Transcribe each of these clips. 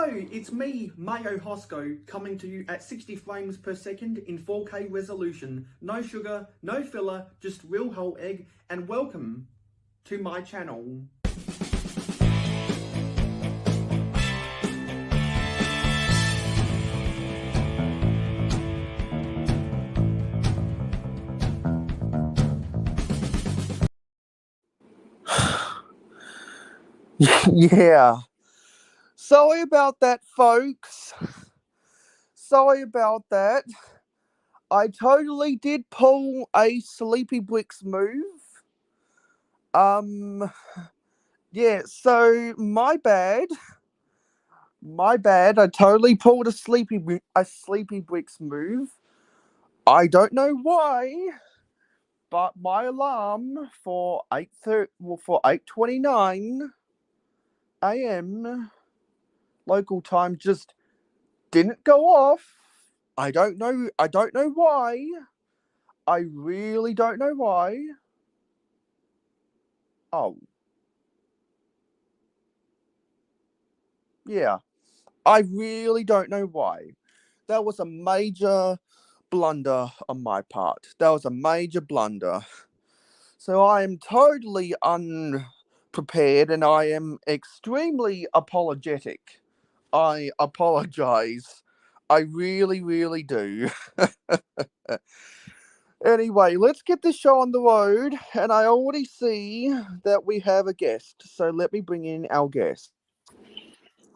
Hello, it's me, Mayo Hosko, coming to you at 60 frames per second in 4K resolution. No sugar, no filler, just real whole egg, and welcome to my channel. Yeah. Sorry about that, folks. Sorry about that. I totally did pull a Sleepy Bricks move. Yeah, so my bad. My bad. I totally pulled a Sleepy Bricks move. I don't know why, but my alarm for 8:29 a.m. local time just didn't go off. I don't know why. I really don't know why. Oh. Yeah. I really don't know why. That was a major blunder on my part. That was a major blunder. So I am totally unprepared and I am extremely apologetic. I apologize. I really, really do. Anyway, let's get this show on the road, and I already see that we have a guest, so let me bring in our guest.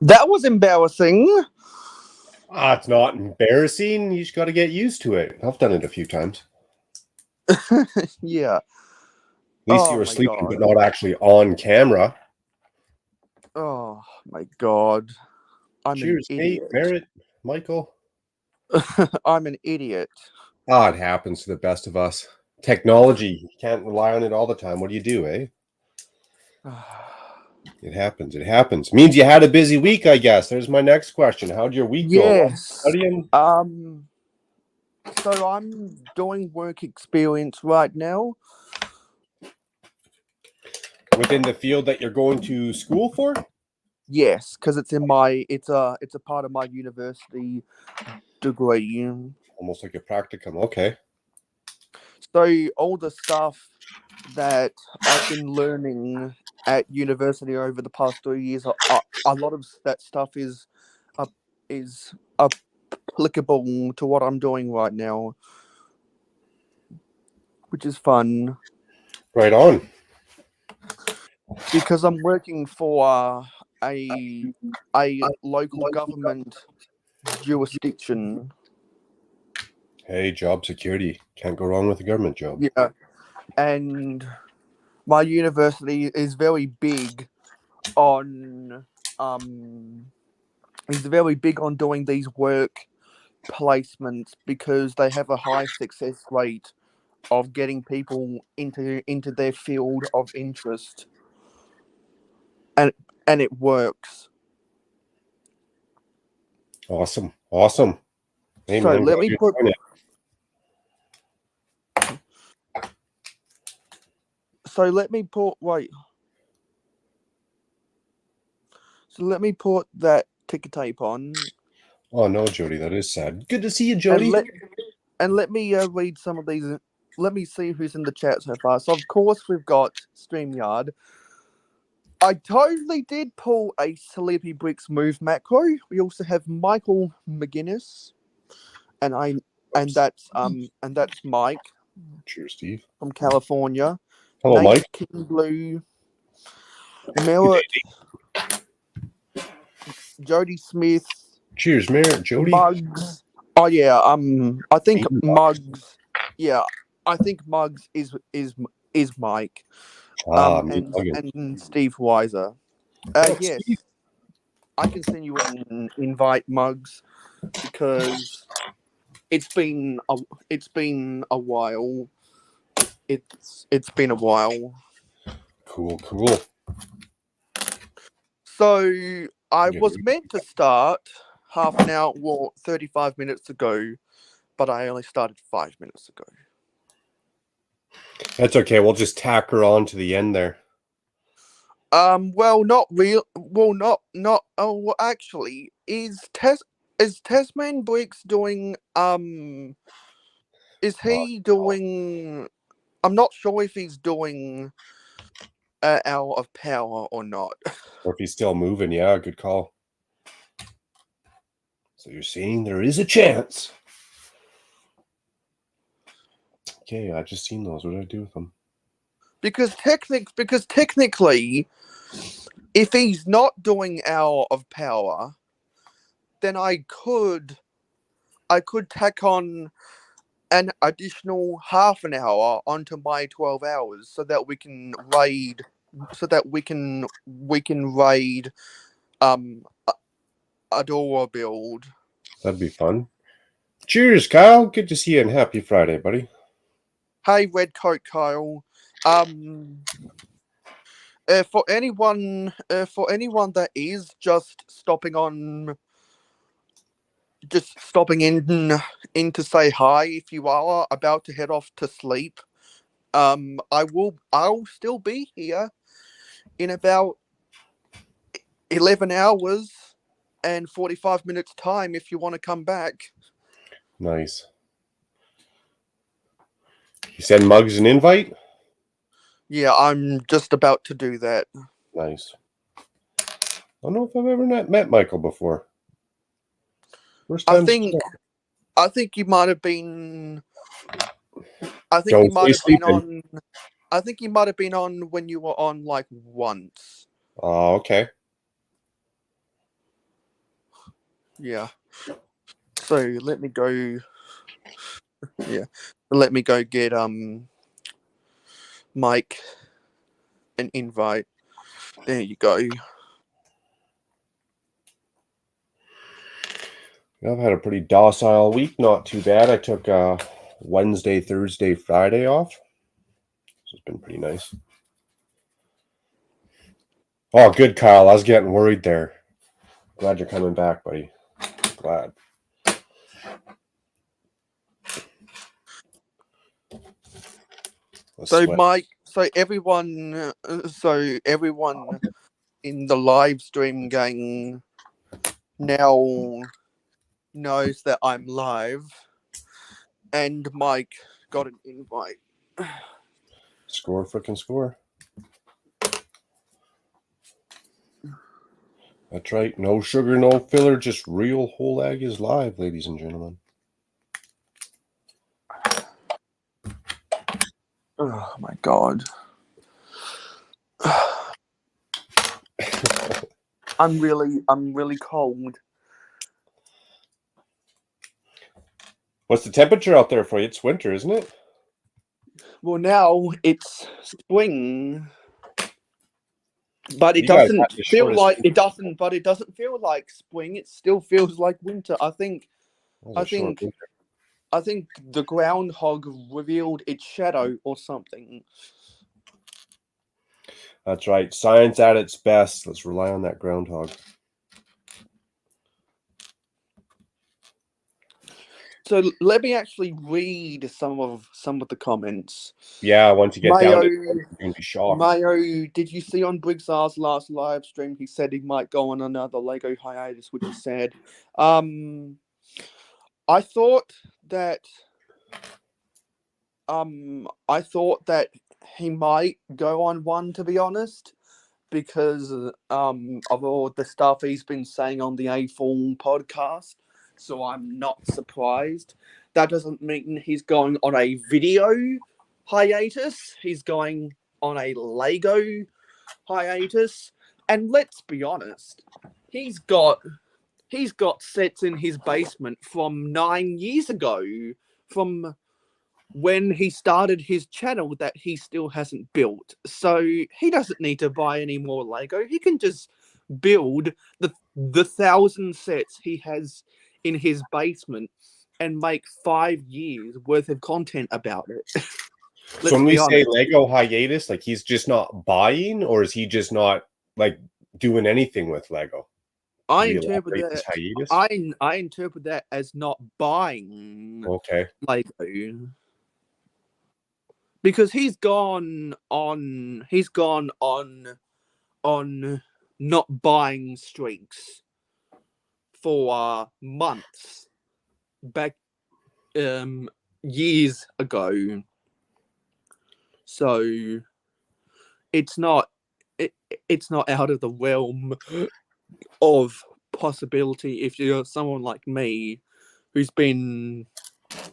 That was embarrassing. It's not embarrassing. You just got to get used to it. I've done it a few times. Yeah. At least you were sleeping, God. but not actually on camera. Oh, my God. I'm Cheers, an Kate, idiot. Merritt, Michael. I'm an idiot. It happens to the best of us. Technology, you can't rely on it all the time. What do you do, eh? It happens. It happens. Means you had a busy week, I guess. There's my next question. How'd your week go? Yes. Studying? So I'm doing work experience right now. Within the field that you're going to school for? Yes, because it's a part of my university degree. Almost like a practicum. Okay. So all the stuff that I've been learning at university over the past 3 years, a lot of that stuff is applicable to what I'm doing right now, which is fun. Right on. Because I'm working for a local government jurisdiction. Hey, job security. Can't go wrong with a government job. Yeah. And my university is very big on doing these work placements because they have a high success rate of getting people into their field of interest. And it works. Awesome. Awesome. Hey, So man, let me put that ticker tape on. Oh no, Jody, that is sad. Good to see you, Jody. And let me read some of these. Let me see who's in the chat so far. So of course we've got StreamYard. I totally did pull a Sleepy Bricks move macro. We also have Michael McGuinness, and that's Mike. Cheers, Steve. From California. Hello, Nate Mike. King Blue. Merritt. Jody Smith. Cheers, Merritt. Jody. Muggs. Oh yeah. I think Muggs. Yeah, I think Muggs is Mike. And Steve Weiser. Yes. Steve. I can send you an invite, Muggs, because it's been a while. It's been a while. Cool. So I was meant to start half an hour, 35 minutes ago, but I only started 5 minutes ago. That's okay. We'll just tack her on to the end there. Well, not real. Well, not. Oh, well, actually, is Tasman Bricks doing? Is he doing? I'm not sure if he's doing Hour of Power or not. Or if he's still moving, yeah, good call. So you're saying there is a chance. Okay, I just seen those. What did I do with them? Because technically, if he's not doing Hour of Power, then I could tack on an additional half an hour onto my 12 hours so that we can raid Adora build. That'd be fun. Cheers, Kyle. Good to see you and happy Friday, buddy. Hey, Red Coat Kyle. For anyone that is just stopping in to say hi, if you are about to head off to sleep, I'll still be here in about 11 hours and 45 minutes time if you want to come back. Nice. You send Muggs an invite? Yeah, I'm just about to do that. Nice. I don't know if I've ever met Michael before. First time. I think you might have been. I think Don't you might stay have been sleeping. on. I think you might have been on when you were on like once. Oh, okay. Yeah. So let me go. Yeah. Let me go get Mike an invite. There you go. I've had a pretty docile week. Not too bad. I took Wednesday, Thursday, Friday off. So it's been pretty nice. Oh, good, Kyle. I was getting worried there. Glad you're coming back, buddy. Glad. So Mike, so everyone in the live stream gang now knows that I'm live, and Mike got an invite. Score, frickin' score. That's right. No sugar, no filler, just real whole egg is live, ladies and gentlemen. Oh my god. I'm really cold. What's the temperature out there for you? It's winter, isn't it? Well, now it's spring, but it You guys doesn't have the feel shortest like winter. it doesn't. But it doesn't feel like spring. It still feels like winter. I think the groundhog revealed its shadow or something. That's right. Science at its best. Let's rely on that groundhog. So let me actually read some of the comments. Yeah, once you get Mayo, down to it, you're going to be shocked. Mayo, did you see on Briggsaw's last live stream? He said he might go on another Lego hiatus, which is sad. I thought that he might go on one, to be honest, because of all the stuff he's been saying on the AFL podcast. So I'm not surprised. That doesn't mean he's going on a video hiatus. He's going on a Lego hiatus. And let's be honest, he's got sets in his basement from 9 years ago, from when he started his channel that he still hasn't built. So he doesn't need to buy any more Lego. He can just build the 1,000 sets he has in his basement and make 5 years worth of content about it. So when we say Lego hiatus, like he's just not buying, or is he just not like doing anything with Lego? I interpret that as not buying Lego. Because he's gone on on not buying streaks for months back years ago. So it's not out of the realm of possibility if you're someone like me who's been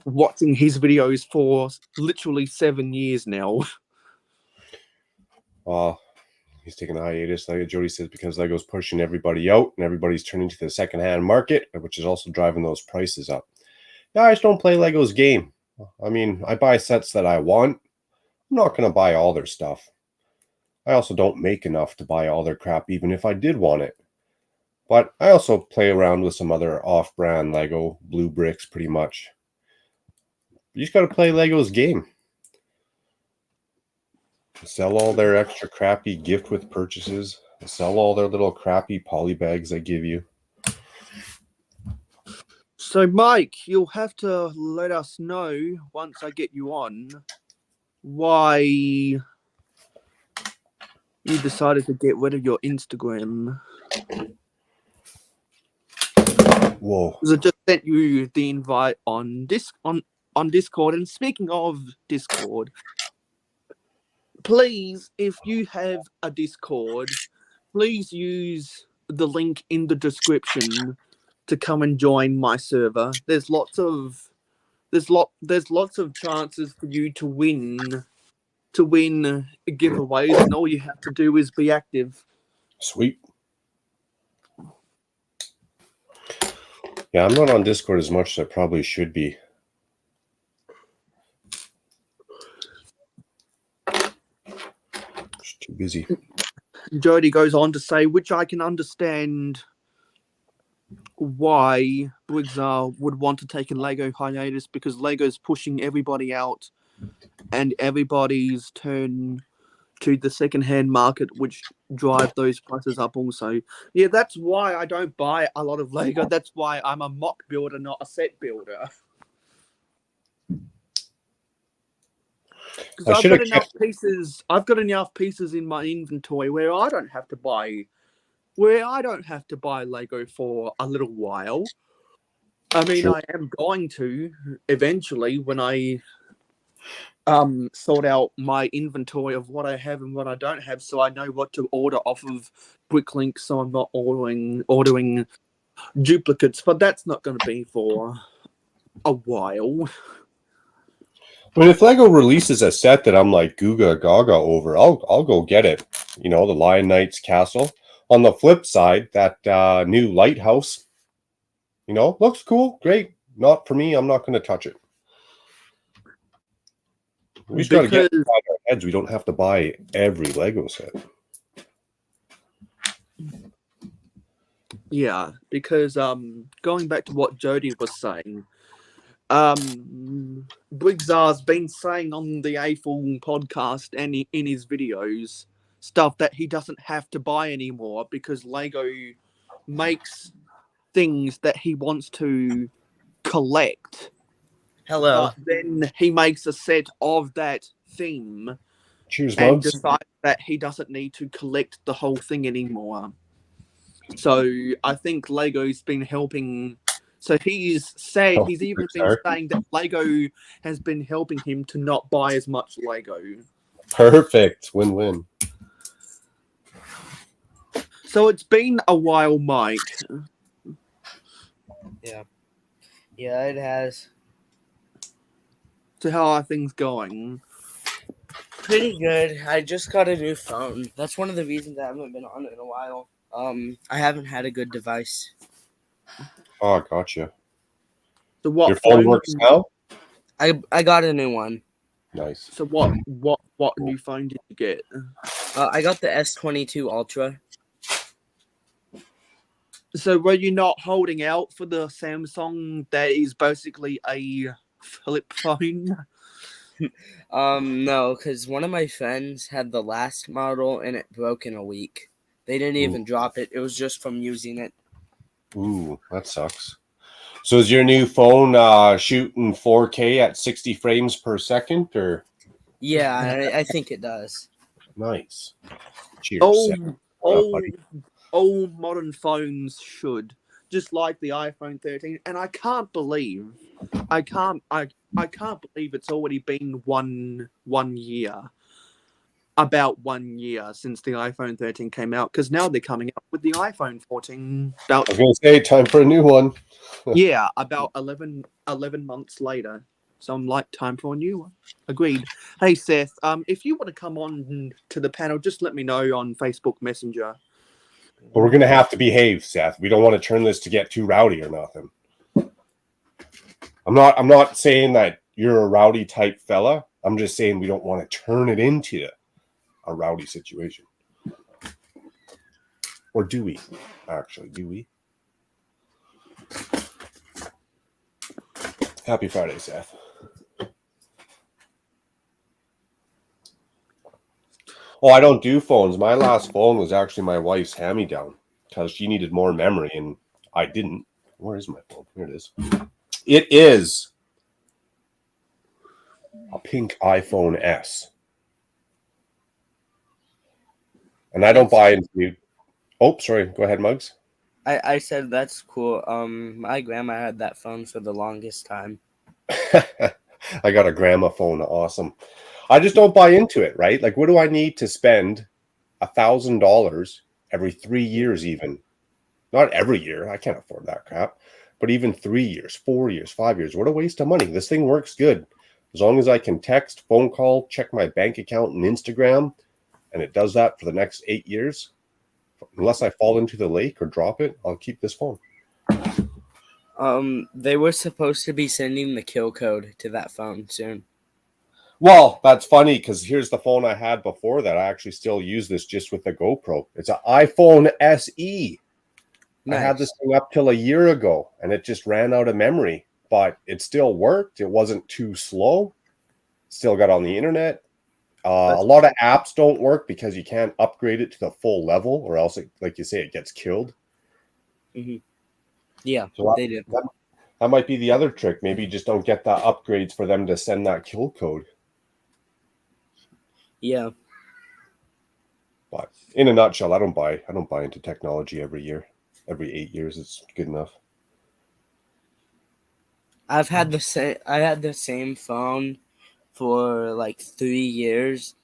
watching his videos for literally 7 years now. He's taking a hiatus, like Jody says, because Lego's pushing everybody out and everybody's turning to the secondhand market, which is also driving those prices up. Yeah, I just don't play Lego's game. I mean, I buy sets that I want. I'm not going to buy all their stuff. I also don't make enough to buy all their crap, even if I did want it. But I also play around with some other off-brand Lego, blue bricks, pretty much. You just got to play Lego's game. Sell all their extra crappy gift with purchases. Sell all their little crappy poly bags they give you. So, Mike, you'll have to let us know once I get you on why you decided to get rid of your Instagram. Whoa. Because I just sent you the invite on Discord. And speaking of Discord, please, if you have a Discord, please use the link in the description to come and join my server. There's lots of chances for you to win giveaways, and all you have to do is be active. Sweet. Yeah, I'm not on Discord as much as I probably should be. Just too busy. Jody goes on to say, which I can understand why brigsaw would want to take a Lego hiatus, because Lego's pushing everybody out and everybody's turn to the second-hand market, which drive those prices up also. Yeah, that's why I don't buy a lot of Lego. That's why I'm a mock builder, not a set builder. Because I've got enough pieces in my inventory where I don't have to buy Lego for a little while. I mean, sure. I am going to eventually when I sort out my inventory of what I have and what I don't have, so I know what to order off of Bricklink, so I'm not ordering duplicates. But that's not going to be for a while. But if Lego releases a set that I'm like Googa Gaga over, I'll go get it. You know, the Lion Knight's castle. On the flip side, that new lighthouse, you know, looks cool, great. Not for me. I'm not going to touch it. We just got to get inside our heads. We don't have to buy every Lego set. Yeah, because going back to what Jody was saying, Brigsaw's been saying on the AFL podcast and in his videos stuff that he doesn't have to buy anymore because Lego makes things that he wants to collect. Hello. But then he makes a set of that theme. Cheers, and mugs. decides that he doesn't need to collect the whole thing anymore. So I think Lego's been helping. So he's even been saying that Lego has been helping him to not buy as much Lego. Perfect. Win-win. So it's been a while, Mike. Yeah. Yeah, it has. So how are things going? Pretty good. I just got a new phone. That's one of the reasons I haven't been on it in a while. I haven't had a good device. Oh, gotcha. So what your phone works now? I got a new one. Nice. So what new phone did you get? I got the S22 Ultra. So were you not holding out for the Samsung that is basically a flip phone? No, because one of my friends had the last model and it broke in a week. They didn't even drop it. It was just from using it. Ooh, that sucks. So is your new phone shooting 4K at 60 frames per second, or? Yeah, I think it does. Nice. Cheers. Oh, all buddy. all modern phones should, just like the iPhone 13. And I can't believe it's already been one year, about 1 year since the iPhone 13 came out, because now they're coming out with the iPhone 14 about I was gonna say, time for a new one. yeah, about 11 months later. So I'm like, time for a new one. Agreed. Hey Seth, if you want to come on to the panel, just let me know on Facebook Messenger. But we're gonna have to behave, Seth. We don't want to turn this to get too rowdy or nothing. I'm not saying that you're a rowdy type fella. I'm just saying we don't want to turn it into a rowdy situation. Or do we? Actually, do we? Happy Friday, Seth. Oh, I don't do phones. My last phone was actually my wife's hand-me-down because she needed more memory and I didn't. Where is my phone? Here it is. It is a pink iPhone S. And I don't buy into... Oh, sorry. Go ahead, Muggs. I said that's cool. My grandma had that phone for the longest time. I got a grandma phone. Awesome. I just don't buy into it, right? Like, what do I need to spend $1,000 every 3 years even? Not every year. I can't afford that crap. But even 3 years, 4 years, 5 years. What a waste of money. This thing works good. As long as I can text, phone call, check my bank account and Instagram, and it does that for the next 8 years. Unless I fall into the lake or drop it, I'll keep this phone. They were supposed to be sending the kill code to that phone soon. Well, that's funny because here's the phone I had before that. I actually still use this just with the GoPro. It's an iPhone SE. Nice. I had this thing up till a year ago and it just ran out of memory, but it still worked. It wasn't too slow. Still got on the internet. A lot of apps don't work because you can't upgrade it to the full level or else, like you say, it gets killed. Mm-hmm. Yeah, so they did. That might be the other trick. Maybe you just don't get the upgrades for them to send that kill code. Yeah. But in a nutshell, I don't buy into technology every year. Every 8 years, it's good enough. I had the same phone for like 3 years.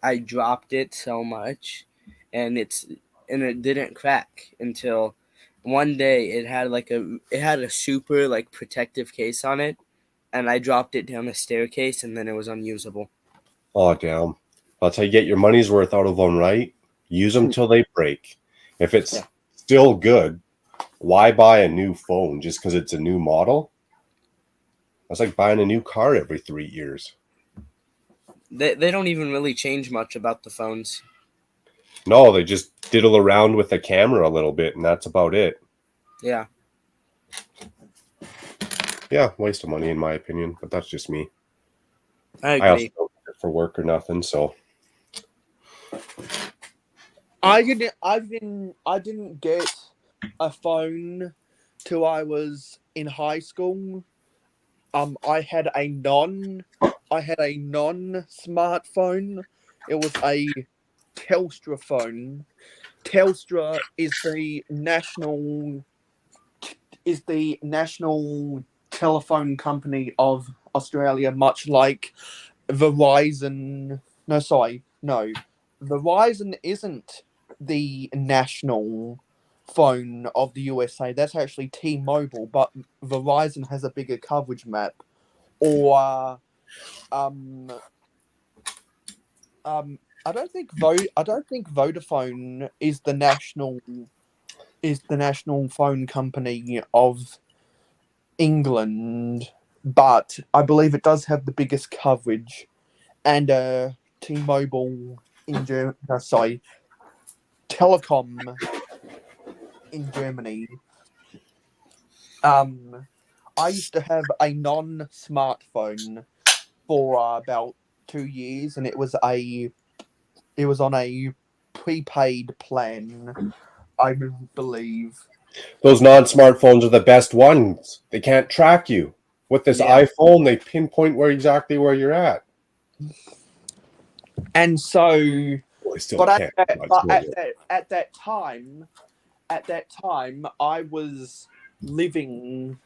I dropped it so much, and it didn't crack until one day. It had a super like protective case on it, and I dropped it down the staircase, and then it was unusable. Oh, damn. That's how you get your money's worth out of them, right? Use them till they break. If it's still good, why buy a new phone just because it's a new model? That's like buying a new car every 3 years. They don't even really change much about the phones. No, they just diddle around with the camera a little bit, and that's about it. Yeah. Yeah, waste of money in my opinion, but that's just me. I agree. I also don't use it for work or nothing, so. I didn't get a phone till I was in high school. I had a non smartphone. It was a Telstra phone. Telstra is the national telephone company of Australia, much like Verizon. No. Verizon isn't the national phone of the USA. That's actually T-Mobile, but Verizon has a bigger coverage map. Or I don't think Vodafone is the national phone company of England, but I believe it does have the biggest coverage. And T-Mobile in Germany, Telecom in Germany. I used to have a non-smartphone for about 2 years, and it was on a prepaid plan, I believe. Those non-smartphones are the best ones. They can't track you. With this iPhone, they pinpoint exactly where you're at. And so Well, I still But can't. at that time, I was living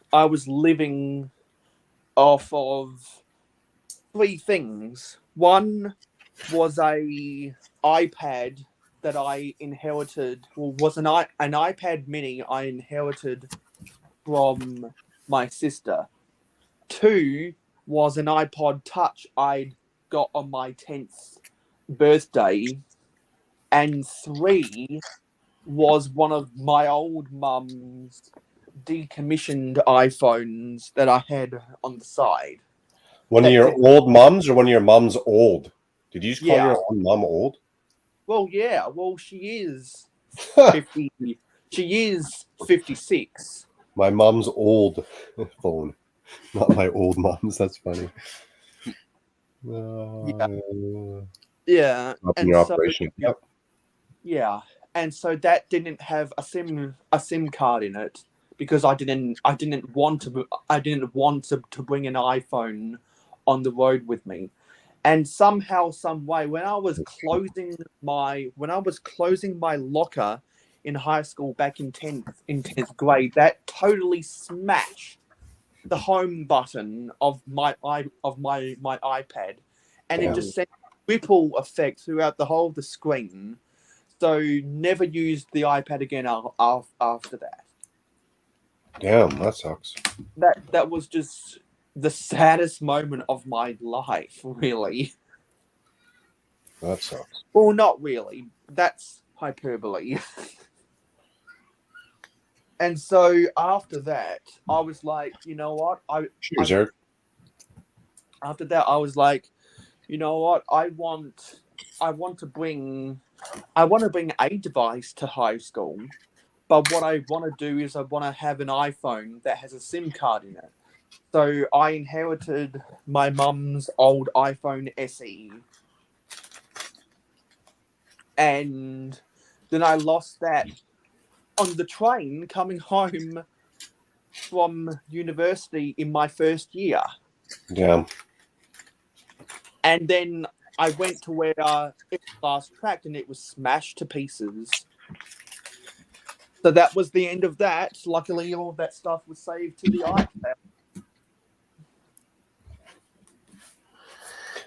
off of three things. One was a iPad that I inherited, well, was an iPad Mini I inherited from my sister. Two was an iPod Touch I'd got on my 10th birthday. And three was one of my old mum's decommissioned iPhones that I had on the side. One of your old mums or one of your mums old? Did you just call Yeah. your own mum old? Well, yeah. Well, she is 50. She is 56. My mom's old phone, not my old mom's. That's funny. Yeah. Up in And your so operation. Yep. yeah, and so that didn't have a SIM card in it because I didn't want to bring an iPhone on the road with me. And somehow, some way, when I was closing my locker in high school back in 10th grade, that totally smashed the home button of my iPad, and it Damn. just sent a ripple effect throughout the whole of the screen. So never used the iPad again after that. Damn, that sucks. That was just the saddest moment of my life, really. That sucks. Well, not really. That's hyperbole. And so after that, I was like, you know what? Cheers, Eric. After that, I was like, you know what? I want to bring a device to high school, but what I want to do is I want to have an iPhone that has a SIM card in it. So I inherited my mum's old iPhone SE, and then I lost that on the train coming home from university in my first year. Damn. And then I went to where it was last tracked and it was smashed to pieces. So that was the end of that. Luckily, all that stuff was saved to the iCloud.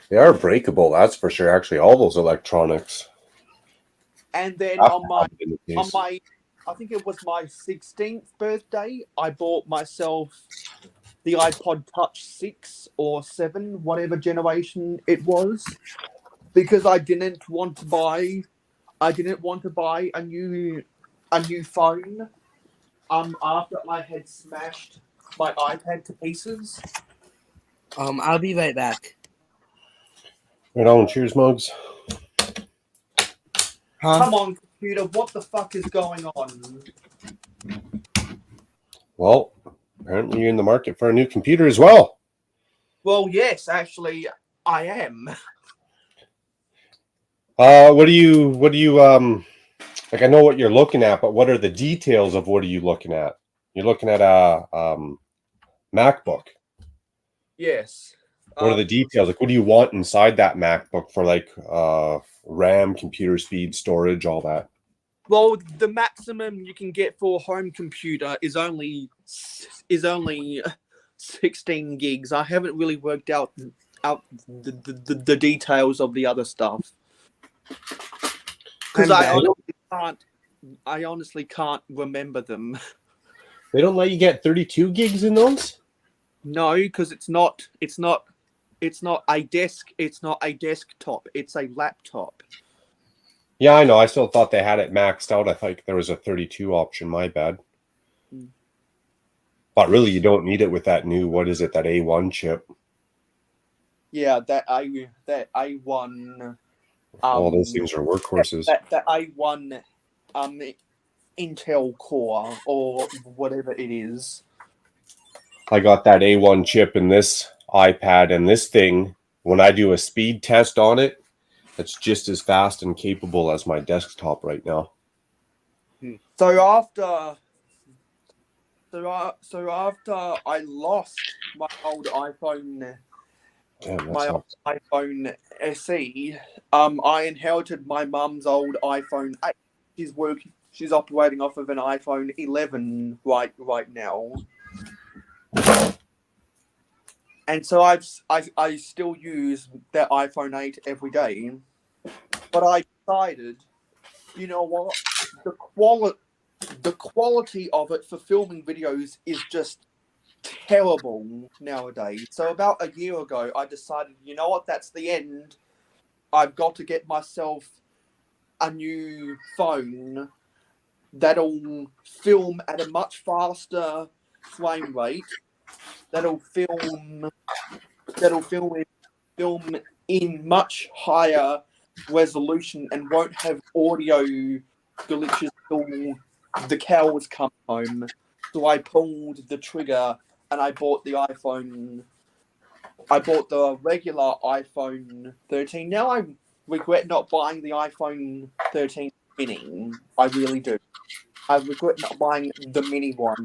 They are breakable, that's for sure. Actually, all those electronics. And then Have on to my, have it in the case. I think it was my 16th birthday, I bought myself the iPod Touch 6 or 7, whatever generation it was, because I didn't want to buy a new phone after I had smashed my iPad to pieces. I'll be right back. Right on, cheers, mugs. Huh? Come on, computer, what the fuck is going on? Well, apparently you're in the market for a new computer as well. Well, yes, actually, I am. What do you like? I know what you're looking at, but what are the details of what are you looking at? You're looking at a MacBook. Yes. What are the details? Like, what do you want inside that MacBook for, like, RAM, computer speed, storage, all that? Well, the maximum you can get for a home computer is only 16 gigs. I haven't really worked out the details of the other stuff because I honestly can't remember them. They don't let you get 32 gigs in those? No, because it's not a desktop. It's a laptop. Yeah, I know. I still thought they had it maxed out. I thought there was a 32 option. My bad. But really, you don't need it with that new, what is it, that A1 chip. Yeah, that A1. All those things are workhorses. That A1 Intel Core or whatever it is. I got that A1 chip in this iPad, and this thing, when I do a speed test on it, it's just as fast and capable as my desktop right now. So after I lost my old iPhone Damn, that's my how. iPhone SE. I inherited my mum's old iPhone 8. She's operating off of an iPhone 11 right now. And so I still use that iPhone 8 every day. But I decided, you know what? The quality of it for filming videos is just terrible nowadays. So about a year ago, I decided, you know what? That's the end. I've got to get myself a new phone that'll film at a much faster frame rate. That'll film in much higher resolution and won't have audio glitches till the cows come home. So I pulled the trigger and I bought the iPhone. I bought the regular iPhone 13. Now I regret not buying the iPhone 13 mini. I really do. I regret not buying the mini one.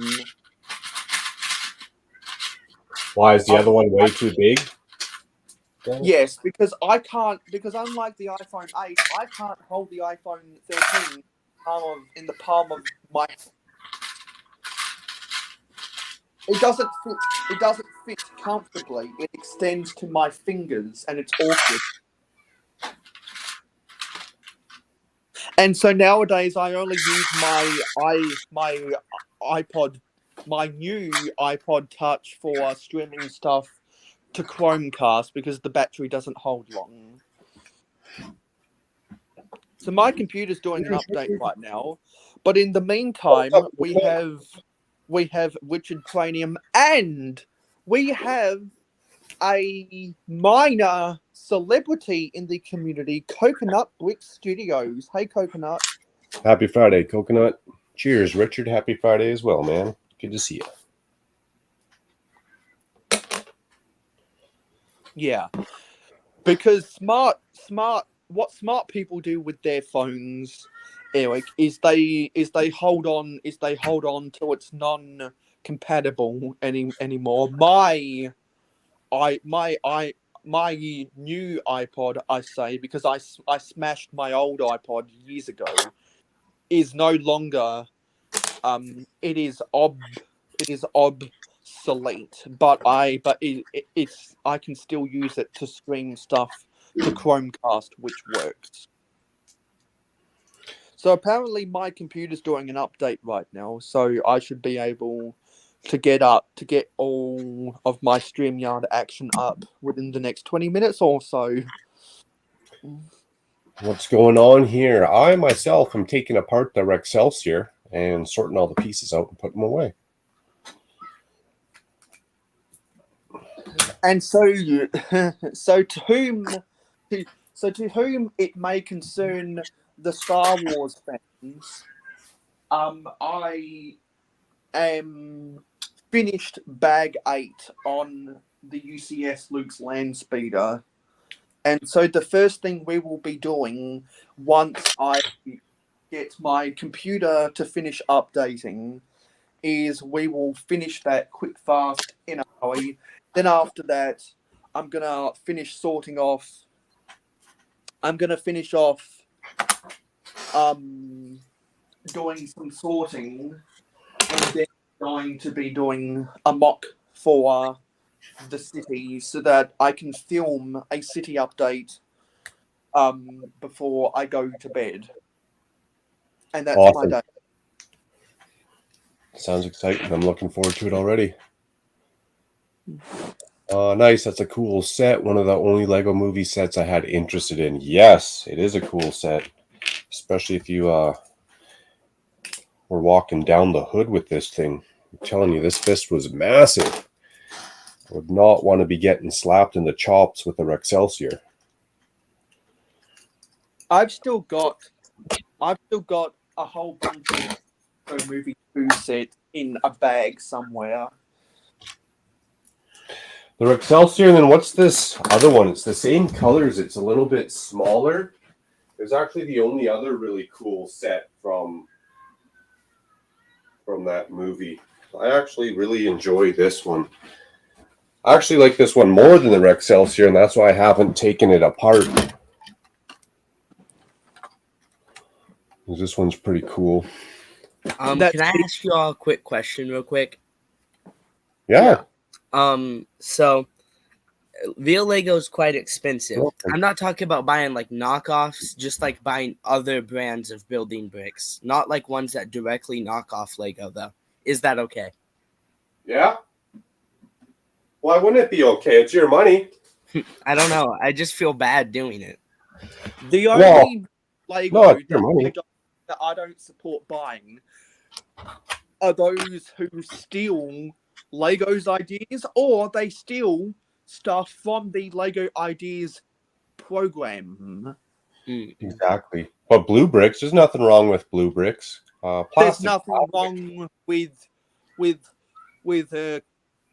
Why is the other one way too big? Yes, because I can't. Because unlike the iPhone 8, I can't hold the iPhone 13 in the palm of my. It doesn't fit. It doesn't fit comfortably. It extends to my fingers, and it's awkward. And so nowadays, I only use my iPod, my new iPod Touch for streaming stuff to Chromecast because the battery doesn't hold long. So my computer's doing an update right now, but in the meantime, we have Richard Cranium, and we have a minor celebrity in the community, Coconut Bricks Studios. Hey, Coconut. Happy Friday, Coconut. Cheers, Richard. Happy Friday as well, man. Good to see you. Yeah, because what smart people do with their phones, Eric, is they hold on till it's non-compatible anymore. My new iPod, I say, because I smashed my old iPod years ago, is no longer it is obsolete, but I can still use it to stream stuff to Chromecast, which works. So apparently my computer's doing an update right now, so I should be able to get all of my StreamYard action up within the next 20 minutes or so. What's going on here? I myself am taking apart the Excelsior and sorting all the pieces out and putting them away. And so to whom it may concern the Star Wars fans, I am finished bag 8 on the UCS Luke's Land Speeder. And so the first thing we will be doing once I get my computer to finish updating is we will finish that quick fast in a hurry. Then after that, I'm going to finish sorting off. I'm going to finish off doing some sorting, and then going to be doing a mock for the city so that I can film a city update before I go to bed. And that's Awesome. my day. Sounds exciting. I'm looking forward to it already. Nice. That's a cool set. One of the only Lego movie sets I had interested in. Yes, it is a cool set. Especially if you were walking down the hood with this thing. I'm telling you, this fist was massive. I would not want to be getting slapped in the chops with the Excelsior. I've still got a whole bunch of movie 2 sets in a bag somewhere. The Excelsior, and then what's this other one? It's the same colors. It's a little bit smaller. It was actually the only other really cool set from that movie. I actually really enjoy this one. I actually like this one more than the Excelsior, and that's why I haven't taken it apart. This one's pretty cool. Can I ask you all a quick question real quick? Yeah. So real Lego is quite expensive. Okay. I'm not talking about buying like knockoffs, just like buying other brands of building bricks, not like ones that directly knock off Lego though. Is that okay? Yeah. Why wouldn't it be okay? It's your money. I don't know. I just feel bad doing it. The only Lego No, it's your money. that I don't support buying are those who steal Lego's ideas, or they steal stuff from the Lego Ideas program. Exactly. But blue bricks, there's nothing wrong with blue bricks. There's nothing wrong with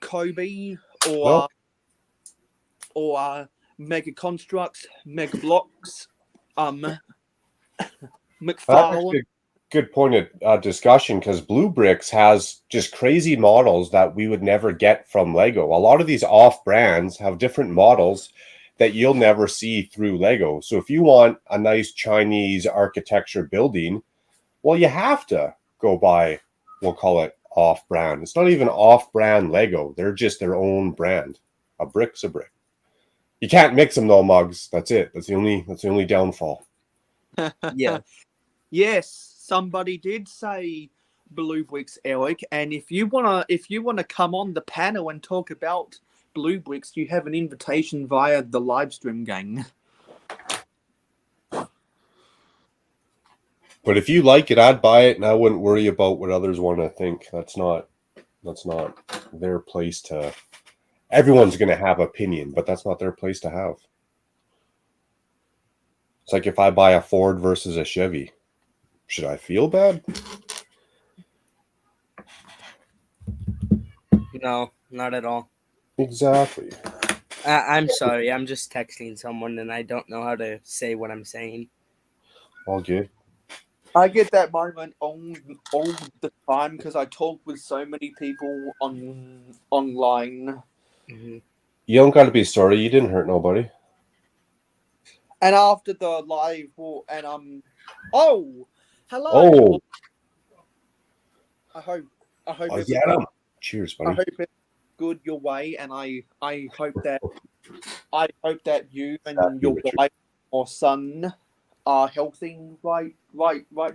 Kobe or Mega Constructs, Mega Blocks, McFarlane. Good point of discussion, because blue bricks has just crazy models that we would never get from Lego. A lot of these off brands have different models that you'll never see through Lego. So if you want a nice Chinese architecture building, well, you have to go buy, we'll call it off brand. It's not even off brand Lego. They're just their own brand. A brick's a brick. You can't mix them though, Mugs. That's it. That's the only downfall. Yeah. Yes. Somebody did say blue bricks, Eric, and if you wanna come on the panel and talk about blue bricks, you have an invitation via the live stream, gang. But if you like it, I'd buy it, and I wouldn't worry about what others want to think. That's not their place to. Everyone's going to have opinion, but that's not their place to have. It's like if I buy a Ford versus a Chevy. Should I feel bad? No, not at all. Exactly. I'm sorry. I'm just texting someone and I don't know how to say what I'm saying. All good. I get that moment all the time because I talk with so many people online. Mm-hmm. You don't got to be sorry. You didn't hurt nobody. And after the live, oh, hello. Oh. I hope. Yeah. Cheers, buddy. I hope it's good your way, and I hope that you and your wife or son are healthy right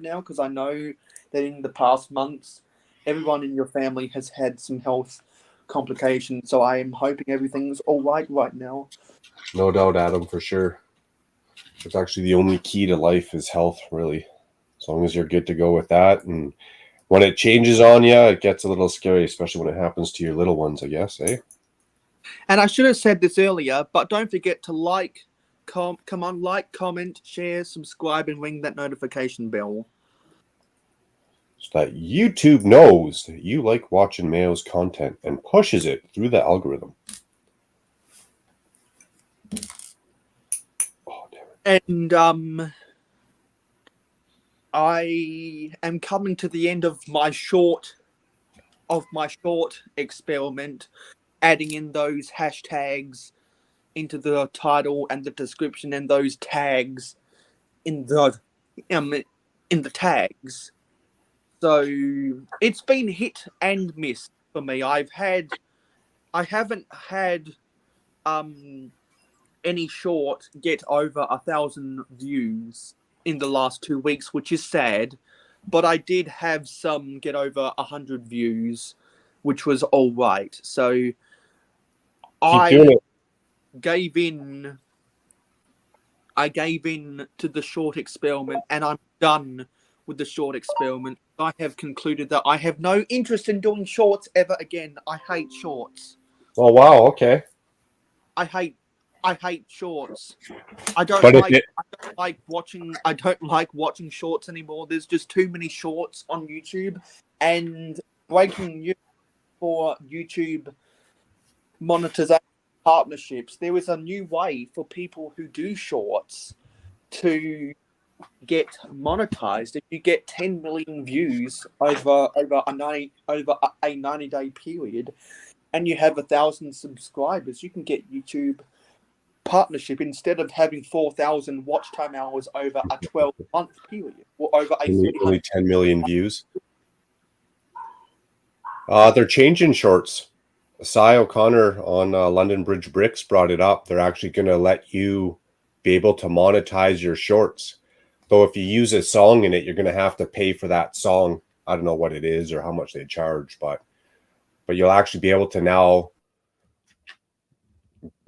now, because I know that in the past months, everyone in your family has had some health complications. So I am hoping everything's all right now. No doubt, Adam, for sure. It's actually the only key to life is health, really. As long as you're good to go with that, and when it changes on you, it gets a little scary, especially when it happens to your little ones, I guess, eh? And I should have said this earlier, but don't forget to like, comment, share, subscribe, and ring that notification bell. So that YouTube knows that you like watching Mayo's content and pushes it through the algorithm. Oh, damn it. And I am coming to the end of my short experiment, adding in those hashtags into the title and the description, and those tags in the tags. So it's been hit and miss for me. I haven't had any short get over 1,000 views in the last 2 weeks, which is sad. But I did have some get over 100 views, which was all right. So I gave in to the short experiment, and I'm done with the short experiment. I have concluded that I have no interest in doing shorts ever again. I hate shorts. Oh, wow, okay. I hate shorts. I don't like watching shorts anymore. There's just too many shorts on YouTube, and breaking news for YouTube monetization partnerships. There is a new way for people who do shorts to get monetized. If you get 10 million views over a 90-day period, and you have 1,000 subscribers, you can get YouTube partnership instead of having 4,000 watch time hours over a 12-month period or over a Only 10 million views. They're changing shorts. Cy O'Connor on London Bridge Bricks brought it up. They're actually going to let you be able to monetize your shorts. Though if you use a song in it, you're going to have to pay for that song. I don't know what it is or how much they charge, but you'll actually be able to now.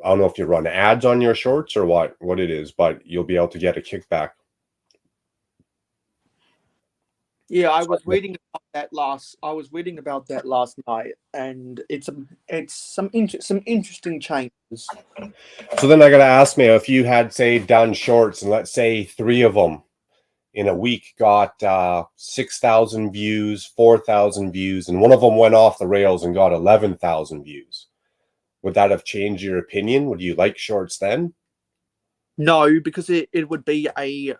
I don't know if you run ads on your shorts or what it is, but you'll be able to get a kickback. Yeah, I was reading about that last night, and it's some interesting changes. So then I got to ask me, if you had, say, done shorts, and let's say 3 of them in a week got 6,000 views, 4,000 views, and one of them went off the rails and got 11,000 views. Would that have changed your opinion? Would you like shorts then? No, because it would be a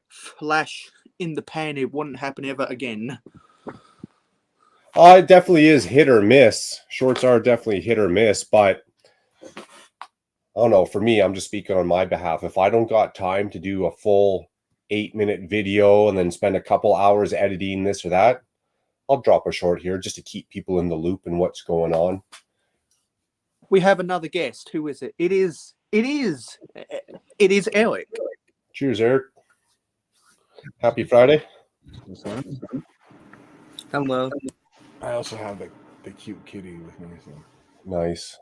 flash in the pan. It wouldn't happen ever again. It definitely is hit or miss. Shorts are definitely hit or miss, but I don't know. For me, I'm just speaking on my behalf. If I don't got time to do a full 8-minute video and then spend a couple hours editing this or that, I'll drop a short here just to keep people in the loop and what's going on. We have another guest. Who is it? It is Eric. Cheers, Eric. Happy Friday. Hello. I also have the cute kitty with me. So. Nice.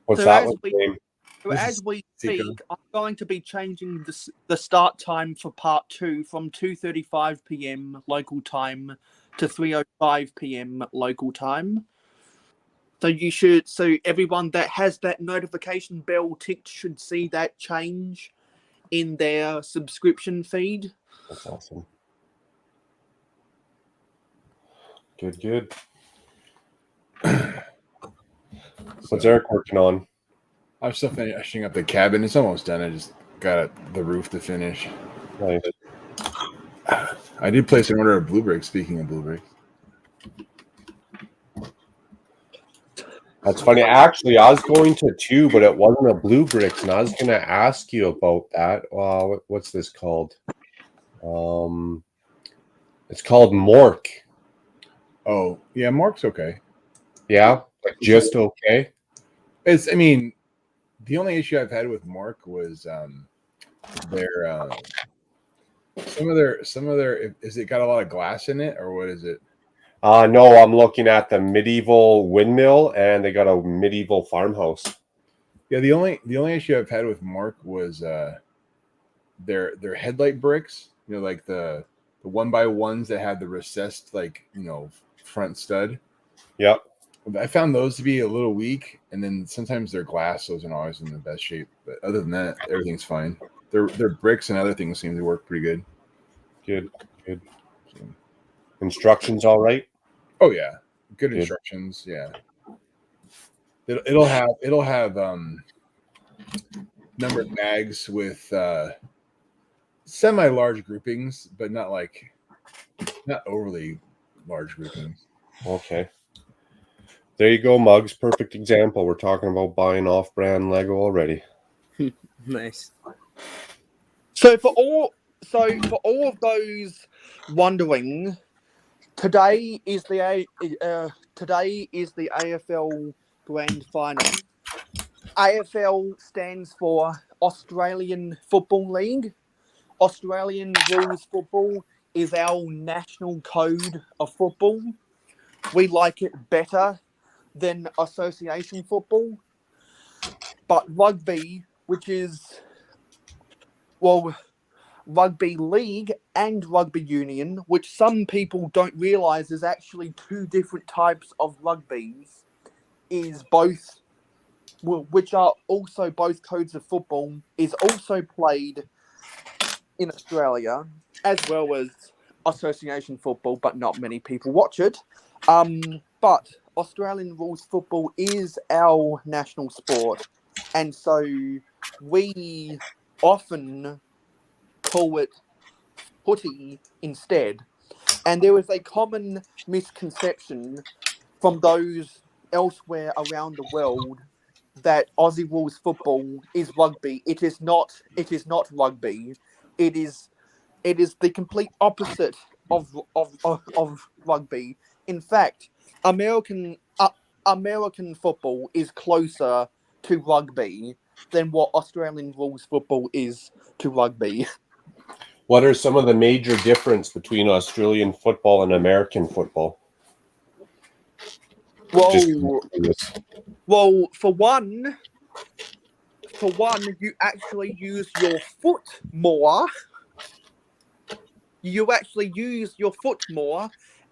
What's So that as one's we- name? So This as is we Tico. speak, I'm going to be changing the start time for part 2 from 2:35 p.m. local time to 3:05 p.m. local time. So everyone that has that notification bell ticked should see that change in their subscription feed. That's awesome. Good. What's Eric working on? I'm still finishing up the cabin. It's almost done. I just got the roof to finish. Nice. I did place an order of blue bricks. Speaking of blue bricks, That's funny. Actually, I was going to too, but it wasn't a blue bricks, and I was going to ask you about that. What's this called? It's called Mork. oh yeah, Mark's okay. Yeah, just okay. I mean, the only issue I've had with Mark was their some of their is it got a lot of glass in it or what is it? No, I'm looking at the medieval windmill, and they got a medieval farmhouse. Yeah, the only issue I've had with Mark was their headlight bricks. You know, like the 1x1s that had the recessed front stud. Yep. I found those to be a little weak, and then sometimes their glass wasn't always in the best shape. But other than that, everything's fine. Their bricks and other things seem to work pretty good. Good. Instructions all right? Oh yeah, good instructions. Yeah, it'll have numbered bags with semi-large groupings, but not overly large groupings. Okay. There you go, Mugs. Perfect example. We're talking about buying off-brand Lego already. Nice. So for all of those wondering, today is the AFL Grand Final. AFL stands for Australian Football League. Australian rules football is our national code of football. We like it better than association football. But rugby, which is, rugby league and rugby union, which some people don't realise is actually 2 different types of rugbies, which are also both codes of football, is also played in Australia, as well as association football, but not many people watch it. But Australian rules football is our national sport, and so we often call it footy instead. And there is a common misconception from those elsewhere around the world that Aussie rules football is rugby. It is not. It is not rugby. It is. It is the complete opposite of rugby. In fact, American football is closer to rugby than what Australian rules football is to rugby. What are some of the major difference between Australian football and American football? Well, for one, you actually use your foot more. You actually use your foot more,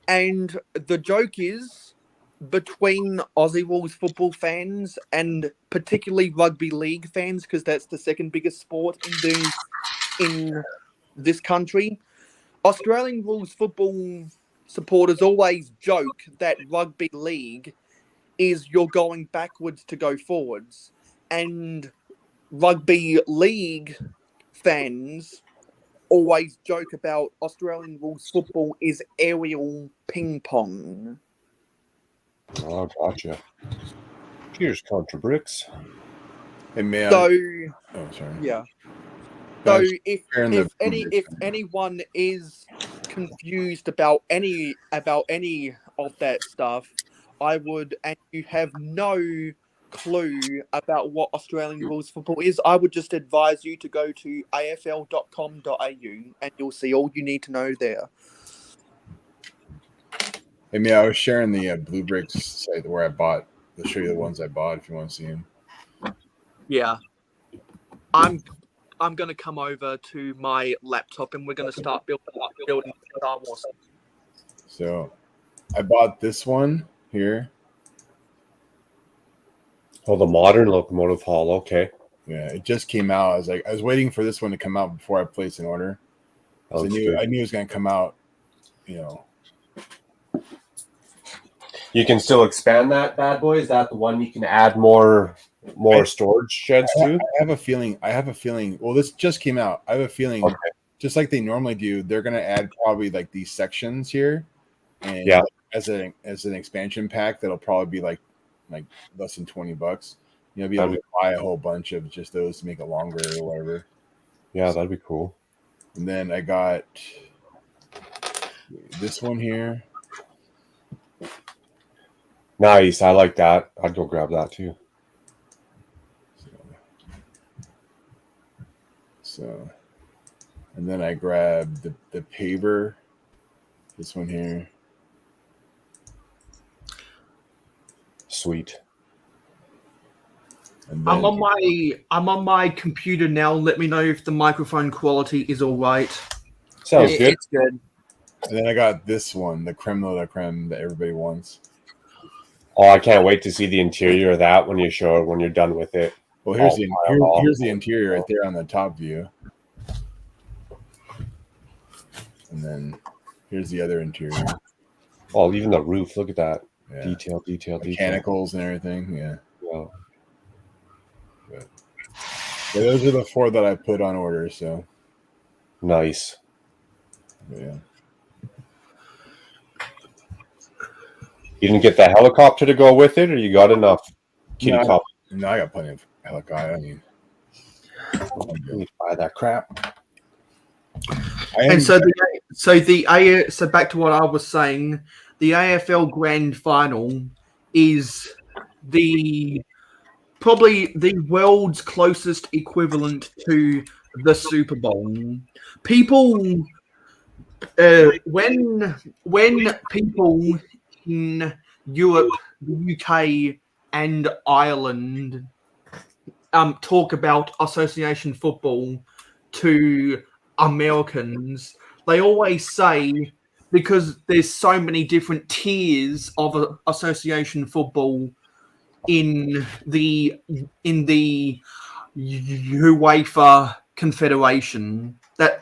and the joke is between Aussie rules football fans and particularly rugby league fans, because that's the second biggest sport in this country. Australian rules football supporters always joke that rugby league is you're going backwards to go forwards, and rugby league fans always joke about Australian rules football is aerial ping pong. Oh, gotcha. Cheers, Contra Bricks. Hey, man. So, oh, sorry. yeah. Guys, So if anyone is confused about any of that stuff, and you have no clue about what Australian rules football is, I would just advise you to go to afl.com.au and you'll see all you need to know there. Hey, man, I was sharing the Blue Bricks site where I bought. I'll show you the ones I bought if you want to see them. Yeah. I'm going to come over to my laptop and we're going to start building Star Wars. So I bought this one here. Oh, the modern Locomotive Hall. Okay. Yeah, it just came out. I was waiting for this one to come out before I placed an order. I knew it was going to come out, You can still expand that bad boy. Is that the one you can add more storage sheds to? I have a feeling. Well, this just came out. I have a feeling, just like they normally do, they're going to add probably like these sections here, and as an expansion pack, that'll probably be like less than $20. Be able to buy a whole bunch of just those to make it longer or whatever. Yeah, that'd be cool. And then I got this one here. Nice. I like that. I'd go grab that too. So, and then I grabbed the paver. This one here. Sweet. And then, I'm on my computer now. Let me know if the microphone quality is all right. Sounds good. It's good. And then I got this one, the creme de la creme that everybody wants. Oh, I can't wait to see the interior of that when you're done with it. Well, here's the interior right there on the top view. And then here's the other interior. Oh, even the roof. Look at that. Yeah. Detail. Mechanicals and everything. Yeah. Wow. But those are the 4 that I put on order. So Nice. yeah. You didn't get the helicopter to go with it, or you got enough kitty cop? No, I got plenty of helicopter. I mean, You need to buy that crap. So back to what I was saying, the AFL Grand Final is probably the world's closest equivalent to the Super Bowl. People, when people in Europe, the UK, and Ireland talk about association football to Americans, they always say, because there's so many different tiers of association football in the UEFA Confederation, that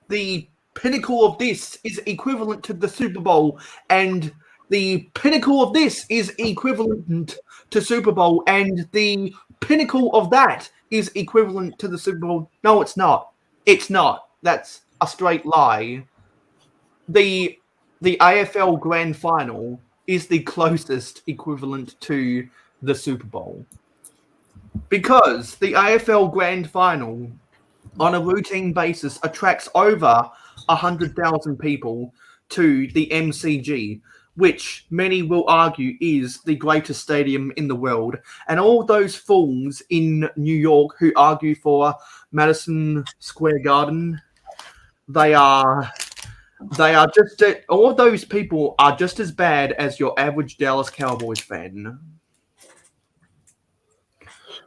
the pinnacle of this is equivalent to the Super Bowl, and the pinnacle of this is equivalent to Super Bowl, and the pinnacle of that is equivalent to the Super Bowl. No, it's not. It's not. That's a straight lie. The the AFL Grand Final is the closest equivalent to the Super Bowl. Because the AFL Grand Final, on a routine basis, attracts over 100,000 people to the MCG, which many will argue is the greatest stadium in the world. And all those fools in New York who argue for Madison Square Garden, they are just all those people are just as bad as your average Dallas Cowboys fan.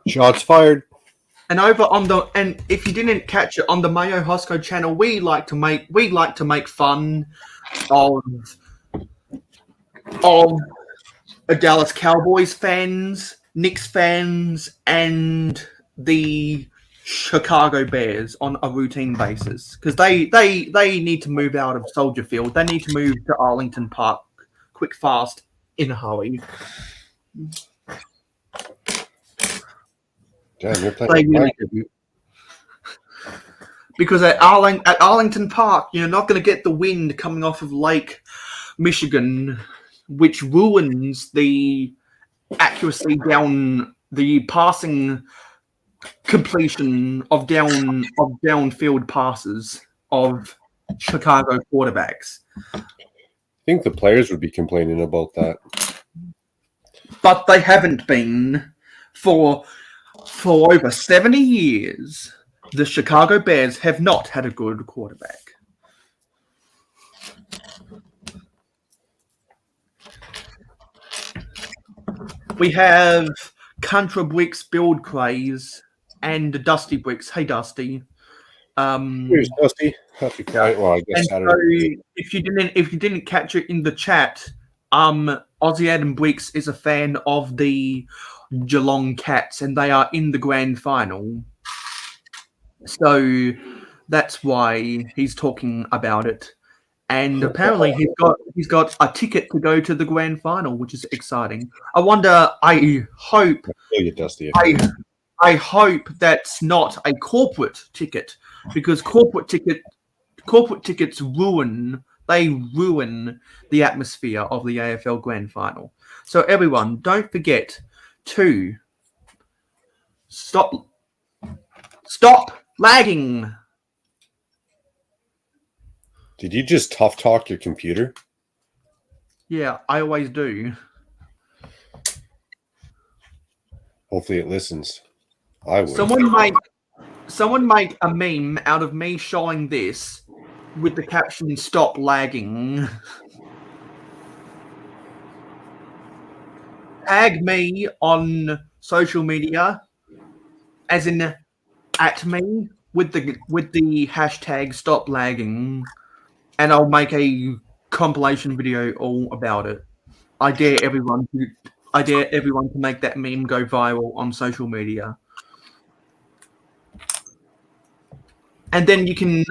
Shots fired. And if you didn't catch it on the Mayo Hosko channel, we like to make fun of Dallas Cowboys fans, Knicks fans, and the Chicago Bears on a routine basis, because they need to move out of Soldier Field. They need to move to Arlington Park, quick, fast, in a hurry. Damn, you're playing. Really do. Because at Arlington Park, you're not going to get the wind coming off of Lake Michigan, which ruins the accuracy down the passing completion of downfield passes of Chicago quarterbacks. I think the players would be complaining about that. But they haven't been for over 70 years. The Chicago Bears have not had a good quarterback. We have Makro Bricks Build Craze and Dusty Bricks. Hey, Dusty. Here's Dusty. Happy Friday. Well, I guess And Saturday. so if you didn't catch it in the chat, Aussie Adam Bricks is a fan of the Geelong Cats, and they are in the grand final. So that's why he's talking about it. And apparently he's got a ticket to go to the grand final, which is exciting. I hope Dusty. I hope that's not a corporate ticket, because corporate tickets ruin the atmosphere of the AFL Grand Final. So everyone, don't forget to stop lagging. Did you just tough talk your computer? Yeah, I always do. Hopefully it listens. I would. Someone make a meme out of me showing this with the caption "Stop lagging." Tag me on social media, as in at me with the hashtag "Stop lagging," and I'll make a compilation video all about it. I dare everyone to make that meme go viral on social media. And then you can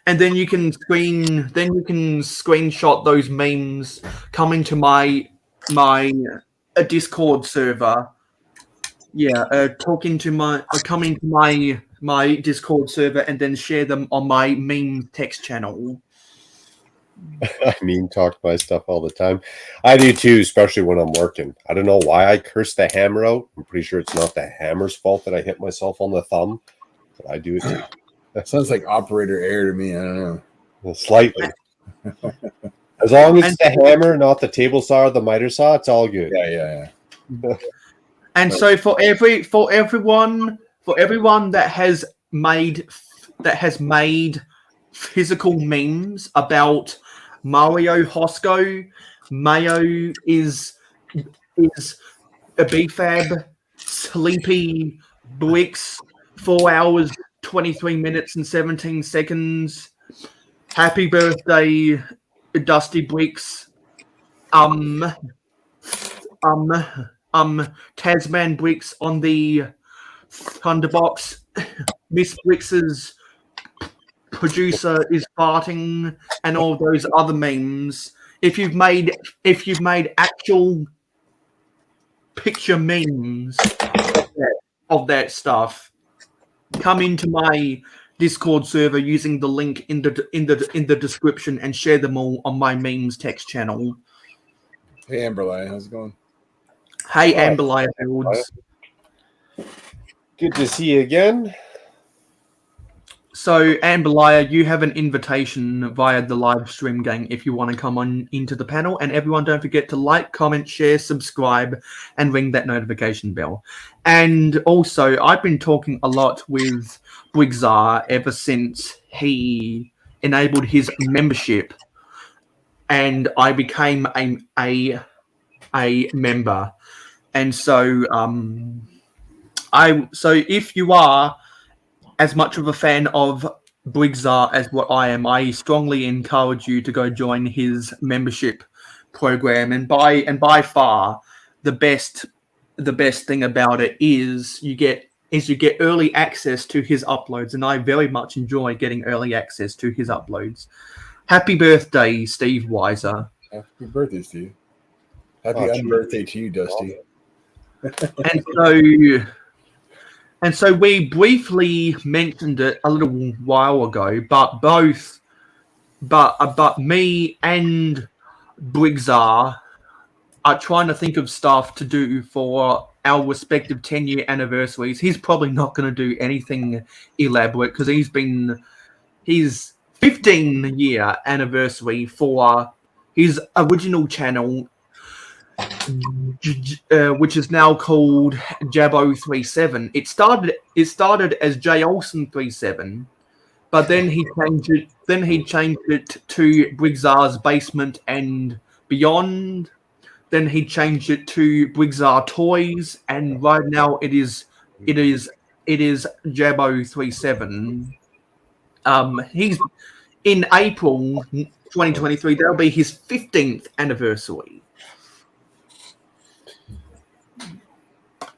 screenshot those memes, come into my Discord server. Yeah, come into my Discord server and then share them on my meme text channel. I talk my stuff all the time. I do too, especially when I'm working. I don't know why I curse the hammer out. I'm pretty sure it's not the hammer's fault that I hit myself on the thumb, but I do it too. That sounds like operator error to me. I don't know. Well, slightly. As long as it's the hammer, not the table saw or the miter saw, it's all good. Yeah. And so for everyone that has made physical memes about Mayo Hosko, Mayo is a BFAB, Sleepy Bricks, 4 hours, 23 minutes and 17 seconds. Happy birthday, Dusty Bricks. Tasman Bricks on the Thunderbox. Miss Bricks's producer is farting, and all those other memes. If you've made actual picture memes of that stuff, come into my Discord server using the link in the description and share them all on my memes text channel. Hey, Amberline, how's it going? Hey, Hi. Amberlaya Fields. Good to see you again. So, Amberlaya, you have an invitation via the live stream, gang, if you want to come on into the panel. And everyone, don't forget to like, comment, share, subscribe, and ring that notification bell. And also, I've been talking a lot with brigsaw ever since he enabled his membership, and I became a member. And so, so if you are as much of a fan of brigsaw as what I am, I strongly encourage you to go join his membership program. And by far, the best thing about it is you get early access to his uploads, and I very much enjoy getting early access to his uploads. Happy birthday, Steve Weiser. Happy birthday, Steve. Happy Oh, unbirthday to you, Dusty. And so we briefly mentioned it a little while ago, but me and brigsaw are trying to think of stuff to do for our respective 10-year anniversaries. He's probably not going to do anything elaborate because his 15-year anniversary for his original channel, which is now called Jabo37. It started as J Olsen 37, but then he changed it to Brigsaw's Basement and Beyond. Then he changed it to Brigsaw Toys, and right now it is Jabo37. He's in April 2023. That'll be his 15th anniversary.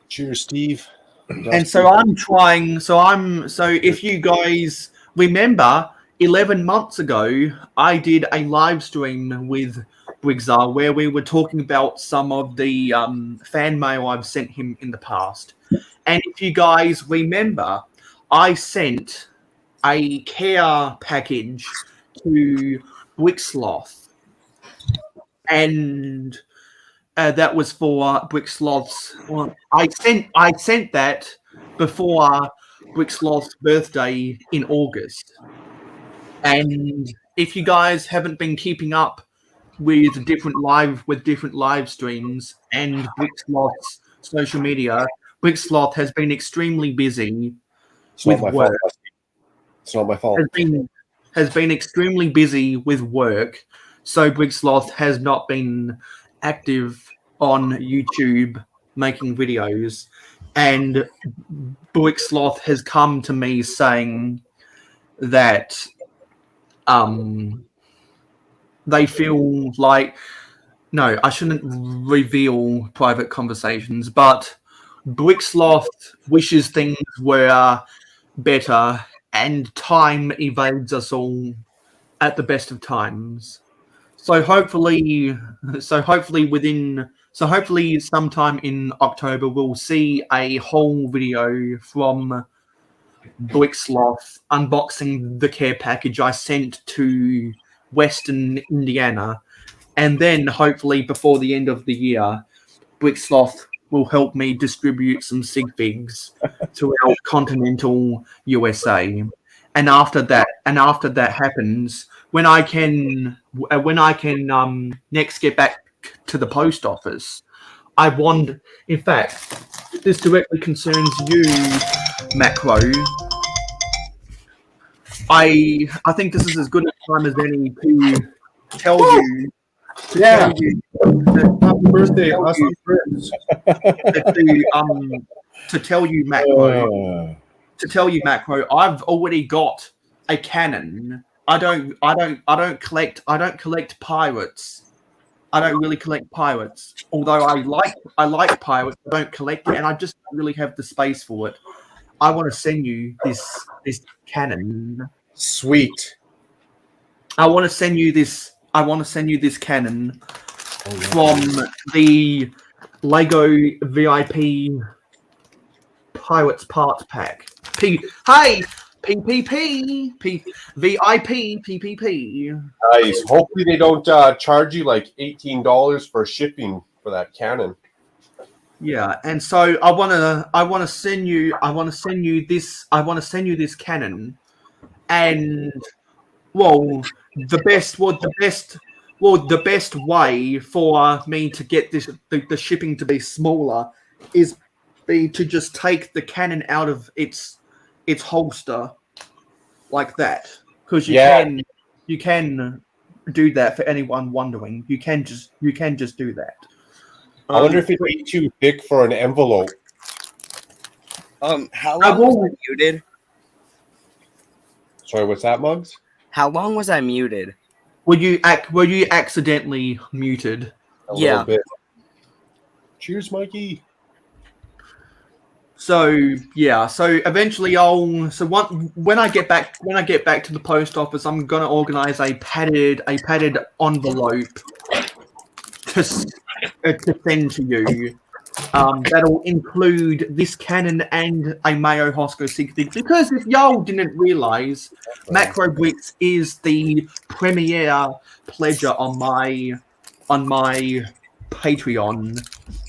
Cheers, Steve. And so if you guys remember, 11 months ago, I did a live stream with brigsaw where we were talking about some of the fan mail I've sent him in the past. And if you guys remember, I sent a care package to Bricksloth, and that was for Bricksloth's. Well, I sent that before Bricksloth's birthday in August. And if you guys haven't been keeping up with different live streams and Bricksloth's social media, Bricksloth has been extremely busy with work. It's not my fault. Has been extremely busy with work, so Bricksloth has not been active on YouTube making videos, and Bricksloth has come to me saying that they feel like, no, I shouldn't reveal private conversations, but Bricksloth wishes things were better and time evades us all at the best of times. So hopefully sometime in October we'll see a whole video from Bricksloth unboxing the care package I sent to Western Indiana, and then hopefully before the end of the year, Bricksloth will help me distribute some sig figs throughout continental USA. And after that happens, when I can next get back to the post office, I want. In fact, this directly concerns you, Makro. I think this is as good a time as any to tell you. Happy birthday, Austin Prince. To tell you, Makro. I've already got a cannon. I don't collect pirates. I don't really collect pirates. Although I like pirates, I don't collect it, and I just don't really have the space for it. I want to send you this cannon. Sweet. I want to send you this cannon from the Lego VIP Pirates Parts Pack. Hey, PPP, VIP, PPP. Nice. Hopefully they don't charge you like $18 for shipping for that cannon. Yeah, and so I wanna send you this cannon, and the best way for me to get the shipping to be smaller is to just take the cannon out of its holster like that, because you can do that. For anyone wondering, you can just do that. I wonder if it'd be too thick for an envelope. How long was I muted? Sorry, what's that, Muggs? How long was I muted? Were you accidentally muted? A little bit. Cheers, Mikey. So yeah, so eventually when I get back to the post office, I'm gonna organize a padded envelope to send to you. That'll include this cannon and a Mayo Hosko 60. Because if y'all didn't realize, Makro Bricks is the premier pledger on my Patreon.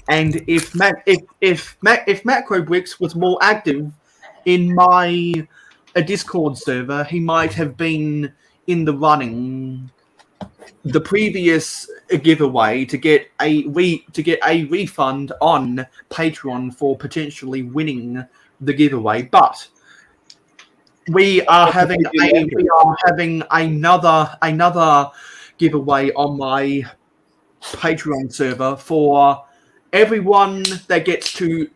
And if Makro Bricks was more active in my Discord server, he might have been in the running the previous giveaway to get a refund on Patreon for potentially winning the giveaway. But we are having another giveaway on my Patreon server for everyone that gets to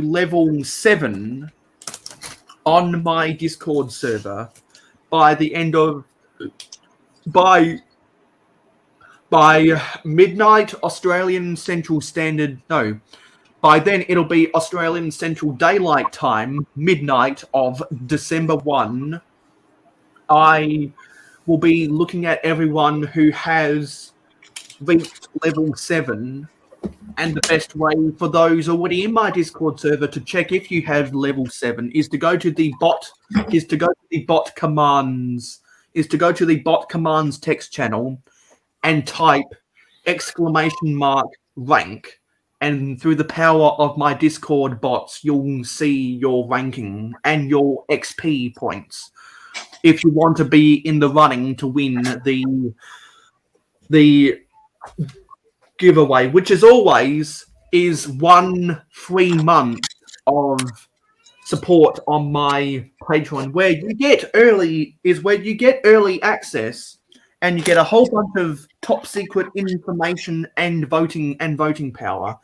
level 7 on my Discord server by midnight Australian Central Standard. No, by then it'll be Australian Central Daylight Time, midnight of December 1. I will be looking at everyone who has reached level 7, and the best way for those already in my Discord server to check if you have level 7 is to go to the bot commands text channel and type !rank, and through the power of my Discord bots, you'll see your ranking and your XP points if you want to be in the running to win the giveaway, which as always is 1 free month of support on my Patreon, where you get early access, and you get a whole bunch of top secret information and voting power.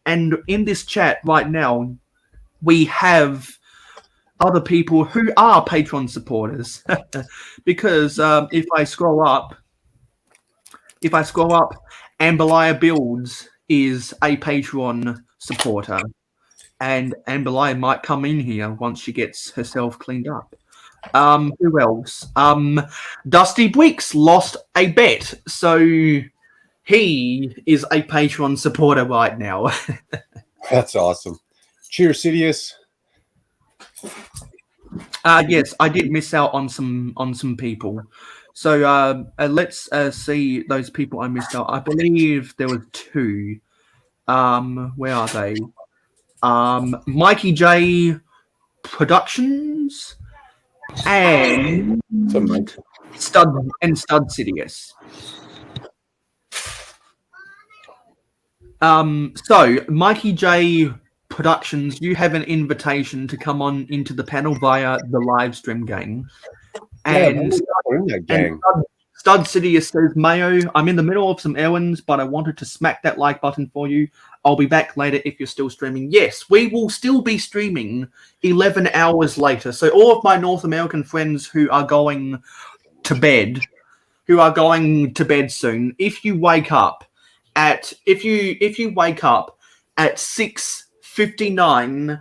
And in this chat right now, we have other people who are Patreon supporters. Because if I scroll up, Amberlia Builds is a Patreon supporter, and Amberlia might come in here once she gets herself cleaned up. Who else? Dusty Bricks lost a bet, so he is a Patreon supporter right now. That's awesome. Cheers, Sidious. Yes, I did miss out on some people. So let's see those people I missed out. I believe there were 2. Where are they? Mikey J Productions and Stud Sidious. So Mikey J Productions, you have an invitation to come on into the panel via the live stream game. And Stud Sidious says, Mayo, I'm in the middle of some errands, but I wanted to smack that like button for you. I'll be back later if you're still streaming. Yes, we will still be streaming 11 hours later. So all of my North American friends who are going to bed soon, if you wake up at 6:59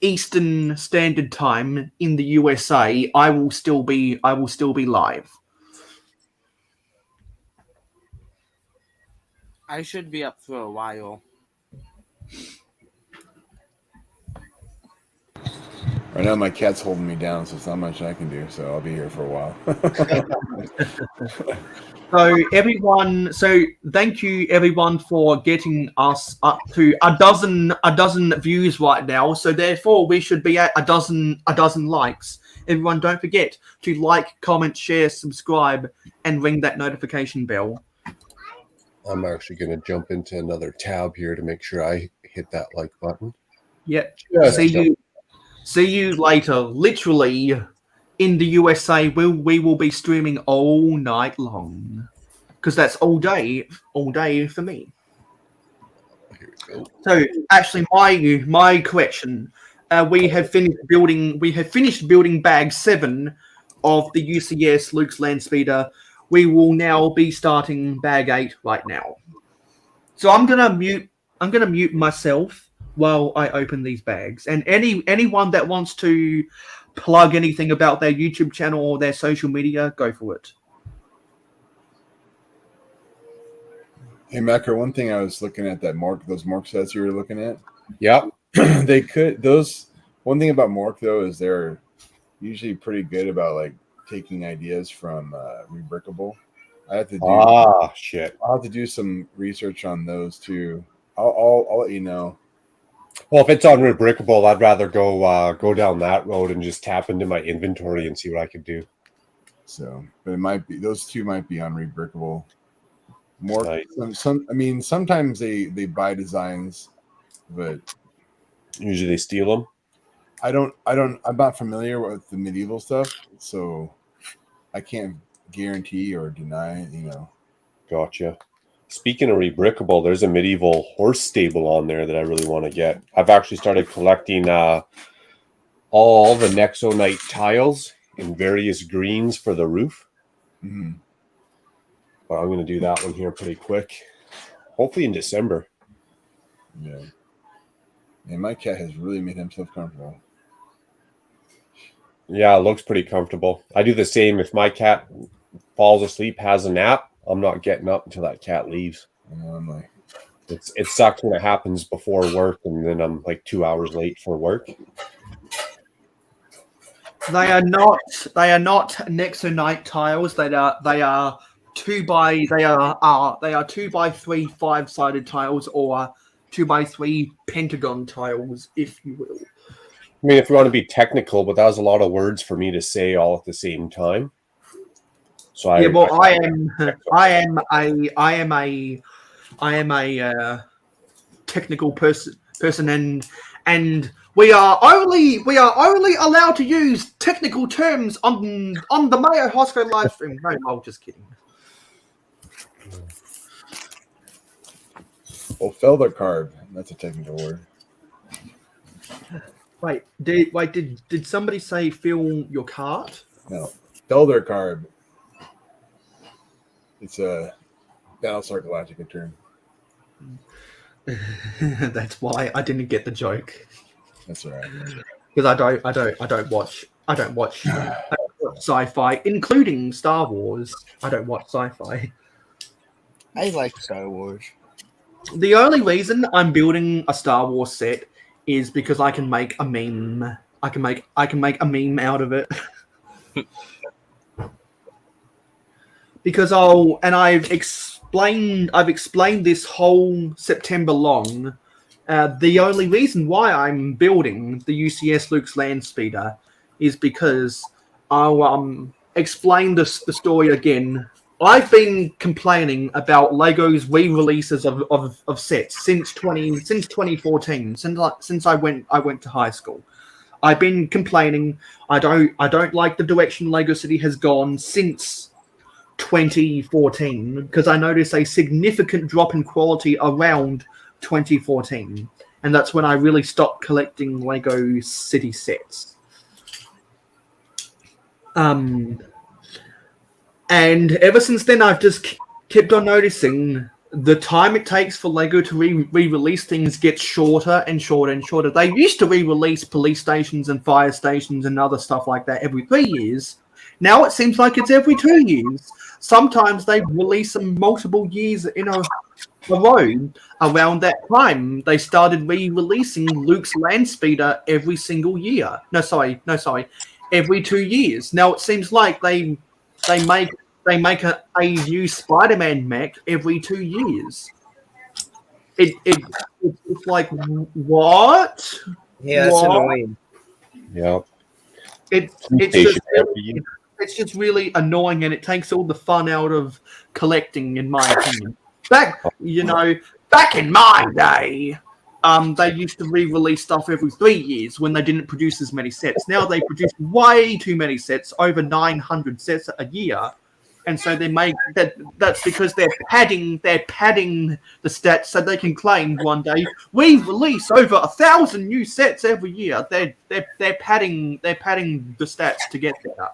Eastern Standard Time in the USA, I will still be live. I should be up for a while. Right now, my cat's holding me down, so it's not much I can do. So I'll be here for a while. So thank you everyone for getting us up to a dozen views right now. So therefore we should be at a dozen likes. Everyone, don't forget to like, comment, share, subscribe, and ring that notification bell. I'm actually going to jump into another tab here to make sure I hit that like button. Yep. Just See you later. Literally, in the USA, we will be streaming all night long, because that's all day for me. Here we go. So actually, my correction. We have finished building bag 7 of the UCS Luke's Landspeeder. We will now be starting bag 8 right now. So I'm gonna mute myself while I open these bags. And anyone that wants to plug anything about their YouTube channel or their social media, go for it. Hey, Macro, one thing I was looking at those Mork sets you were looking at. Yep. One thing about Mork though is they're usually pretty good about like taking ideas from Rebrickable. I'll have to do some research on those too. I'll let you know. Well, if it's on Rebrickable, I'd rather go down that road and just tap into my inventory and see what I can do. So, but it might be those two might be on Rebrickable. More Nice. Sometimes they buy designs, but Usually they steal them. I'm not familiar with the medieval stuff, so I can't guarantee or deny, Gotcha. Speaking of Rebrickable, there's a medieval horse stable on there that I really want to get. I've actually started collecting all the Nexonite tiles in various greens for the roof. Mm-hmm. But I'm going to do that one here pretty quick. Hopefully in December. Yeah. And my cat has really made himself comfortable. Yeah, it looks pretty comfortable. I do the same. If my cat falls asleep, has a nap, I'm not getting up until that cat leaves. I'm like, it sucks when it happens before work, and then I'm like 2 hours late for work. They are not Nexonite tiles. They are 2x3 5-sided tiles, or 2x3 pentagon tiles, if you will. I mean, if you want to be technical, but that was a lot of words for me to say all at the same time. So I am a technical person, and we are only allowed to use technical terms on the Mayo Hosko live stream. No, I'm just kidding. well, felder carb. That's a technical word. Wait, did somebody say fill your cart? No, felder carb. It's a Battlestar Galactica term. That's why I didn't get the joke. That's all right. Because I don't watch sci-fi, including Star Wars. I don't watch sci-fi. I like Star Wars. The only reason I'm building a Star Wars set is because I can make a meme. I can make a meme out of it. Because I've explained this whole September long. The only reason why I'm building the UCS Luke's Landspeeder is because I'll explain the story again. I've been complaining about Lego's re-releases of sets since 2014, since I went to high school. I've been complaining. I don't like the direction Lego City has gone since 2014, because I noticed a significant drop in quality around 2014, and that's when I really stopped collecting Lego City sets. And ever since then, I've just kept on noticing the time it takes for Lego to re-release things gets shorter and shorter and shorter. They used to re-release police stations and fire stations and other stuff like that every 3 years. Now it seems like it's every 2 years. Sometimes they release them multiple years in around that time, they started re-releasing Luke's Landspeeder every single year. No, sorry, every 2 years. Now it seems like they make a new Spider-Man mech every 2 years. It's like what? Yeah, that's What? annoying. Yeah. It's PlayStation just every year. it's just really annoying, and it takes all the fun out of collecting, in my opinion. Back in my day, they used to re-release stuff every 3 years when they didn't produce as many sets. Now they produce way too many sets, over 900 sets a year, and so they make that. That's because they're padding the stats so they can claim one day we release over 1,000 new sets every year. They're padding the stats to get there.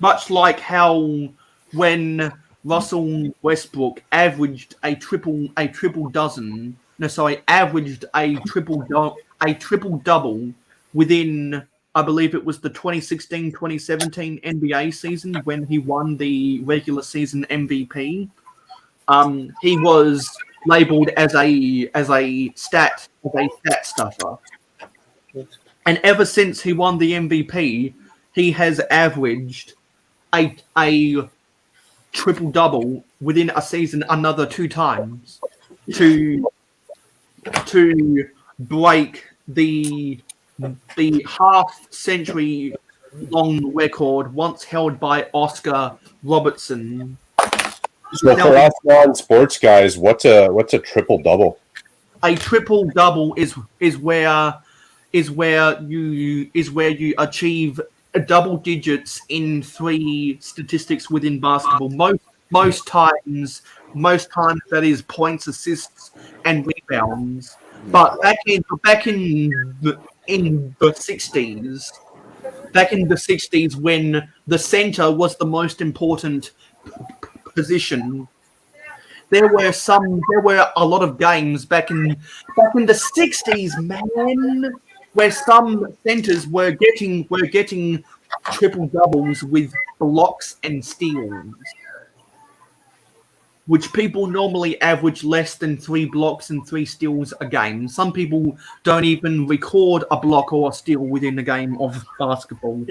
Much like how when Russell Westbrook averaged a triple double within, I believe it was the 2016-2017 NBA season when he won the regular season MVP. He was labeled as a stat stuffer, and ever since he won the MVP, he has averaged a triple double within a season another 2 times to break the half century long record once held by Oscar Robertson. So for us non-sports guys, what's a triple double? A triple double is where you achieve double digits in 3 statistics within basketball. Most times that is points, assists, and rebounds. But back in the 60s, when the center was the most important position, there were a lot of games back in the 60s, man, where some centers were getting triple doubles with blocks and steals, which people normally average less than 3 blocks and 3 steals a game. Some people don't even record a block or a steal within a game of basketball.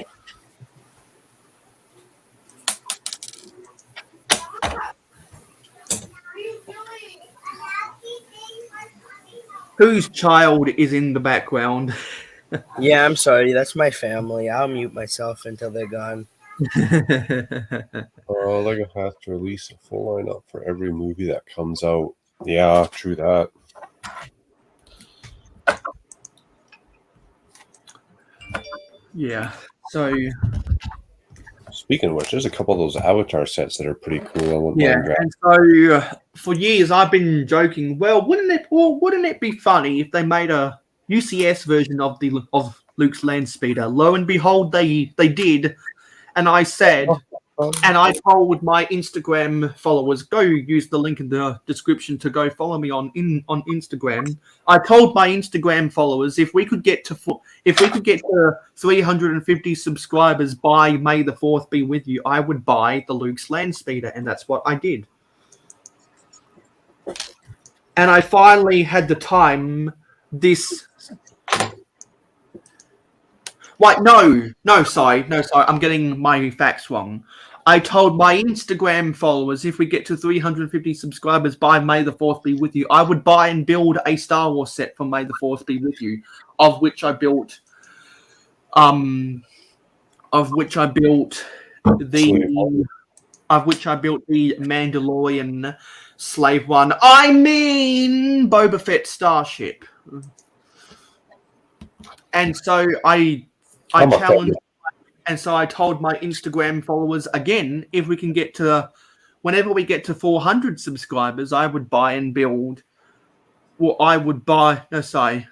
Whose child is in the background? Yeah, I'm sorry. That's my family. I'll mute myself until they're gone. Lego has to release a full lineup for every movie that comes out. Yeah, true that. Yeah. So speaking of which, there's a couple of those Avatar sets that are pretty cool. And so for years I've been joking. Well, wouldn't it be funny if they made a UCS version of Luke's Landspeeder? Lo and behold, they did, and I said. And I told my Instagram followers, go use the link in the description to go follow me on Instagram. I told my Instagram followers if we could get to 350 subscribers by May the 4th be with you, I would buy the Luke's Landspeeder, and that's what I did. And I finally had the time this. Wait, no, sorry, I'm getting my facts wrong. I told my Instagram followers if we get to 350 subscribers by May the 4th be with you, I would buy and build a Star Wars set for May the 4th be with you, of which I built the Mandalorian slave one. I mean Boba Fett starship. And so I challenged, and so I told my Instagram followers again, if we can get to, whenever we get to 400 subscribers, I would buy and build. Well, I would buy. No, sorry.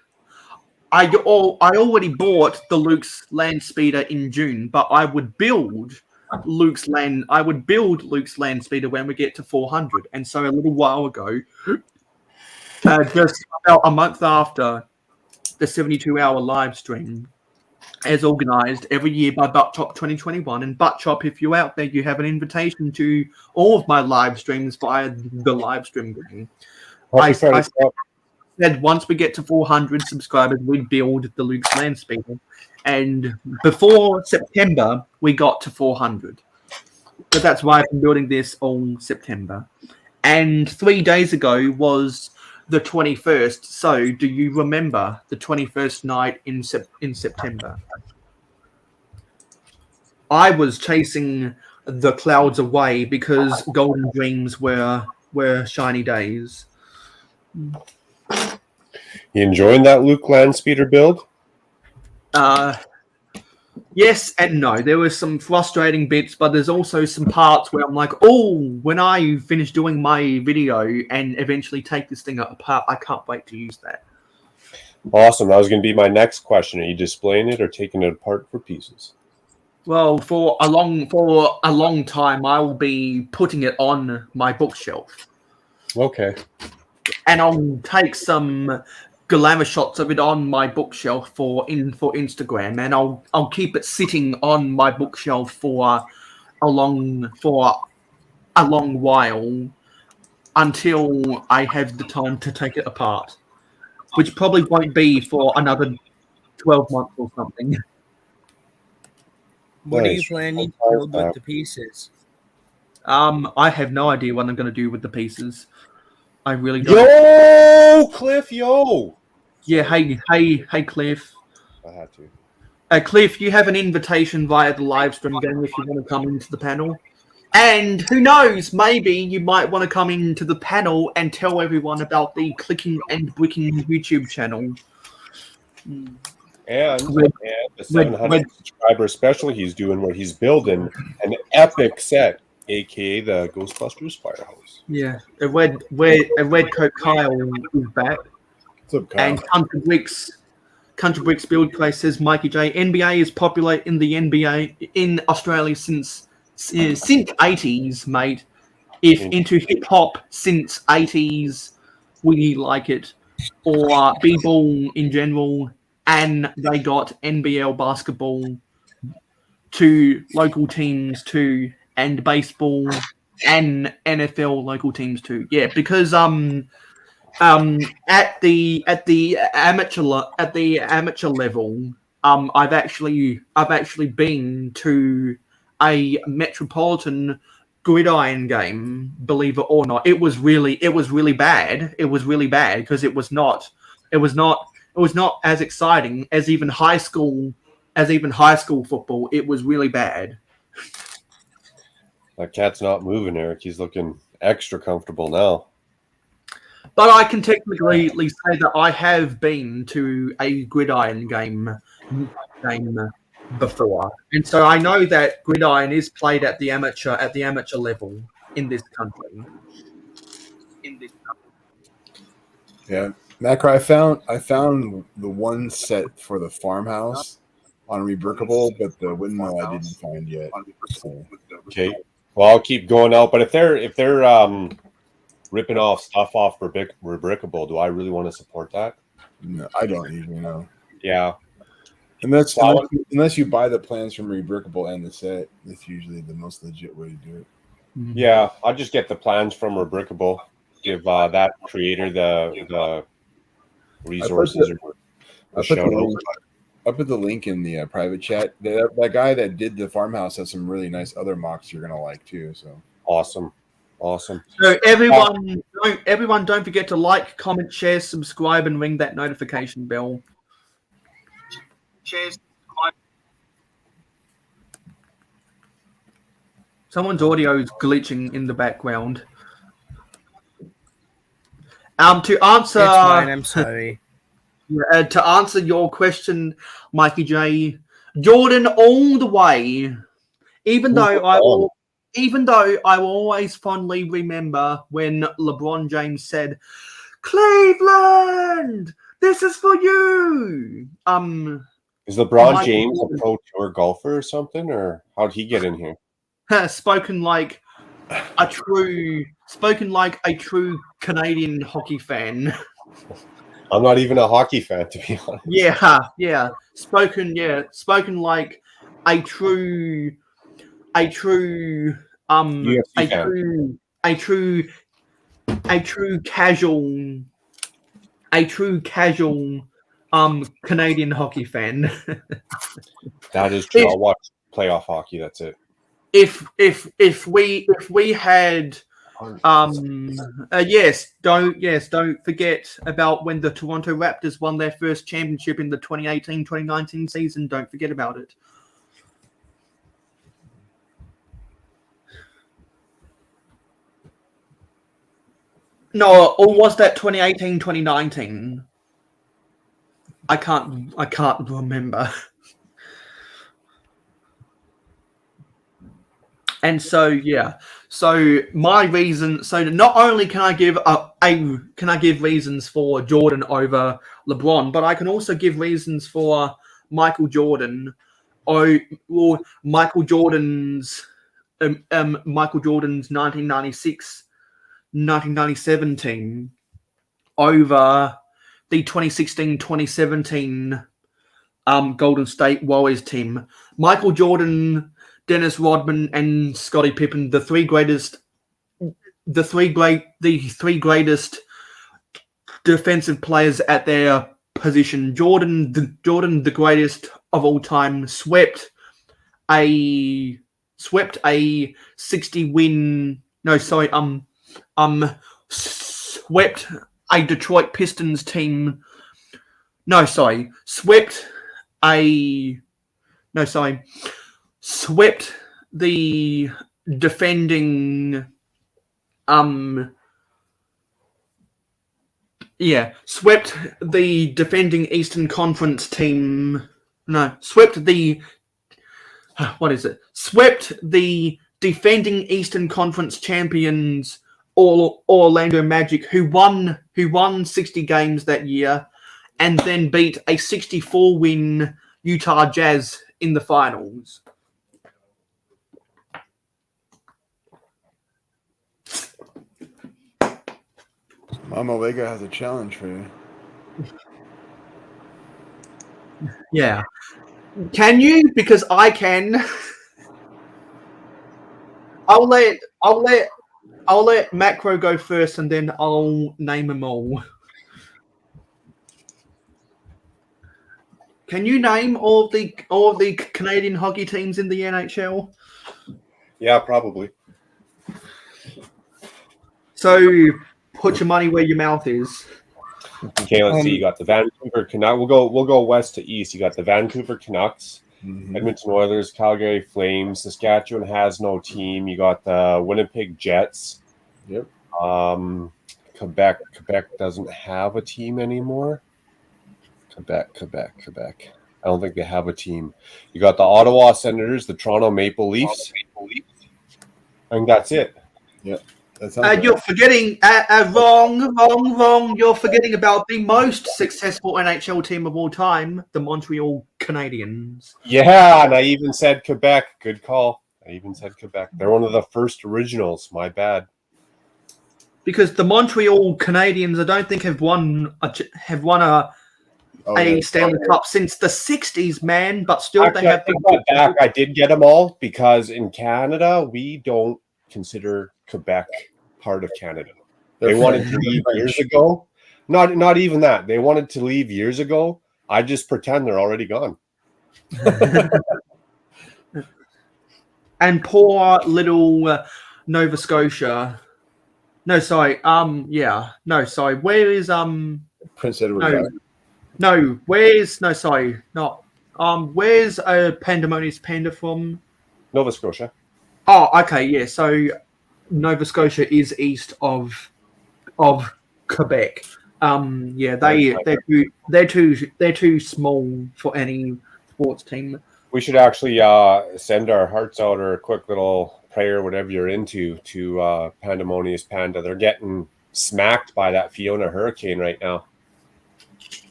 I already bought the Luke's Landspeeder in June, but I would build Luke's Landspeeder when we get to 400. And so a little while ago, just about a month after the 72-hour live stream, as organised every year by Butt Chop 2021. And Butt Chop, if you're out there, you have an invitation to all of my live streams via the live stream game. I said once we get to 400 subscribers, we'd build the Luke's Land Speeder. And before September, we got to 400. So that's why I've been building this all September. And 3 days ago was the 21st. So do you remember the 21st night in September? I was chasing the clouds away because golden dreams were shiny days. You enjoying that Luke Landspeeder build? Yes and no. There were some frustrating bits, but there's also some parts where I'm like, oh, when I finish doing my video and eventually take this thing apart, I can't wait to use that. Awesome. That was going to be my next question. Are you displaying it or taking it apart for pieces? Well, for a long time, I will be putting it on my bookshelf. Okay. And I'll take some glamour shots of it on my bookshelf for Instagram, and I'll keep it sitting on my bookshelf for a long while until I have the time to take it apart, which probably won't be for another 12 months or something. What are you planning to build with the pieces? I have no idea what I'm going to do with the pieces. I really don't. Yo, Cliff, yo. Yeah, hey, Cliff. I had to. Cliff, you have an invitation via the live stream game if you want to come into the panel. And who knows, maybe you might want to come into the panel and tell everyone about the Clicking and Bricking YouTube channel. And the 700 subscriber special he's doing where he's building an epic set, aka the Ghostbusters Firehouse. Yeah, a red coat Kyle is back. What's up, Kyle? And Country Bricks Build Play says Mikey J. NBA is popular in the NBA in Australia since 80s, mate. If into hip hop since 80s, we like it, or b-ball in general, and they got NBL basketball to local teams too, and baseball and NFL local teams too. Yeah, because at the amateur level, I've actually been to a metropolitan gridiron game. Believe it or not, it was really bad. It was really bad because it was not as exciting as even high school football. It was really bad. That cat's not moving, Eric. He's looking extra comfortable now. But I can technically say that I have been to a gridiron game before, and so I know that gridiron is played at the amateur level in this country. Yeah, Macro, I found the one set for the farmhouse on Rebrickable, but the windmill I didn't find yet. So. Okay. Well, I'll keep going out, but if they're ripping off stuff off for Rebrickable, do I really want to support that? No, I don't usually know. Yeah. Unless you buy the plans from Rebrickable and the set, that's usually the most legit way to do it. Yeah, I'll just get the plans from Rebrickable. Give that creator the resources. I put the link in the private chat. That guy that did the farmhouse has some really nice other mocks you're gonna like too. So awesome. So everyone, don't forget to like, comment, share, subscribe, and ring that notification bell. Someone's audio is glitching in the background. To answer, It's fine, I'm sorry. To answer your question, Mikey J, Jordan all the way. Even though I will always fondly remember when LeBron James said, "Cleveland, this is for you." Is LeBron James a pro tour golfer or something, or how'd he get in here? Spoken like a true Canadian hockey fan. I'm not even a hockey fan, to be honest. Yeah. Spoken like a true UFC fan. a true casual Canadian hockey fan. That is true. I'll watch playoff hockey. That's it. If we had don't forget about when the Toronto Raptors won their first championship in the 2018-2019 season. Don't forget about it. No, or was that 2018-2019? I can't remember. And so my reason. So not only can I give reasons for Jordan over LeBron, but I can also give reasons for Michael Jordan, or Michael Jordan's 1996-1997 team over the 2016-2017 Golden State Warriors team. Michael Jordan, Dennis Rodman, and Scottie Pippen, the three greatest defensive players at their position. Jordan, the greatest of all time, swept a 60-win. No, sorry. Swept a Detroit Pistons team. No, sorry. Swept the defending swept the defending Eastern Conference team. No, swept the defending Eastern Conference champions Orlando Magic, who won 60 games that year, and then beat a 64-win Utah Jazz in the finals. Mama Vega has a challenge for you. Yeah. Can you? Because I can. I'll let Macro go first, and then I'll name them all. Can you name all of the Canadian hockey teams in the NHL? Yeah, probably. So put your money where your mouth is. Okay, let's see. You got the Vancouver Canucks. We'll go west to east. You got the Vancouver Canucks, Edmonton Oilers, Calgary Flames, Saskatchewan has no team. You got the Winnipeg Jets. Yep. Quebec doesn't have a team anymore. Quebec. I don't think they have a team. You got the Ottawa Senators, the Toronto Maple Leafs. I think that's it. Yep. You're forgetting wrong. You're forgetting about the most successful NHL team of all time, the Montreal Canadiens. Yeah, and I even said Quebec. Good call. I even said Quebec. They're one of the first originals. My bad. Because the Montreal Canadiens, I don't think have won a Stanley Cup since the 60s, man. But still, actually, they have. I did get them all because in Canada we don't consider Quebec part of Canada. They wanted to leave years ago. Not even that. They wanted to leave years ago. I just pretend they're already gone. And poor little Nova Scotia. No, sorry. No, sorry. Where is Prince Edward? No, where's where's Pandemonious Panda from? Nova Scotia. Oh, okay, yeah. So Nova Scotia is east of Quebec. They're too small for any sports team. We should actually send our hearts out, or a quick little prayer, whatever you're into, to Pandemonious Panda. They're getting smacked by that Fiona hurricane right now.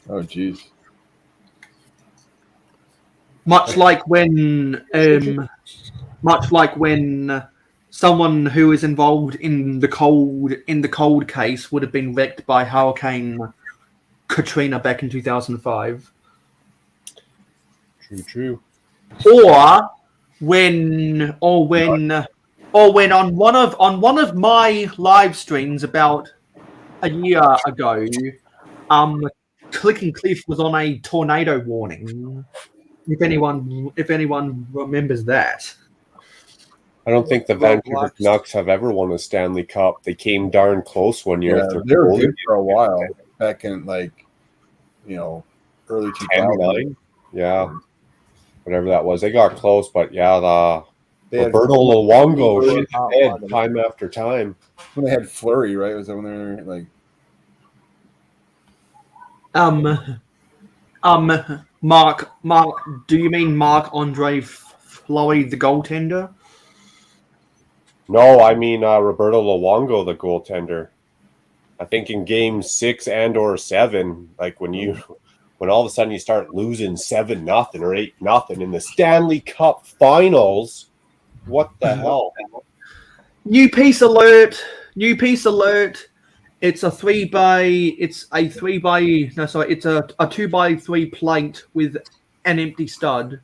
Oh, geez. Much like when someone who is involved in the cold case would have been wrecked by Hurricane Katrina back in 2005. True. Or when on one of my live streams about a year ago, Clicking Cliff was on a tornado warning. If anyone remembers that. I don't think the Vancouver Canucks have ever won a Stanley Cup. They came darn close one year. Yeah, they were good for a while back in early 2000. Yeah, whatever that was. They got close, but yeah, Roberto Luongo shit head time after time. When they had Fleury, right? Was that when they were like? Mark, do you mean Marc-Andre Fleury, the goaltender? No, I mean Roberto Luongo, the goaltender. I think in game 6 and/or 7, like when all of a sudden you start losing 7-0 or 8-0 in the Stanley Cup Finals, what the hell? New piece alert. It's a 2x3 plate with an empty stud.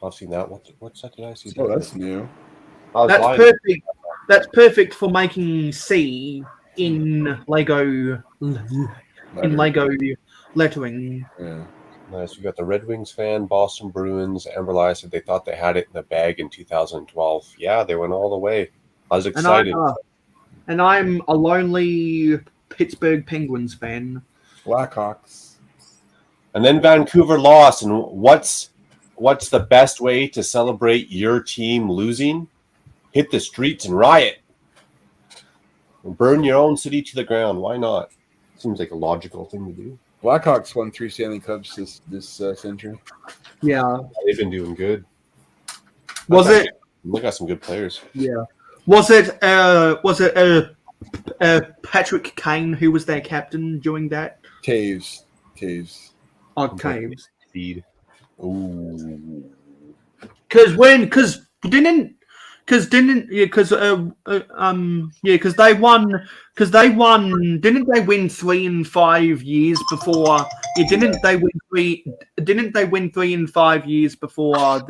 I've seen that. What's that? Did I see? Oh, that's new. That's perfect. That's perfect for making C in Lego lettering. Yeah. Nice. We got the Red Wings fan, Boston Bruins, Amber Lie said they thought they had it in the bag in 2012. Yeah, they went all the way. I was excited. And I'm a lonely Pittsburgh Penguins fan. Blackhawks. And then Vancouver lost. And what's the best way to celebrate your team losing? Hit the streets and riot. And burn your own city to the ground. Why not? Seems like a logical thing to do. Blackhawks won 3 Stanley Cups this century. Yeah. They've been doing good. They got some good players. Yeah. Was it Patrick Kane who was their captain during that? Taves. Oh, Taves. Feed. Ooh. Because they won. Didn't they win 3 in 5 years before? Yeah, didn't they win 3 in 5 years before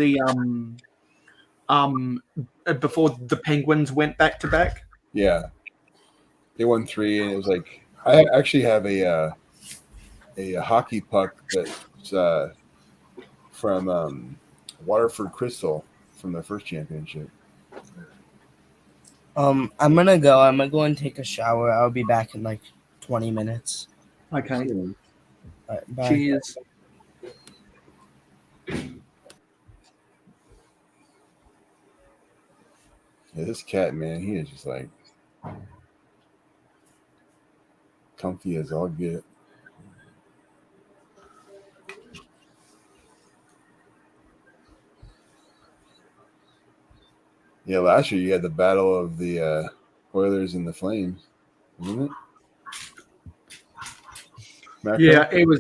before the Penguins went back to back? Yeah, they won 3, and it was like I actually have a hockey puck that's from Waterford Crystal from the first championship. I'm gonna go. I'm gonna go and take a shower. I'll be back in like 20 minutes. Okay. All right, bye. Cheers. Yeah, this cat, man, he is just like comfy as all get. Yeah, last year you had the battle of the Oilers and the Flames, wasn't it? Macro? Yeah, it was.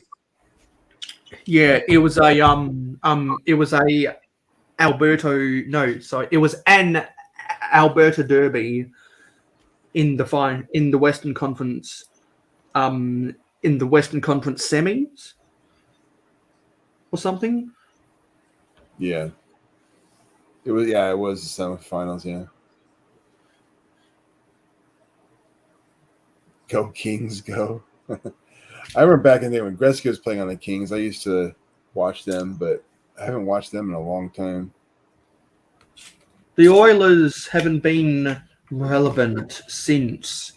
Yeah, it was a it was an Alberta Derby in the Western Conference semis or something. Yeah. It was the semifinals, yeah. Go Kings, go. I remember back in the day when Gretzky was playing on the Kings, I used to watch them, but I haven't watched them in a long time. The Oilers haven't been relevant since.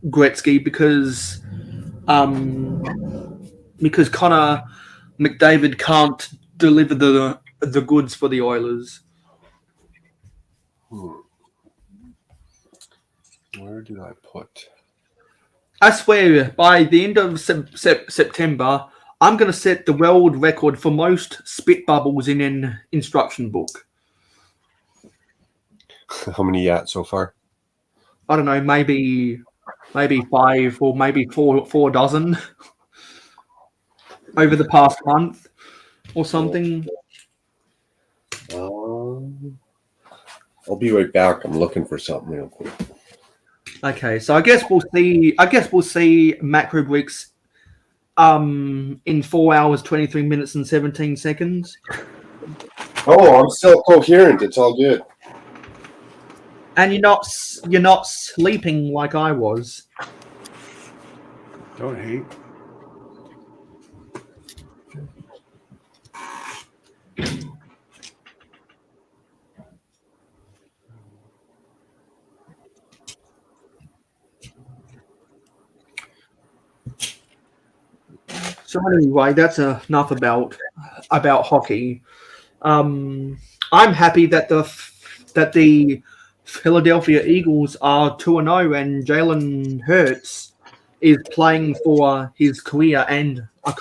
Gretzky because Connor McDavid can't deliver the goods for the Oilers. Where did I put? I swear, by the end of September, I'm going to set the world record for most spit bubbles in an instruction book. How many yet so far? I don't know, maybe 5 or maybe 4 dozen over the past month or something. I'll be right back. I'm looking for something real quick. Okay, so I guess we'll see. Macro Bricks in 4 hours, 23 minutes, and 17 seconds. Oh, I'm still coherent. It's all good. And you're not sleeping like I was. Don't hate. So anyway, that's enough about hockey. I'm happy that the Philadelphia Eagles are 2-0 and Jalen Hurts is playing for his career and a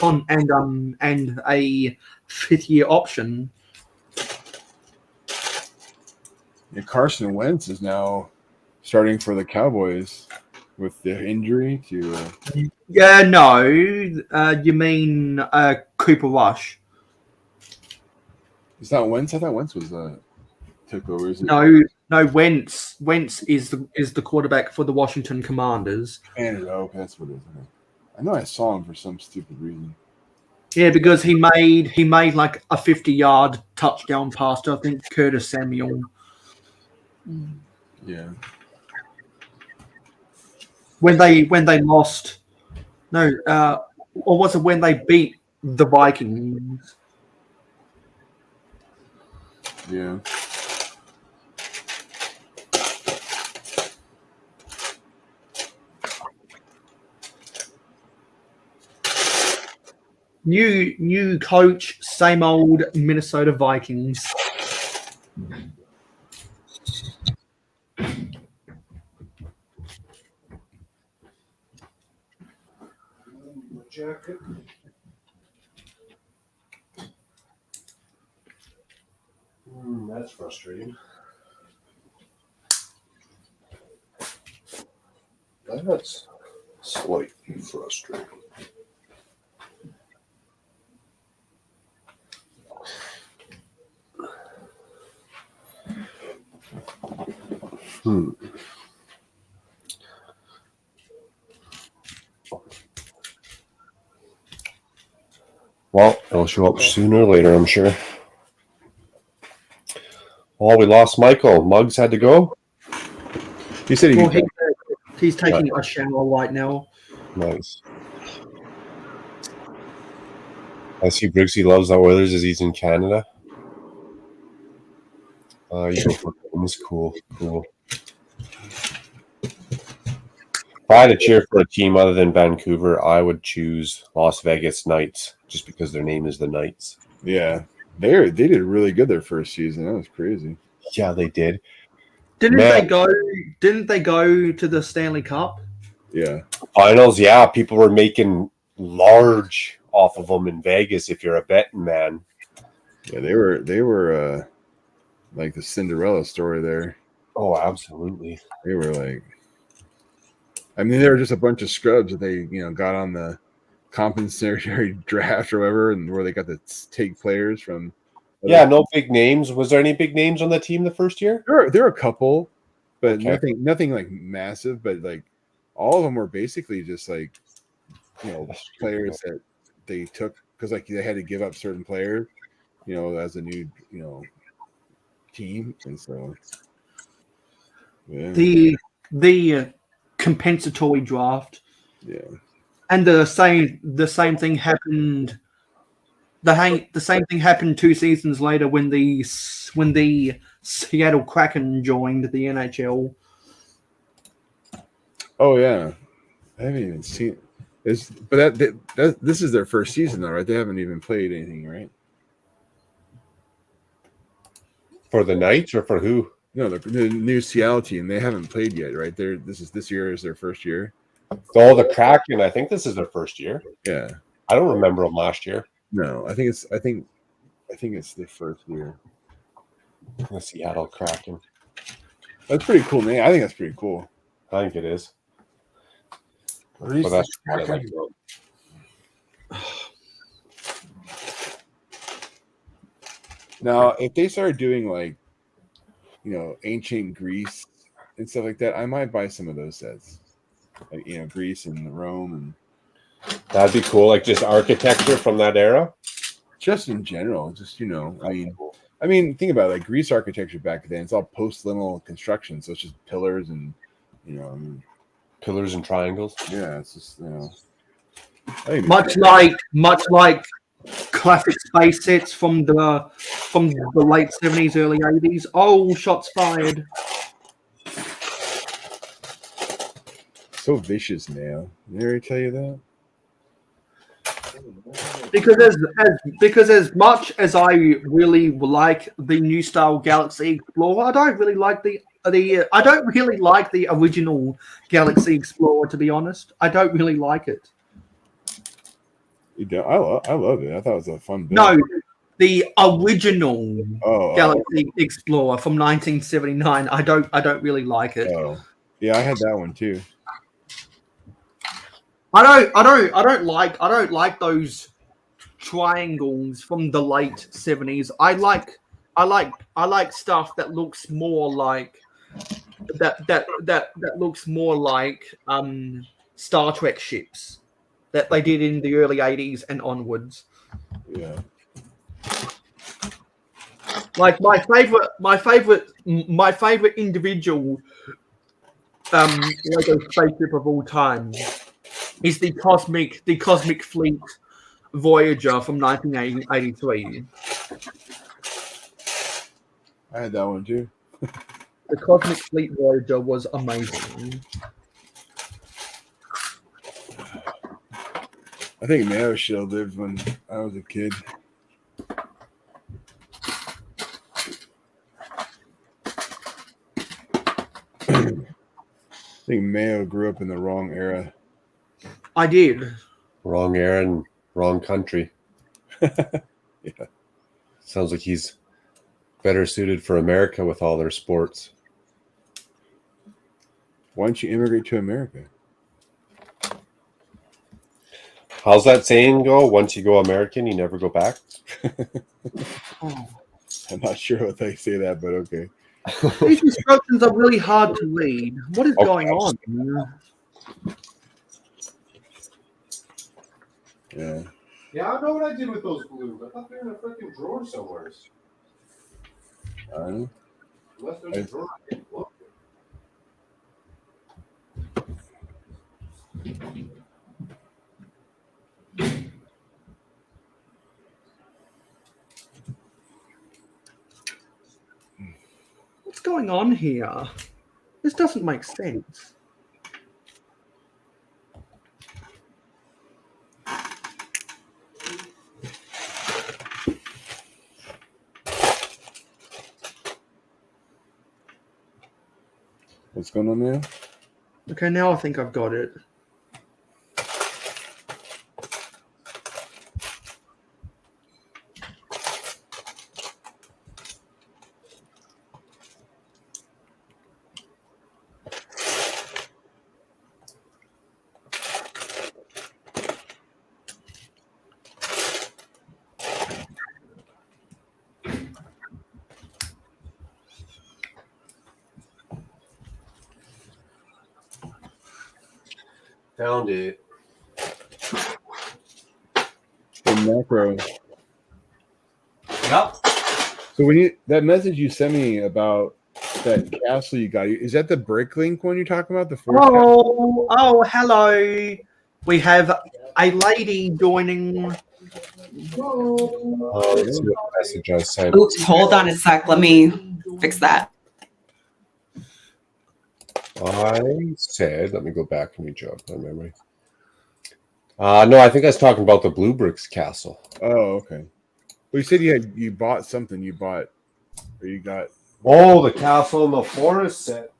fifth-year option. Yeah, Carson Wentz is now starting for the Cowboys with the injury to. Yeah, no, you mean Cooper Rush? It's not Wentz. I thought Wentz was took over. Is it? No, Wentz is the quarterback for the Washington Commanders. Canada. Okay, that's what it is. Okay. I know I saw him for some stupid reason. Yeah, because he made like a 50-yard touchdown pass to I think Curtis Samuel. Yeah. When they lost, no, or was it when they beat the Vikings? Yeah. New coach, same old Minnesota Vikings. Jacket. That's frustrating. That's slightly frustrating. Well, it'll show up sooner or later, I'm sure. Oh, we lost Michael. Muggs had to go. He said He's taking a shower right now. Nice. I see Briggsy loves the Oilers as he's in Canada. You go for It's cool. If I had to cheer for a team other than Vancouver, I would choose Las Vegas Knights just because their name is the Knights. Yeah, they did really good their first season. That was crazy. Yeah, they did. Didn't they go to the Stanley Cup? Yeah. Finals, yeah. People were making large off of them in Vegas if you're a betting man. Yeah, they were like the Cinderella story there. Oh, absolutely. They were like, I mean, they were just a bunch of scrubs that they, got on the compensatory draft or whatever, and where they got to take players from. Yeah, no big names. Was there any big names on the team the first year? There were a couple, but Okay. nothing like massive. But like all of them were basically just like, players that they took because like they had to give up certain players, as a new, team, and so yeah. The compensatory draft. Yeah. And the same thing happened. The same thing happened 2 seasons later when the Seattle Kraken joined the NHL. Oh yeah, I haven't even seen this, but this is their first season though, right? They haven't even played anything, right? For the Knights or for who? No, the new Seattle team. They haven't played yet, right? This year is their first year. Oh, the Kraken. I think this is their first year. Yeah. I don't remember them last year. No, I think it's their first year. The Seattle Kraken. That's pretty cool, man. I think that's pretty cool. I think it is. But that's what I like about it. Now, if they started doing like ancient Greece and stuff like that, I might buy some of those sets. Like, Greece and Rome and That'd be cool. Like just architecture from that era. just in general. Just I mean, think about it, like Greece architecture back then. It's all post-liminal construction, so it's just pillars and Pillars and triangles. yeah, it's just I think Much like classic space sets from the late 70s, early 80s. Oh, shots fired. so vicious now. Did I already tell you that? Because as much as I really like the new style Galaxy Explorer, I don't really like the original Galaxy Explorer, to be honest. I don't really like it. You don't? I love it. I thought it was a fun build. No, the original Oh, Galaxy Explorer from 1979. I don't really like it. oh, yeah, I had that one too. I don't like those triangles from the late 70s. I like stuff that looks more like that looks more like Star Trek ships that they did in the early 80s and onwards. Yeah. Like my favorite individual Lego spaceship of all time is the Cosmic Fleet Voyager from 1983. I had that one too. The Cosmic Fleet Voyager was amazing. I think Mayo Shill lived when I was a kid. I think Mayo grew up in the wrong era. I did. Wrong era and wrong country. Yeah. Sounds like he's better suited for America with all their sports. Why don't you immigrate to America? How's that saying go? Once you go American, you never go back. I'm not sure what they say that, but okay. These instructions are really hard to read. What is going on? Yeah. Yeah, I know what I did with those blues. I thought they were in a freaking drawer somewhere. Unless there's a drawer. I can't look. What's going on here? This doesn't make sense. What's going on there? Okay, now I think I've got it. Found it. The macro. Yep. So when that message you sent me about that castle you got, is that the Bricklink one you're talking about? The fourth castle? Oh, hello. We have a lady joining. Let's see what message I sent. Oops, hold on a sec. Let me fix that. I said, let me go back and jog my memory. No, I think I was talking about the Blue Bricks castle. Oh, okay. Well, you said you bought something. You got. Oh, the castle in the forest set.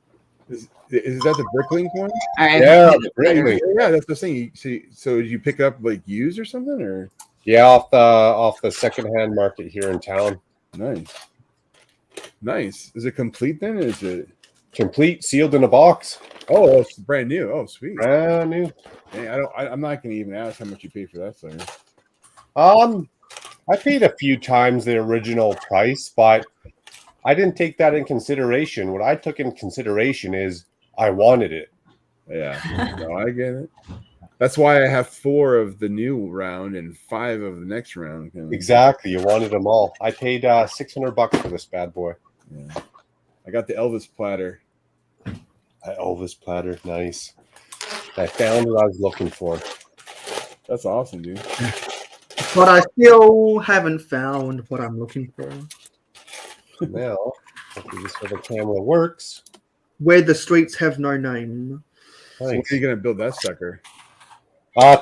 Is that the Bricklink one? All right. Yeah, the Bricklink. Yeah, that's the thing. So did you pick up like used or something, or? Yeah, off the secondhand market here in town. Nice. Is it complete then? Is it complete, sealed in a box? Oh, it's brand new. Oh, sweet. Brand new. Hey, I'm not gonna even ask how much you paid for that, sir. I paid a few times the original price, but I didn't take that in consideration. What I took in consideration is I wanted it. Yeah, no, I get it. That's why I have 4 of the new round and 5 of the next round. Exactly. You wanted them all. I paid $600 for this bad boy. Yeah. I got the Elvis platter. Elvis platter. Nice. I found what I was looking for. That's awesome, dude. But I still haven't found what I'm looking for. Now, hopefully this other camera works. Where the streets have no name. So when are you gonna build that sucker?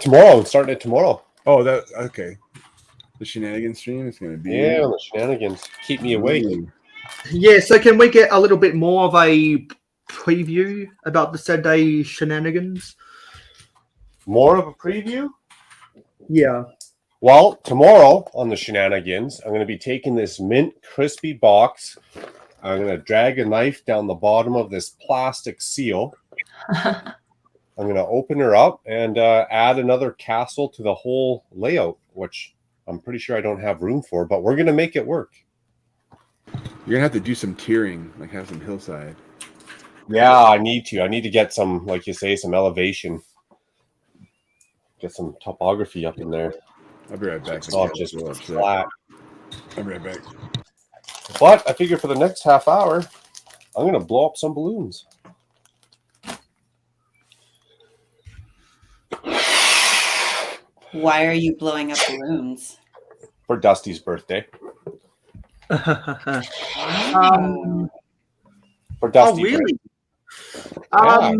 Tomorrow. I'm starting it tomorrow. Oh, that okay. The shenanigans stream is gonna be the shenanigans keep me awake. Ooh. Yeah, so can we get a little bit more of a preview about the Saturday shenanigans? More of a preview? Yeah. Well, tomorrow on the shenanigans, I'm going to be taking this mint crispy box. I'm going to drag a knife down the bottom of this plastic seal. I'm going to open her up and add another castle to the whole layout, which I'm pretty sure I don't have room for, but we're going to make it work. You're gonna have to do some tiering, like have some hillside. Yeah, I need to. I need to get some, like you say, some elevation. Get some topography up in there. I'll be right back. It's not just flat. I'll be right back. But I figure for the next half hour, I'm going to blow up some balloons. Why are you blowing up balloons? For Dusty's birthday. Oh, For Dusty. really? Yeah.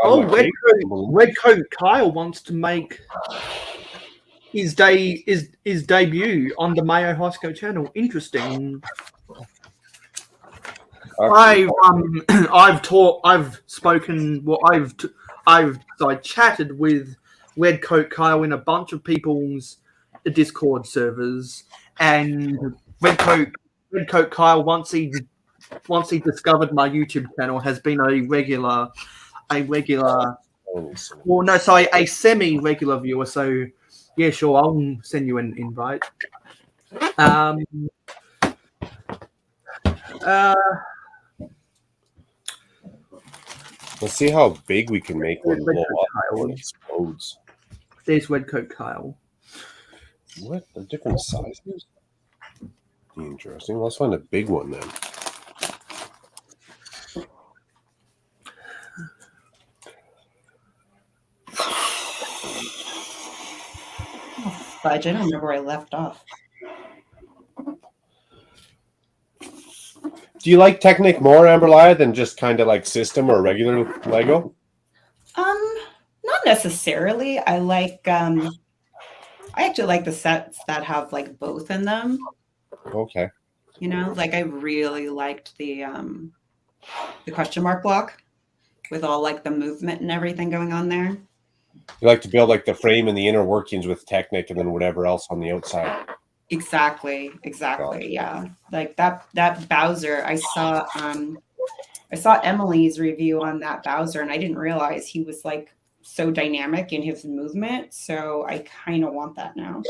Red Coat Kyle wants to make his debut on the Mayo Hosko channel. Interesting. I've chatted with Red Coat Kyle in a bunch of people's Discord servers, and Red Coat Kyle, once he discovered my YouTube channel, has been a semi-regular viewer. So yeah, sure, I'll send you an invite. Let's see how big we can make one blow up when it explodes. There's Red Coat Kyle. What? They're different sizes? Interesting. Let's find a big one then. Fudge, I don't remember where I left off. Do you like Technic more, Amberlia, than just kind of like system or regular Lego? Not necessarily. I actually like the sets that have like both in them. Okay. You know, like I really liked the question mark block with all like the movement and everything going on there. You like to build like the frame and the inner workings with Technic and then whatever else on the outside. Exactly. Yeah. Like that Bowser, I saw Emily's review on that Bowser, and I didn't realize he was like so dynamic in his movement. So I kind of want that now.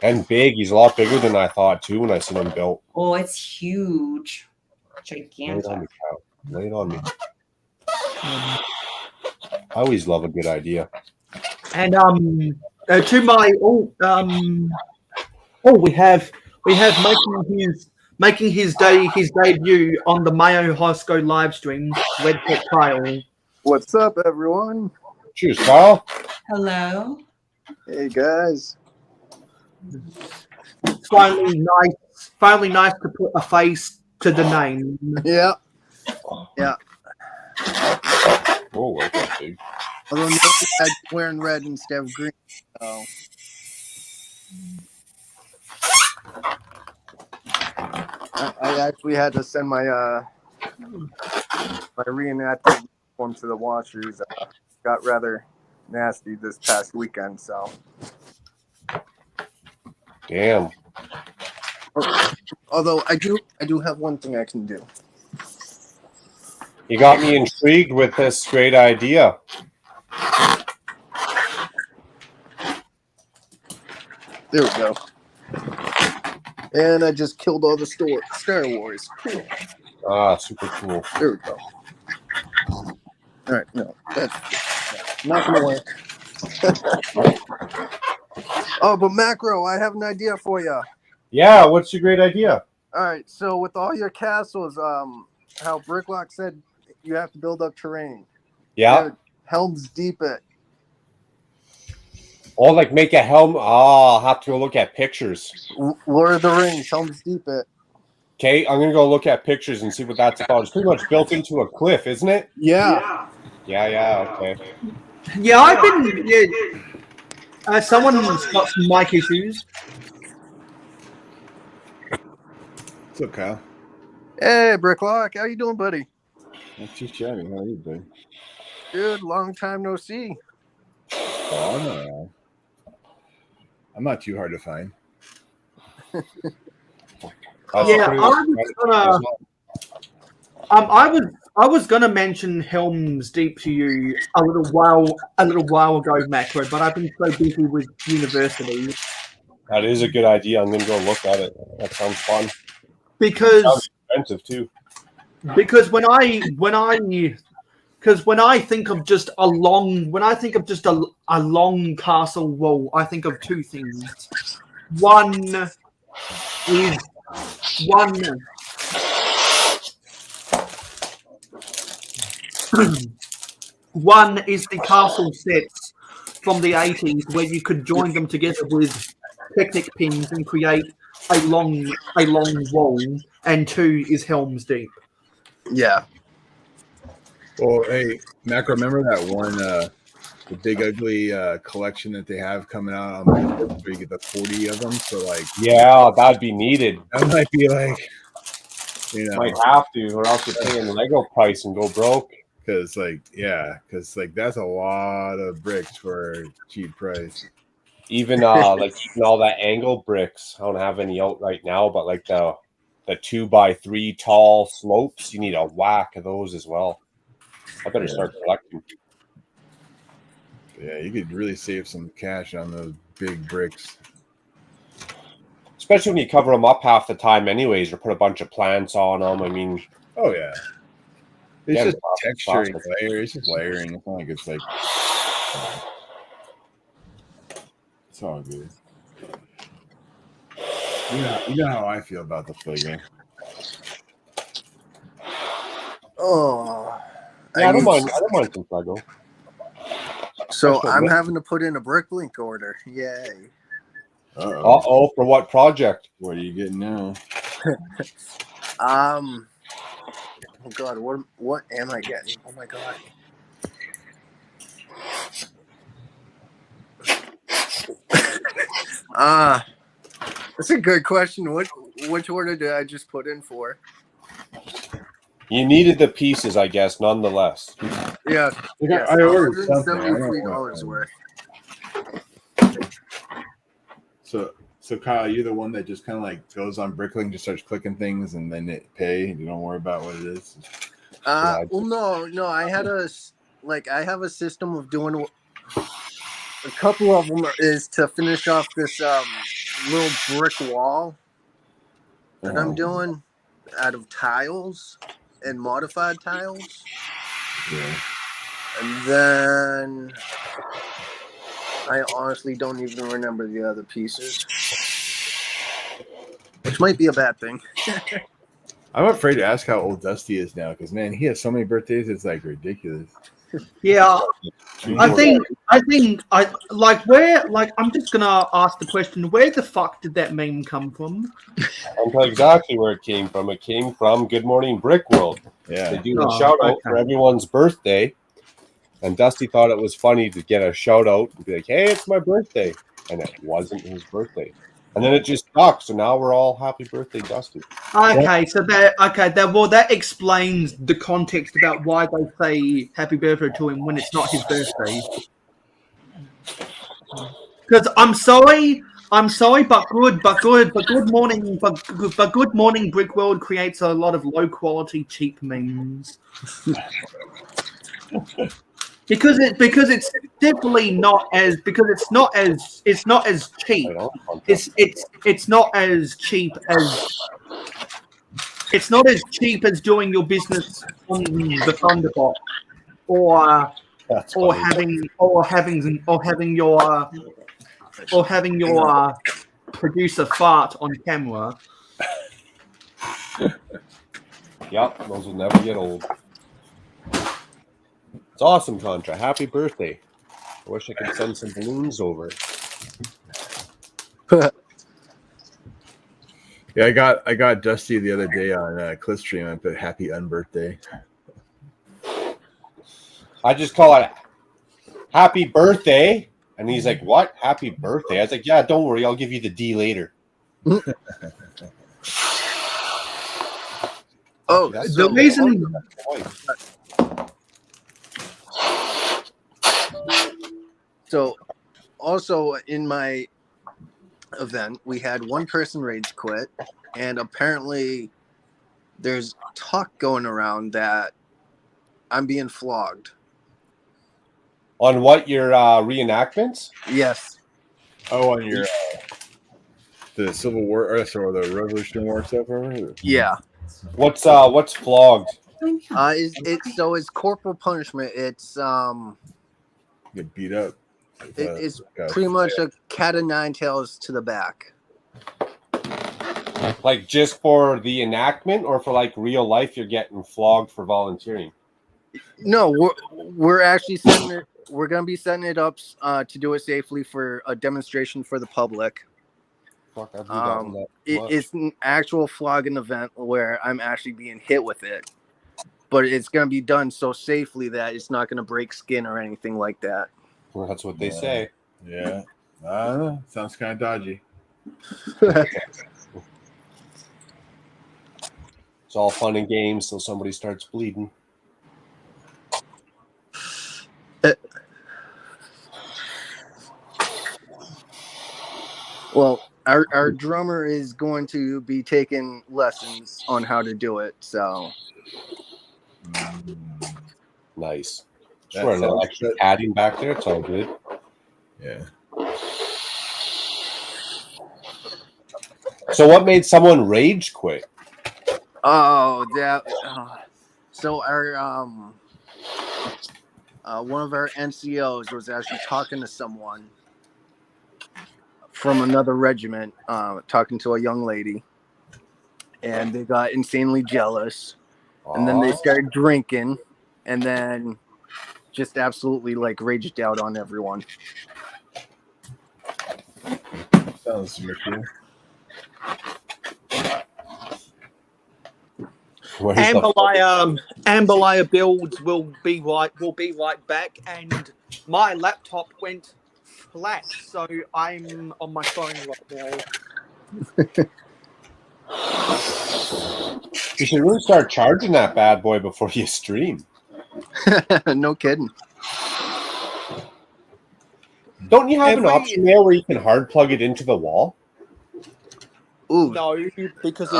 And big. He's a lot bigger than I thought too when I seen him built. Oh, it's huge. Gigantic. Lay it on me. I always love a good idea. And to my we have making his debut on the Mayo Hosko live stream, Red Coat Kyle. What's up, everyone? Cheers, Kyle. Hello. Hey, guys. It's finally nice to put a face to the name. Yeah. Oh, that's big. Although I'm wearing red instead of green. So. I actually had to send my reenacted form to the washers. Got rather nasty this past weekend, so. Damn. Although I do have one thing I can do. You got me intrigued with this great idea. There we go. And I just killed all the Star Wars. Ah, super cool. There we go. All right, no, that's not gonna work. Oh, but Macro, I have an idea for you. Yeah, what's your great idea? All right, so with all your castles, how Bricklock said you have to build up terrain. Yeah. Dude, Helm's Deep it. Or like make a helm. Oh, I'll have to go look at pictures. Lord of the Rings, Helm's Deep it. Okay, I'm gonna go look at pictures and see what that's about. It's pretty much built into a cliff, isn't it? Yeah. Yeah, okay. Yeah, I've been. Yeah, someone's got some mic issues. What's up, Kyle? Hey, Bricklock, how you doing, buddy? Not too shabby. How are you doing? Dude, long time no see. Oh, no. I'm not too hard to find. I was gonna mention Helm's Deep to you a little while ago, Macro, but I've been so busy with university. That is a good idea. I'm gonna go look at it. That sounds fun. Because sounds expensive too. Because when I think of just a long castle wall, I think of two things. One is the castle sets from the 80s where you could join them together with picnic pins and create a long wall, and two is Helm's Deep. Yeah. Well, hey, Mac, remember that one, the Big Ugly collection that they have coming out on where you get the 40 of them? So, like, yeah, that'd be needed. That might be like, you know, might have to, or else you're paying Lego price and go broke. Because, like, that's a lot of bricks for a cheap price. Even all that angle bricks. I don't have any out right now, but like the 2x3 tall slopes, you need a whack of those as well. I better start collecting. Yeah, you could really save some cash on those big bricks. Especially when you cover them up half the time anyways, or put a bunch of plants on them. I mean... Oh, yeah. It's just texturing layer. It's just layering. It's not like it's like... It's all good. You know how I feel about the Lego. Oh... Yeah, I don't mind some Lego. So I'm having to put in a Bricklink order. Yay. Uh-oh, for what project? What are you getting now? Oh God, what am I getting? Oh my God. That's a good question. Which order did I just put in for? You needed the pieces, I guess, nonetheless. Yeah. I ordered $173 worth. So Kyle, you're the one that just kind of like goes on Bricklink, just starts clicking things, and then it pay. You don't worry about what it is. Well, no. I have a system of doing. A couple of them is to finish off this little brick wall that I'm doing out of tiles and modified tiles. Yeah. And then I honestly don't even remember the other pieces, which might be a bad thing. I'm afraid to ask how old Dusty is now, because man, he has so many birthdays. It's like ridiculous. Yeah, I'm just gonna ask the question: where the fuck did that meme come from? I'll tell you exactly where it came from. It came from Good Morning Brick World. Yeah, they do a shout out for everyone's birthday, and Dusty thought it was funny to get a shout out and be like, "Hey, it's my birthday," and it wasn't his birthday. And then it just stuck. So now we're all happy birthday, Dusty. Okay, so that explains the context about why they say happy birthday to him when it's not his birthday. Because I'm sorry, but good morning, but Good Morning Brick World creates a lot of low quality, cheap memes. because it's definitely not as it's not as cheap. Right on, It's not as cheap as doing your business on the Thunderbox or That's or funny. having your producer fart on camera. Yep, those will never get old. It's awesome, Contra. Happy birthday. I wish I could send some balloons over. Yeah, I got Dusty the other day on Cliffstream. I put happy unbirthday. I just call it happy birthday. And he's like, what? Happy birthday? I was like, yeah, don't worry. I'll give you the D later. Oh, That's The reason so also in my event, we had one person rage quit, and apparently there's talk going around that I'm being flogged. On what, your reenactments? Yes. Oh, on your the Civil War or the Revolutionary War stuff, or Yeah. What's flogged? It's corporal punishment. It's get beat up. it's pretty much a cat of nine tails to the back. Like just for the enactment, or for like real life, you're getting flogged for volunteering? No, we're actually we're gonna be setting it up to do it safely for a demonstration for the public. Fuck, I've forgotten that much. It's an actual flogging event where I'm actually being hit with it, but it's gonna be done so safely that it's not gonna break skin or anything like that. Well, that's what they say. Yeah, I don't know. Sounds kind of dodgy. It's all fun and games till somebody starts bleeding. Well, our drummer is going to be taking lessons on how to do it. So Nice. That Sure, a little sounds extra good. padding back there. It's all good. Yeah. So what made someone rage quit? so our one of our NCOs was actually talking to someone from another regiment, talking to a young lady, and they got insanely jealous, and then they started drinking, and then just absolutely like raged out on everyone. Sounds super cool. Amberlayer builds will be right back, and my laptop went flat, so I'm on my phone right now. You should really start charging that bad boy before you stream. No kidding. Don't you have an option there where you can hard plug it into the wall? Ooh. No, because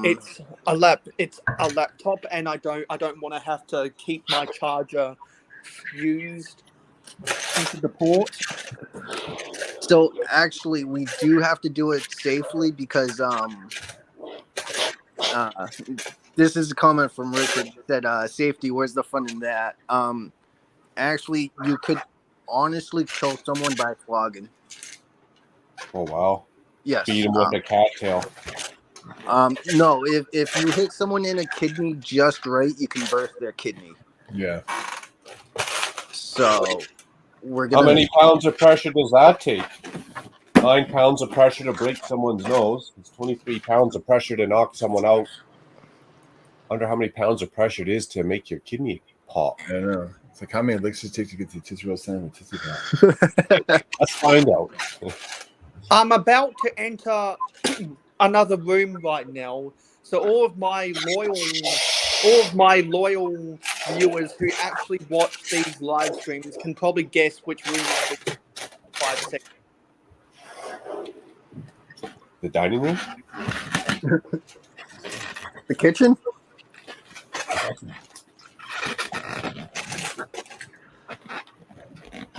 it's a laptop, and I don't want to have to keep my charger fused into the port. So actually, we do have to do it safely because this is a comment from Richard that safety. Where's the fun in that? Actually, you could honestly kill someone by flogging. Oh wow! Yes. Beat him with a cattail. No, if you hit someone in a kidney just right, you can burst their kidney. Yeah. So we're gonna. How many pounds of pressure does that take? 9 pounds of pressure to break someone's nose. It's 23 pounds of pressure to knock someone out. Wonder how many pounds of pressure it is to make your kidney pop. I don't know. It's like how many licks it takes to get the Tootsie Roll Center with Tootsie Pop. Let's find out. I'm about to enter another room right now, so all of my loyal viewers who actually watch these live streams can probably guess which room I'll be in 5 seconds. The dining room? The kitchen?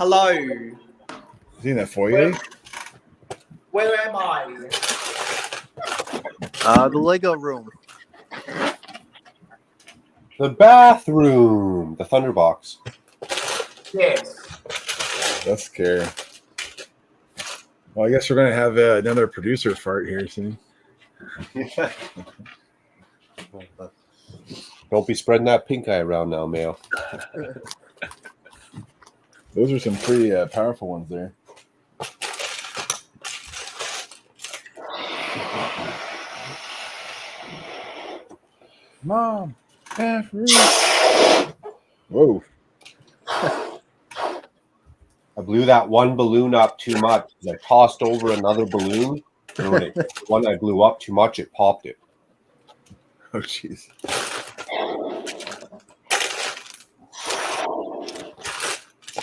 Hello. Is he in that foyer? Where am I? The Lego room. The bathroom. The Thunderbox. Yes. That's scary. Well, I guess we're gonna have another producer fart here soon. Don't be spreading that pink eye around now, Mayo. Those are some pretty powerful ones there. Mom, whoa! I blew that one balloon up too much. I tossed over another balloon, and when the one I blew up too much, it popped it. Oh, jeez.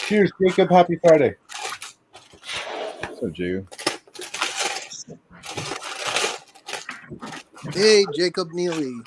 Cheers, Jacob. Happy Friday. So, Jacob. Hey, Jacob Neely.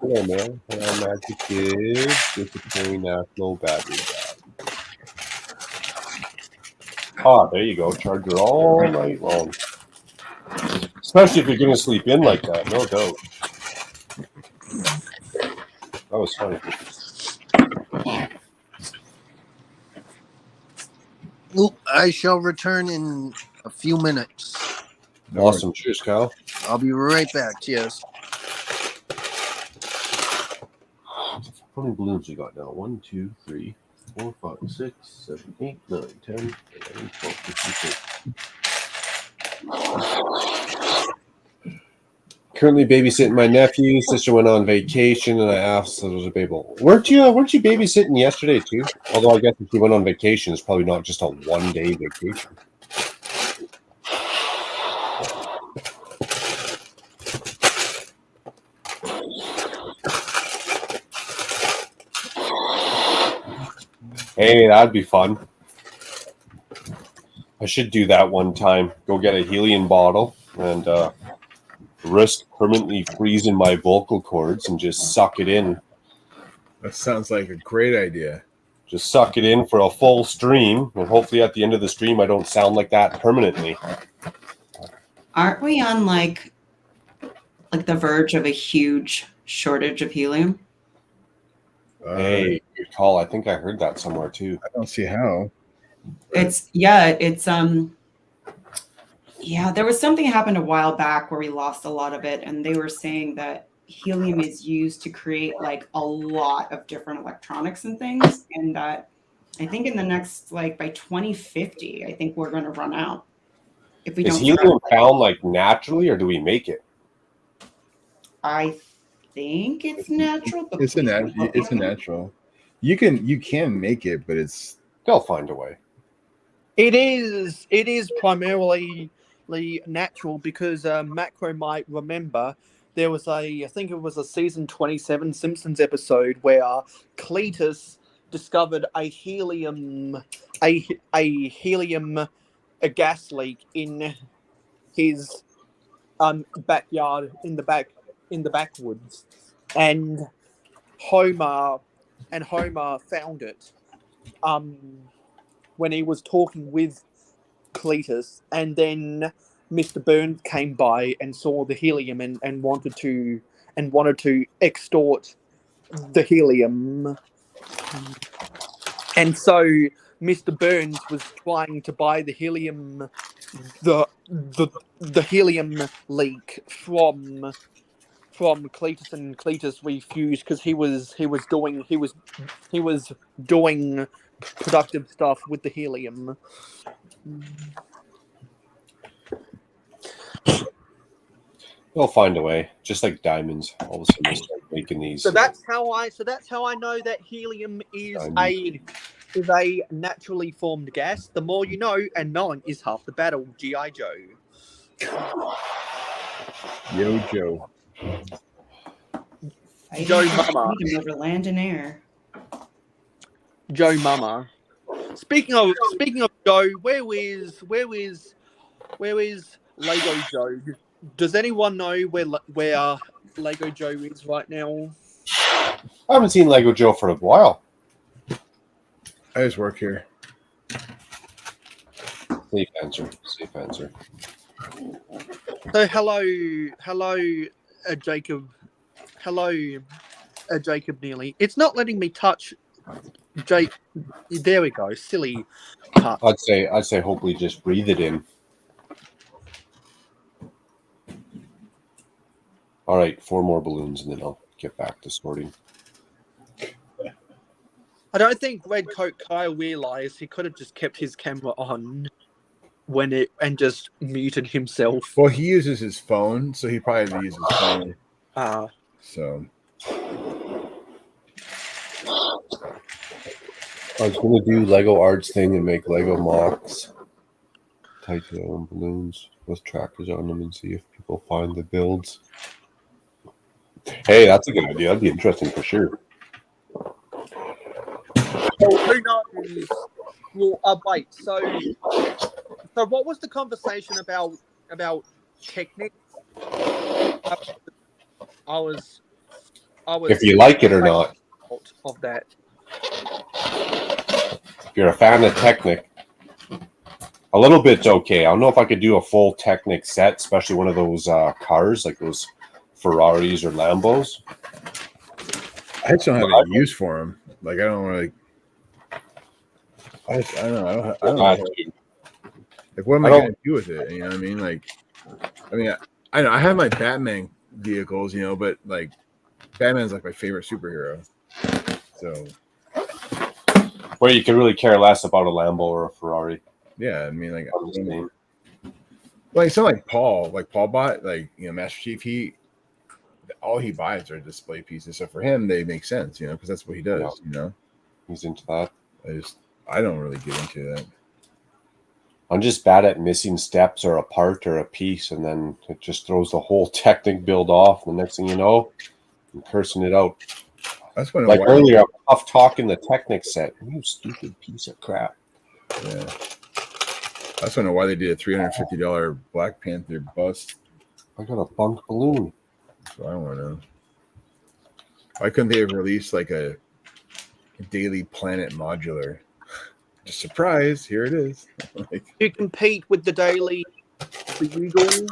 Hello, man. Hello, Magic Kid. Disappointing National Battery Bag. Ah, there you go. Charger all night long. Especially if you're going to sleep in like that, no doubt. That was funny. Oop, I shall return in a few minutes. Awesome. Cheers, Kyle. I'll be right back. Cheers. How many balloons you got now? 1, 2, 3, 4, 5, 6, 7, 8, 9, 10, 11, 12, 15, 16. Currently babysitting my nephew. Sister went on vacation, and I asked if there was a baby. Weren't you babysitting yesterday too? Although I guess if you went on vacation, it's probably not just a one-day vacation. Hey, that'd be fun. I should do that one time. Go get a helium bottle and risk permanently freezing my vocal cords and just suck it in. That sounds like a great idea. Just suck it in for a full stream, and hopefully at the end of the stream I don't sound like that permanently. Aren't we on like the verge of a huge shortage of helium? Hey, good call. I think I heard that somewhere too. I don't see how. It's there was something happened a while back where we lost a lot of it, and they were saying that helium is used to create like a lot of different electronics and things, and that I think in the next by 2050, I think we're going to run out if we don't. Is helium found like naturally, or do we make it? I think it's natural. But It's a natural. You can make it, but They'll find a way. It is primarily natural because Macro might remember there was I think it was a season 27 Simpsons episode where Cletus discovered a gas leak in his backyard in the backwoods, and Homer found it when he was talking with Cletus, and then Mr. Burns came by and saw the helium and wanted to extort the helium, and so Mr. Burns was trying to buy the helium, the helium leak from Cletus, and Cletus refused because he was doing productive stuff with the helium. They'll find a way, just like diamonds. All of a sudden, they start making these. So that's how I know that helium is a naturally formed gas. The more you know, and knowing is half the battle. G.I. Joe. Yo, Joe. Joe Mama. Freedom over land and air. Joe Mama. Speaking of Joe, where is Lego Joe? Does anyone know where Lego Joe is right now? I haven't seen Lego Joe for a while. I just work here. Safe answer. Safe answer. So hello, Jacob. Hello, Jacob Neely. It's not letting me touch Jake. There we go. Silly pup. I'd say hopefully just breathe it in. All right, 4 more balloons and then I'll get back to sorting. I don't think Red Coat Kyle realized he could have just kept his camera on and just muted himself. Well, he uses his phone, so he probably uses his phone. So I was gonna do Lego Arts thing and make Lego mocks, titanium balloons with trackers on them, and see if people find the builds. Hey, that's a good idea. That'd be interesting for sure. Well, who knows? Well, wait. So what was the conversation about technique? I was. If you like it or not. Of that. If you're a fan of Technic, a little bit's okay. I don't know if I could do a full Technic set, especially one of those cars, like those Ferraris or Lambos. I just don't have any use for them. Like I don't really. I don't know. I don't know. Like, what am I going to do with it? You know what I mean? Like, I know I have my Batman vehicles, you know, but like, Batman's like my favorite superhero. So, Where you can really care less about a Lambo or a Ferrari. Yeah, I mean, like something like Paul bought, like, you know, Master Chief. All he buys are display pieces. So for him, they make sense, you know, because that's what he does. Yeah. You know, he's into that. I don't really get into that. I'm just bad at missing steps or a part or a piece, and then it just throws the whole Technic build off. And the next thing you know, I'm cursing it out. That's when like earlier, I'm tough talking the Technic set. You stupid piece of crap. Yeah. I just don't know why they did a $350 Black Panther bust. I got a bunk balloon. So I don't want to know. Why couldn't they have released like a Daily Planet modular? Just surprise, here it is. You compete with the Daily Bugle.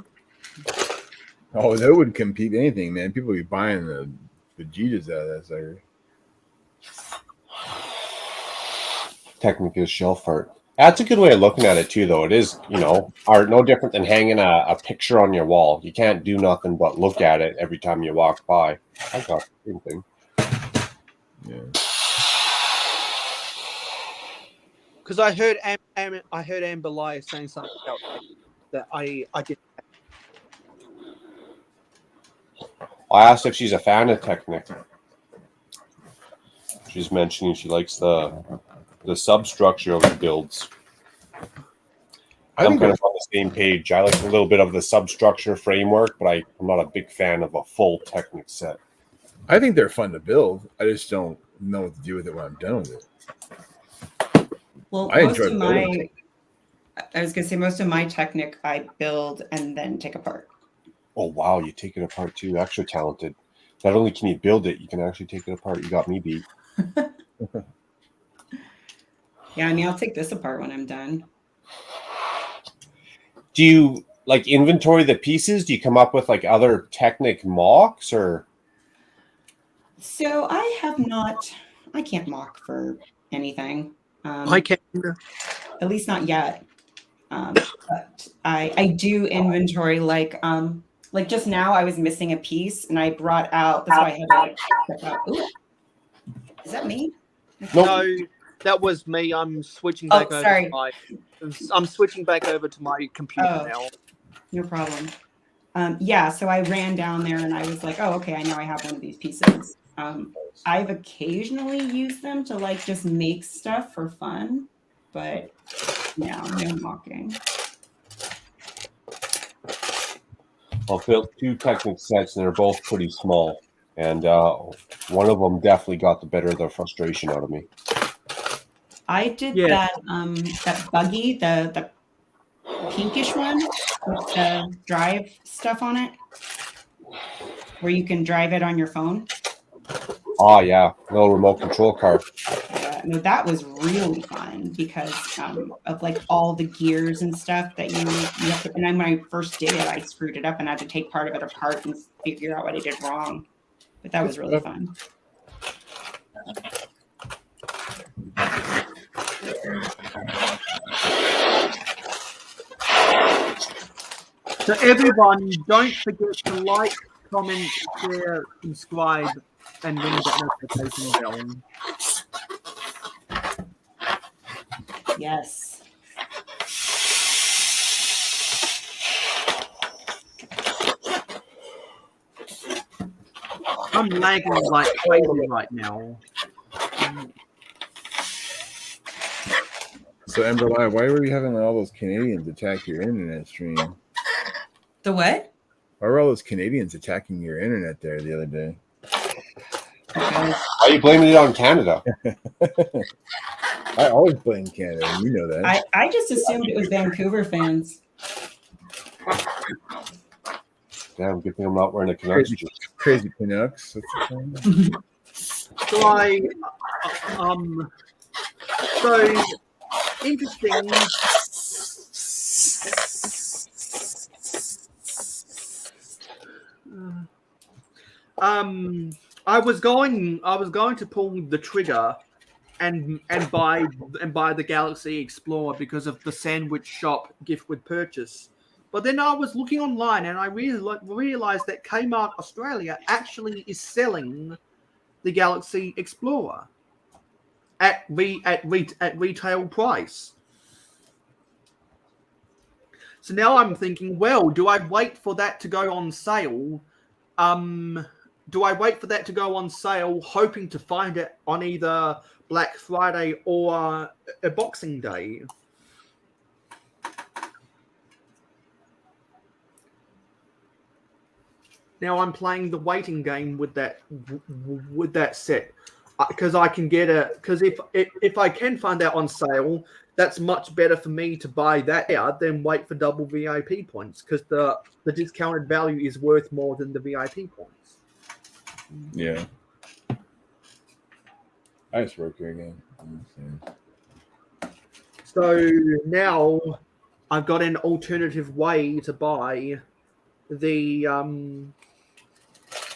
Oh, that would compete anything, man. People would be buying the Vegetas out of that sucker. Technic is shelf art. That's a good way of looking at it too, though. It is, you know, art no different than hanging a picture on your wall. You can't do nothing but look at it every time you walk by. I got the same thing. Yeah. Because I heard Amber Lyle saying something about that I didn't. I asked if she's a fan of Technic. She's mentioning she likes the substructure of the builds. I'm kind of on the same page. I like a little bit of the substructure framework, but I'm not a big fan of a full Technic set. I think they're fun to build. I just don't know what to do with it when I'm done with it. Well, I was going to say most of my Technic I build and then take apart. Oh, wow. You take it apart too. Extra talented. Not only can you build it, you can actually take it apart. You got me beat. Yeah, I mean, I'll take this apart when I'm done. Do you like inventory the pieces? Do you come up with like other Technic mocks or? So I can't mock for anything. I can't. At least not yet. But I do inventory like just now I was missing a piece and I brought out. That's why I had to step out. Ooh. Is that me? No, that was me. I'm switching back over. Sorry. I'm switching back over to my computer now. No problem. Yeah, so I ran down there and I was like, oh, okay, I know I have one of these pieces. I've occasionally used them to like just make stuff for fun, but no mocking. I'll build 2 Technic sets, and they're both pretty small. And one of them definitely got the better of the frustration out of me. I did Yeah. that buggy, the pinkish one with the drive stuff on it, where you can drive it on your phone. Oh yeah, little remote control car. No, that was really fun because of like all the gears and stuff that you have to. And then when I first did it, I screwed it up and I had to take part of it apart and figure out what I did wrong. But that was really fun. So everyone, don't forget to like, comment, share, subscribe, and ring that notification bell. Yes. I'm lagging like crazy right now. So Ember Live, why were you having all those Canadians attack your internet stream? The what? Why were all those Canadians attacking your internet there the other day? Why are you blaming it on Canada? I always blame Canada, and you know that. I just assumed it was Vancouver fans. Damn, good thing I'm not wearing a Canucks jersey. Crazy Canucks. So so interesting. I was going to pull the trigger and buy the Galaxy Explorer because of the sandwich shop gift with purchase. But then I was looking online and I realized that Kmart Australia actually is selling the Galaxy Explorer at retail price. So now I'm thinking, well, do I wait for that to go on sale? Do I wait for that to go on sale, hoping to find it on either Black Friday or a Boxing Day? Now I'm playing the waiting game with that set because I can get it. Because if I can find that on sale, that's much better for me to buy that out than wait for double VIP points because the discounted value is worth more than the VIP points. Yeah. I just work here again. So now I've got an alternative way to buy the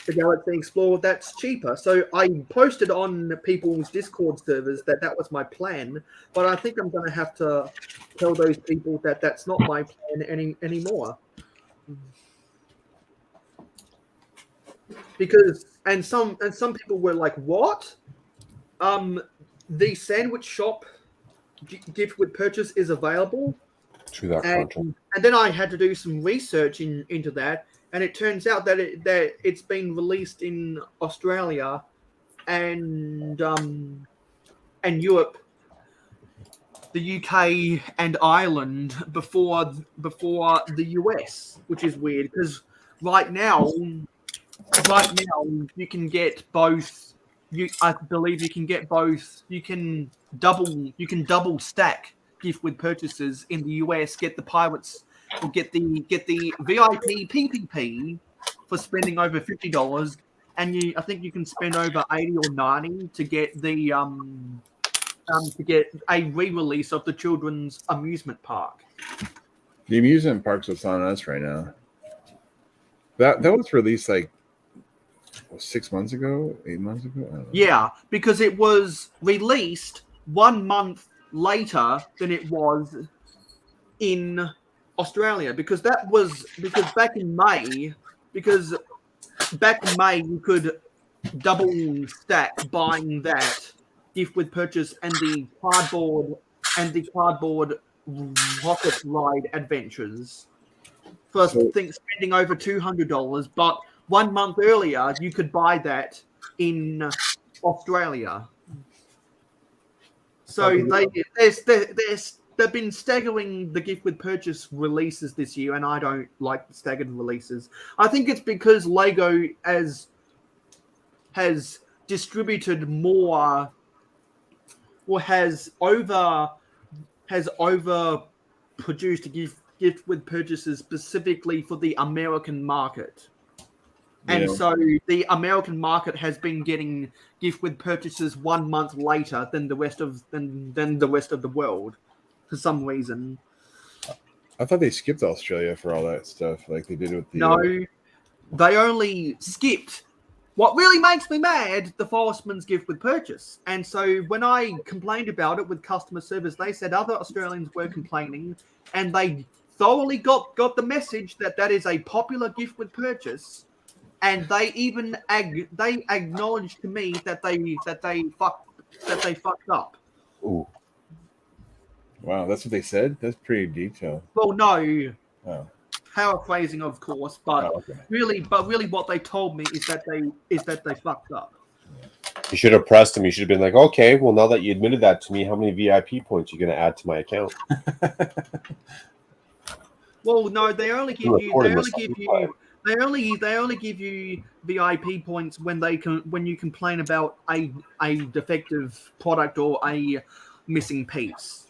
Galaxy Explorer that's cheaper. So I posted on people's Discord servers that was my plan, but I think I'm going to have to tell those people that that's not my plan anymore. Because and some people were like, "What? The sandwich shop gift with purchase is available." To that And then I had to do some research into that, and it turns out that it's been released in Australia and Europe, the UK and Ireland before the US, which is weird because right now you can get both. I believe you can get both. You can double stack gift with purchases in the US. Get the Pirates or get the VIP PPP for spending over $50, and I think you can spend over 80 or 90 to get the to get a re-release of the children's amusement park. The amusement park's what's on us right now. That was released like 6 months ago, 8 months ago. I don't know. Yeah, because it was released 1 month later than it was in Australia. Because back in May you could double stack buying that gift with purchase and the cardboard rocket ride adventures. for So- spending over $200, but 1 month earlier you could buy that in Australia. So they've been staggering the gift with purchase releases this year, and I don't like the staggered releases. I think it's because Lego has distributed more, or has over produced a gift with purchases specifically for the American market. And Yeah. so the American market has been getting gift with purchases 1 month later than the rest of the world for some reason. I thought they skipped Australia for all that stuff, like they did with the. No, they only skipped. What really makes me mad, the Forestman's gift with purchase. And so when I complained about it with customer service, they said other Australians were complaining, and they thoroughly got the message that is a popular gift with purchase. And they even they acknowledged to me that they fucked up. Ooh. Wow, that's what they said. That's pretty detailed. Well, no, Oh, paraphrasing, of course, but okay. really, what they told me is that they fucked up. You should have pressed him. You should have been like, okay, well, now that you admitted that to me, how many VIP points are you going to add to my account? Well, no, they only give you VIP points when you complain about a defective product or a missing piece.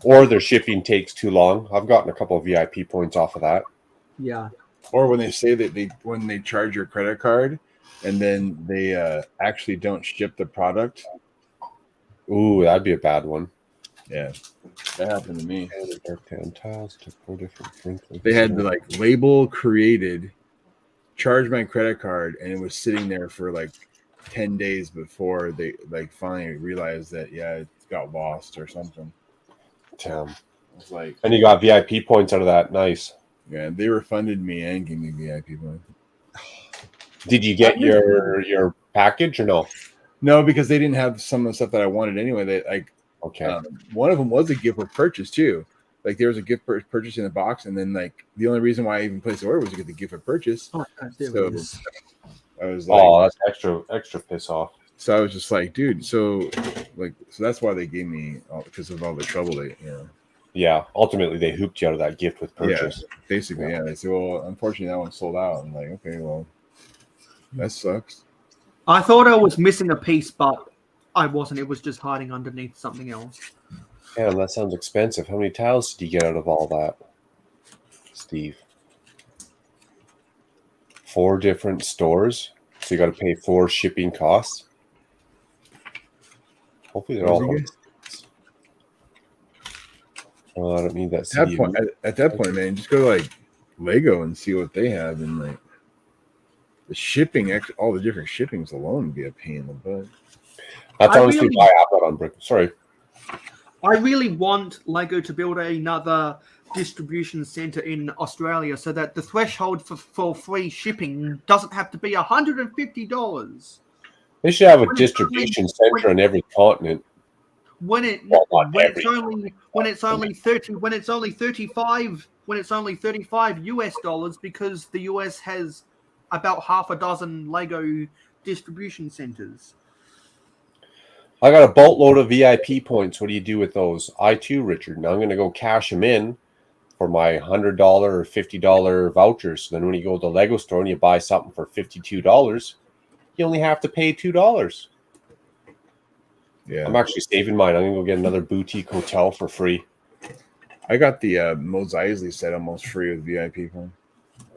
Or their shipping takes too long. I've gotten a couple of VIP points off of that. Yeah. Or when they say that when they charge your credit card and then they actually don't ship the product. Ooh, that'd be a bad one. Yeah, that happened to me. Dark tan tiles took 4 different things. They had the like label created, charged my credit card, and it was sitting there for like 10 days before they like finally realized that it got lost or something. Damn. It's like, And you got VIP points out of that. Nice. yeah, they refunded me and gave me VIP points. Did you get your package or no? No, because they didn't have some of the stuff that I wanted anyway. They like Okay. one of them was a gift with purchase too. Like there was a gift purchase in the box, and then like the only reason why I even placed the order was to get the gift with purchase. Oh, So I was like, Oh, that's extra piss off. so I was just like, dude, so that's why they gave me because of all the trouble they, Yeah. Ultimately, they hooped you out of that gift with purchase. Yeah, basically, yeah. They said, well, unfortunately, that one sold out. I'm like, okay, well, that sucks. I thought I was missing a piece, but I wasn't. It was just hiding underneath something else. Damn, that sounds expensive. How many tiles did you get out of all that, Steve? 4 different stores, so you got to pay 4 shipping costs. Hopefully, they're all. Oh, I don't need that. At that point, man, just go to like Lego and see what they have, and like the shipping, all the different shippings alone would be a pain in the butt. That's honestly why I got on Brick. Sorry. I really want Lego to build another distribution center in Australia so that the threshold for free shipping doesn't have to be $150. They should have a distribution center in every continent. When it's only 35 US dollars, because the US has about half a dozen Lego distribution centers. I got a boatload of VIP points. What do you do with those? I too, Richard. Now I'm going to go cash them in for my $100 or $50 vouchers. So then when you go to the Lego store and you buy something for $52, you only have to pay $2. Yeah, I'm actually saving mine. I'm going to go get another boutique hotel for free. I got the Mos Eisley set almost free with VIP points.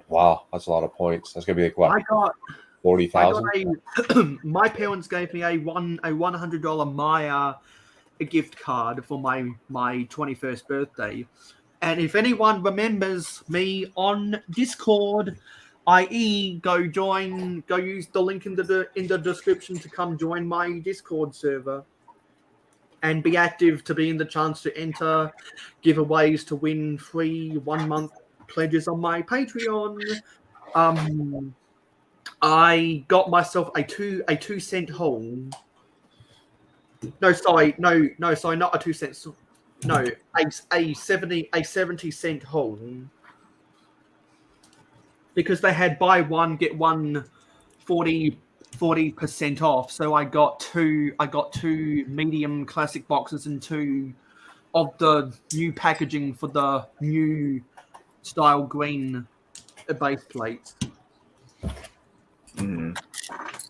Wow, that's a lot of points. That's going to be like, what, 40,000? My parents gave me a $100 Maya gift card for my 21st birthday. And if anyone remembers me on Discord, i.e., go use the link in the description to come join my Discord server and be active to be in the chance to enter giveaways to win free 1 month pledges on my Patreon. I got myself a 2 cent hole. No, sorry, not a 2 cents. No, a 70 cent hole. because they had buy one get one 40% off. So I got two medium classic boxes and two of the new packaging for the new style green base plates. Mhm.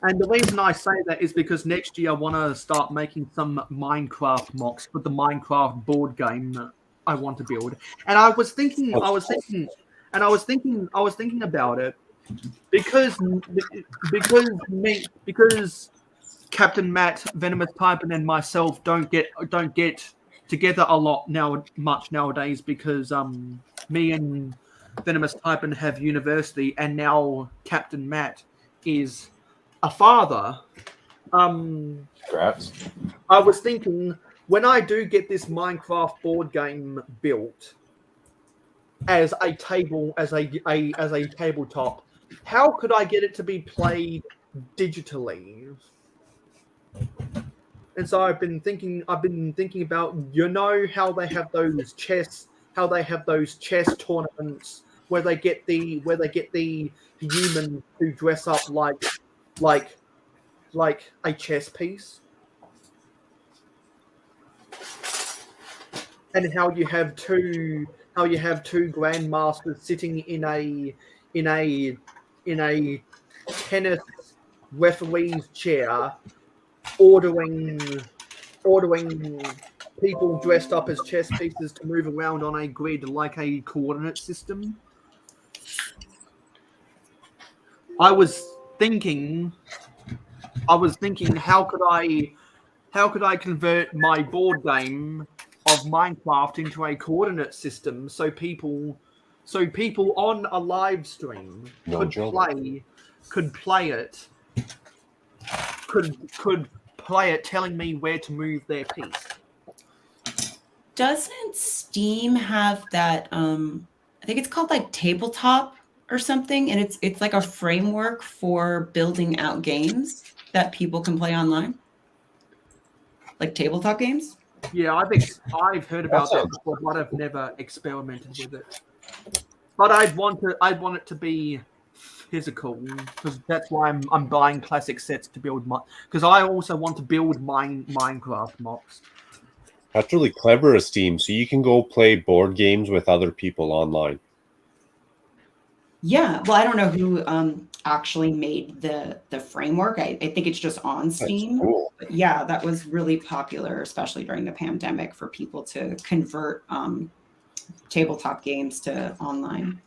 And the reason I say that is because next year I want to start making some Minecraft mocks for the Minecraft board game I want to build. And I was thinking about it because Captain Matt, Venomous Taipan, and myself don't get together a lot much nowadays because me and Venomous Taipan have university, and now Captain Matt is a father. Congrats. I was thinking when I do get this Minecraft board game built as a tabletop, how could I get it to be played digitally? And so I've been thinking about, you know, how they have those chess tournaments where they get the humans who dress up like a chess piece, and how you have two grandmasters sitting in a tennis referee's chair, ordering people dressed up as chess pieces to move around on a grid like a coordinate system. I was thinking, how could I convert my board game of Minecraft into a coordinate system so people on a live stream could play it, telling me where to move their piece. Doesn't Steam have that? I think it's called like tabletop or something, and it's like a framework for building out games that people can play online, like tabletop games. Yeah, I've heard about that before, but I've never experimented with it. But I'd want it to be physical, because that's why I'm buying classic sets to build because I also want to build Minecraft mocks. That's really clever of Steam. So you can go play board games with other people online. Yeah, well, I don't know who actually made the framework. I think it's just on Steam. That's cool. But yeah, that was really popular, especially during the pandemic, for people to convert tabletop games to online.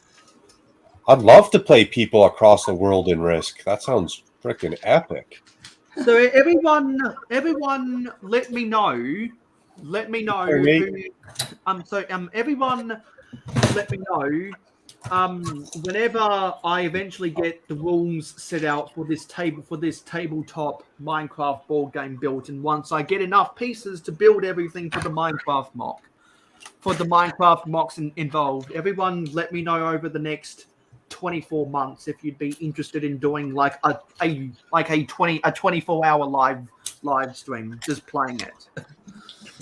I'd love to play people across the world in Risk. That sounds freaking epic. So everyone, let me know. Everyone, let me know. Whenever I eventually get the rules set out for this tabletop Minecraft board game built, and once I get enough pieces to build everything for the Minecraft mocks involved, everyone let me know over the next 24 months if you'd be interested in doing like a 24-hour live stream, just playing it.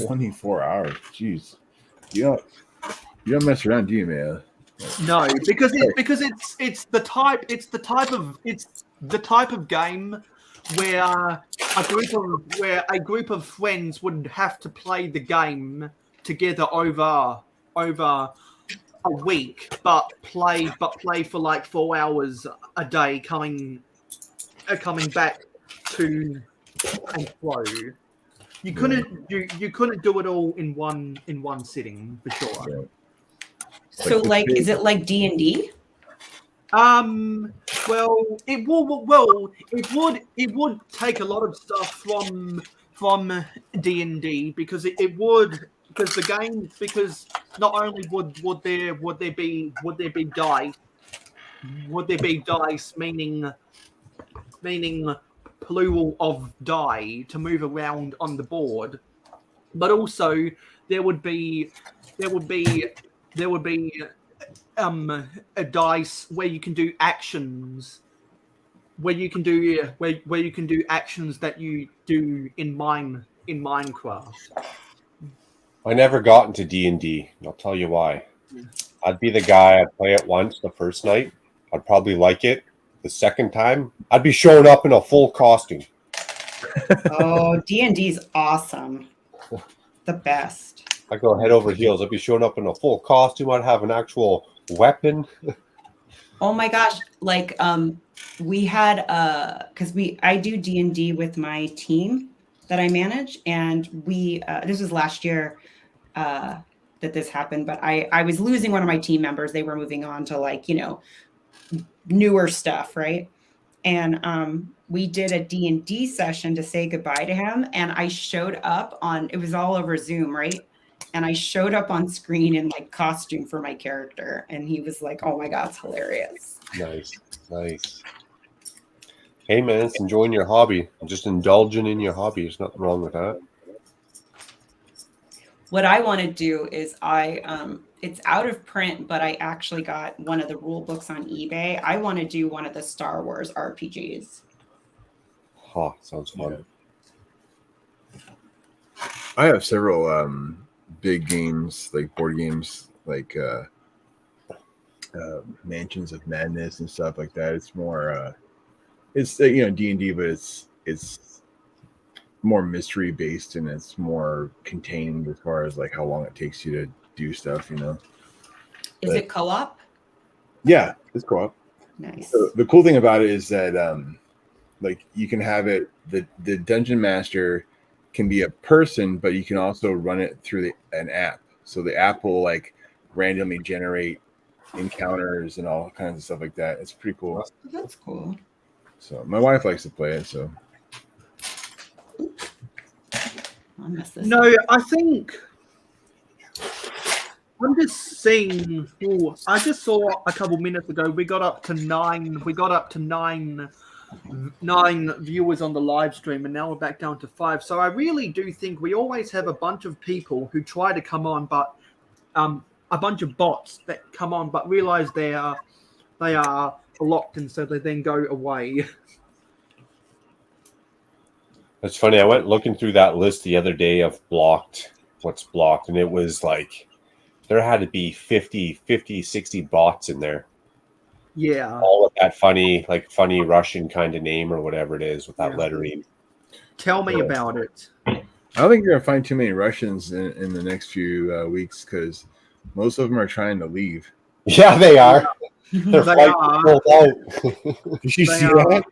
24 hours. Jeez. You don't mess around, do you, man? No, because it's the type of game where a group of friends would have to play the game together over a week, but play for like 4 hours a day, coming back to and fro. You couldn't do it all in one sitting for sure. Yeah. So, is it like D&D? Well, it would take a lot of stuff from D&D because not only would there be dice, meaning plural of die to move around on the board, but also there would be a dice where you can do actions, where you can do actions that you do in Minecraft. I never got into D&D. I'll tell you why. I'd be the guy, I'd play it once the first night. I'd probably like it. The second time, I'd be showing up in a full costume. Oh, D&D's awesome. The best. I'd go head over heels. I'd be showing up in a full costume. I'd have an actual weapon. Oh my gosh. Like, we had, cause I do D&D with my team that I manage. And this was last year, that this happened, but I was losing one of my team members. They were moving on to like, newer stuff. Right. And, we did a D&D session to say goodbye to him. And I showed up it was all over Zoom. Right. And I showed up on screen in like costume for my character. And he was like, oh my God, it's hilarious. Nice. Hey man, it's enjoying your hobby. Just indulging in your hobby. There's nothing wrong with that. What I want to do is it's out of print, but I actually got one of the rule books on eBay. I want to do one of the Star Wars RPGs. Sounds fun. Yeah. I have several big games, like board games, like Mansions of Madness and stuff like that. It's more, it's D&D, but it's more mystery based and it's more contained as far as like how long it takes you to do stuff. Is it co-op? Yeah, it's co-op. Nice. So the cool thing about it is that like you can have it, the dungeon master can be a person, but you can also run it through an app. So the app will like randomly generate encounters and all kinds of stuff like that. It's pretty cool. That's cool. So my wife likes to play it. So I'll mess this No, up. I think I'm just seeing. I just saw a couple minutes ago we got up to 9. We got up to 9 viewers on the live stream, and now we're back down to 5. So I really do think we always have a bunch of people who try to come on, but a bunch of bots that come on, but realize they are blocked, and so they then go away. It's funny. I went looking through that list the other day of what's blocked, and it was like there had to be 50, 60 bots in there. Yeah. All with that funny Russian kind of name or whatever it is with that lettering. Tell me about it. I don't think you're gonna find too many Russians in the next few weeks because most of them are trying to leave. Yeah, they are. They're They fighting are. full out. Did you They see are. that?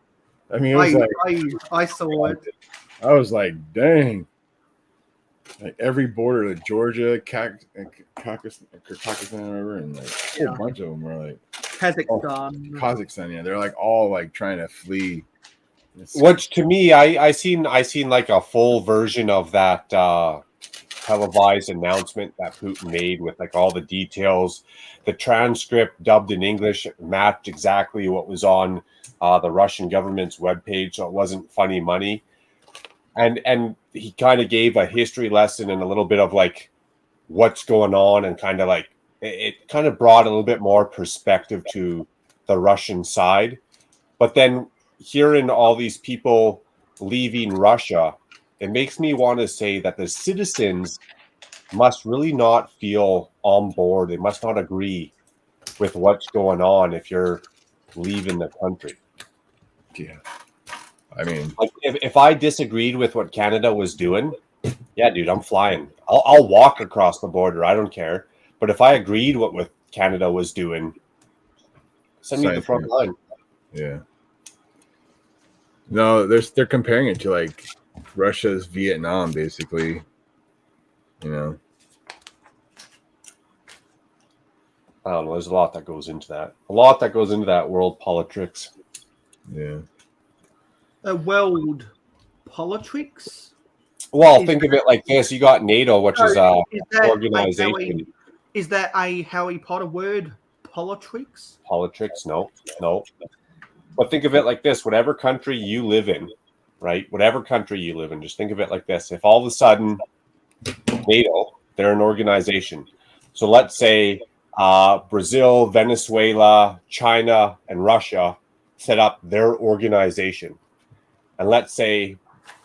I mean, it was I saw it. I was like, dang. Like every border, like Georgia, Kyrgyzstan, whatever, and like a whole bunch of them were like Kazakhstan. Kazakhstan. Yeah, they're like all like trying to flee. Which to me, I seen like a full version of that televised announcement that Putin made with like all the details. The transcript dubbed in English matched exactly what was on the Russian government's webpage, so it wasn't funny money. And he kind of gave a history lesson and a little bit of like what's going on, and kind of like it kind of brought a little bit more perspective to the Russian side. But then hearing all these people leaving Russia, it makes me want to say that the citizens must really not feel on board. They must not agree with what's going on if you're leaving the country. Yeah. I mean, like if I disagreed with what Canada was doing, yeah, dude, I'm flying. I'll walk across the border. I don't care. But if I agreed what Canada was doing, send me to the front line. Yeah. No, they're comparing it to like Russia's Vietnam, basically. I don't know. There's a lot that goes into that. A lot that goes into that world politics. Yeah. World politics. Well, think of it like this: you got NATO, which is an organization. Is that a Harry Potter word? Politics? Politics? No. But think of it like this: whatever country you live in, right? Whatever country you live in, just think of it like this: if all of a sudden NATO, they're an organization. So let's say Brazil, Venezuela, China, and Russia set up their organization. And let's say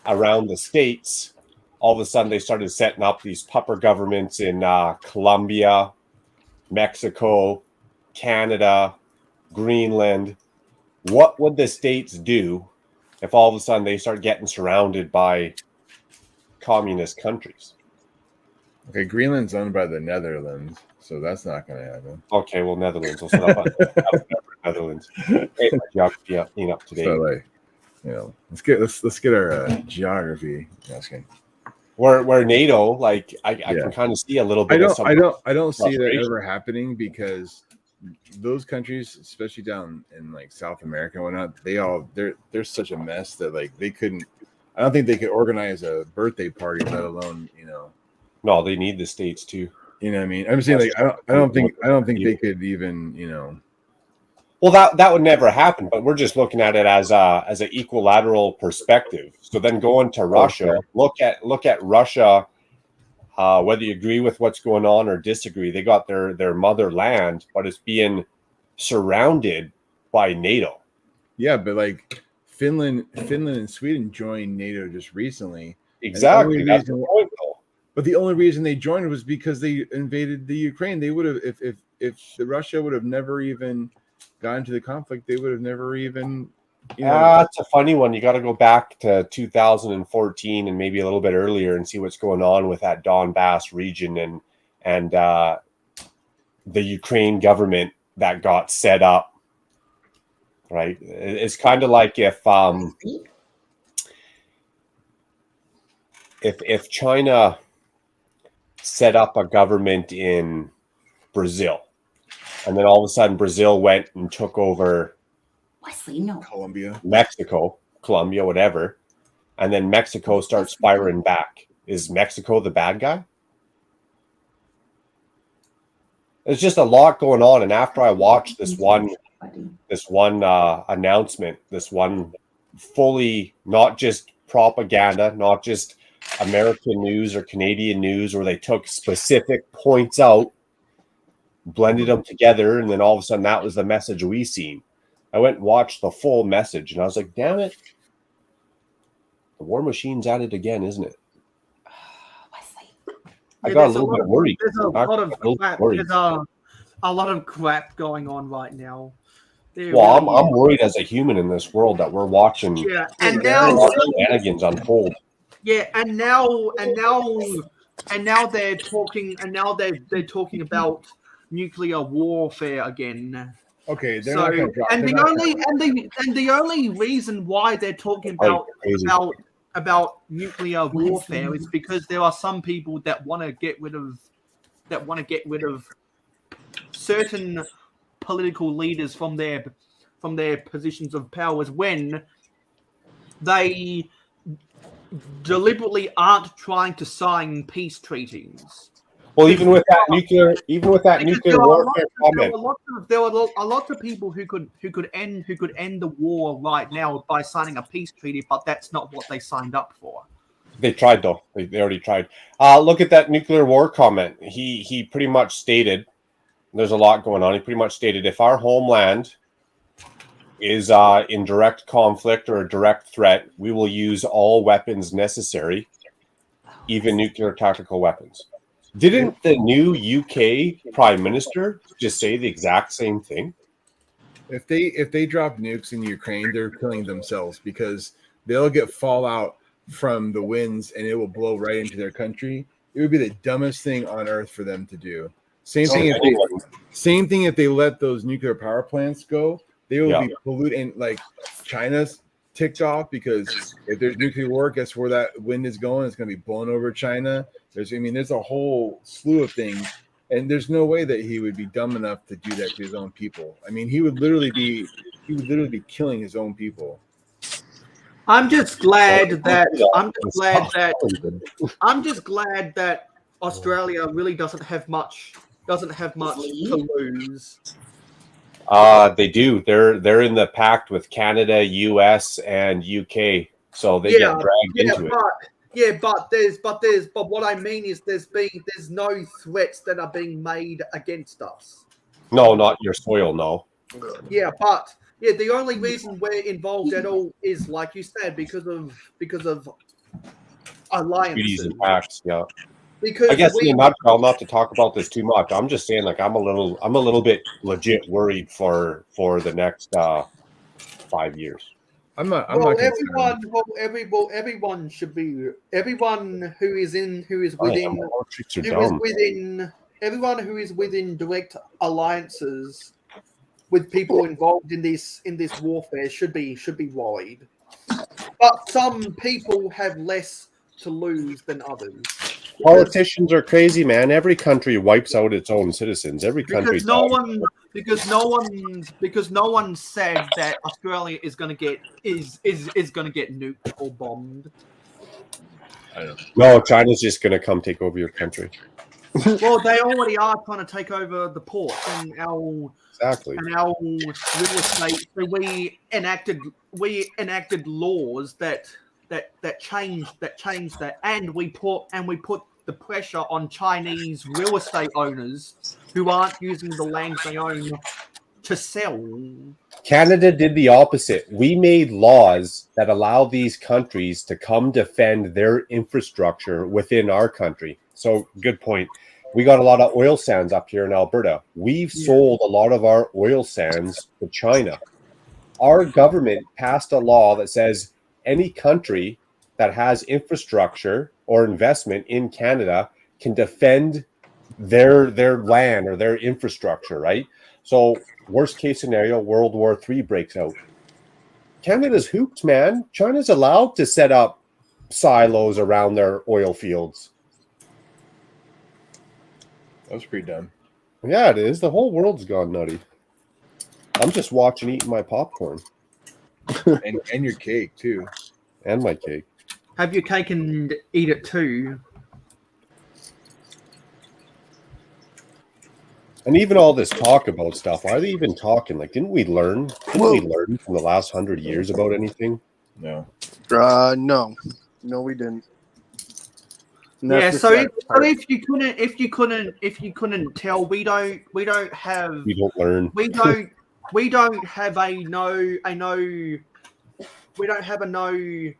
around the States, all of a sudden they started setting up these pupper governments in Colombia, Mexico, Canada, Greenland. What would the states do if all of a sudden they start getting surrounded by communist countries? Okay, Greenland's owned by the Netherlands, so that's not going to happen. Okay, well, Netherlands. We'll set up Netherlands. Hey, geography up today. So, like, you know, let's get our geography asking. Where NATO, like, I can kind of see a little bit. I don't see that ever happening, because those countries, especially down in like South America and whatnot, they're such a mess that like they couldn't. I don't think they could organize a birthday party, let alone, you know. No, they need the states too. You know what I mean? I'm saying, like, I don't think they could even, you know. Well, that would never happen. But we're just looking at it as an equilateral perspective. So then going to Russia, look at Russia. Whether you agree with what's going on or disagree, they got their motherland, but it's being surrounded by NATO. Yeah, but like Finland and Sweden joined NATO just recently. Exactly. That's the point, though. But the only reason they joined was because they invaded the Ukraine. They would have, if Russia would have never even got into the conflict, they would have never even. That's a funny one. You got to go back to 2014 and maybe a little bit earlier and see what's going on with that Donbass region and the Ukraine government that got set up. Right, it's kind of like if China set up a government in Brazil, and then all of a sudden Brazil went and took over Colombia, Colombia, whatever, and then Mexico starts firing back. Is Mexico the bad guy? There's just a lot going on, and after I watched this one announcement, this one fully not just propaganda, not just American news or Canadian news, where they took specific points out, blended them together, and then all of a sudden that was the message we seen. I went and watched the full message, and I was like, damn it. The war machine's at it again, isn't it? I got a little bit worried. There's a lot of crap going on right now. Well, I'm worried as a human in this world that we're watching shenanigans unfold. Yeah, and now they're talking about nuclear warfare again. Okay, the only reason why they're talking about nuclear warfare is because there are some people that want to get rid of certain political leaders from their positions of powers when they deliberately aren't trying to sign peace treaties. Well, even with that nuclear warfare comment, there were a lot of people who could end the war right now by signing a peace treaty, but that's not what they signed up for. They tried though. They already tried. Look at that nuclear war comment. He pretty much stated, there's a lot going on. He pretty much stated, if our homeland is in direct conflict or a direct threat, we will use all weapons necessary, even nuclear tactical weapons. Didn't the new UK Prime Minister just say the exact same thing? If they drop nukes in Ukraine, they're killing themselves, because they'll get fallout from the winds and it will blow right into their country. It would be the dumbest thing on earth for them to do. Same thing if they let those nuclear power plants go. They will be polluting. Like, China's ticked off because if there's nuclear war, guess where that wind is going? It's going to be blowing over China. There's a whole slew of things, and there's no way that he would be dumb enough to do that to his own people. I mean, he would literally be killing his own people. I'm just glad that Australia really doesn't have much to lose. They do. They're in the pact with Canada, US, and UK, so they get dragged into it. But what I mean is there's no threats that are being made against us. No, not your soil, no. Yeah, but the only reason we're involved at all is, like you said, because of alliances. Treaties and pacts, yeah. because I guess we, in a nutshell, not to talk about this too much. I'm just saying, like, I'm a little bit legit worried for the next 5 years. I'm not well, concerned. everyone should be, everyone who is within, Politics are who is dumb. within, everyone who is within direct alliances with people involved in this warfare should be worried. But some people have less to lose than others. Politicians are crazy, man. Every country wipes out its own citizens. Every country. Because no one said that Australia is gonna get nuked or bombed. I don't know. No, China's just gonna come take over your country. Well, they already are trying to take over the ports and our real estate. So we enacted laws that changed that, and we put the pressure on Chinese real estate owners who aren't using the land they own to sell. Canada did the opposite. We made laws that allow these countries to come defend their infrastructure within our country. So, good point. We got a lot of oil sands up here in Alberta. We've sold a lot of our oil sands to China. Our government passed a law that says any country that has infrastructure or investment in Canada can defend their land or their infrastructure, right? So, worst case scenario, World War III breaks out. Canada's hooped, man. China's allowed to set up silos around their oil fields. That was pretty dumb. Yeah, it is. The whole world's gone nutty. I'm just watching, eating my popcorn. and your cake, too. And my cake. Have your cake and eat it too. And even all this talk about stuff, why are they even talking? Like, didn't we learn? Didn't we learn from the last 100 years about anything? No. No, we didn't. Yeah, so if you couldn't tell, we don't learn. We don't have a no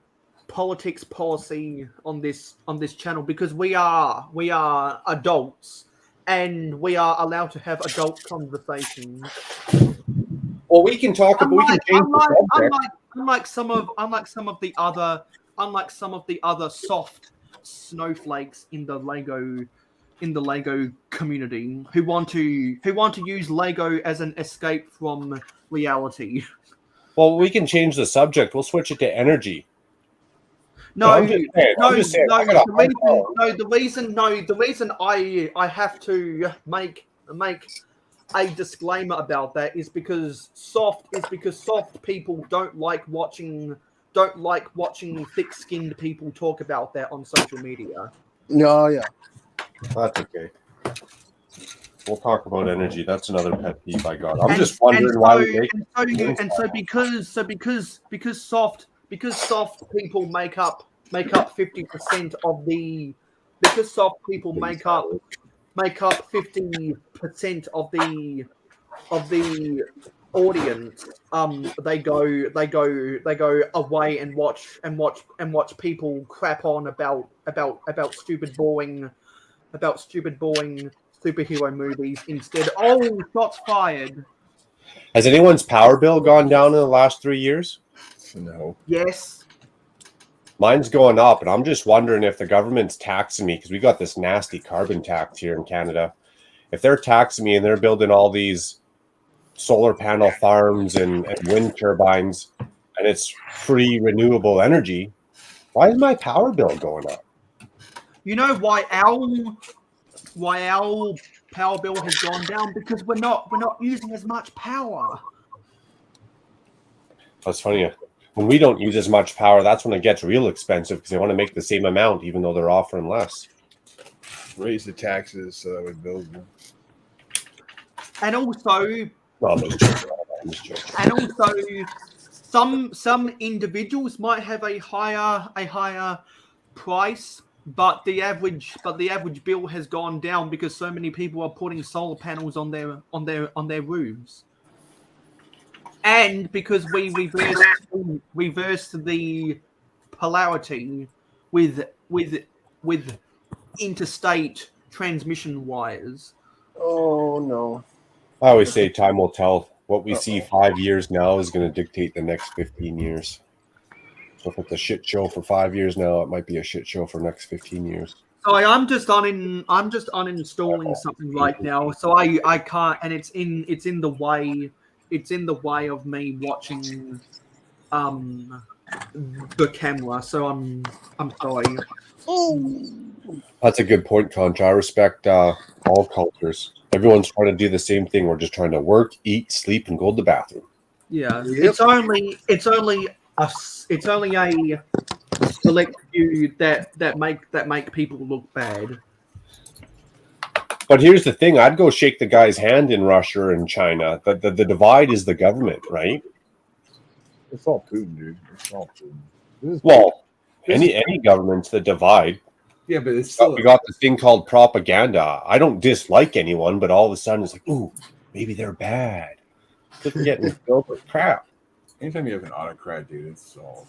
politics policy on this channel because we are adults and we are allowed to have adult conversations. Well, we can talk about. We can change the subject. Unlike some of the other soft snowflakes in the Lego community who want to use Lego as an escape from reality. Well, we can change the subject. We'll switch it to energy. The reason I have to make a disclaimer about that is because soft people don't like watching thick-skinned people talk about that on social media. No, yeah. That's okay. We'll talk about energy. That's another pet peeve I got. I'm just wondering why we make because soft people make up 50% of the soft people make up 50% of the audience. They go away and watch people crap on about stupid boring superhero movies instead. Oh, shots fired. Has anyone's power bill gone down in the last 3 years? No. Yes. Mine's going up, and I'm just wondering if the government's taxing me because we got this nasty carbon tax here in Canada. If they're taxing me and they're building all these solar panel farms and wind turbines, and it's free renewable energy, why is my power bill going up? You know why our power bill has gone down? Because we're not using as much power. That's funny. When we don't use as much power, that's when it gets real expensive because they want to make the same amount even though they're offering less. Raise the taxes so that would build them. And also, No, I'm just joking. And also, some individuals might have a higher price, but the average bill has gone down because so many people are putting solar panels on their roofs, and because we reversed the polarity with interstate transmission wires. Oh no. I always say time will tell. What we see 5 years now is going to dictate the next 15 years. So if it's a shit show for 5 years now, it might be a shit show for next 15 years. So I'm just uninstalling something right now. So I can't, and it's in the way of me watching the camera. So I'm sorry. That's a good point, Concha. I respect all cultures. Everyone's trying to do the same thing. We're just trying to work, eat, sleep, and go to the bathroom. Yeah, it's only a select few that make people look bad. But here's the thing: I'd go shake the guy's hand in Russia and China. The divide is the government, right? It's all Putin, dude. It's all Putin. Well, any government's the divide. Yeah, but it's still We got this thing called propaganda. I don't dislike anyone, but all of a sudden it's like, ooh, maybe they're bad. They're getting filled with crap. anytime you have an autocrat, dude, it's all.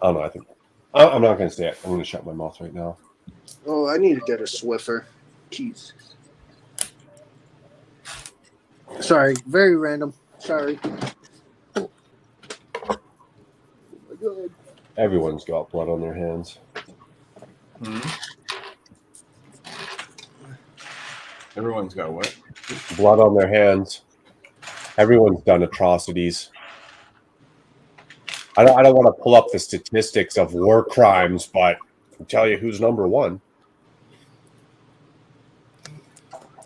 I don't know. I think I'm not going to say it. I'm going to shut my mouth right now. Oh, I need to get a Swiffer. Jeez. Sorry, very random. Sorry. Oh my God. Everyone's got blood on their hands. Everyone's got what? Blood on their hands. Everyone's done atrocities. I don't want to pull up the statistics of war crimes, but I can tell you who's number one.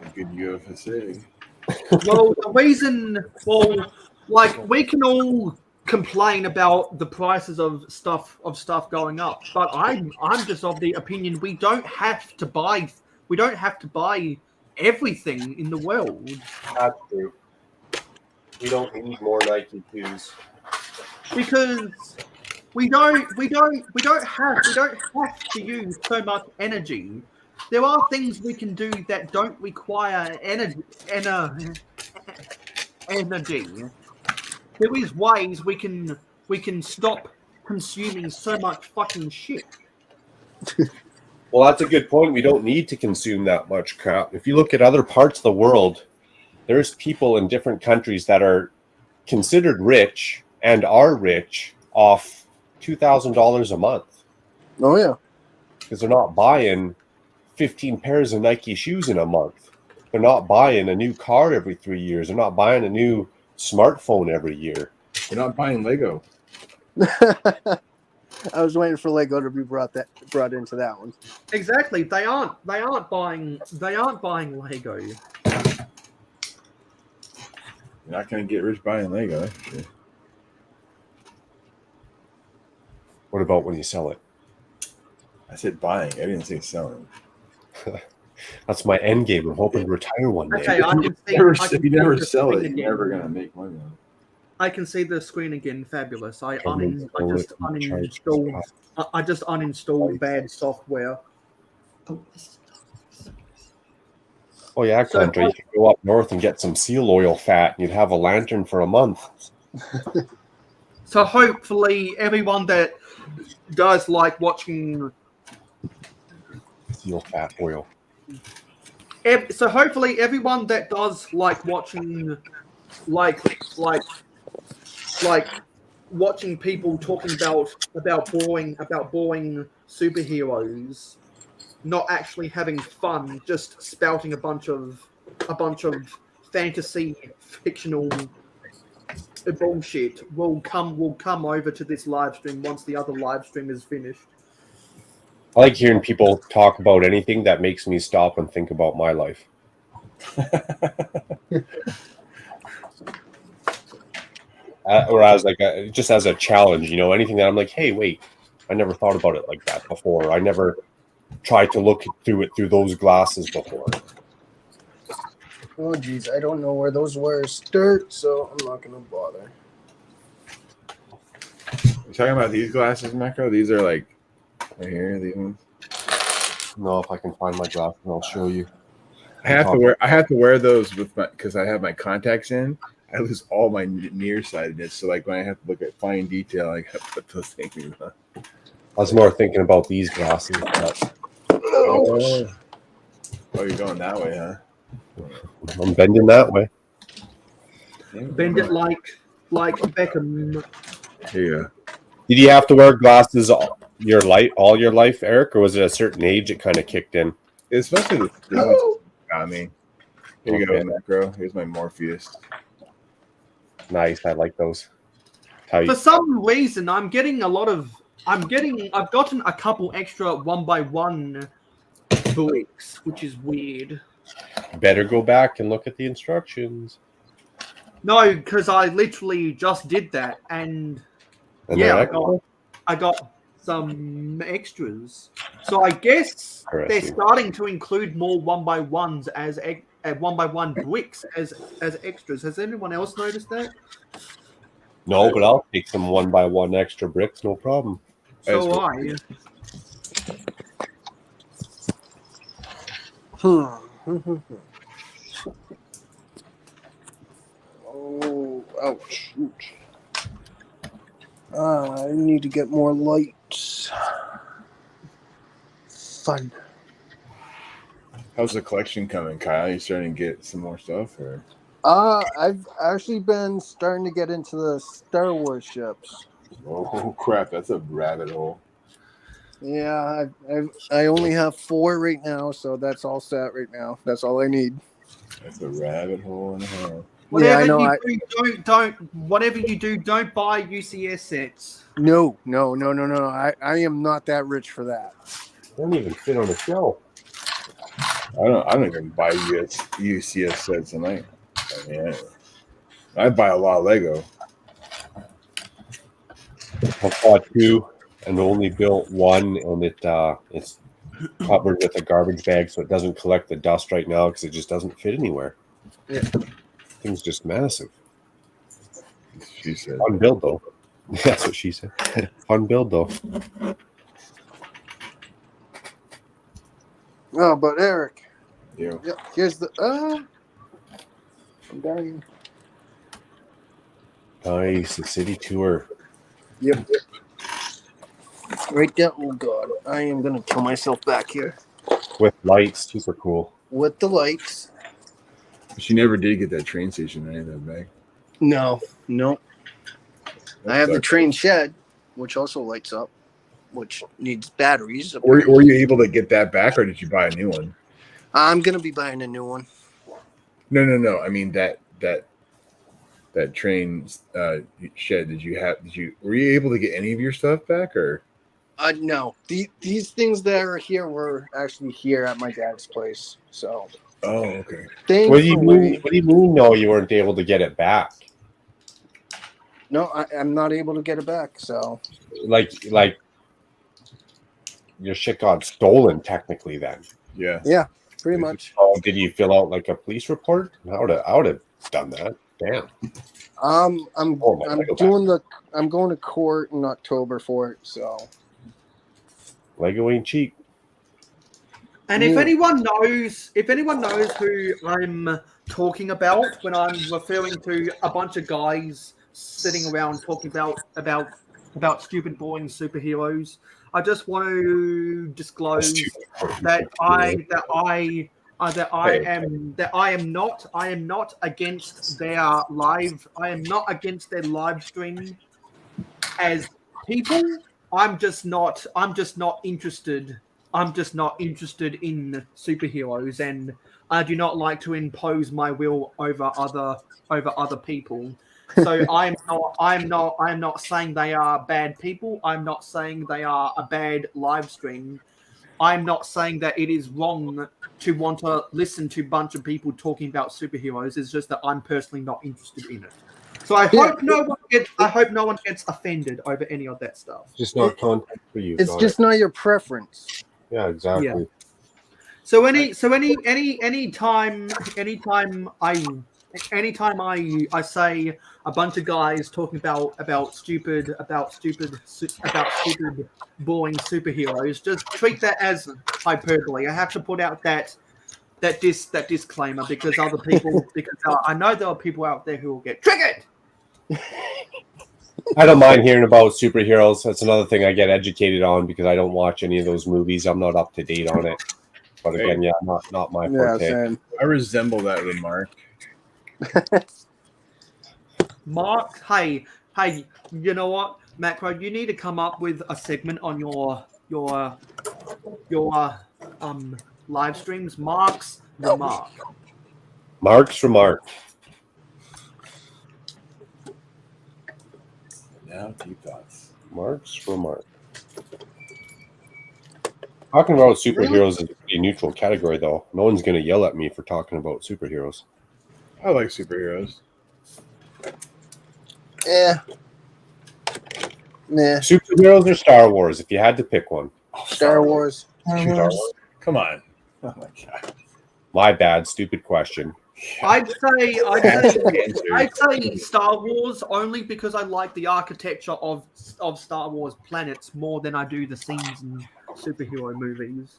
A good UFSA. Well, the reason, like we can all complain about the prices of stuff going up, but I'm just of the opinion we don't have to buy everything in the world. That's true. We don't need more Nike shoes. Because we don't have to use so much energy. There are things we can do that don't require energy. There is ways we can stop consuming so much fucking shit. Well, that's a good point. We don't need to consume that much crap. If you look at other parts of the world, there's people in different countries that are considered rich and are rich off $2,000 a month. Oh, yeah. Because they're not buying 15 pairs of Nike shoes in a month. They're not buying a new car every 3 years. They're not buying a new smartphone every year. They're not buying Lego. I was waiting for Lego to be brought into that one. Exactly. They aren't buying Lego. You're not going to get rich buying Lego. That's for sure. What about when you sell it? I said buying. I didn't say selling. That's my end game. I'm hoping to retire one day. Okay, If you never sell it, you're never going to make money on it. I can see the screen again. Fabulous. I just uninstalled bad software. Oh yeah, Contra, you could go up north and get some seal oil fat, and you'd have a lantern for a month. So hopefully everyone that does like watching Seal fat oil. So hopefully everyone that does like watching watching people talking about boring superheroes, not actually having fun, just spouting a bunch of fantasy fictional bullshit will come over to this live stream once the other live stream is finished. I like hearing people talk about anything that makes me stop and think about my life. Or as just as a challenge, anything that I'm like, hey, wait, I never thought about it like that before. I never tried to look through it through those glasses before. Oh, geez, I don't know where those wires start, so I'm not going to bother. You talking about these glasses, Makro? These are like right here. These ones. No, if I can find my glasses, I'll show you. I have to wear those because I have my contacts in. I lose all my nearsightedness, so like when I have to look at fine detail, I got to put those things on. I was more thinking about these glasses. But Oh, you're going that way, huh? I'm bending that way. Bend it like Beckham. Here you go. Did you have to wear glasses all your life, Eric, or was it a certain age it kind of kicked in? Especially the got me. Here you Okay. go, Macro. Here's my Morpheus. Nice, I like those. Tight. For some reason, I've gotten a couple extra 1x1 bricks, which is weird. Better go back and look at the instructions. No, because I literally just did that, and And yeah, they're I got some extras. So I guess they're Interesting. starting to include more 1x1s as 1x1 bricks as extras. Has anyone else noticed that? No, but I'll take some 1x1 extra bricks, no problem. So I. Oh, ouch. I need to get more lights. Fun. How's the collection coming, Kyle? You starting to get some more stuff, or? I've actually been starting to get into the Star Wars ships. Oh crap! That's a rabbit hole. Yeah, I only have 4 right now, so that's all set right now. That's all I need. That's a rabbit hole and a half. Whatever I know. you do, whatever you do, don't buy UCS sets. No. I am not that rich for that. They don't even fit on the shelf. I don't even buy UCS sets tonight. I mean, I buy a lot of Lego. I bought 2 and only built 1, and it's covered with a garbage bag, so it doesn't collect the dust right now because it just doesn't fit anywhere. Yeah. Thing's just massive. She said. Fun build though. That's what she said. Fun build though. Oh, but Eric. Yeah. Yep. Here's the. I'm dying. Nice, the city tour. Yep. Right down. Oh God, I am gonna kill myself back here With lights, super cool. with the lights. She never did get that train station or any of that back. No. I have the train shed, which also lights up, which needs batteries. Were you able to get that back, or did you buy a new one? I'm gonna be buying a new one. No. I mean that train shed. Were you able to get any of your stuff back, or? No. These things that are here were actually here at my dad's place. So. Oh, okay. What do you mean? No, you weren't able to get it back. No, I'm not able to get it back. So. Like your shit got stolen technically then. Yeah. Yeah, pretty much. Oh, did you fill out like a police report? I would have done that. Damn. I'm Oh, my Lego doing I'm going to court in October for it. So. Lego ain't cheap. And if anyone knows who I'm talking about when I'm referring to a bunch of guys sitting around talking about stupid, boring superheroes, I just want to disclose that I am not against their live stream as people. I'm just not interested. I'm just not interested in superheroes, and I do not like to impose my will over other people. So I'm not saying they are bad people. I'm not saying they are a bad live stream. I'm not saying that it is wrong to want to listen to a bunch of people talking about superheroes. It's just that I'm personally not interested in it. So I hope no one gets offended over any of that stuff. Just not content for you. It's just not your preference. Yeah, exactly. Yeah. So anytime I say a bunch of guys talking about stupid boring superheroes, just treat that as hyperbole. I have to put out that disclaimer because I know there are people out there who will get triggered. I don't mind hearing about superheroes. That's another thing I get educated on because I don't watch any of those movies. I'm not up to date on it. But again, yeah, not my Yeah, forte. same. I resemble that remark. Mark, hey, you know what, Macro, you need to come up with a segment on your live streams. Mark's remark. Mark's remark. Now, deep thoughts. Mark's remark. Talking about superheroes is a pretty neutral category, though. No one's going to yell at me for talking about superheroes. I like superheroes. Yeah. Yeah. Superheroes or Star Wars, if you had to pick one. Star Wars. Come on. Oh my god. My bad, stupid question. I'd say Star Wars only because I like the architecture of Star Wars planets more than I do the scenes in superhero movies.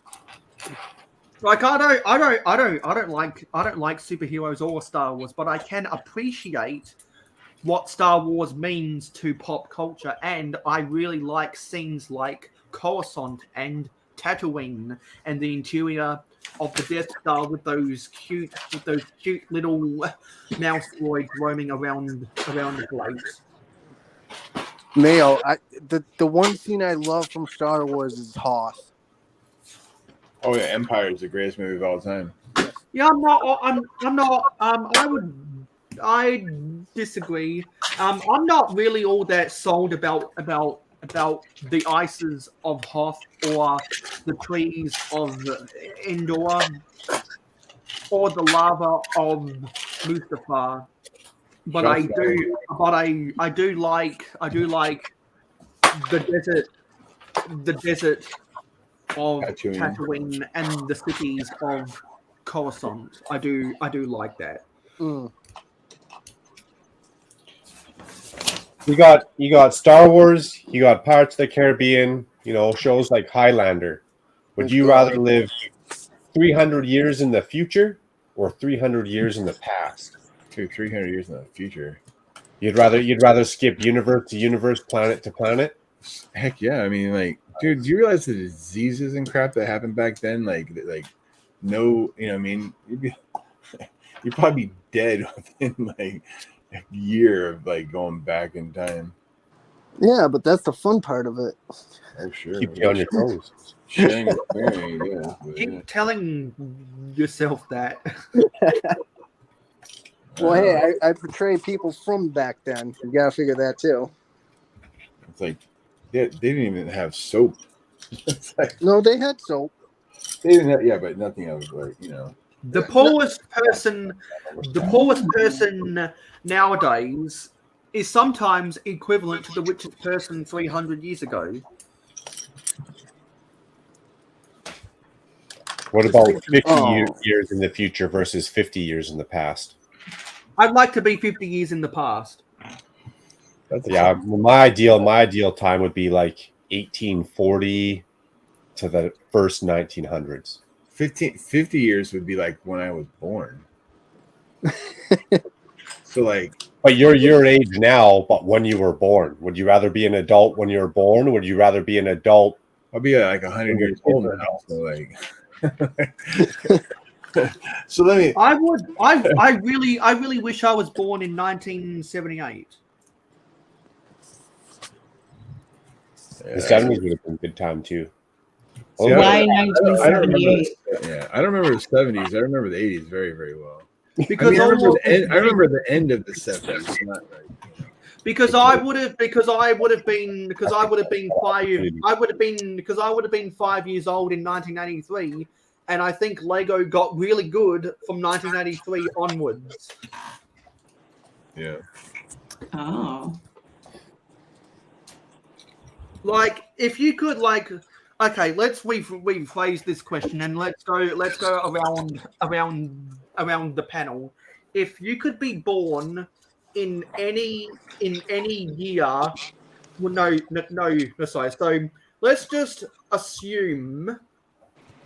Like I don't like superheroes or Star Wars, but I can appreciate what Star Wars means to pop culture, and I really like scenes like Coruscant and Tatooine and the interior of the Death Star with those cute little mouse droids roaming around the place. Mayo, the one scene I love from Star Wars is Hoth. Oh yeah, Empire is the greatest movie of all time. Yeah, I disagree. I'm not really all that sold about the ices of Hoth or the trees of Endor or the lava of Mustafar. But I do like the desert of Tatooine and the cities of Coruscant. I do like that. Mm. You got Star Wars, you got Pirates of the Caribbean, shows like Highlander. Would you rather live 300 years in the future or 300 years in the past? 300 years in the future. You'd rather skip universe to universe, planet to planet? Heck yeah. I mean, like, dude, do you realize the diseases and crap that happened back then? Like no, I mean, you'd probably be dead within like a year of like going back in time. Yeah, but that's the fun part of it. Oh sure. Keep you on your toes. Keep telling yourself that. Well, hey, I portray people from back then. You gotta figure that too. It's like they didn't even have soap. No, they had soap. They didn't have, yeah, but nothing else like The poorest person nowadays is sometimes equivalent to the richest person 300 years ago. What about 50 years in the future versus 50 years in the past? I'd like to be 50 years in the past. Yeah, my ideal time would be like 1840 to the first 1900s. 50 years would be like when I was born. So like, but you're your age now, but when you were born, would you rather be an adult when you were born? Or would you rather be an adult? I'll be like 100 years old now. So like, so let me. I really wish I was born in 1978. The 70s would have been a good time too. See, Why I don't 1978? Yeah, I don't remember the 70s. I remember the 80s very, very well. Because I remember the end of the 70s. Not like, Because I would have been 5 years old in 1983, and I think Lego got really good from 1983 onwards. Yeah. Oh. Like, if you could, like, okay, let's rephrase this question and let's go around the panel. If you could be born in any year, well, no, sorry. So let's just assume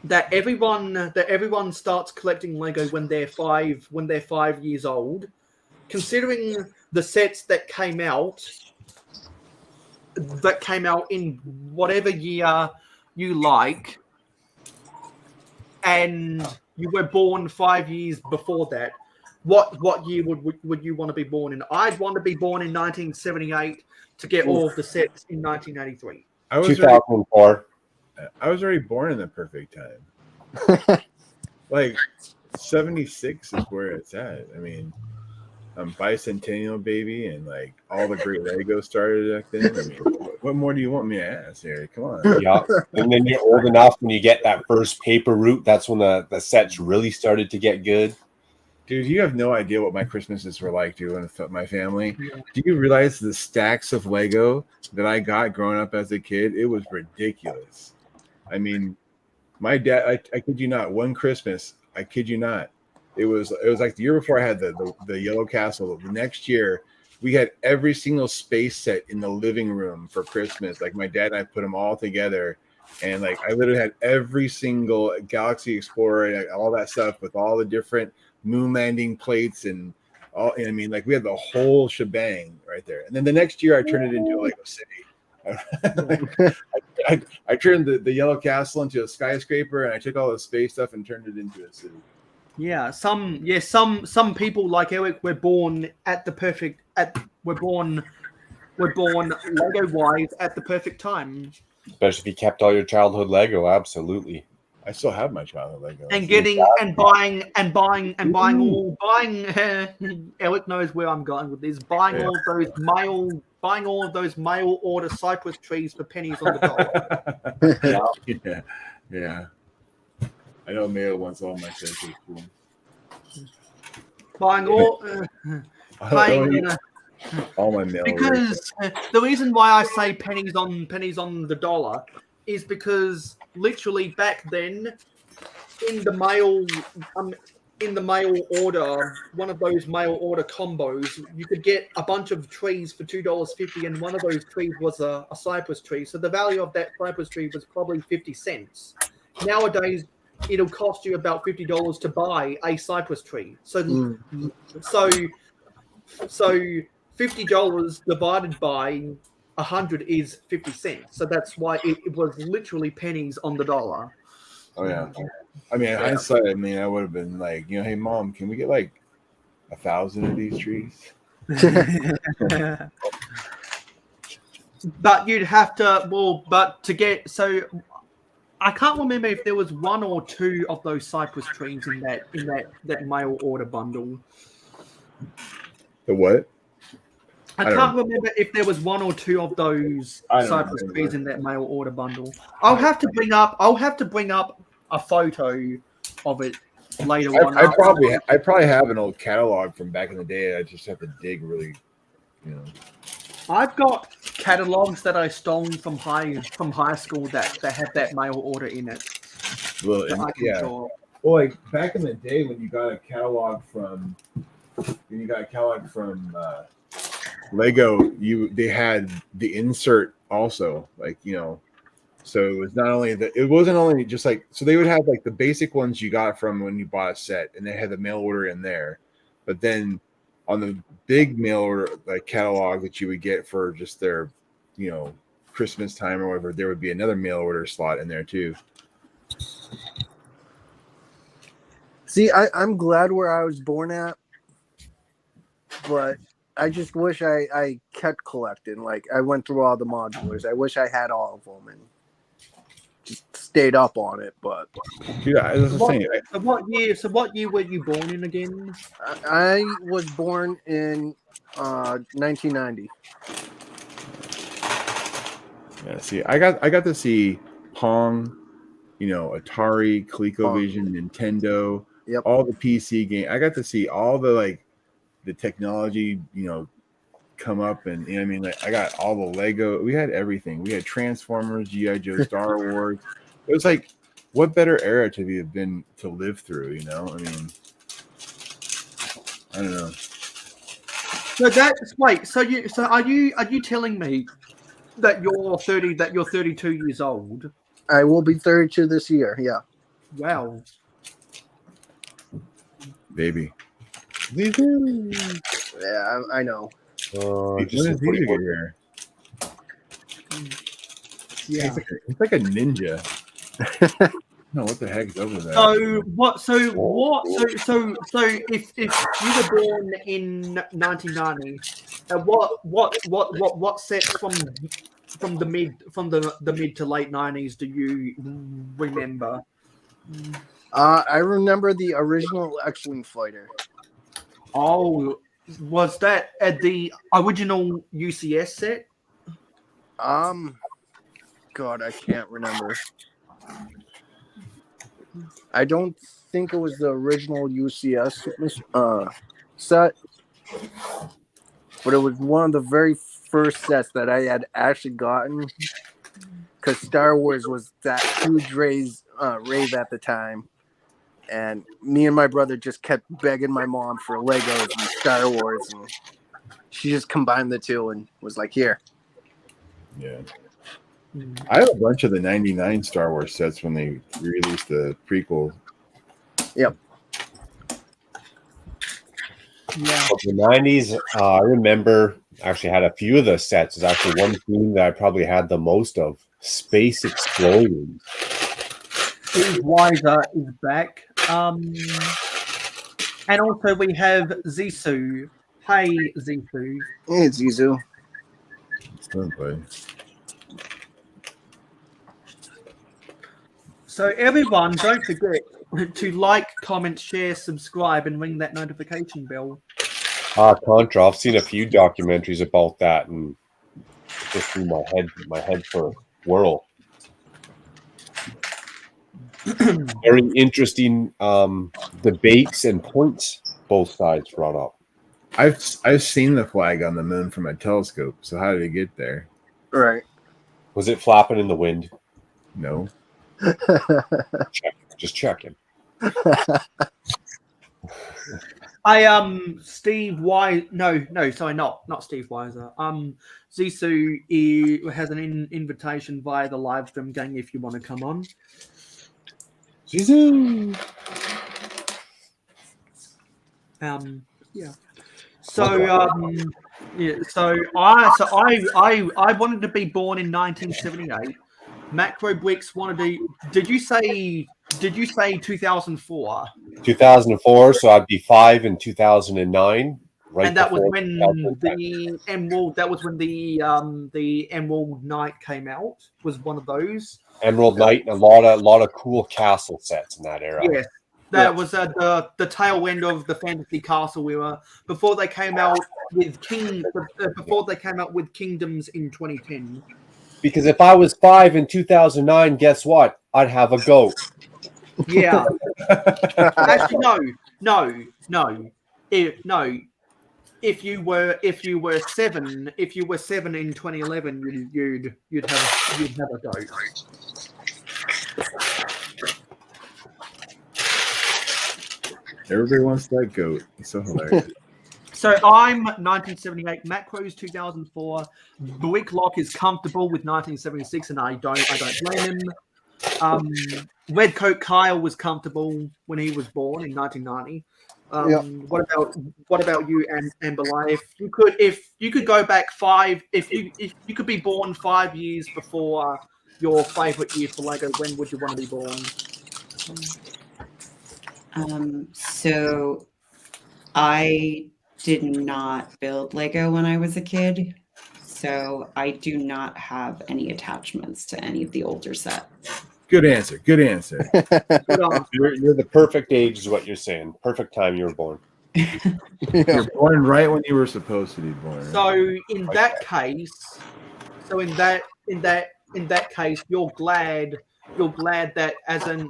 that everyone starts collecting Lego when they're 5 years old. Considering the sets that came out that came out in whatever year you like, and you were born 5 years before that, what year would you want to be born in? I'd want to be born in 1978 to get all of the sets in 1983. I was 2004. I was already born in the perfect time. Like 76 is where it's at. I mean, I'm bicentennial baby, and like all the great Legos started back then. I mean, what more do you want me to ask, Harry? Come on. Yeah, and then you're old enough when you get that first paper route. That's when the sets really started to get good. Dude, you have no idea what my Christmases were like, dude, with my family. Yeah. Do you realize the stacks of Lego that I got growing up as a kid? It was ridiculous. I mean, my dad, I kid you not, one Christmas, I kid you not, it was like the year before I had the Yellow Castle. The next year, we had every single space set in the living room for Christmas. Like my dad and I put them all together. And like I literally had every single Galaxy Explorer and all that stuff with all the different moon landing plates and all. I mean, like we had the whole shebang right there. And then the next year, I turned it into a Lego City. I turned the Yellow Castle into a skyscraper, and I took all the space stuff and turned it into a city. Yeah, some people like Eric were born at the perfect we're born Lego wise at the perfect time. Especially if you kept all your childhood Lego, absolutely. I still have my childhood Lego. And getting and buying Eric knows where I'm going with this. Buying all of those mail order cypress trees for pennies on the dollar. Yeah. I know Mayo wants all my cypress trees. Buying all all my mail because the reason why I say pennies on the dollar is because literally back then in the mail order, one of those mail order combos, you could get a bunch of trees for $2.50, and one of those trees was a cypress tree. So the value of that cypress tree was probably 50 cents. Nowadays, it'll cost you about $50 to buy a cypress tree. So $50 divided by 100 is 50 cents. So that's why it was literally pennies on the dollar. Oh yeah. I mean, hindsight, I mean, I would have been like, hey Mom, can we get like 1,000 of these trees? But you'd have to so I can't remember if there was one or two of those cypress trees in that mail order bundle. The what? I can't remember if there was one or two of those cypress trees in that mail order bundle. I'll have to bring up a photo of it later on. I probably have an old catalog from back in the day. I just have to dig really, I've got catalogs that I stole from high school that had that mail order in it. Well, Well, like back in the day when you got a catalog from Lego, they had the insert also, like, so it was not only that, it wasn't only just like, so they would have like the basic ones you got from when you bought a set, and they had the mail order in there, but then on the big mail order like catalog that you would get for just their Christmas time or whatever, there would be another mail order slot in there too. See, I'm glad where I was born at, but I just wish I kept collecting. Like, I went through all the modulars. I wish I had all of them and just stayed up on it. But yeah, So what year were you born in again? I was born in 1990. Yeah, see, I got to see Pong, Atari, ColecoVision, Nintendo, all the PC game. I got to see all the the technology, come up, and I mean, like, I got all the Lego. We had everything. We had Transformers, G.I. Joe, Star Wars. It was like, what better era to live through? I mean, I don't know. So are you telling me that you're 30, that you're 32 years old? I will be 32 this year. Yeah. Wow. Baby. Yeah, I know. Just When did he get here? Yeah. It's like a ninja. No, what the heck is over there? So if you were born in 1990, what sets from the mid to late 90s do you remember? I remember the original X-Wing fighter. Oh, was that at the original UCS set? God, I can't remember. I don't think it was the original UCS set, but it was one of the very first sets that I had actually gotten, because Star Wars was that huge rave at the time, and me and my brother just kept begging my mom for Legos and Star Wars, and she just combined the two and was like, "Here." Yeah. I have a bunch of the 99 Star Wars sets when they released the prequel. Yep. Yeah. Of the 90s, I remember actually had a few of the sets. There's actually one theme that I probably had the most of: Space Explosions. Steve Weiser is back. And also we have Zissou. Hey, Zissou. Hey, Zizu. Somebody. So everyone, don't forget to like, comment, share, subscribe, and ring that notification bell. Contra. I've seen a few documentaries about that, and just threw my head for a whirl. Very interesting debates and points both sides brought up. I've seen the flag on the moon from a telescope. So how did it get there? Right. Was it flapping in the wind? No. Just checking. Steve Weiser. No, sorry, not Steve Weiser. Zissou has an invitation via the live stream, gang, if you want to come on. Zissou. Yeah. So I wanted to be born in 1978. Macro Bricks wanted to. Did you say 2004? 2004, so I'd be 5 in 2009. Right, and that was before when 2010. the Emerald. That was when the Emerald Knight came out. Was one of those. Emerald Knight and a lot of cool castle sets in that era. Yes, that was the tail end of the fantasy castle era before they came out with Kingdoms in 2010. Because if I was 5 in 2009, guess what? I'd have a goat. Yeah. Actually, no. If you were 7 in 2011, you'd have a goat. Everybody wants that goat. It's so hilarious. So I'm 1978, Macro's 2004. Bricklock is comfortable with 1976, and I don't blame him. Red Coat Kyle was comfortable when he was born in 1990. What about you, Amber Lai? If you could go back 5, if you could be born 5 years before your favorite year for Lego, when would you want to be born? So I did not build Lego when I was a kid, so I do not have any attachments to any of the older sets. Good answer. Good answer. You're the perfect age, is what you're saying. Perfect time you were born. You're born right when you were supposed to be born. So in that case, you're glad that as an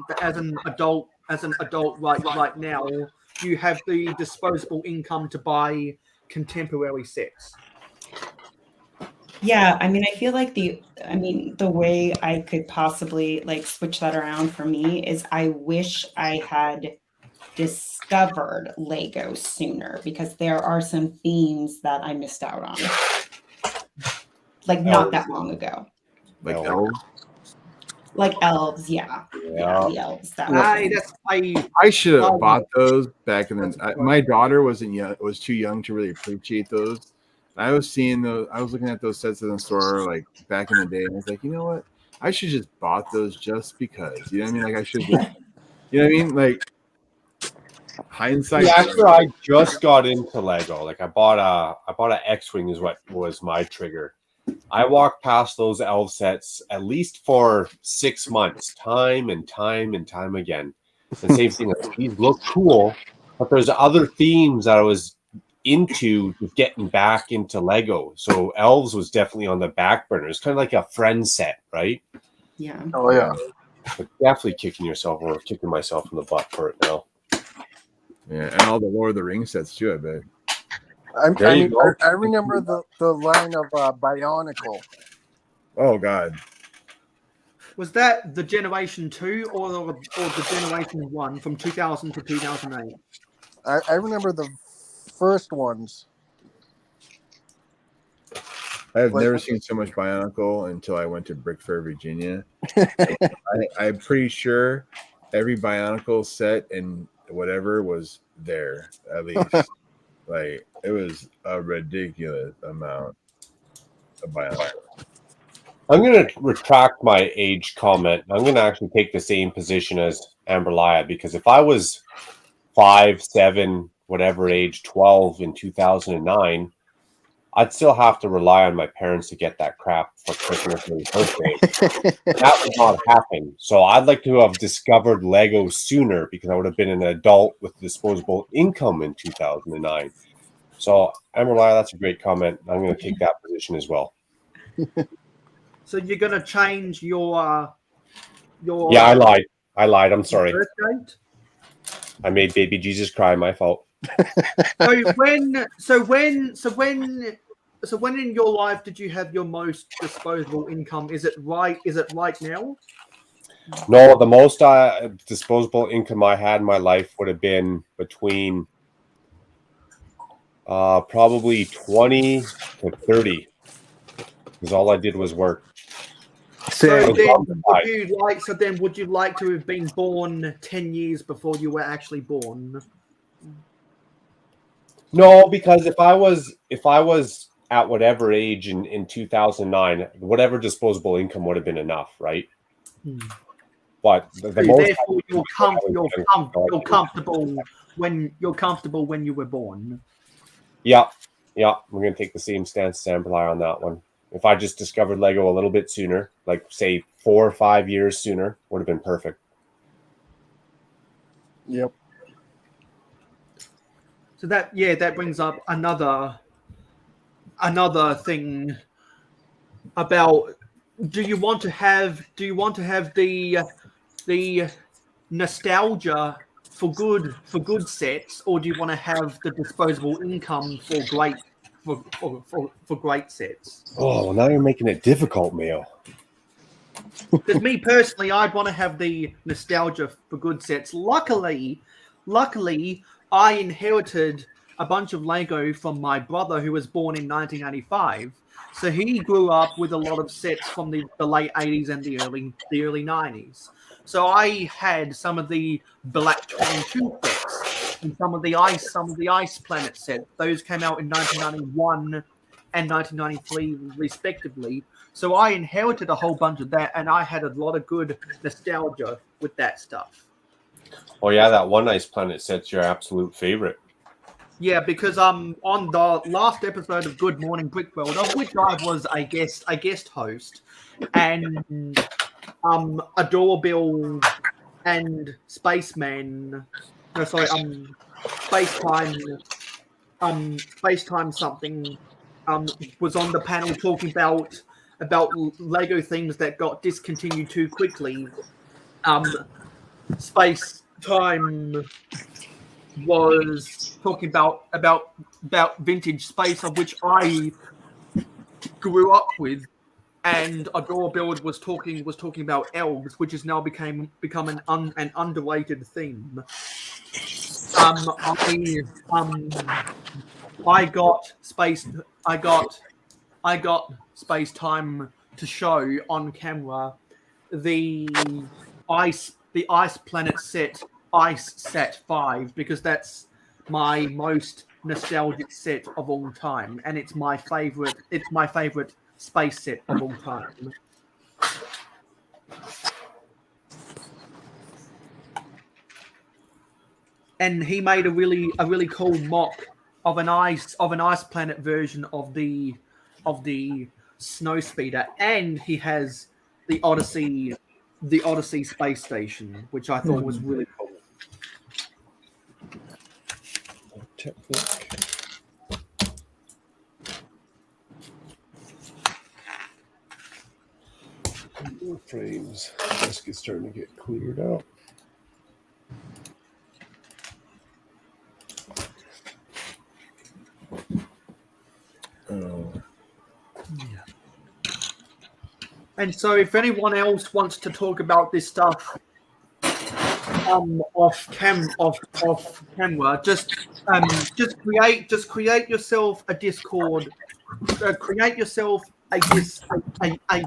adult right now, you have the disposable income to buy contemporary sets. Yeah, I mean, I feel like the way I could possibly switch that around for me is I wish I had discovered Lego sooner, because there are some themes that I missed out on. Not that long ago. Like elves? Like elves, yeah. Yeah, the elves. I should have bought those back in the. My daughter was too young to really appreciate those. I was seeing those. I was looking at those sets in the store like back in the day, and I was like, you know what? I should just bought those just because. You know what I mean? Like I should just. You know what I mean? Like hindsight. Yeah, after I just got into Lego, like I bought a X-wing is what was my trigger. I walked past those elf sets at least for 6 months, time and time and time again. The same thing. Like, these look cool, but there's other themes that I was into getting back into Lego. So elves was definitely on the back burner. It's kind of like a friend set, right? Yeah. Oh yeah. But definitely kicking myself in the butt for it now. Yeah, and all the Lord of the Rings sets too. I bet. There you go. I remember the line of Bionicle. Oh God. Was that the Generation 2 or the Generation 1 from 2000 to 2008? I remember the first ones. I have Like- never seen so much Bionicle until I went to Brick Fair, Virginia. I'm pretty sure every Bionicle set and whatever was there at least. Like it was a ridiculous amount of Bionicle. I'm going to retract my age comment. I'm going to actually take the same position as Amberlia, because if I was 5, 7, whatever age, 12 in 2009, I'd still have to rely on my parents to get that crap for Christmas or birthday. That would not happen. So I'd like to have discovered Lego sooner, because I would have been an adult with disposable income in 2009. So, Amberlia, that's a great comment. I'm going to take that position as well. So you're going to change your Yeah, I lied. I'm sorry. birth date? I made baby Jesus cry. My fault. So when in your life did you have your most disposable income? Is it right now? No, the most disposable income I had in my life would have been between probably 20 to 30, because all I did was work. So then would you like to have been born 10 years before you were actually born? No, because if I was at whatever age in 2009, whatever disposable income would have been enough, right? But the So most therefore you're comfortable when you were born. Yeah, we're gonna take the same stance as Amberlia on that one. If I just discovered Lego a little bit sooner, like say 4 or 5 years sooner, would have been perfect. Yep. So that brings up another thing about do you want to have the nostalgia for good sets, or do you want to have the disposable income for great sets? Oh, well, now you're making it difficult, Mayo. Because me personally, I'd want to have the nostalgia for good sets. Luckily, I inherited a bunch of Lego from my brother, who was born in 1985. So he grew up with a lot of sets from the late 80s and the early 90s. So I had some of the Black 22 sets and some of the Ice Planet sets. Those came out in 1991 and 1993 respectively. So I inherited a whole bunch of that, and I had a lot of good nostalgia with that stuff. Oh yeah, that one Ice Planet set's your absolute favorite. Yeah, because on the last episode of Good Morning Brick World, of which I was a guest host, and Adorable and Spaceman, no sorry, Spacetime something was on the panel talking about Lego things that got discontinued too quickly. Space Time was talking about vintage space, of which I grew up with, and Adore Build was talking about elves, which has now become an underrated theme. I got Space Time to show on camera the Ice Planet set, Ice Set 5, because that's my most nostalgic set of all time, and it's my favorite. It's my favorite space set of all time. And he made a really cool mock of an ice planet version of the snow speeder, and he has the Odyssey space station, which I thought was really cool. Frames. This is starting to get cleared out. And so, if anyone else wants to talk about this stuff off camera, just create yourself a Discord. Create yourself a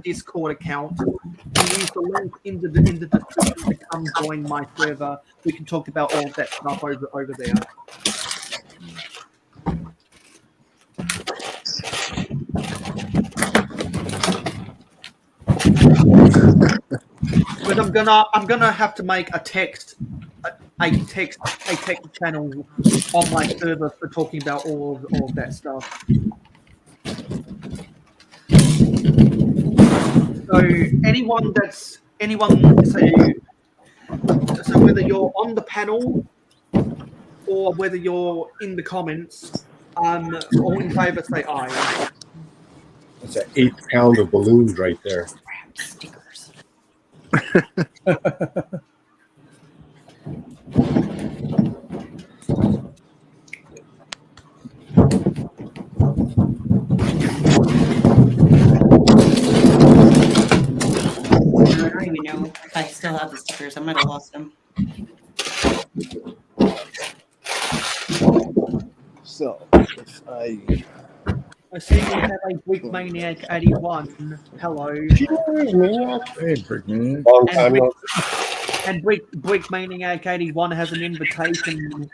Discord account and use the link in the description to come join my server. We can talk about all of that stuff over there. But I'm gonna have to make a text channel on my server for talking about all of that stuff. So so whether you're on the panel or whether you're in the comments, all in favour say aye. That's an 8 pound of balloons right there. Stickers. I don't even know if I still have the stickers. I might have lost them. So, if I I see you have a Brick Maniac 81. Hello. Hey, Brickman. Long time no. And Brick Maniac 81 has an invitation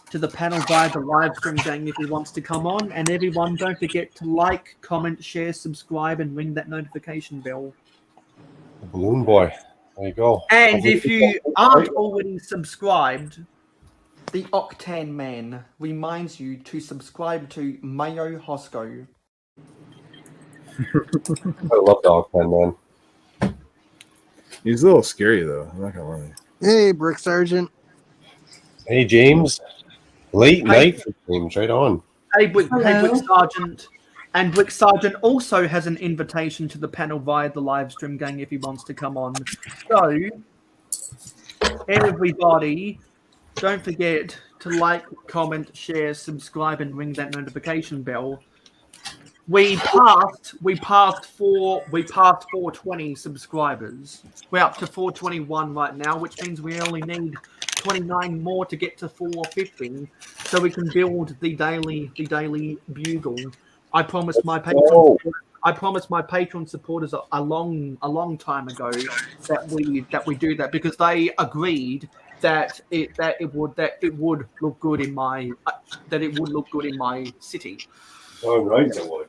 to the panel via the live stream gang if he wants to come on. And everyone, don't forget to like, comment, share, subscribe, and ring that notification bell. The balloon boy. There you go. And if you aren't already subscribed, the Octane Man reminds you to subscribe to Mayo Hosko. I love the Octane Man. He's a little scary though. I'm not gonna lie. hey, Brick Sergeant. Hey, James. Late night for James. Right on. Hey, Brick Sergeant. And Brick Sergeant also has an invitation to the panel via the live stream gang if he wants to come on. So, everybody, don't forget to like, comment, share, subscribe, and ring that notification bell. We passed 420 subscribers. We're up to 421 right now, which means we only need 29 more to get to 450, so we can build the daily bugle. I promised my patron supporters a long time ago that we do that because they agreed that it would look good in my city. Oh, right, I would.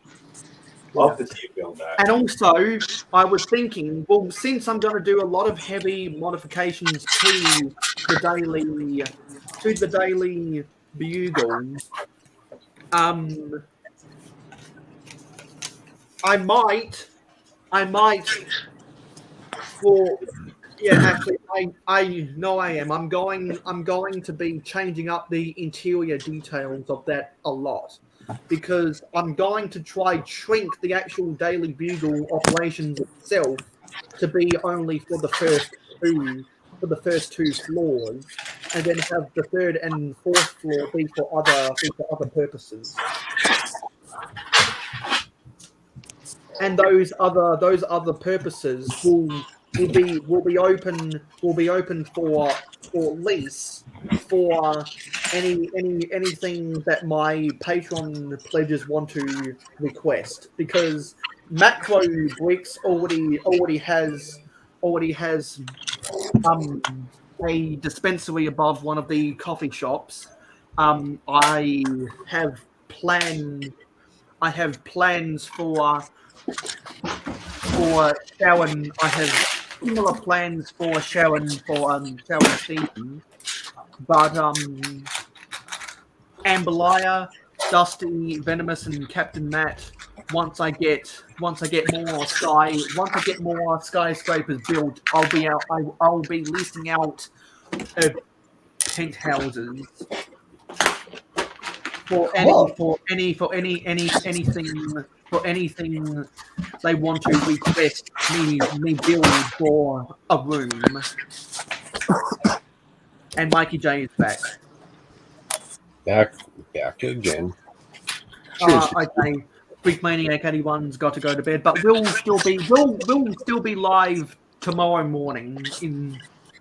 Love to see you build that. And also, I was thinking, well, since I'm going to do a lot of heavy modifications to the daily bugle, I might. Well, yeah, actually, I know I am. I'm going to be changing up the interior details of that a lot because I'm going to try shrink the actual daily bugle operations itself to be only for the first two floors, and then have the third and fourth floor be for other purposes. And those other purposes will be open for lease for anything that my patron pledges want to request, because Makro Bricks already has a dispensary above one of the coffee shops. I have plans for Sharon. I have similar plans for Sharon season, but Amberliah, Dusty, Venomous, and Captain Matt. Once I get more skyscrapers built, I'll be leasing out penthouses for anything they want to request me build for a room. And Mikey J is back. Back again. Okay. Freak Maniac 81's got to go to bed, but we'll still be live tomorrow morning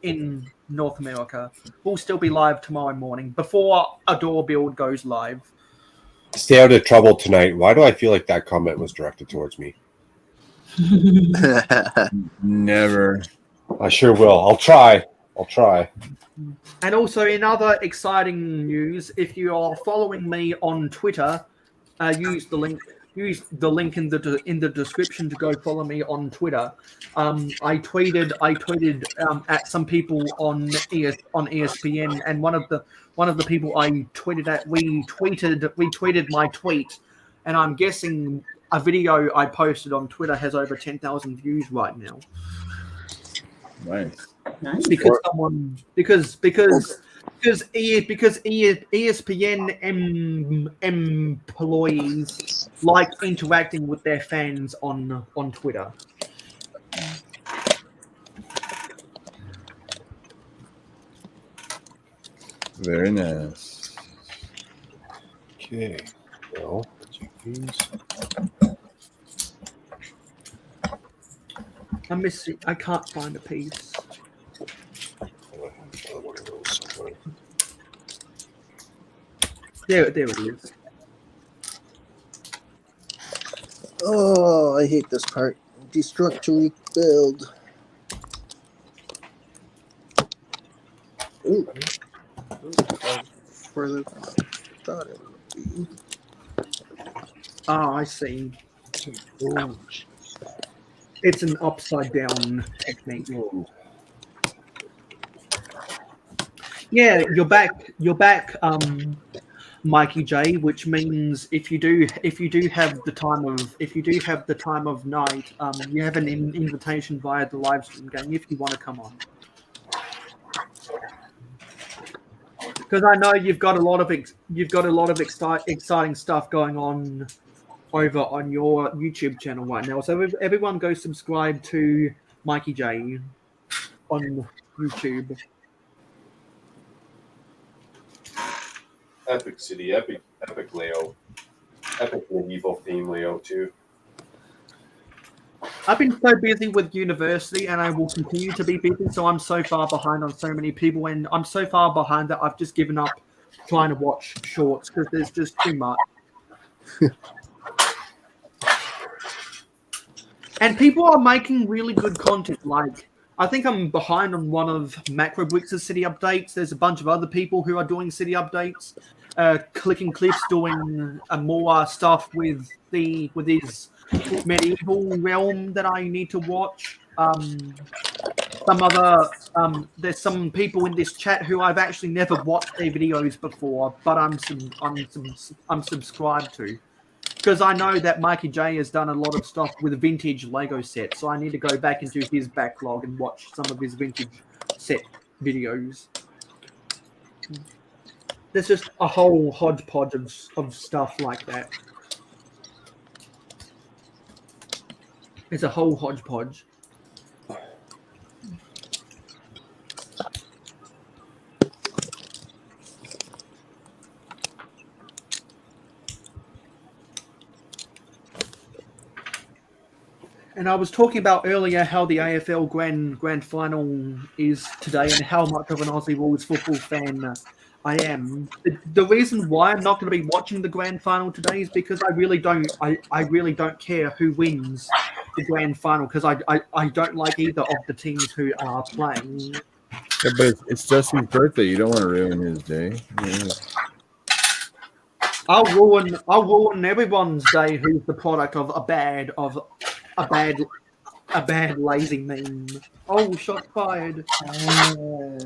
in North America. We'll still be live tomorrow morning before a door build goes live. Stay out of trouble tonight. Why do I feel like that comment was directed towards me? Never. I sure will. I'll try. And also, in other exciting news, if you are following me on Twitter, use the link in the description to go follow me on Twitter. I tweeted at some people on ESPN, and one of the people I tweeted at retweeted my tweet, and I'm guessing a video I posted on Twitter has over 10,000 views right now. Nice. Because ESPN employees like interacting with their fans on Twitter. Very nice. Okay. Well, check these. I'm missing. I can't find a piece. There it is. Oh, I hate this part. Destruct to rebuild. Ooh. Further than I thought it would be. Ah, I see. It's an upside down technique. Yeah, you're back, Mikey J, which means if you do have the time of night, you have an invitation via the live stream game if you want to come on. Because I know you've got a lot of exciting stuff going on over on your YouTube channel right now. So everyone go subscribe to Mikey J on YouTube. Epic city, epic layout, epic medieval theme layout too. I've been so busy with university, and I will continue to be busy. So I'm so far behind on so many people, and I'm so far behind that I've just given up trying to watch shorts because there's just too much. And people are making really good content. Like, I think I'm behind on one of Macro Bricks' city updates. There's a bunch of other people who are doing city updates. Clicking Cliff's doing more stuff with his medieval realm that I need to watch. There's some people in this chat who I've actually never watched their videos before, but I'm subscribed to. Because I know that Mikey J has done a lot of stuff with vintage Lego sets, so I need to go back into his backlog and watch some of his vintage set videos. There's just a whole hodgepodge of stuff like that. It's a whole hodgepodge. And I was talking about earlier how the AFL Grand Final is today and how much of an Aussie Rules football fan I am. The reason why I'm not going to be watching the Grand Final today is because I really don't care who wins the Grand Final, because I don't like either of the teams who are playing. Yeah, but it's Dusty's birthday. You don't want to ruin his day. Yeah. I'll ruin everyone's day who's the product of a bad lazy meme. Oh, shots fired. I'm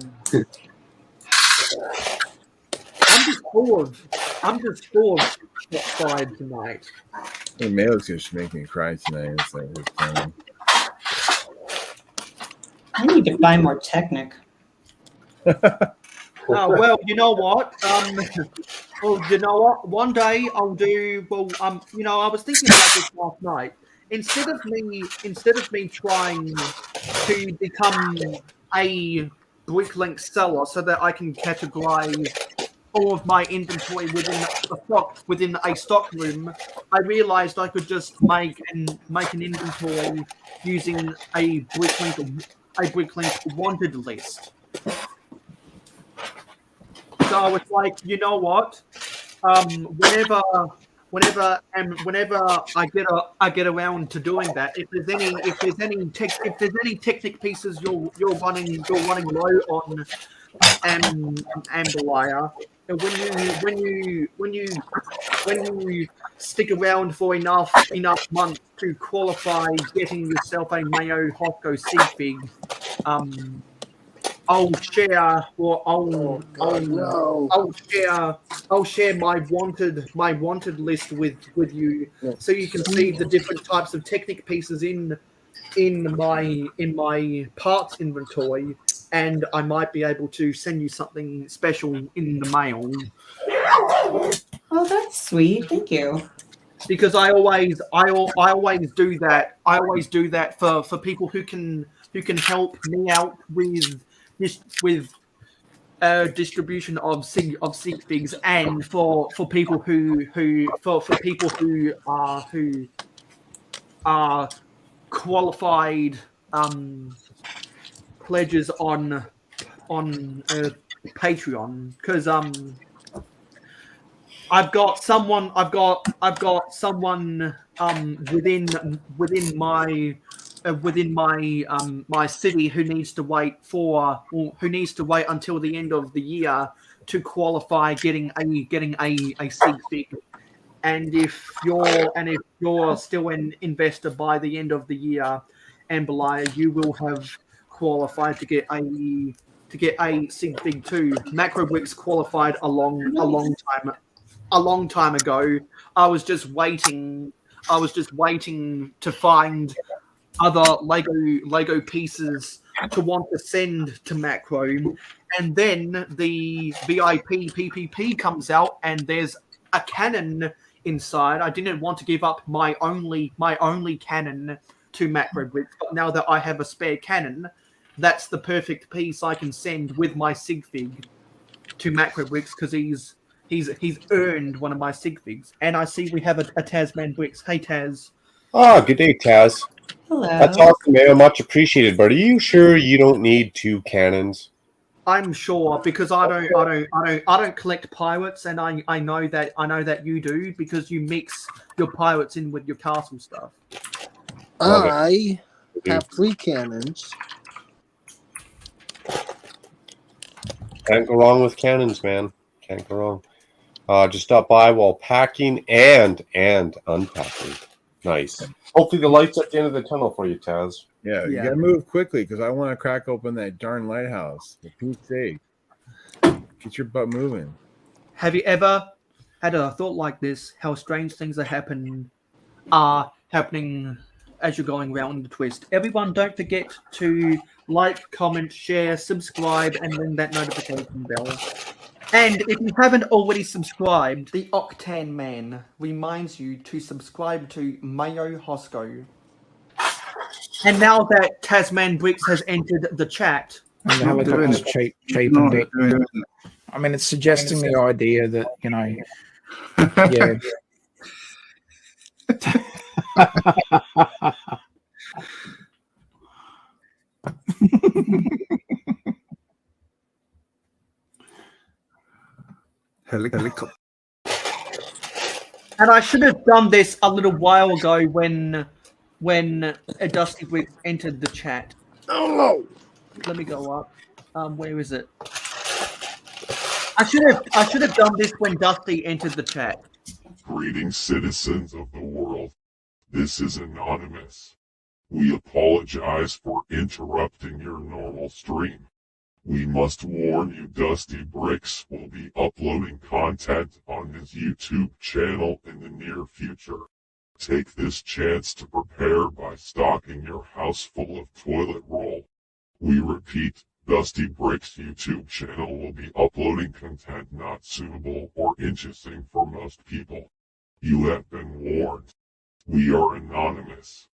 just full of shots fired tonight. The Mayo's just making me cry tonight. It's like his time. I need to buy more Technic. Well, you know what? One day I'll do. Well, I was thinking about this last night. Instead of me trying to become a bricklink seller so that I can categorize all of my inventory within a stock room, I realized I could just make an inventory using a bricklink wanted list. So I was like, you know what? Whenever I get around to doing that, if there's any Technic pieces you're running low on Amberliar, when you stick around for enough months to qualify getting yourself a Mayo Hosko seed fig, I'll share my wanted list with you, so you can see the different types of Technic pieces in my parts inventory, and I might be able to send you something special in the mail. Oh, that's sweet. Thank you. Because I always do that. I always do that for people who can help me out with distribution of sig figs, and for people who are qualified pledges on Patreon, because I've got someone within my city who needs to wait until the end of the year to qualify getting a sig fig. And if you're still an investor by the end of the year, Amberliar, you will have qualified to get a sig fig too. Macro Bricks qualified a long time ago. I was just waiting to find other Lego pieces to want to send to Macro, and then the VIP PPP comes out and there's a cannon inside. I didn't want to give up my only cannon to Macro Bricks, but now that I have a spare cannon, that's the perfect piece I can send with my sig fig to Macro Bricks, because he's earned one of my sig figs. And I see we have a Tasman Bricks. Hey Taz. Oh, good day, Taz. Hello. That's awesome, Mayo. Much appreciated. But are you sure you don't need 2 cannons? I'm sure, because I don't collect pirates, and I know that you do, because you mix your pirates in with your castle stuff. I have 3 cannons. Can't go wrong with cannons, man. Can't go wrong. Just stop by while packing and unpacking. Nice. Hopefully the light's at the end of the tunnel for you, Taz. Yeah, you gotta move quickly because I want to crack open that darn lighthouse. For Pete's sake, get your butt moving. Have you ever had a thought like this? How strange things are happening as you're going around the twist. Everyone, don't forget to like, comment, share, subscribe, and ring that notification bell. And if you haven't already subscribed, the Octan Man reminds you to subscribe to Mayo Hosko. And now that Tasman Bricks has entered the chat, And the helicopter's cheapened it. I mean, it's suggesting the idea that, you know, yeah. Helicopter. and I should have done this a little while ago when a Dusty Bricks entered the chat. Oh no! Let me go up. Where is it? I should have done this when Dusty entered the chat. Greetings, citizens of the world. This is Anonymous. We apologize for interrupting your normal stream. We must warn you Dusty Bricks will be uploading content on his YouTube channel in the near future. Take this chance to prepare by stocking your house full of toilet roll. We repeat, Dusty Bricks' YouTube channel will be uploading content not suitable or interesting for most people. You have been warned. We are anonymous.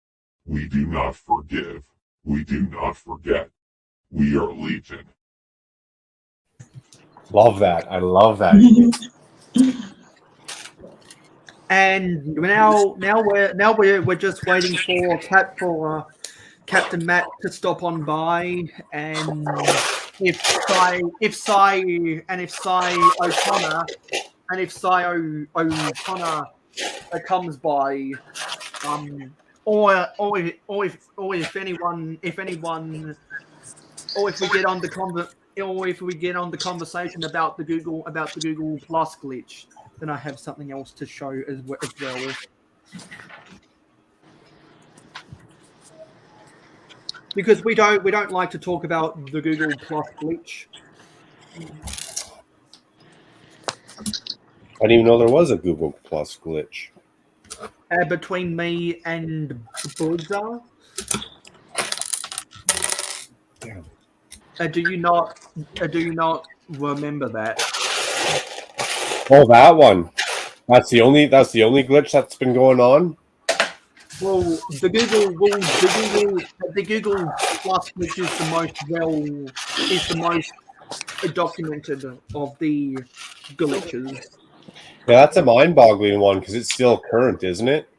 We do not forgive. We do not forget. We are Legion. Love that. I love that. And now we're just waiting for Captain Matt to stop on by, and if Cy O'Connor comes by, or if we get on the conversation about the Google Plus glitch, then I have something else to show as well. Because we don't like to talk about the Google Plus glitch. I didn't even know there was a Google Plus glitch. Between me and brigsaw. Do you not remember that? Oh, that one. That's the only glitch that's been going on. Well, the Google Plus glitch is the most documented of the glitches. Yeah, that's a mind-boggling one because it's still current, isn't it?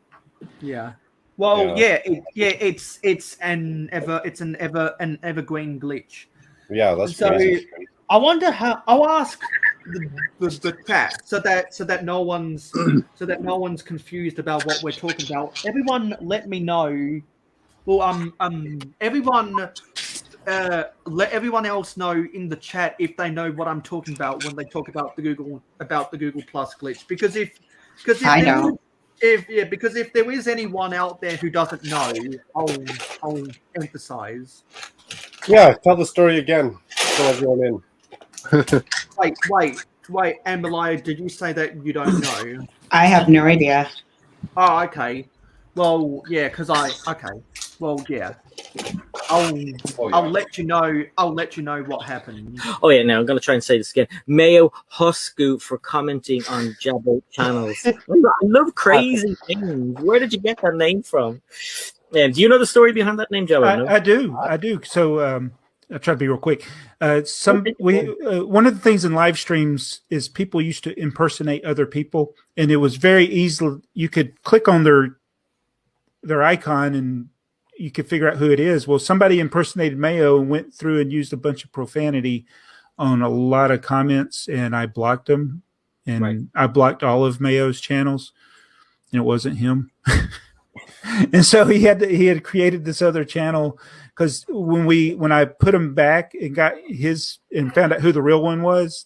Yeah. Well, it's an evergreen glitch. Yeah, that's so crazy. I wonder how. I'll ask the chat so that no one's confused about what we're talking about. Everyone, let me know. Well, everyone, let everyone else know in the chat if they know what I'm talking about when they talk about the Google Plus glitch. Because if there is anyone out there who doesn't know, I'll emphasize. Yeah, tell the story again. Fill everyone in. Wait, Amberlaya, did you say that you don't know? I have no idea. Oh, okay. Well, yeah, Well, yeah. I'll let you know. I'll let you know what happened. Oh yeah, now I'm gonna try and say this again. Mayo Hosko for commenting on Jabbo channels. I love crazy things. Where did you get that name from? Do you know the story behind that name, Jabbo? I do. So I'll try to be real quick. One of the things in live streams is people used to impersonate other people, and it was very easy. You could click on their icon and you could figure out who it is. Well, somebody impersonated Mayo and went through and used a bunch of profanity on a lot of comments, and I blocked them. And right. I blocked all of Mayo's channels, and it wasn't him. And so he had created this other channel because when I put him back and got his and found out who the real one was,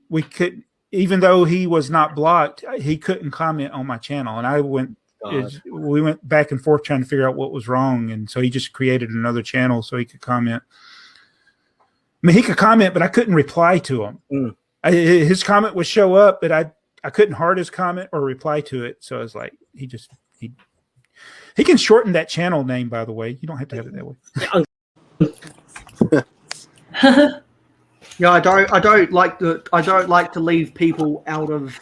we could, even though he was not blocked, he couldn't comment on my channel, and we went back and forth trying to figure out what was wrong, and so he just created another channel so he could comment. I mean, he could comment, but I couldn't reply to him. His comment would show up, but I couldn't heart his comment or reply to it. So I was like, he can shorten that channel name, by the way. You don't have to have it that way. Yeah, I don't like to leave people out of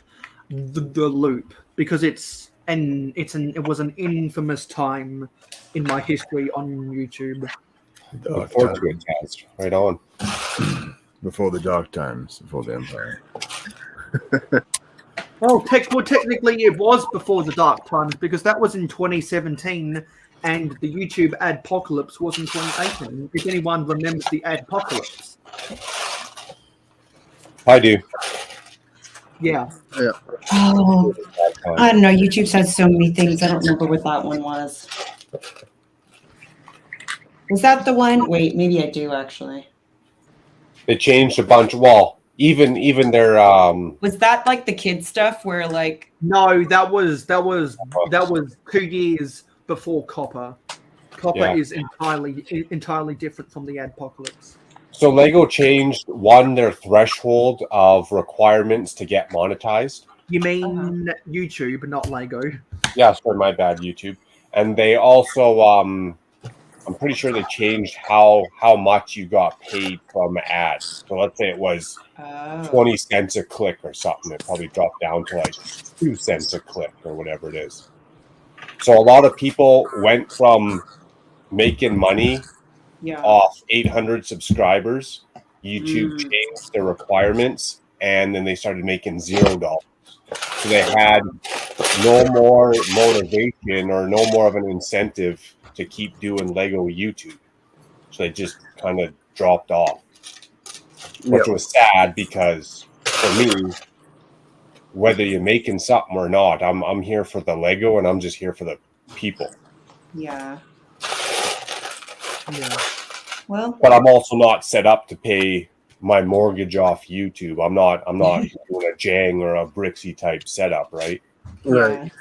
the loop because it was an infamous time in my history on YouTube. Right on. Before the dark times, before the Empire. Well, technically it was before the dark times because that was in 2017 and the YouTube adpocalypse was in 2018. If anyone remembers the adpocalypse. I do. Yeah. Oh, I don't know. YouTube says so many things. I don't remember what that one was. Was that the one? Wait, maybe I do actually. They changed a bunch. Well, even their Was that like the kid stuff where like No, that was 2 years before Copper. Copper Yeah. is entirely different from the Adpocalypse. So Lego changed their threshold of requirements to get monetized. You mean YouTube, not Lego? Yeah, sorry, my bad, YouTube. And they also I'm pretty sure they changed how much you got paid from ads. So let's say it was 20 cents a click or something. It probably dropped down to like 2 cents a click or whatever it is. So a lot of people went from making money off 800 subscribers. YouTube changed their requirements, and then they started making $0. So they had no more motivation or no more of an incentive to keep doing Lego YouTube. So they just kind of dropped off, which was sad because for me, whether you're making something or not, I'm here for the Lego and I'm just here for the people. Yeah. Yeah. Well, but I'm also not set up to pay my mortgage off YouTube. I'm not doing a Jang or a Brixie type setup, right? Right.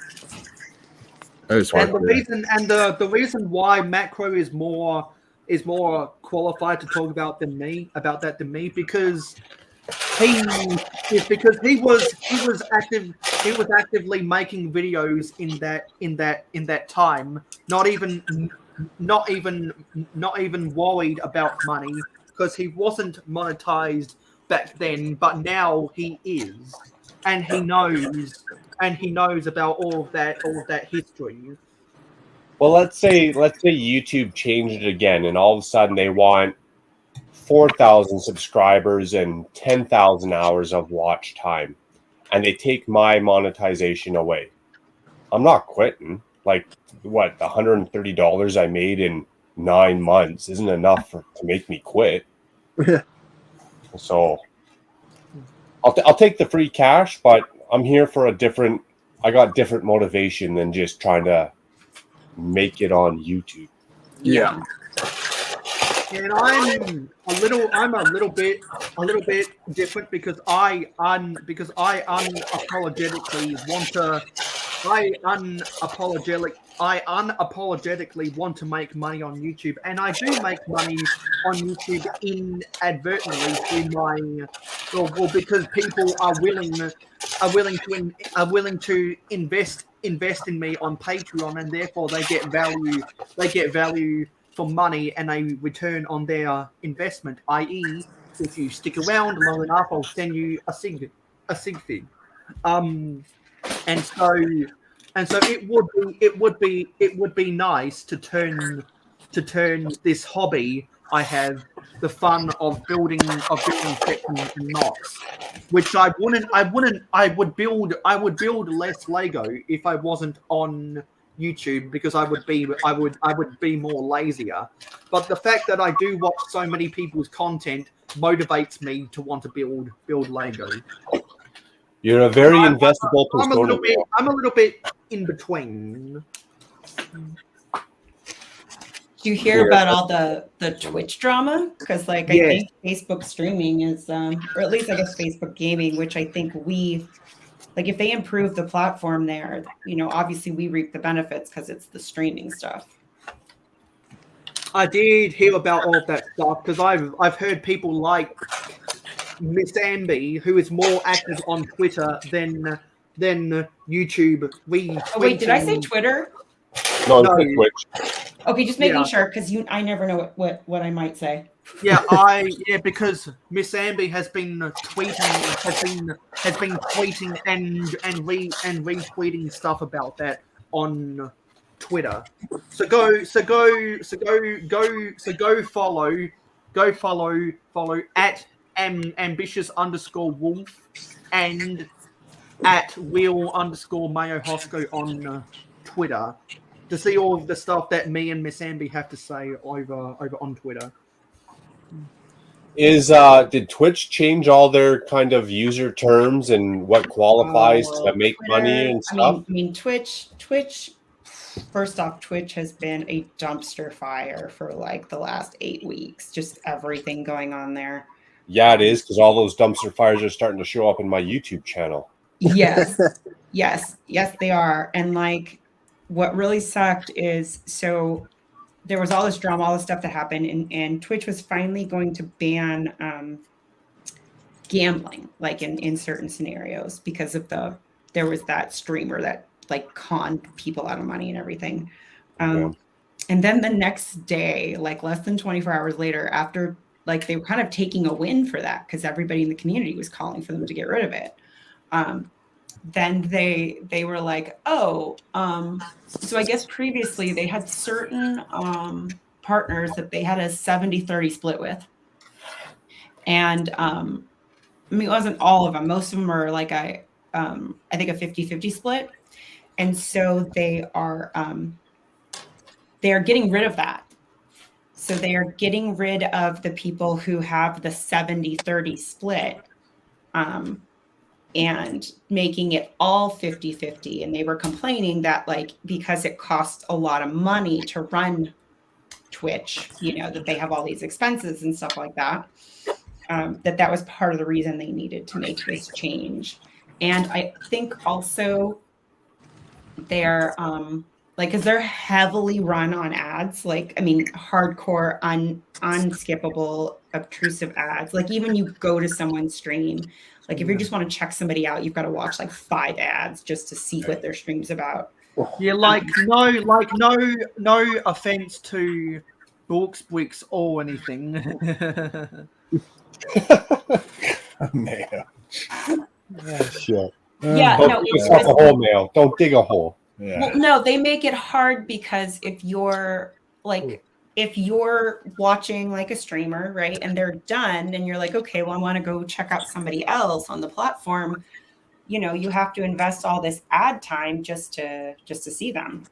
And the reason why Makro is more qualified to talk about than me because he was actively making videos in that time, not even worried about money, because he wasn't monetized back then, but now he is, and he knows about all of that history. Well, let's say YouTube changed it again, and all of a sudden they want 4,000 subscribers and 10,000 hours of watch time, and they take my monetization away. I'm not quitting. Like, what, the $130 I made in 9 months isn't enough to make me quit. So I'll take the free cash, but I'm here for I got different motivation than just trying to make it on YouTube. Yeah. And I'm a little bit different because I unapologetically want to make money on YouTube, and I do make money on YouTube inadvertently through because people are willing to invest in me on Patreon, and therefore they get value for money and a return on their investment, i.e., if you stick around long enough, I'll send you a sig fig. And so it would be nice to turn this hobby I have, the fun of building sets and knots, which I would build less Lego if I wasn't on YouTube, because I would be more lazier. But the fact that I do watch so many people's content motivates me to want to build Lego. You're a very investable I'm persona. a little bit in between. do you hear about all the Twitch drama? Because I think Facebook streaming is, or at least I guess Facebook gaming, which I think if they improve the platform there, obviously we reap the benefits because it's the streaming stuff. I did hear about all of that stuff because I've heard people like Miss Amby, who is more active on Twitter than YouTube. Wait, did I say Twitter? No, Twitch. Okay, just making sure, because I never know what I might say. Because Miss Amby has been tweeting and retweeting stuff about that on Twitter. So go follow at ambitious_wolf and at @Mayo Hosko on Twitter to see all of the stuff that me and Miss Amby have to say over on Twitter. Did Twitch change all their kind of user terms and what qualifies to make Twitter, money and stuff? I mean, Twitch. First off, Twitch has been a dumpster fire for the last 8 weeks. Just everything going on there. Yeah, it is, because all those dumpster fires are starting to show up in my YouTube channel. Yes, yes, they are. And like, what really sucked is, so there was all this drama, all this stuff that happened, and Twitch was finally going to ban gambling, like in certain scenarios, because of there was that streamer that like conned people out of money and everything. Yeah. And then the next day, like less than 24 hours later, after like they were kind of taking a win for that because everybody in the community was calling for them to get rid of it. Then they were like, oh, so I guess previously they had certain partners that they had a 70-30 split with. And I mean, it wasn't all of them. Most of them are like I think a 50-50 split. And so they are getting rid of that. So they are getting rid of the people who have the 70-30 split and making it all 50-50. And they were complaining that like, because it costs a lot of money to run Twitch, you know, that they have all these expenses and stuff like that, that was part of the reason they needed to make this change. And I think also they're like, because they're heavily run on ads, like, I mean, hardcore, unskippable, obtrusive ads. Like, even you go to someone's stream, like, if you just want to check somebody out, you've got to watch like 5 ads just to see what their stream's about. Yeah, no offense to Bricks or anything. Mayo. Sure. Yeah, Don't no, dig yourself a hole, Mayo. Don't dig a hole. Yeah. well, no, they make it hard because if you're like, if you're watching like a streamer, right, and they're done, and you're like, okay, well, I want to go check out somebody else on the platform, you know, you have to invest all this ad time just to see them.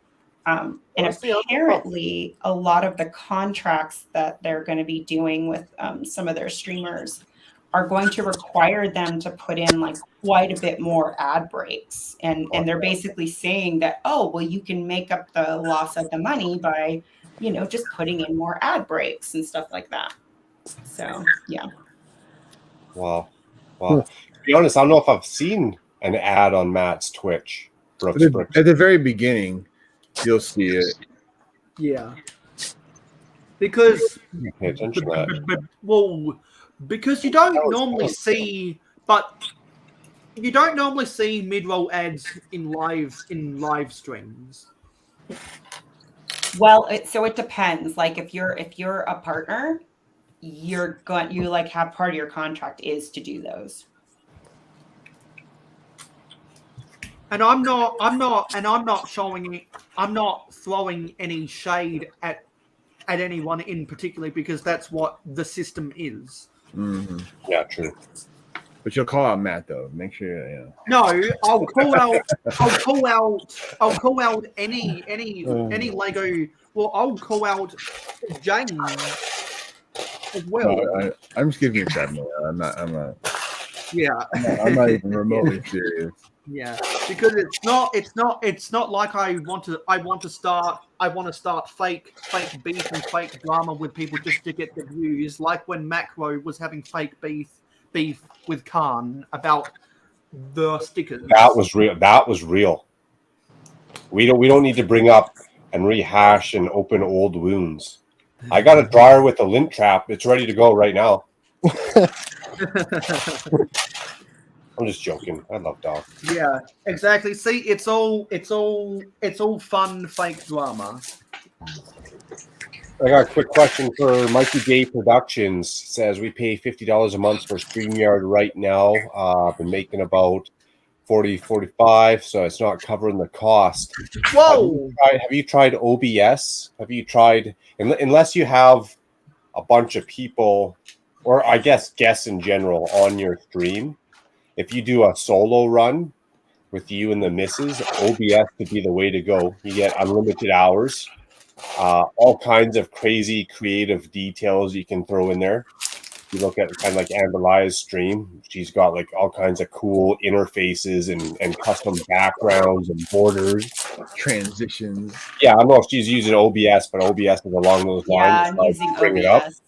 And apparently, a lot of the contracts that they're going to be doing with some of their streamers are going to require them to put in like quite a bit more ad breaks. And they're basically saying that, oh, well, you can make up the loss of the money by, you know, just putting in more ad breaks and stuff like that. So, yeah. Wow. To be honest, I don't know if I've seen an ad on Matt's Twitch. Brooks. At the very beginning, you'll see it. Yeah. Because Pay attention to that. well, because you don't normally see, you don't normally see mid-roll ads in live streams. Well, so it depends. Like if you're a partner, you like have part of your contract is to do those. And I'm not throwing any shade at anyone in particular, because that's what the system is. Mm-hmm. Yeah, true. But you'll call out Matt though. Make sure you know. No, I'll call out any Lego. Well, I'll call out James as well. No, I'm just giving you crap, man. I'm not. Yeah. I'm not even remotely serious. Yeah, because it's not like I want to start fake beef and fake drama with people just to get the views, like when Makro was having fake beef with Khan about the stickers. That was real. We don't need to bring up and rehash and open old wounds. I got a dryer with a lint trap. It's ready to go right now. I'm just joking. I love dogs. Yeah, exactly. See, it's all fun fake drama. I got a quick question for Mikey Day Productions. It says we pay $50 a month for StreamYard right now. I've been making about 45, so it's not covering the cost. Whoa! Have you tried OBS? Have you tried, unless you have a bunch of people, or I guess guests in general on your stream, if you do a solo run with you and the missus, OBS could be the way to go. You get unlimited hours, all kinds of crazy creative details you can throw in there. You look at kind of like Amberlia's stream. She's got like all kinds of cool interfaces and custom backgrounds and borders. Transitions. Yeah, I don't know if she's using OBS, but OBS is along those lines. Yeah, I'm using OBS.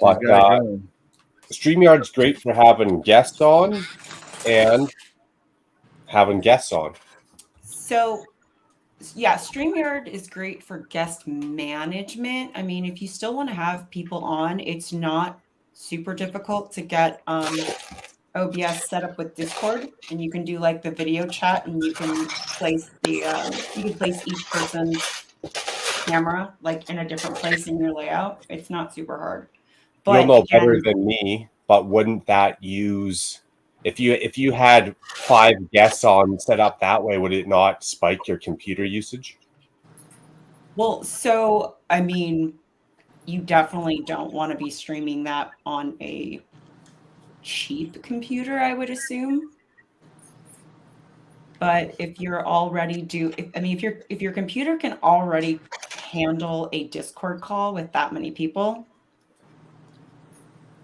But StreamYard's great for having guests on and having guests on. So, yeah, StreamYard is great for guest management. I mean, if you still want to have people on, it's not super difficult to get OBS set up with Discord, and you can do like the video chat, and you can place each person's camera like in a different place in your layout. It's not super hard. But You'll know again, better than me, but wouldn't that use if you had 5 guests on set up that way, would it not spike your computer usage? well, so I mean, you definitely don't want to be streaming that on a cheap computer, I would assume. But if you're already if your computer can already handle a Discord call with that many people,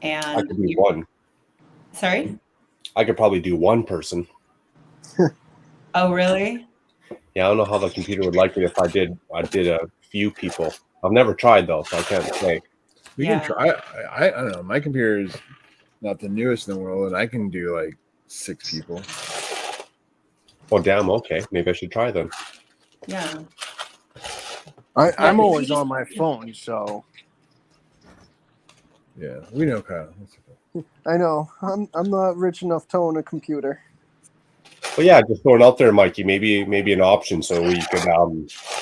I and could do one. sorry, I could probably do one person. oh really? Yeah, I don't know how the computer would like it if I did a few people. I've never tried though, so I can't say. We can try. I don't know. My computer is not the newest in the world, and I can do like 6 people. Oh damn! Okay, maybe I should try then. Yeah. I'm always on my phone, so Yeah, we know, Kyle. That's okay. I know I'm not rich enough to own a computer. Well, yeah, just throwing out there, Mikey. Maybe an option so we could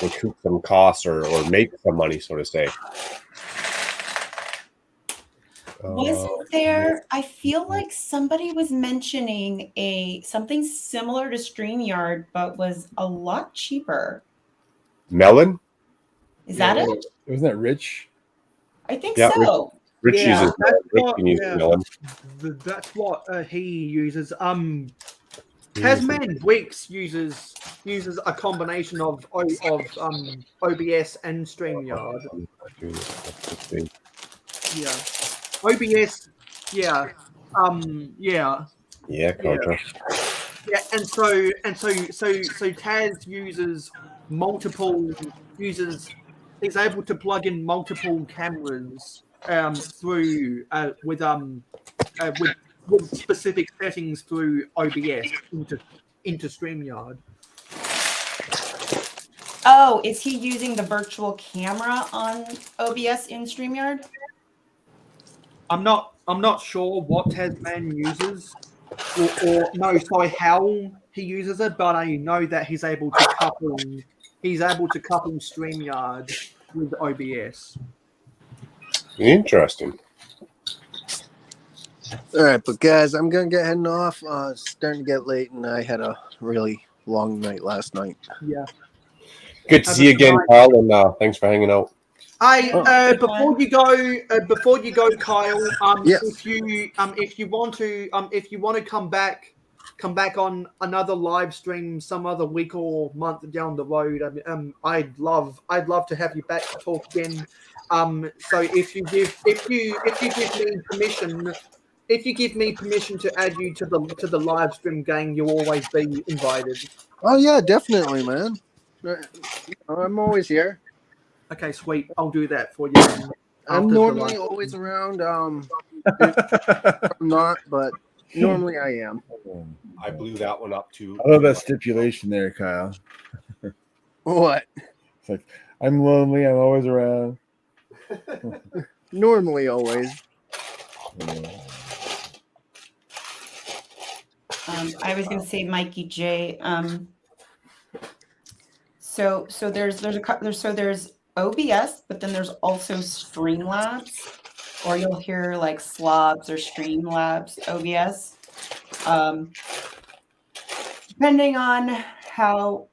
recoup some costs or make some money, so to say. Wasn't there? I feel like somebody was mentioning something similar to StreamYard, but was a lot cheaper. Melon? Is that it? Wasn't that Rich? I think Yeah, so. Rich uses Melon. That's what he uses. Tasman Bricks uses a combination of OBS and StreamYard. Yeah. OBS, yeah. Yeah, Contra. Yeah, and so Taz uses he's able to plug in multiple cameras through with specific settings through OBS into StreamYard. Oh, is he using the virtual camera on OBS in StreamYard? I'm not sure what Tasman uses, or how he uses it, but I know that he's able to couple StreamYard with OBS. Interesting. All right, but guys, I'm gonna get heading off. It's starting to get late, and I had a really long night last night. Yeah. Good to see you again, Kyle, and thanks for hanging out. Before you go, Kyle. Yes. If you want to come back on another live stream some other week or month down the road, I'd love to have you back to talk again. So if you give me permission to add you to the live stream gang, you'll always be invited. Oh yeah, definitely, man. I'm always here. Okay, sweet. I'll do that for you. I'm normally always around. I'm not, but normally I am. I blew that one up too. I love that stipulation there, Kyle. What? It's like, I'm lonely. I'm always around. Normally, always. I was going to say, Mikey J. So there's OBS, but then there's also Streamlabs, or you'll hear like Slobs or Streamlabs OBS. Depending on how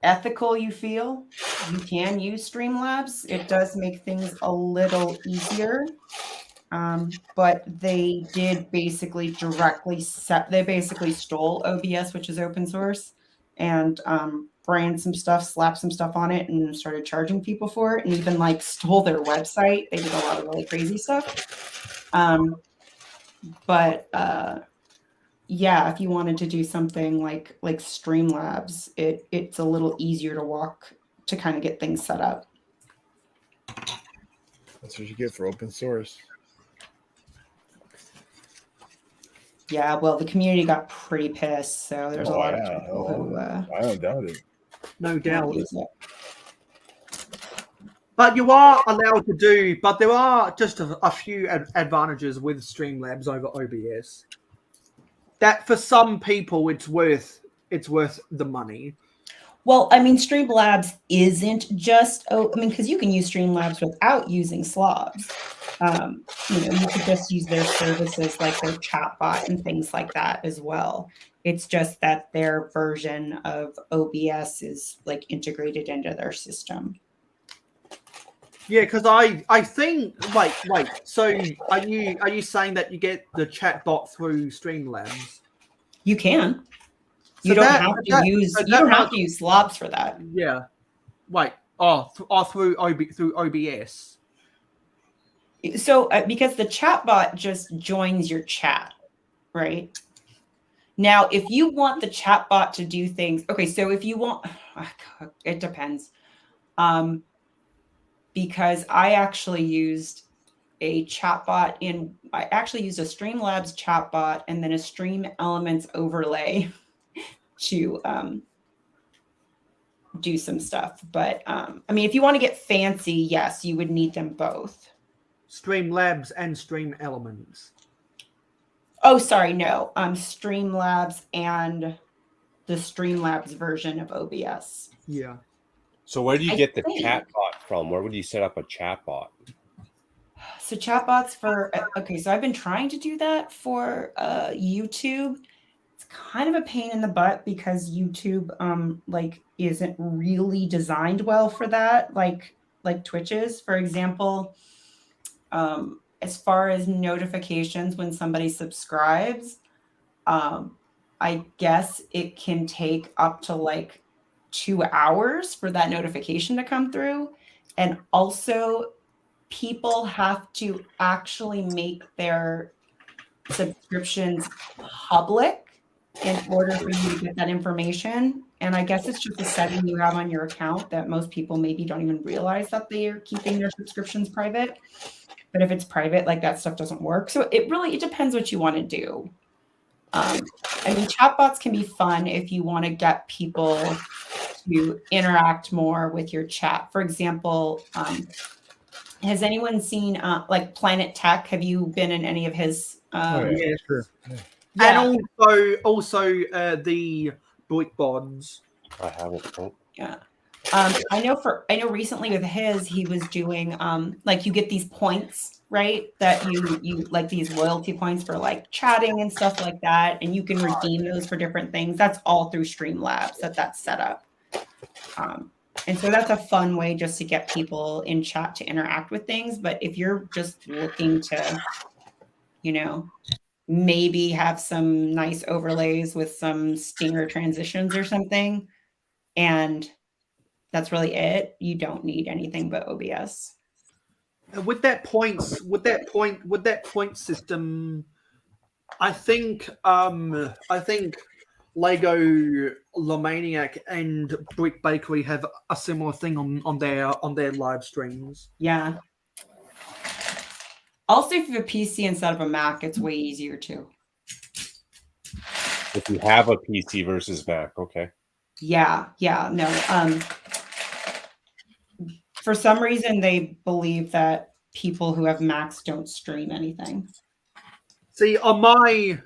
ethical you feel, you can use Streamlabs. It does make things a little easier. But they did basically they basically stole OBS, which is open source, and brand some stuff, slapped some stuff on it, and started charging people for it, and even like stole their website. They did a lot of really crazy stuff. Yeah, if you wanted to do something like Streamlabs, it's a little easier to kind of get things set up. That's what you get for open source. Yeah, well, the community got pretty pissed, so there's a lot of people who I don't doubt it. No doubt. use it. But you are allowed to do, but there are just a few advantages with Streamlabs over OBS. That for some people it's worth the money. Well, I mean, Streamlabs isn't just because you can use Streamlabs without using slobs. You could just use their services like their chatbot and things like that as well. It's just that their version of OBS is like integrated into their system. Yeah, because I think wait. So are you saying that you get the chatbot through Streamlabs? You can. So You don't have to use slobs for that. Yeah. Wait. Through OBS. So because the chatbot just joins your chat, right? Now, if you want the chatbot to do things, okay. So if you want, it depends. Because I actually used a chatbot I actually used a Streamlabs chatbot and then a Stream Elements overlay to do some stuff. But I mean, if you want to get fancy, yes, you would need them both. Streamlabs and Stream Elements. Oh, sorry, no. Streamlabs and the Streamlabs version of OBS. Yeah. So where do you get the chatbot from? Where would you set up a chatbot? So chatbots so I've been trying to do that for YouTube. It's kind of a pain in the butt because YouTube isn't really designed well for that, like Twitch is. For example, as far as notifications when somebody subscribes, I guess it can take up to like 2 hours for that notification to come through. And also people have to actually make their subscriptions public in order for you to get that information. And I guess it's just a setting you have on your account that most people maybe don't even realize that they are keeping their subscriptions private. But if it's private, like that stuff doesn't work. So it depends what you want to do. I mean, chatbots can be fun if you want to get people to interact more with your chat. For example, has anyone seen like Planet Tech? Have you been in any of his? Yeah, sure. Yeah. And also the brick bonds. I haven't. Oh. Yeah. I know recently with his, he was doing like you get these points, right? That you like these loyalty points for like chatting and stuff like that. And you can redeem those for different things. That's all through Streamlabs that's set up. And so that's a fun way just to get people in chat to interact with things. But if you're just looking to, maybe have some nice overlays with some stinger transitions or something, and that's really it, you don't need anything but OBS. With that point system, I think Lego Lomaniac and Brick Bakery have a similar thing on their live streams. Yeah. Also, if you have a PC instead of a Mac, it's way easier too. If you have a PC versus Mac, okay. Yeah, no. For some reason, they believe that people who have Macs don't stream anything. See, on my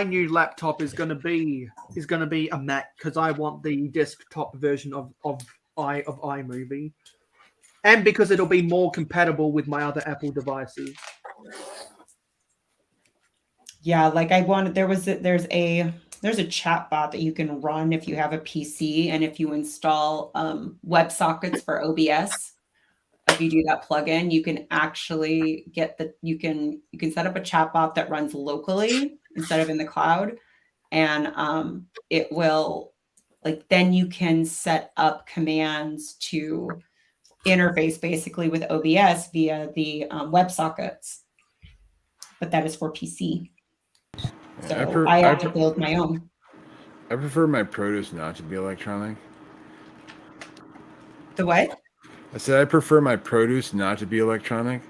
new laptop is gonna be a Mac because I want the desktop version of iMovie, and because it'll be more compatible with my other Apple devices. Yeah, like there's a chat bot that you can run if you have a PC, and if you install WebSockets for OBS, if you do that plugin, you can actually you can set up a chat bot that runs locally instead of in the cloud, and it will then you can set up commands to interface basically with OBS via the WebSockets, but that is for PC. So I have to build my own. I prefer my produce not to be electronic. The what? I said I prefer my produce not to be electronic.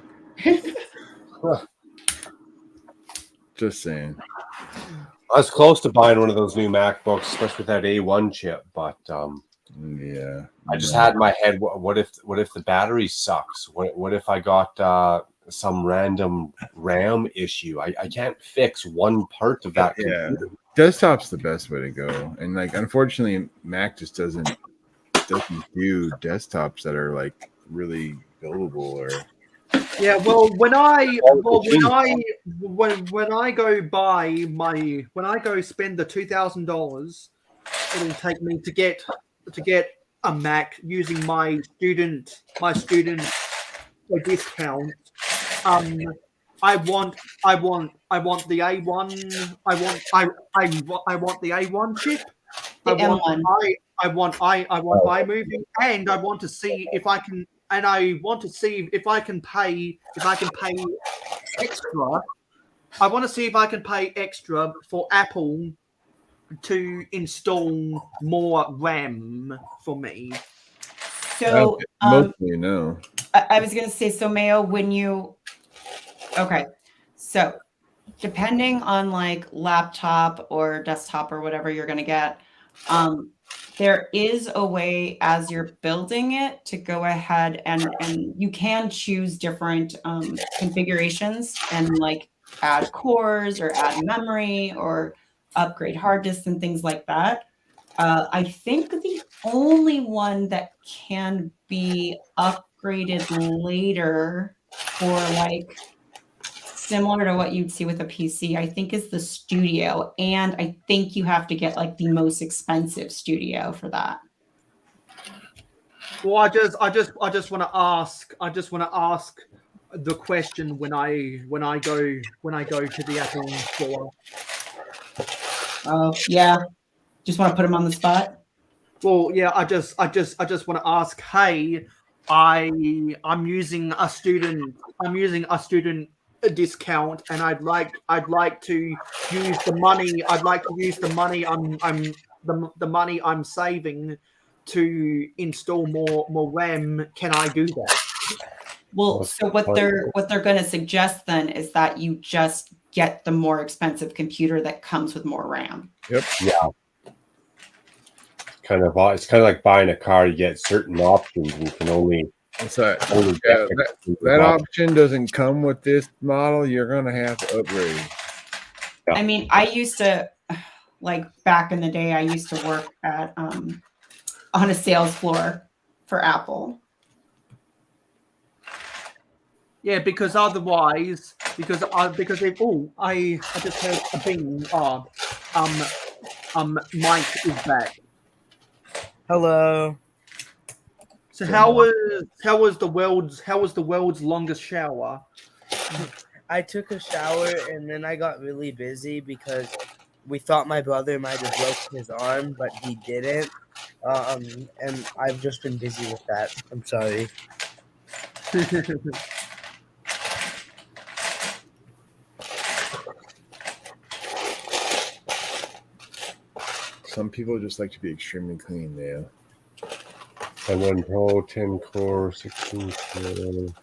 Just saying. I was close to buying one of those new MacBooks, especially with that A1 chip, but yeah, I just had in my head, what if the battery sucks? What if I got some random RAM issue? I can't fix one part of that computer. Desktop's the best way to go, and like unfortunately, Mac just doesn't do desktops that are like really buildable or. Yeah, well, when I go spend the $2,000, it'll take me to get a Mac using my student discount. I want the A1. I want the A1 chip. The M1. I want iMovie, and I want to see if I can. And I want to see if I can pay extra. I want to see if I can pay extra for Apple to install more RAM for me. So mostly no. I was gonna say, so Mayo, so depending on like laptop or desktop or whatever you're gonna get, there is a way as you're building it to go ahead and you can choose different configurations and like add cores or add memory or upgrade hard disks and things like that. I think the only one that can be upgraded later for like similar to what you'd see with a PC, I think is the Studio. And I think you have to get like the most expensive Studio for that. Well, I just want to ask the question when I go to the Apple store. Oh yeah, just want to put them on the spot. Well, yeah, I just want to ask. Hey, I'm using a student discount, and I'd like to use the money. I'd like to use the money the money I'm saving to install more RAM. Can I do that? Well, so what they're going to suggest then is that you just get the more expensive computer that comes with more RAM. Yep. Yeah. It's kind of like buying a car. You get certain options, and you can only. That option doesn't come with this model. You're gonna have to upgrade. Yeah. I mean, I used to, like back in the day, I used to work at on a sales floor for Apple. Yeah, because otherwise, I just heard a bing. Mike is back. Hello. So how was the world's longest shower? I took a shower and then I got really busy because we thought my brother might have broken his arm, but he didn't. And I've just been busy with that. I'm sorry. Some people just like to be extremely clean, yeah. M1 Pro, 10 core, 16 core.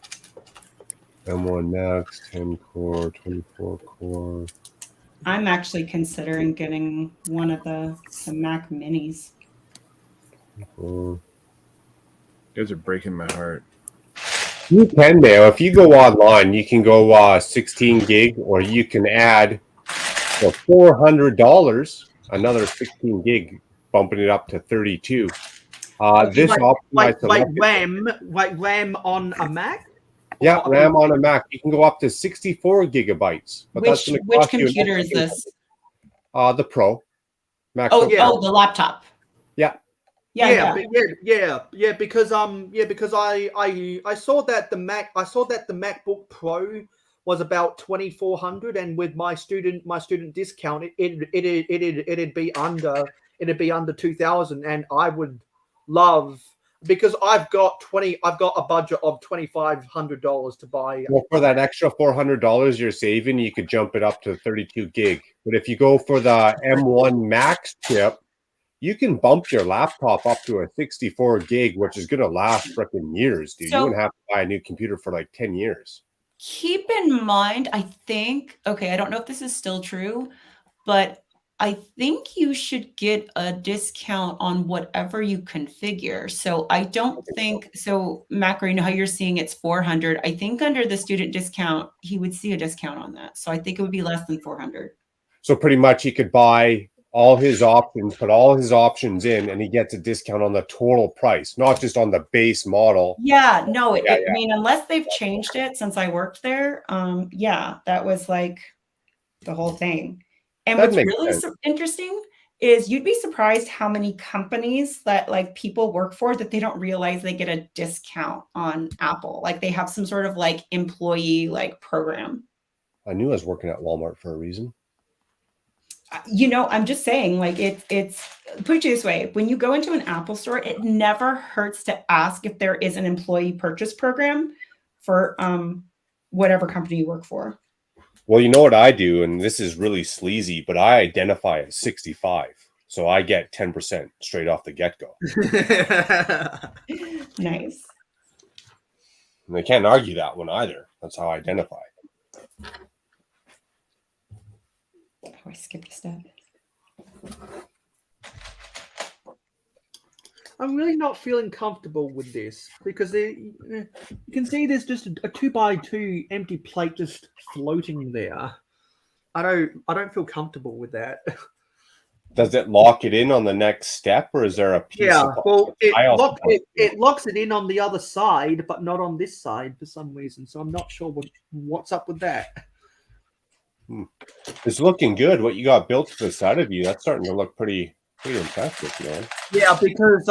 M1 Max, 10 core, 24 core. I'm actually considering getting one of the Mac Minis. You guys are breaking my heart. You can now. If you go online, you can go 16 gig, or you can add for $400 another 16 gig, bumping it up to 32. This like RAM on a Mac? Yeah, RAM on a Mac. You can go up to 64 gigabytes. But which computer is this? The Pro. Mac the laptop. Yeah. Because I saw that the MacBook Pro was about 2,400, and with my student discount, it'd be under 2,000, and I would love, because I've got a budget of $2,500 to buy. Well, for that extra $400 you're saving, you could jump it up to 32 gig. But if you go for the M1 Max chip, you can bump your laptop up to a 64 gig, which is going to last freaking years, dude. You wouldn't have to buy a new computer for like 10 years. keep in mind, I think, okay, I don't know if this is still true, but I think you should get a discount on whatever you configure. So I don't think so. Macro, you know how you're seeing it's 400. I think under the student discount, he would see a discount on that. So I think it would be less than 400. So pretty much he could buy all his options, put all his options in, and he gets a discount on the total price, not just on the base model. Yeah, no, I mean, unless they've changed it since I worked there, yeah, that was like the whole thing. And That what's makes really sense. interesting is you'd be surprised how many companies that like people work for that they don't realize they get a discount on Apple. Like they have some sort of like employee like program. I knew I was working at Walmart for a reason. You know, I'm just saying, like it's put it this way, when you go into an Apple store, it never hurts to ask if there is an employee purchase program for whatever company you work for. Well, you know what I do, and this is really sleazy, but I identify as 65. So I get 10% straight off the get-go. Nice. And they can't argue that one either. That's how I identify. Oh, I skipped a step. I'm really not feeling comfortable with this because you can see there's just a 2x2 empty plate just floating there. I don't feel comfortable with that. Does it lock it in on the next step, or is there a piece? Yeah, of well, tile it locks it in on the other side, but not on this side for some reason. So I'm not sure what's up with that. It's looking good. What you got built to the side of you, that's starting to look pretty impressive, man. Yeah, because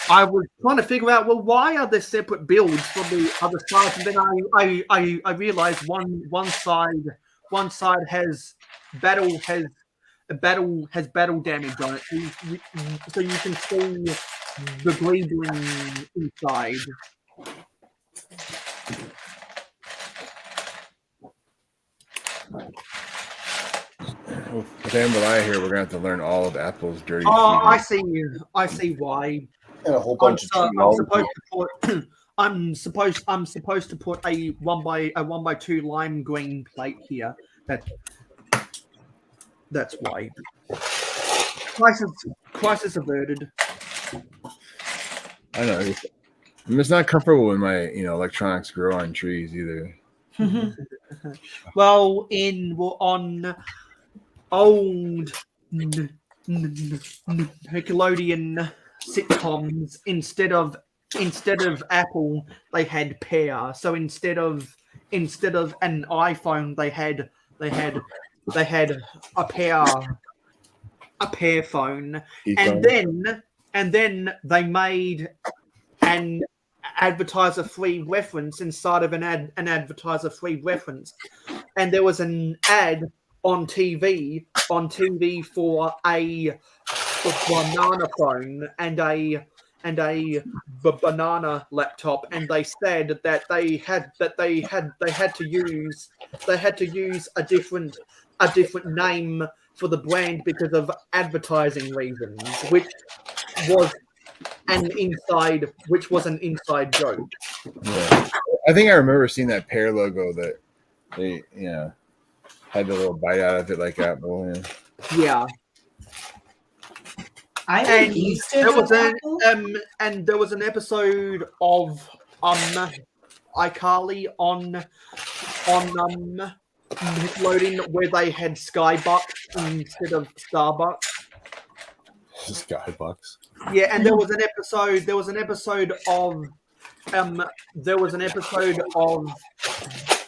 I was trying to figure out, well, why are there separate builds for the other side? And then I realized one side has battle damage on it, so you can see the bleeding inside. With Amber here, we're gonna have to learn all of Apple's dirty. Oh, I see why. And a whole bunch of I'm supposed to put a 1x2 lime green plate here. That's why. Crisis averted. I know. I'm just not comfortable when my electronics grow on trees either. Well, on old Nickelodeon sitcoms, instead of Apple, they had Pear. So instead of an iPhone, they had a Pear phone, and then they made an advertiser-free reference inside of an advertiser-free reference, and there was an ad on TV for a banana phone and a banana laptop, and they said that they had to use a different name for the brand because of advertising reasons, which was an inside joke. Yeah. I think I remember seeing that Pear logo that they had the little bite out of it like Apple. Yeah. And there was an episode of iCarly on Nickelodeon where they had Skybucks instead of Starbucks. Skybucks. Yeah, and there was an episode of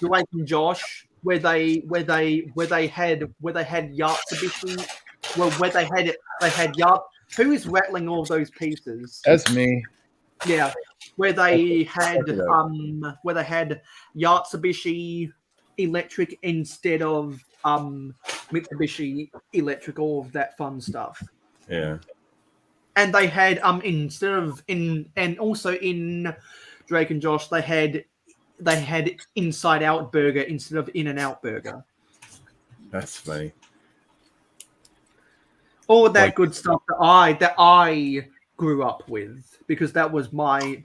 Drake and Josh where they had Yatsubishi, where they had Yacht. Who is rattling all those pieces? That's me. Yeah, where they had Yatsubishi Electric instead of Mitsubishi Electric, all of that fun stuff. Yeah. And they had and also in Drake and Josh they had Inside Out Burger instead of In-N-Out Burger. That's funny. All of that good stuff that I grew up with because that was my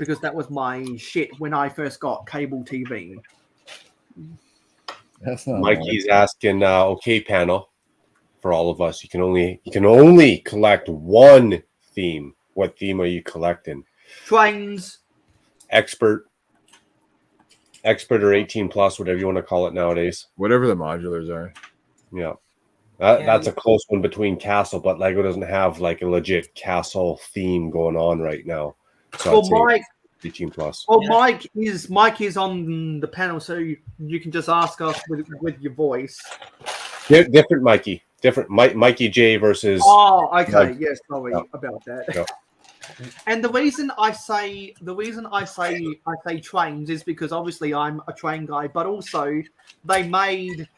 shit when I first got cable TV. That's not Mikey's asking, okay, panel, for all of us, you can only collect one theme. What theme are you collecting? Trains. Expert or 18 plus, whatever you want to call it nowadays. whatever the modulars are. Yeah. That's a close one between Castle, but Lego doesn't have like a legit Castle theme going on right now. So Well, Mike, 18 plus. Well, Mike is on the panel, so you can just ask us with your voice. Different Mikey. Different Mikey J versus. Oh, okay. Yes, sorry about that. Yeah. And the reason I say trains is because obviously I'm a train guy, but also they made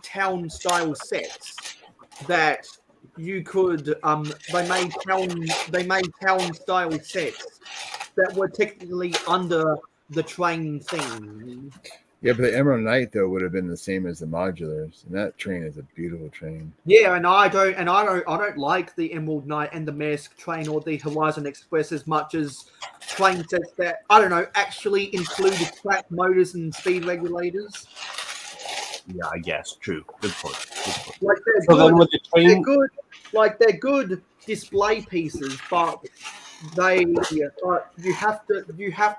town style sets that you could they made town style sets that were technically under the train thing. Yeah, but the Emerald Knight though would have been the same as the modulars, and that train is a beautiful train. Yeah, and I don't like the Emerald Knight and the Maersk train or the Horizon Express as much as train sets that actually included track motors and speed regulators. Yeah, I guess true. Good point. Like they're good display pieces, but you have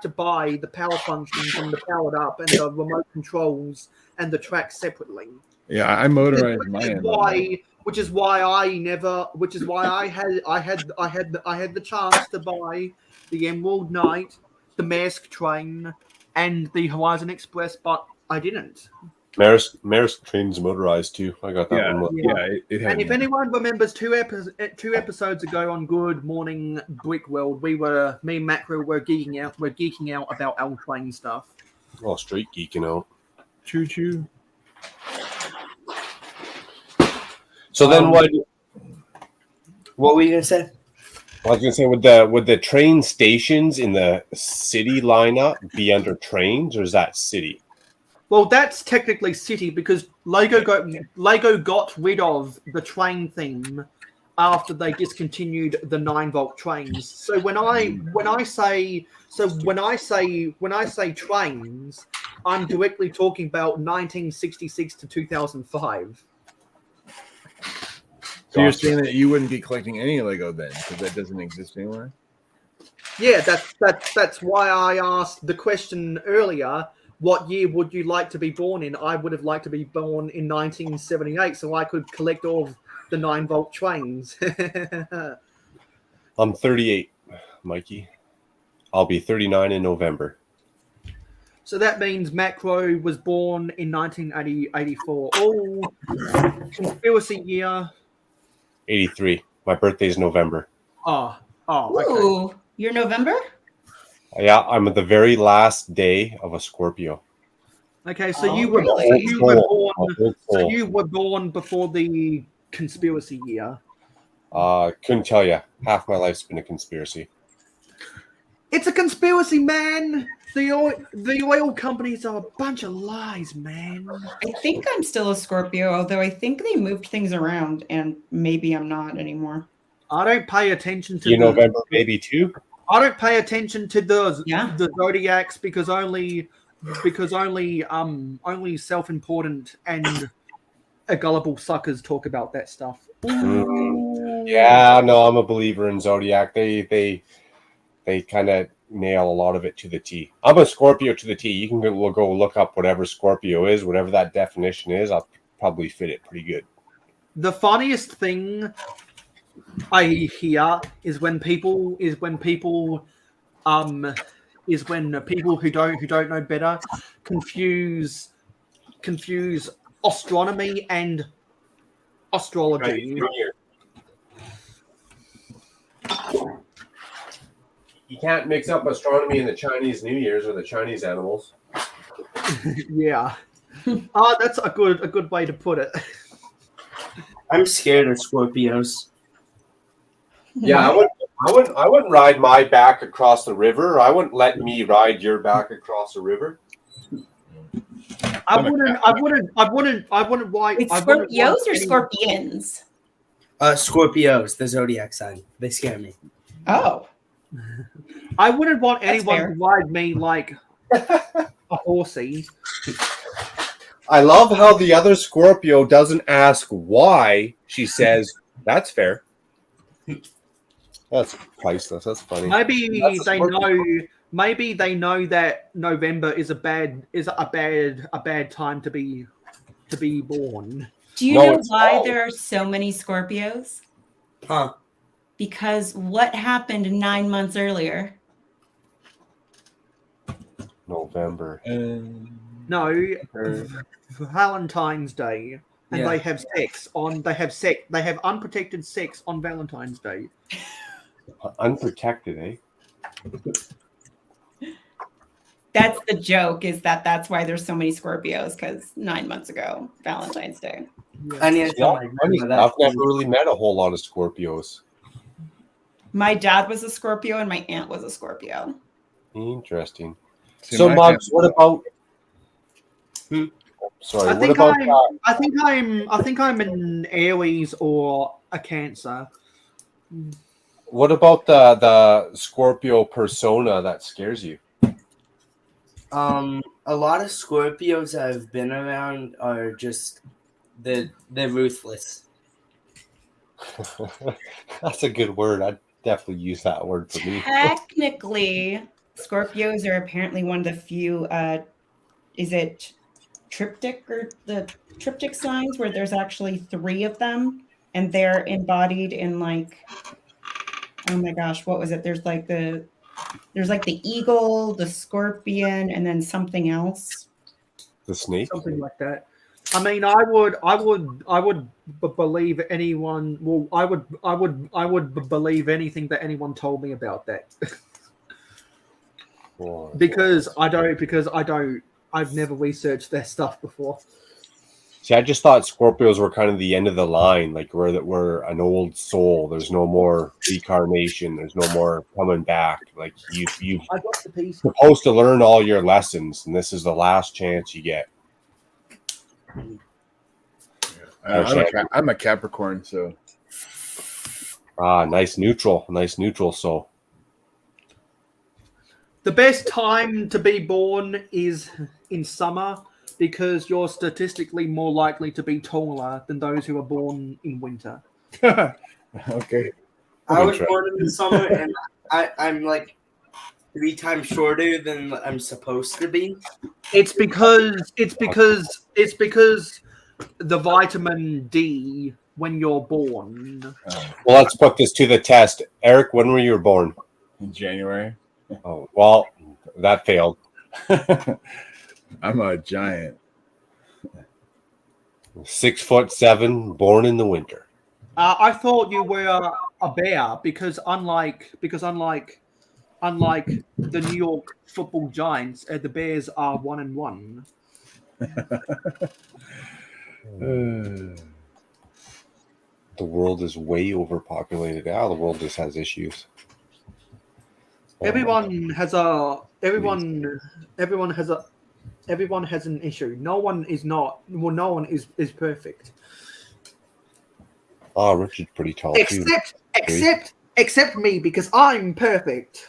to buy the power functions and the powered up and the remote controls and the track separately. Yeah, I motorized mine. Which is why I had the chance to buy the Emerald Knight, the Maersk train, and the Horizon Express, but I didn't. Maersk train's motorized too. I got that one. Yeah. And if anyone remembers two episodes ago on Good Morning Brick World, me and Makro were geeking out about our train stuff. Oh, straight geeking out. Choo choo. So then what were you gonna say? I was gonna say, would the train stations in the city lineup be under trains, or is that city? Well, that's technically city because Lego got rid of the train theme after they discontinued the 9-volt trains. So when I say trains, I'm directly talking about 1966 to 2005. So you're saying that you wouldn't be collecting any Lego then, because that doesn't exist anywhere? Yeah, that's why I asked the question earlier. What year would you like to be born in? I would have liked to be born in 1978, so I could collect all of the 9-volt trains. I'm 38, Mikey. I'll be 39 in November. So that means Makro was born in 1984. Oh, conspiracy year. 83. My birthday's November. Oh, okay. Ooh, you're November? Yeah, I'm at the very last day of a Scorpio. Okay, so you were born before the conspiracy year. Couldn't tell you. Half my life's been a conspiracy. It's a conspiracy, man. The oil companies are a bunch of lies, man. I think I'm still a Scorpio, although I think they moved things around, and maybe I'm not anymore. I don't pay attention to November, maybe too. I don't pay attention to the zodiacs because only self-important and gullible suckers talk about that stuff. Yeah, no, I'm a believer in zodiac. They kind of nail a lot of it to the T. I'm a Scorpio to the T. You can go look up whatever Scorpio is, whatever that definition is. I'll probably fit it pretty good. The funniest thing I hear is when people who don't know better confuse astronomy and astrology. You can't mix up astronomy and the Chinese New Year's or the Chinese animals. Yeah. That's a good way to put it. I'm scared of Scorpios. Yeah, I wouldn't ride my back across the river. I wouldn't let me ride your back across the river. I wouldn't ride. It's Scorpios or Scorpions? Scorpios, the zodiac sign. They scare me. Oh. I wouldn't want anyone fair. to ride me like a horsey. I love how the other Scorpio doesn't ask why. She says, "That's fair." That's priceless. That's funny. Maybe That's a they Scorpio. know. Maybe they know that November is a bad time to be born. Do you No, know it's why all- there are so many Scorpios? Huh. Because what happened 9 months earlier? November. No, Valentine's Day, and Yeah. they have sex on. They have unprotected sex on Valentine's Day. Unprotected, eh? That's the joke, is that that's why there's so many Scorpios, because 9 months ago, Valentine's Day. I need to tell my Funny grandma stuff. I've that. never really met a whole lot of Scorpios. My dad was a Scorpio and my aunt was a Scorpio. Interesting. See, So, my Mugs, family- what about? Sorry, I what think about? I think I'm an Aries or a Cancer. What about the Scorpio persona that scares you? A lot of Scorpios I've been around are just they're ruthless. That's a good word. I'd definitely use that word for me. Technically, Scorpios are apparently one of the few, is it triptych, or the triptych signs, where there's actually 3 of them and they're embodied in, like, oh my gosh, what was it? There's like the eagle, the scorpion, and then something else. The snake. Something like that. I mean, I would believe anyone. Well, I would believe anything that anyone told me about that. Because I've never researched their stuff before. See, I just thought Scorpios were kind of the end of the line, like we're an old soul. There's no more reincarnation. There's no more coming back. Like you've I got the piece. supposed to learn all your lessons, and this is the last chance you get. I'm a Capricorn, so Nice neutral soul. The best time to be born is in summer, because you're statistically more likely to be taller than those who are born in winter. okay. I was born in the summer, and I'm like 3 times shorter than I'm supposed to be. It's because the vitamin D when you're born. Well, let's put this to the test. Eric, when were you born? In January. Oh, well, that failed. I'm a giant. 6'7", born in the winter. I thought you were a bear because unlike the New York Football Giants, the Bears are 1-1. The world is way overpopulated. The world just has issues. Everyone has an issue. No one is perfect. Oh, Richard's pretty tall too. Except me, because I'm perfect.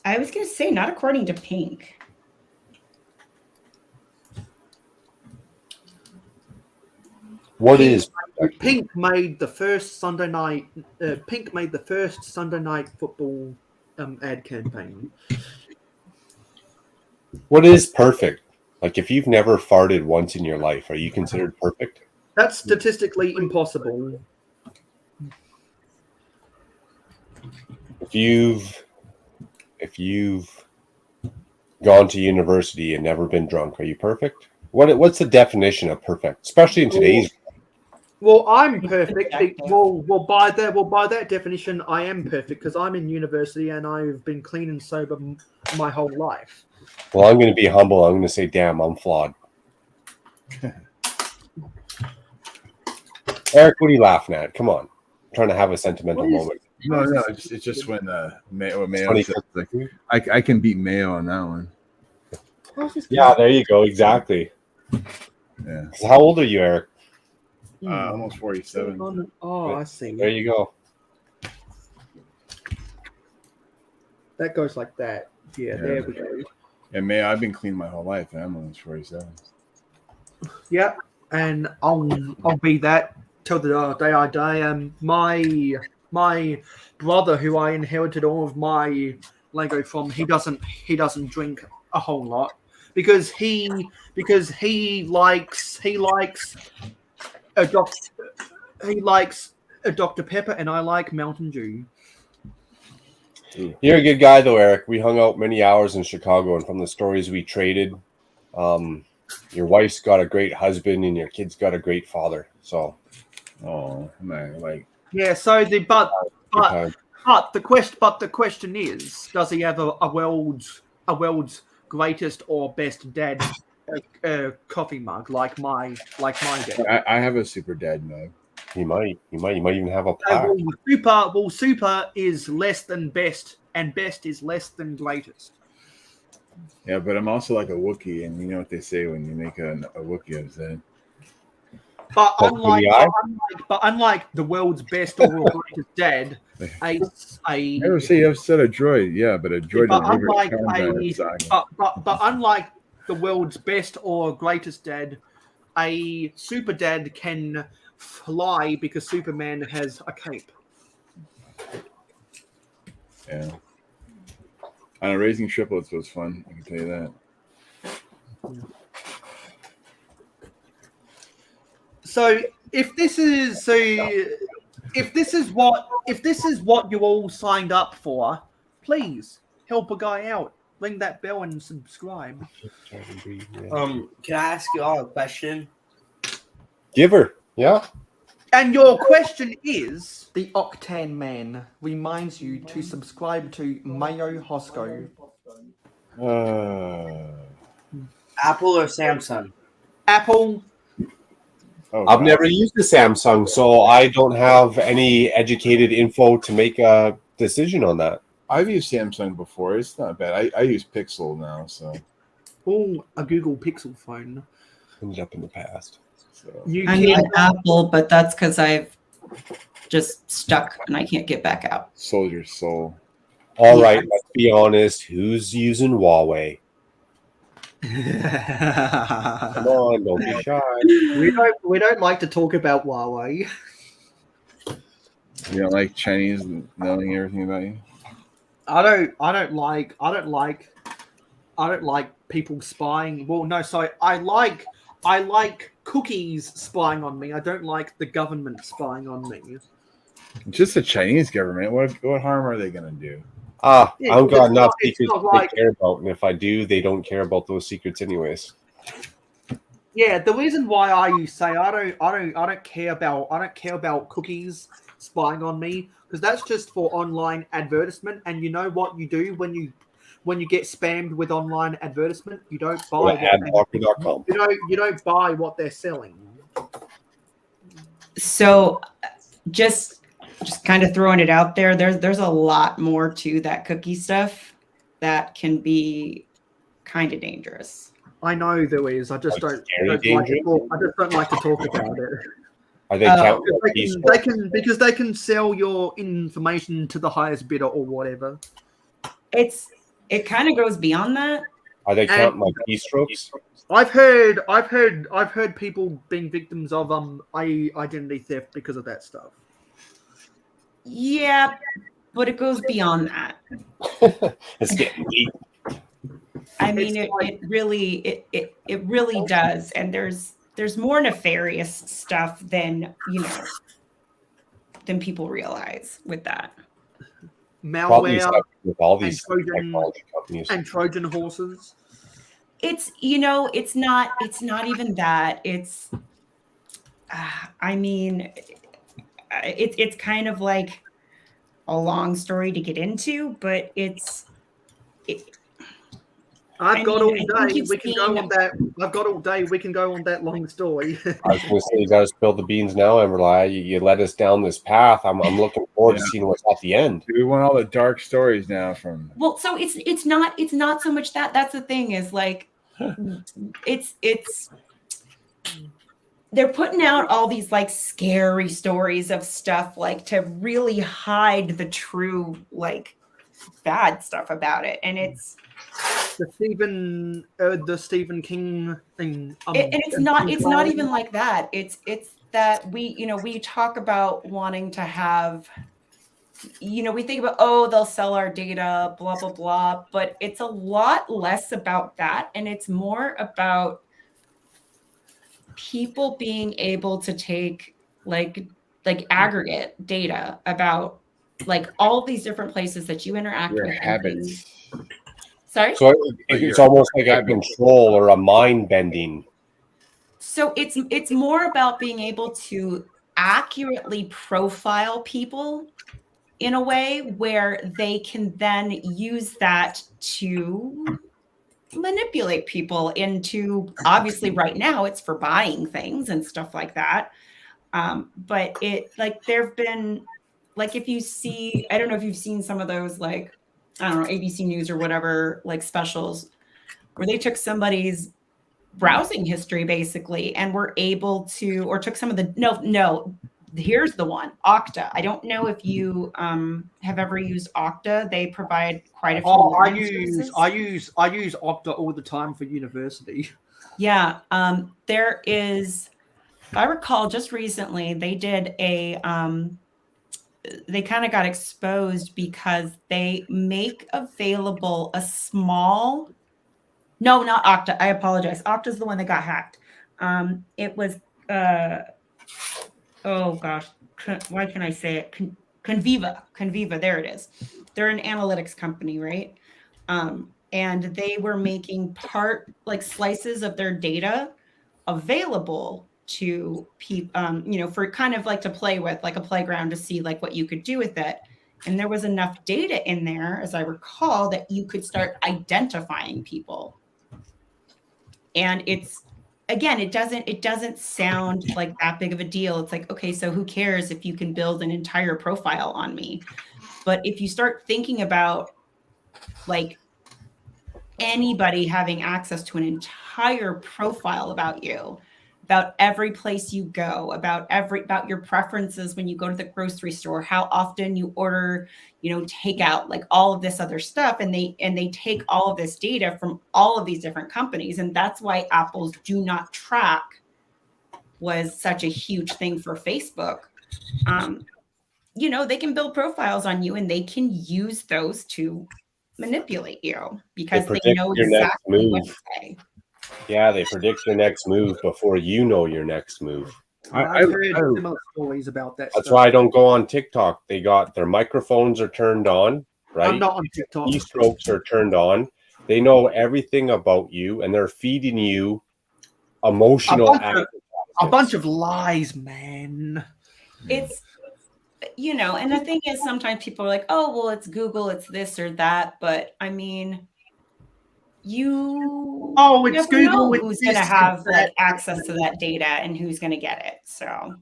I was going to say, not according to Pink. What is Pink made the first Sunday night. Pink made the first Sunday night football ad campaign. What is perfect? Like, if you've never farted once in your life, are you considered perfect? That's statistically impossible. If you've gone to university and never been drunk, are you perfect? What's the definition of perfect, especially in today's? Well, I'm perfect. Well, by that definition, I am perfect because I'm in university and I've been clean and sober my whole life. Well, I'm going to be humble. I'm going to say, damn, I'm flawed. Eric, what are you laughing at? Come on. I'm trying to have a sentimental moment. No, it's just when Mayo funny. says, like, I can beat Mayo on that one. Yeah, there you go. Exactly. Yeah. So how old are you, Eric? Almost 47. Oh, I see. There you go. That goes like that. Yeah, there we go. And May, I've been clean my whole life, and I'm only 47. Yeah, and I'll be that till the day I die. My brother, who I inherited all of my Lego from, he doesn't drink a whole lot because he likes a Dr. Pepper, and I like Mountain Dew. You're a good guy, though, Eric. We hung out many hours in Chicago, and from the stories we traded, your wife's got a great husband, and your kid's got a great father. So, oh man, like yeah. So the the question is, does he have a world's greatest or best dad coffee mug like my dad? I have a super dad mug. He might even have a plaque. Super is less than best, and best is less than greatest. Yeah, but I'm also like a Wookiee, and you know what they say when you make a Wookiee upset. But unlike the world's best or greatest dad, Never say you upset a droid, yeah, but a droid. But unlike the world's best or greatest dad, a super dad can fly because Superman has a cape. Yeah. I know raising triplets was fun. I can tell you that. So if this is what you all signed up for, please help a guy out. Ring that bell and subscribe. Can I ask you all a question? Give her, yeah. And your question is, the Octane Man reminds you to subscribe to Mayo Hosko. Apple or Samsung? Apple. Oh, I've never used a Samsung, so I don't have any educated info to make a decision on that. I've used Samsung before. It's not bad. I use Pixel now, so. Oh, a Google Pixel phone. Ended up in the past. So. I need an Apple, but that's because I've just stuck and I can't get back out. Sold your soul. All right, let's be honest. Who's using Huawei? Come on, don't be shy. We don't like to talk about Huawei. You don't like Chinese knowing everything about you? I don't like people spying. Well, no, sorry. I like cookies spying on me. I don't like the government spying on me. Just the Chinese government. What harm are they going to do? I've got enough secrets they care about, and if I do, they don't care about those secrets anyways. Yeah, the reason why I say I don't care about cookies spying on me, because that's just for online advertisement. And you know what you do when you get spammed with online advertisement? You don't buy adblocker.com. You don't buy what they're selling. So just kind of throwing it out there, there's a lot more to that cookie stuff that can be kind of dangerous. I know there is. I just don't like to talk about it. Are they because they can sell your information to the highest bidder or whatever. It kind of goes beyond that. Are they counting like keystrokes? I've heard people being victims of identity theft because of that stuff. Yeah, but it goes beyond that. It's getting deep. I mean, it really does, and there's more nefarious stuff than people realize with that. Malware with all these technology companies and Trojan horses. It's not even that. It's it's kind of like a long story to get into, but I've got all day. We can go on that long story. I was going to say, you got to spill the beans now, Emberly. You led us down this path. I'm looking forward to seeing what's at the end. We want all the dark stories now from. Well, so it's not so much that. That's the thing is like, it's they're putting out all these like scary stories of stuff like to really hide the true like bad stuff about it, and it's the Stephen King thing. and it's not even like that. It's that we talk about wanting to have, we think about, oh, they'll sell our data, blah blah blah, but it's a lot less about that, and it's more about people being able to take like aggregate data about like all these different places that you interact Your with and habits. things. Sorry? So it's almost like a control or a mind bending. So it's more about being able to accurately profile people in a way where they can then use that to manipulate people into, obviously right now it's for buying things and stuff like that. But it, like, there've been, like, if you see, I don't know if you've seen some of those, like, I don't know, ABC News or whatever, like specials where they took somebody's browsing history basically and were able to, or took some of the, no, here's the one, Okta. I don't know if you have ever used Okta. They provide quite a few. I use Okta all the time for university. Yeah, there is, if I recall, just recently they did a they kind of got exposed because they make available a small, no, not Okta, I apologize. Okta's the one that got hacked. It was oh gosh, why can I say it? Conviva, there it is. They're an analytics company, right? And they were making like slices of their data available to people, for kind of like to play with, like a playground, to see like what you could do with it. And there was enough data in there, as I recall, that you could start identifying people. And it's, again, it doesn't sound like that big of a deal. It's like, okay, so who cares if you can build an entire profile on me? But if you start thinking about like anybody having access to an entire profile about you, about every place you go, about your preferences when you go to the grocery store, how often you order, takeout, like all of this other stuff, and they take all of this data from all of these different companies, and that's why Apple's do not track was such a huge thing for Facebook. They can build profiles on you, and they can use those to manipulate you because they know exactly what to say. Yeah, they predict your next move before you know your next move. I've heard similar stories about that. That's why I don't go on TikTok. They got their microphones are turned on, right? I'm not on TikTok. Keystrokes are turned on. They know everything about you, and they're feeding you emotional. A bunch of lies, man. It's, and the thing is, sometimes people are like, oh, well, it's Google, it's this or that. But I mean, it's Google. Who's going to have like access to that data and who's going to get it? So,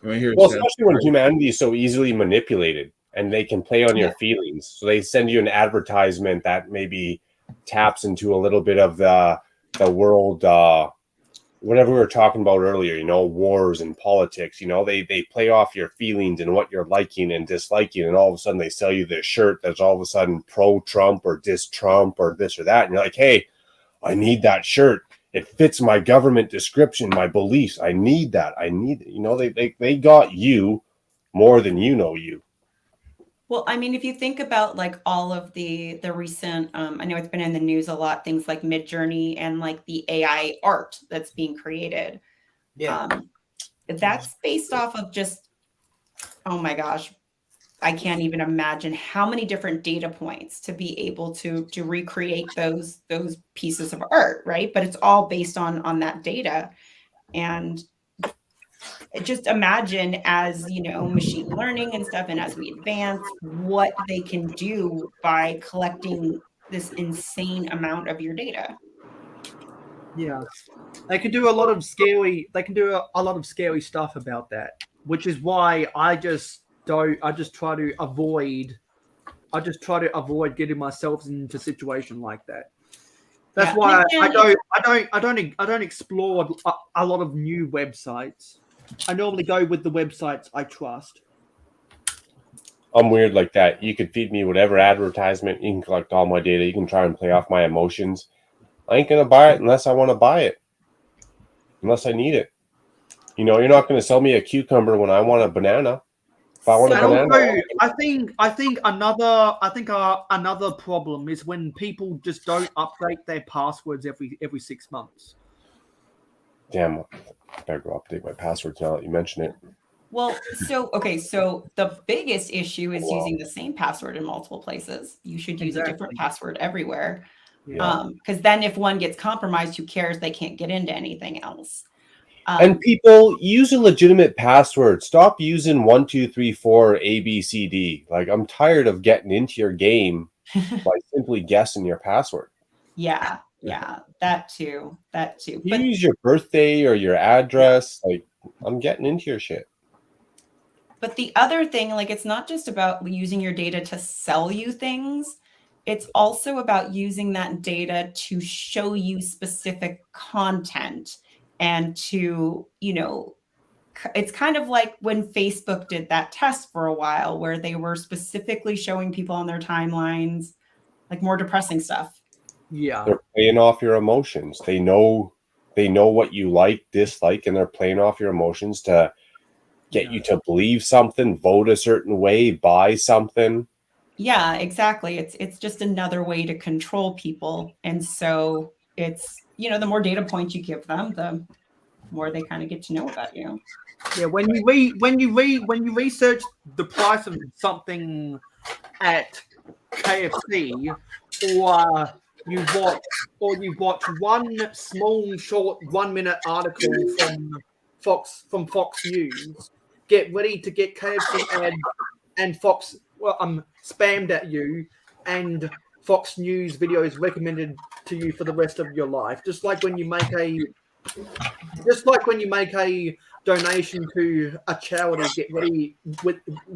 well, especially when humanity is so easily manipulated and they can play on your feelings. So they send you an advertisement that maybe taps into a little bit of the world, whatever we were talking about earlier, wars and politics. They play off your feelings and what you're liking and disliking, and all of a sudden they sell you this shirt that's all of a sudden pro-Trump or dis-Trump or this or that, and you're like, hey, I need that shirt. It fits my government description, my beliefs. I need that. They got you more than you know you. Well, I mean, if you think about like all of the recent, I know it's been in the news a lot, things like Midjourney and like the AI art that's being created. Yeah. That's based off of just, oh my gosh, I can't even imagine how many different data points to be able to recreate those pieces of art, right? But it's all based on that data. And just imagine, as machine learning and stuff, and as we advance, what they can do by collecting this insane amount of your data. Yeah, they can do a lot of scary stuff about that, which is why I just try to avoid getting myself into a situation like that. That's why I don't explore a lot of new websites. I normally go with the websites I trust. I'm weird like that. You could feed me whatever advertisement. You can collect all my data. You can try and play off my emotions. I ain't going to buy it unless I want to buy it. Unless I need it. You know, you're not going to sell me a cucumber when I want a banana. If I want a And banana, also, I think another problem is when people just don't update their passwords every 6 months. damn, I better go update my passwords now that you mention it. Well, so the biggest issue is using the same password in multiple places. You should use a different password everywhere. Yeah. Because then if one gets compromised, who cares? They can't get into anything else. And people use a legitimate password. Stop using 1, 2, 3, 4 ABCD. Like, I'm tired of getting into your game by simply guessing your password. Yeah, that too. You But use your birthday or your address. Like, I'm getting into your shit. But the other thing, like, it's not just about using your data to sell you things. It's also about using that data to show you specific content and to, it's kind of like when Facebook did that test for a while where they were specifically showing people on their timelines, like more depressing stuff. Yeah. They're playing off your emotions. They know what you like, dislike, and they're playing off your emotions to get you to believe something, vote a certain way, buy something. Yeah, exactly. It's just another way to control people. And so it's, the more data points you give them, the more they kind of get to know about you. Yeah, when you research the price of something at KFC, or you watch one small short 1 minute article from Fox News, get ready to get KFC ads and Fox spammed at you, and Fox News videos recommended to you for the rest of your life. Just like when you make a donation to a charity, get ready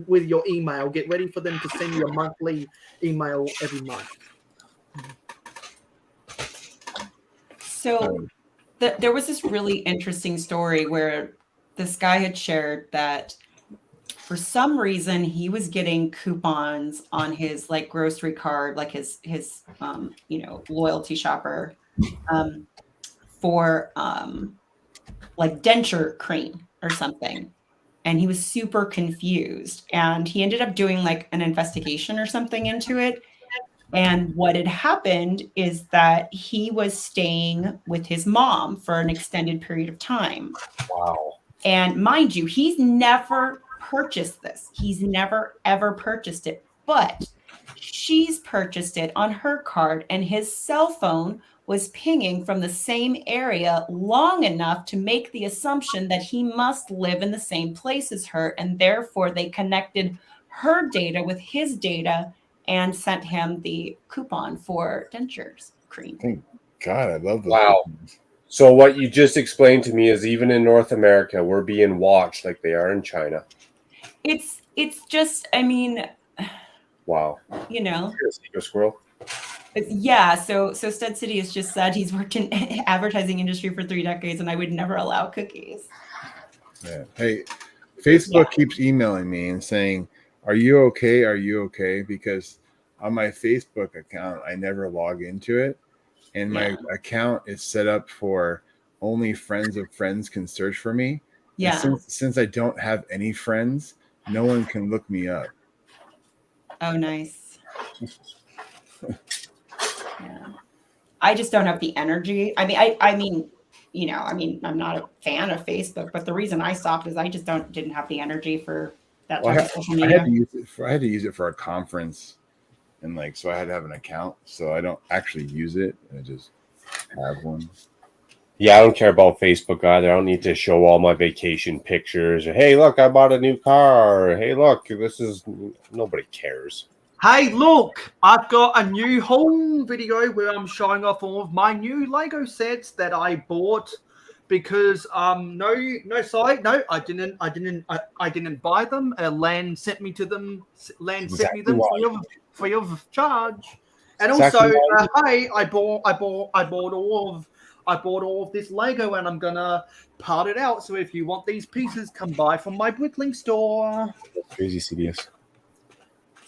with your email. Get ready for them to send you a monthly email every month. So there was this really interesting story where this guy had shared that for some reason he was getting coupons on his like grocery card, like his loyalty shopper, for like denture cream or something. And he was super confused, and he ended up doing like an investigation or something into it. And what had happened is that he was staying with his mom for an extended period of time. Wow. And mind you, he's never purchased this. He's never, ever purchased it. But she's purchased it on her card, and his cell phone was pinging from the same area long enough to make the assumption that he must live in the same place as her. And therefore, they connected her data with his data and sent him the coupon for dentures cream. Thank God, I love those. Wow. So what you just explained to me is even in North America, we're being watched like they are in China. It's just, I mean, wow. Go squirrel. Yeah. So Stud City has just said he's worked in advertising industry for 3 decades, and I would never allow cookies. Yeah. Hey, Facebook keeps emailing me and saying, "Are you okay? Are you okay?" Because on my Facebook account, I never log into it, and my account is set up for only friends of friends can search for me. Yeah. And since I don't have any friends, no one can look me up. Oh, nice. Yeah. I just don't have the energy. I mean, I'm not a fan of Facebook, but the reason I stopped is I just didn't have the energy for that type of social media. I had to use it for a conference, and so I had to have an account. So I don't actually use it. I just have one. Yeah, I don't care about Facebook either. I don't need to show all my vacation pictures. Or, hey, look, I bought a new car. Or, hey, look, nobody cares. Hey, look, I've got a new home video where I'm showing off all of my new Lego sets that I bought because I didn't buy them. Land sent me to them. Land sent me them free of charge. And also, hey, I bought all of this Lego, and I'm gonna part it out. So if you want these pieces, come buy from my Bricklink store. Crazy CBS.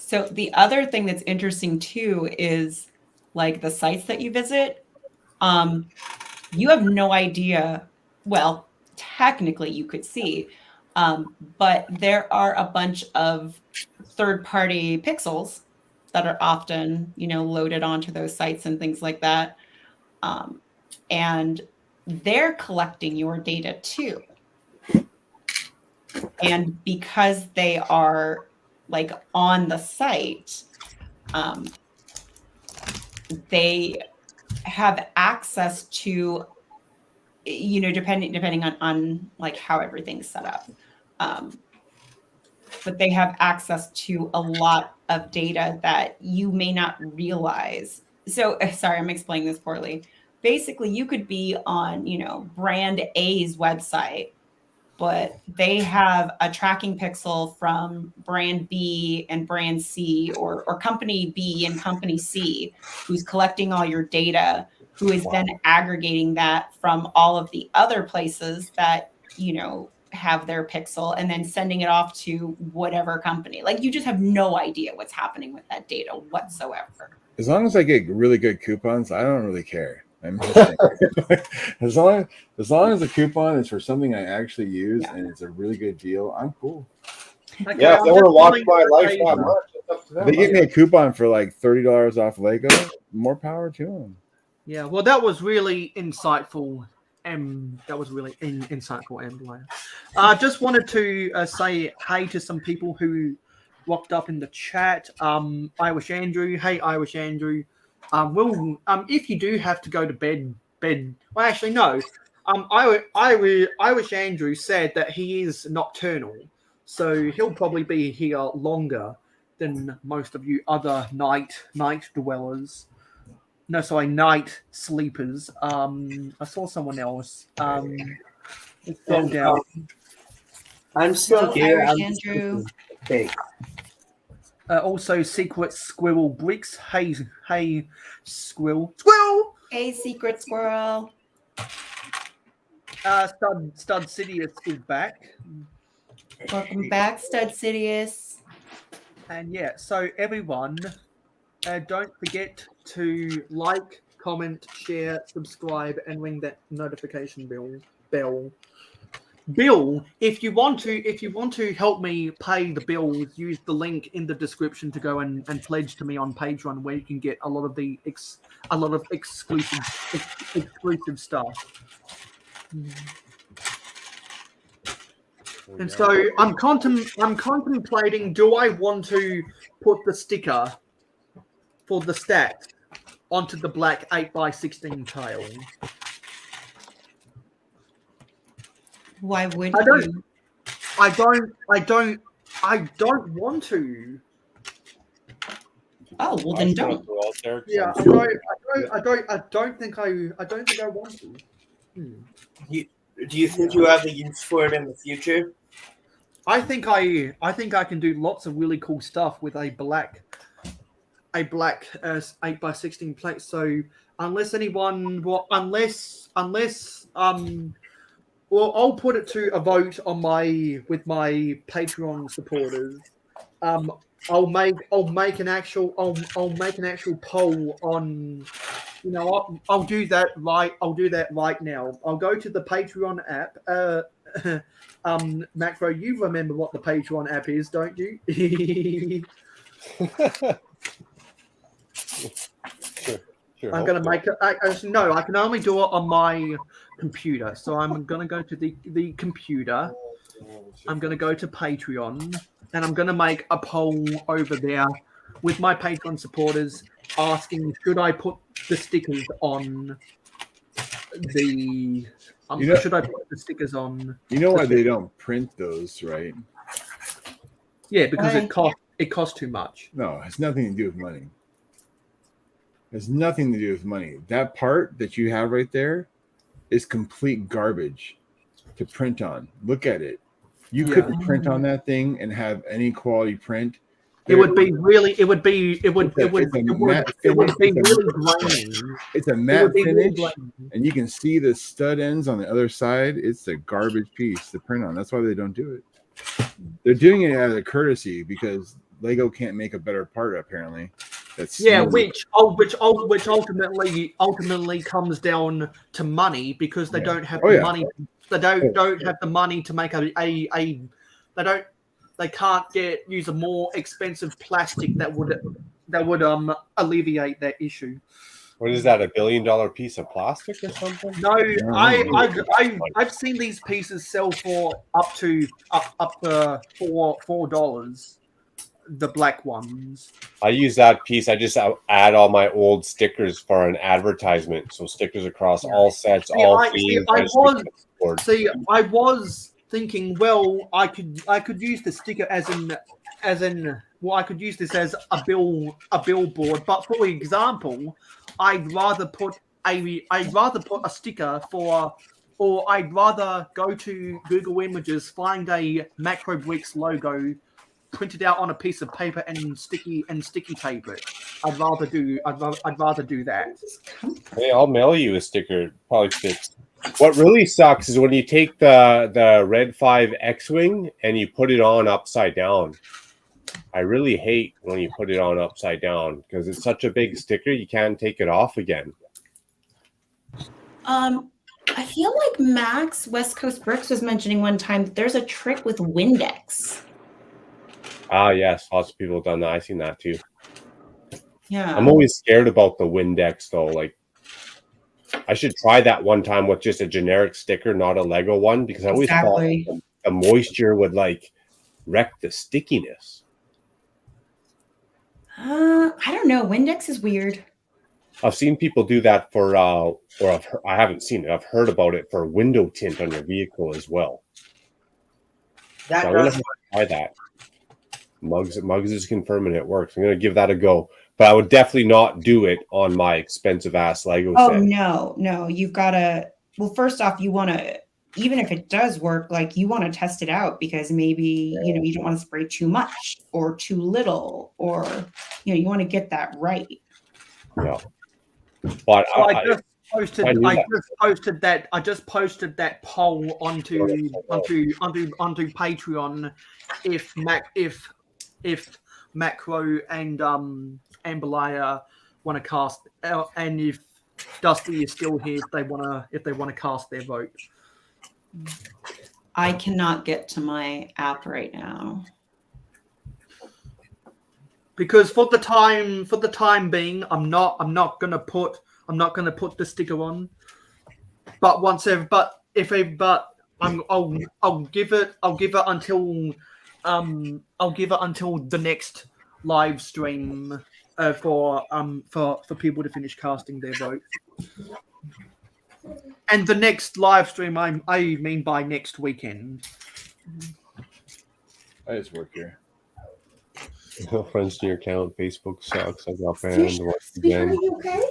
So the other thing that's interesting too is like the sites that you visit. You have no idea. Well, technically you could see, but there are a bunch of third-party pixels that are often, loaded onto those sites and things like that. And they're collecting your data too. And because they are like on the site, they have access to, depending on like how everything's set up. But they have access to a lot of data that you may not realize. So sorry, I'm explaining this poorly. Basically, you could be on, brand A's website, but they have a tracking pixel from brand B and brand C, or company B and company C, who's collecting all your data, who is then aggregating that from all of the other places that, have their pixel, and then sending it off to whatever company. Like, you just have no idea what's happening with that data whatsoever. As long as I get really good coupons, I don't really care. I'm just saying. as long as the coupon is for something I actually use and it's a really good deal, I'm cool. Okay, yeah, if they want to watch my life that much, it's up to them. They give me a coupon for like $30 off Lego. More power to them. Yeah, well, that was really insightful. That was really insightful, Blair. Just wanted to say hey to some people who rocked up in the chat. Irish Andrew, hey Irish Andrew. If you do have to go to bed. Well, actually, no. Irish Andrew said that he is nocturnal, so he'll probably be here longer than most of you other night dwellers. No, sorry, night sleepers. I saw someone else. It's gone down. I'm still here. Irish Andrew. Okay. Also, Secret Squirrel Bricks. Hey, Squirrel. Hey, Secret Squirrel. Stud Sidious is back. Welcome back, Stud Sidious. And yeah, so everyone, don't forget to like, comment, share, subscribe, and ring that notification bell. Bill, if you want to help me pay the bills, use the link in the description to go and pledge to me on Patreon, where you can get a lot of exclusive stuff. And so I'm contemplating, do I want to put the sticker for the stat onto the black 8x16 tile? Why would you? I don't want to. Oh, well then don't. Yeah, I don't think I want to. Do you think you have a use for it in the future? I think I can do lots of really cool stuff with a black 8x16 plate. So unless anyone, well, I'll put it to a vote on with my Patreon supporters. I'll make an actual poll on. I'll do that right. I'll do that right now. I'll go to the Patreon app. Macro, you remember what the Patreon app is, don't you? Sure, I'm going to make it. No, I can only do it on my computer. So I'm going to go to the computer. I'm going to go to Patreon, and I'm going to make a poll over there with my Patreon supporters asking, should I put the stickers on the... should I put the stickers on... You know why they don't print those, right? Yeah, because it costs too much. No, it has nothing to do with money. It has nothing to do with money. That part that you have right there is complete garbage to print on. Look at it. You couldn't print on that thing and have any quality print. It would be really grainy. It's a matte finish, and you can see the stud ends on the other side. It's a garbage piece to print on. That's why they don't do it. They're doing it out of courtesy because Lego can't make a better part apparently. That's Yeah, smooth. which ultimately comes down to money because they don't have Oh, the yeah. money. They don't have the money to make they can't use a more expensive plastic that would alleviate that issue. What is that? $1 billion piece of plastic or something? No, I've seen these pieces sell for up to $4. The black ones. I use that piece. I just add all my old stickers for an advertisement. So stickers across all sets, all themes. I was thinking, well, I could use the sticker as in I could use this as a billboard. But for example, I'd rather put a sticker or I'd rather go to Google Images, find a Makro Bricks logo, print it out on a piece of paper and sticky tape it. I'd rather do that. Hey, I'll mail you a sticker. Probably fits. What really sucks is when you take the Red 5 X-Wing and you put it on upside down. I really hate when you put it on upside down because it's such a big sticker you can't take it off again. I feel like Max West Coast Bricks was mentioning one time that there's a trick with Windex. Ah, yes, lots of people have done that. I've seen that too. Yeah, I'm always scared about the Windex though. Like, I should try that one time with just a generic sticker, not a Lego one, because I always thought the moisture would like wreck the stickiness. I don't know. Windex is weird. I've seen people do that for, I haven't seen it. I've heard about it for window tint on your vehicle as well. That so I'm gonna try that. Muggs is confirming it works. I'm gonna give that a go, but I would definitely not do it on my expensive ass Lego Oh set. no, you've got to. Well, first off, you want to, even if it does work, like you want to test it out because maybe you don't want to spray too much or too little, or you want to get that right. Yeah, but So I just posted that poll onto Patreon if Macro and Ambalaya want to cast, and if Dusty is still here, if they want to cast their vote. I cannot get to my app right now because for the time being, I'm not gonna put the sticker on. But I'll give it until the next live stream for people to finish casting their vote. And the next live stream, I mean by next weekend. I just work here. No friends to your account. Facebook sucks. I got banned once again. Are you okay?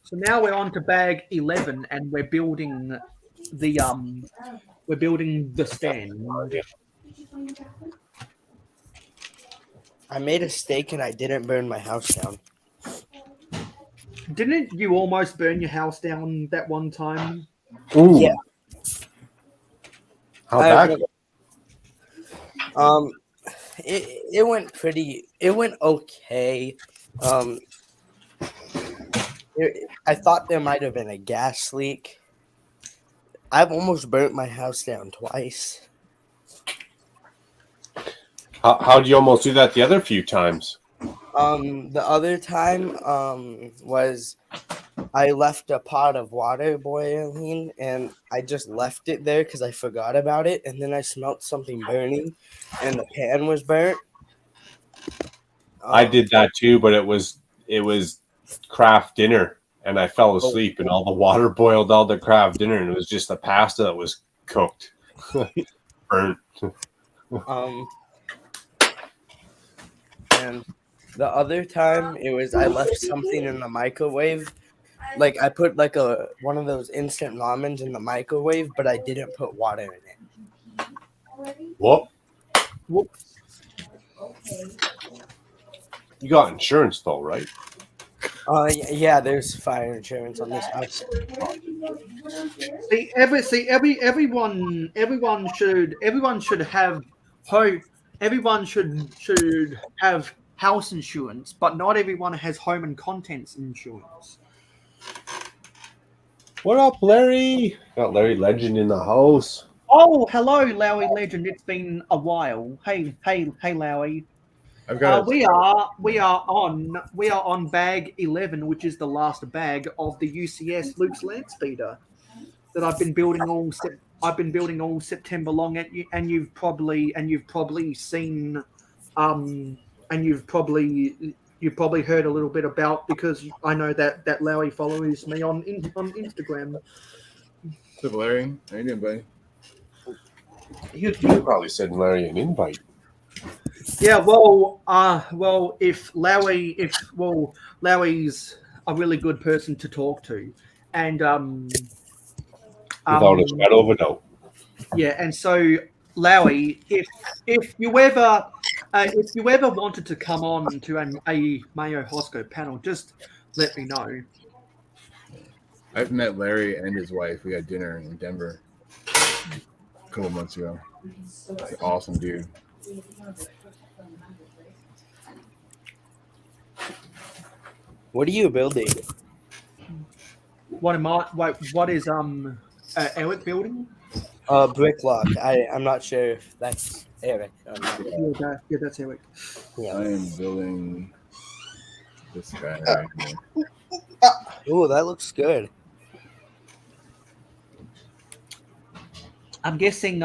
So now we're on to bag 11, and we're building the stand. I made a steak and I didn't burn my house down. Didn't you almost burn your house down that one time? Ooh. Yeah. How bad? It went okay. I thought there might have been a gas leak. I've almost burnt my house down twice. How'd you almost do that the other few times? The other time was I left a pot of water boiling and I just left it there because I forgot about it, and then I smelled something burning and the pan was burnt. I did that too, but it was craft dinner and I fell asleep and all the water boiled all the craft dinner and it was just the pasta that was cooked. Burnt. And the other time it was I left something in the microwave. Like I put like one of those instant ramens in the microwave, but I didn't put water in it. What? You got insurance though, right? Yeah, there's fire insurance on this house. Everyone should have everyone should have house insurance, but not everyone has home and contents insurance. What up, Larry? Got Larry Legend in the house. Oh, hello, Lowy Legend. It's been a while. Hey, Lowy. I've got We are on bag 11, which is the last bag of the UCS Luke's Land Speeder that I've been building all September long, and you've probably seen, and you've probably heard a little bit about, because I know that Lowy follows me on Instagram. What's up, Larry? How you doing, buddy? You probably send Larry an invite. Yeah, if Lowry's a really good person to talk to, and Without a shadow of a doubt. yeah, and so Lowy, if you ever wanted to come on to a Mayo Hosko panel, just let me know. I've met Larry and his wife. We had dinner in Denver a couple months ago. He's an awesome dude. What are you building? What is Eric building? Brick lock. I'm not sure if that's Eric or not. Yeah, that's Eric. Yeah. I am building this guy right here. Oh, that looks good. I'm guessing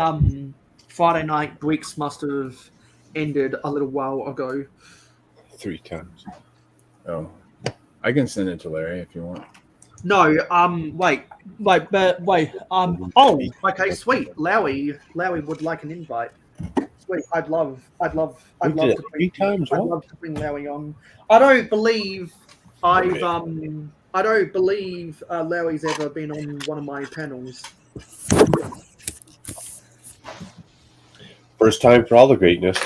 Friday night Bricks must have ended a little while ago. 3 times. Oh, I can send it to Larry if you want. No, wait. Oh, okay, sweet. Lowy would like an invite. Sweet. I'd love to bring Lowy on. I don't believe Lowy's ever been on one of my panels. First time for all the greatness.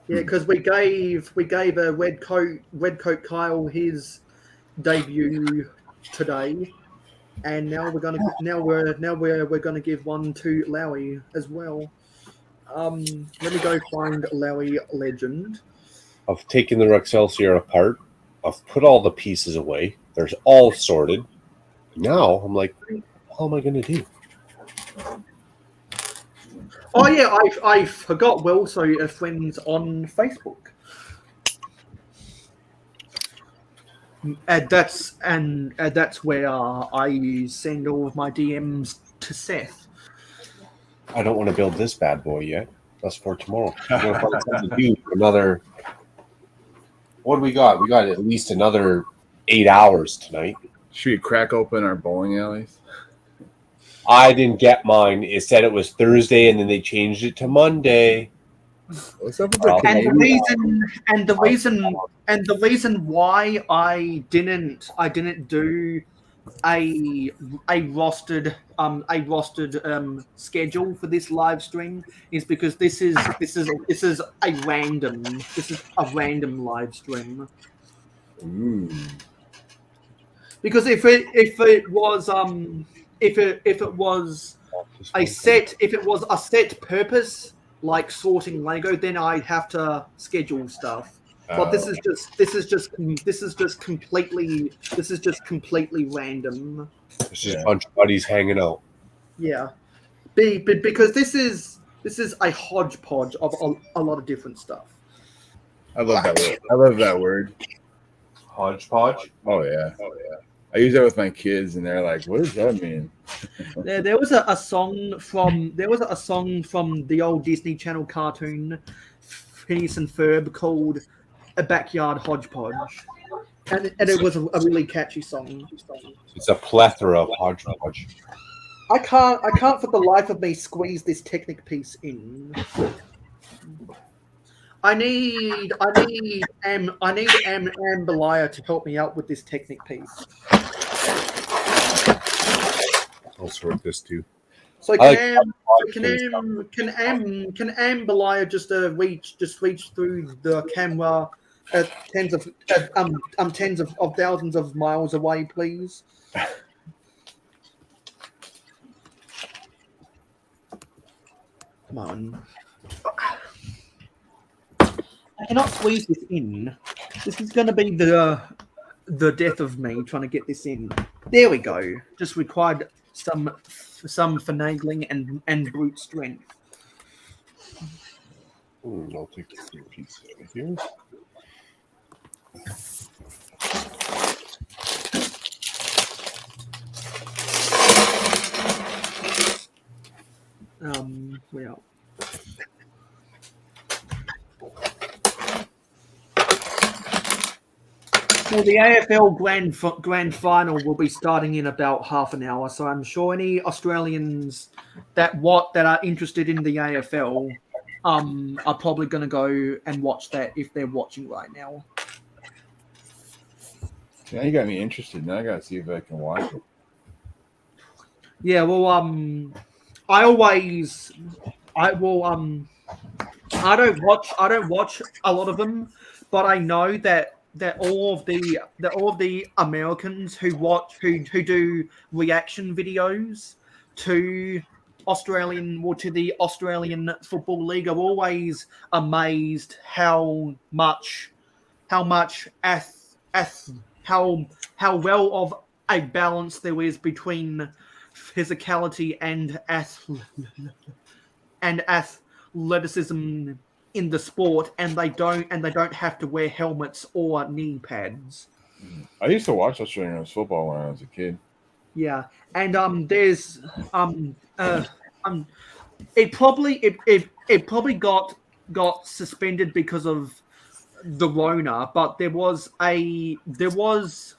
Yeah, because we gave a red coat Kyle his debut today, and now we're gonna give one to Lowy as well. Let me go find Lowy Legend. I've taken the Excelsior apart. I've put all the pieces away. There's all sorted. Now I'm like, what am I gonna do? Oh yeah, I forgot. We're also friends on Facebook. That's where I send all of my DMs to Seth. I don't want to build this bad boy yet. That's for tomorrow. I'm gonna find something to do for another. What do we got? We got at least another 8 hours tonight. Should we crack open our bowling alleys? I didn't get mine. It said it was Thursday, and then they changed it to Monday. What's up with the the reason why I didn't do a rostered schedule for this live stream is because this is a random live stream. Ooh. Because if it was a set purpose like sorting Lego, then I'd have to schedule stuff. But this is just completely random. It's just a bunch of buddies hanging out. Yeah, because this is a hodgepodge of a lot of different stuff. I love that word. I love that word. Hodgepodge? Oh yeah. I use that with my kids, and they're like, "What does that mean?" There was a song from the old Disney Channel cartoon Phineas and Ferb called "A Backyard Hodgepodge," and it was a really catchy song. It's a plethora of hodgepodge. I can't for the life of me squeeze this Technic piece in. I need Belia to help me out with this Technic piece. I'll sort this too. So can Belia just reach through the camera at tens of thousands of miles away, please? Come on. I cannot squeeze this in. This is going to be the death of me trying to get this in. There we go. Just required some finagling and brute strength. I'll take the pizza here. Well. So the AFL Grand Final will be starting in about half an hour. So I'm sure any Australians that are interested in the AFL are probably going to go and watch that if they're watching right now. Yeah, you got me interested. Now I got to see if I can watch it. Yeah, well, I don't watch a lot of them, but I know that all of the Americans who do reaction videos to the Australian Football League are always amazed how well of a balance there is between physicality and athleticism in the sport, and they don't have to wear helmets or knee pads. I used to watch Australian football when I was a kid. Yeah, and there's it probably got suspended because of the Rona, but there was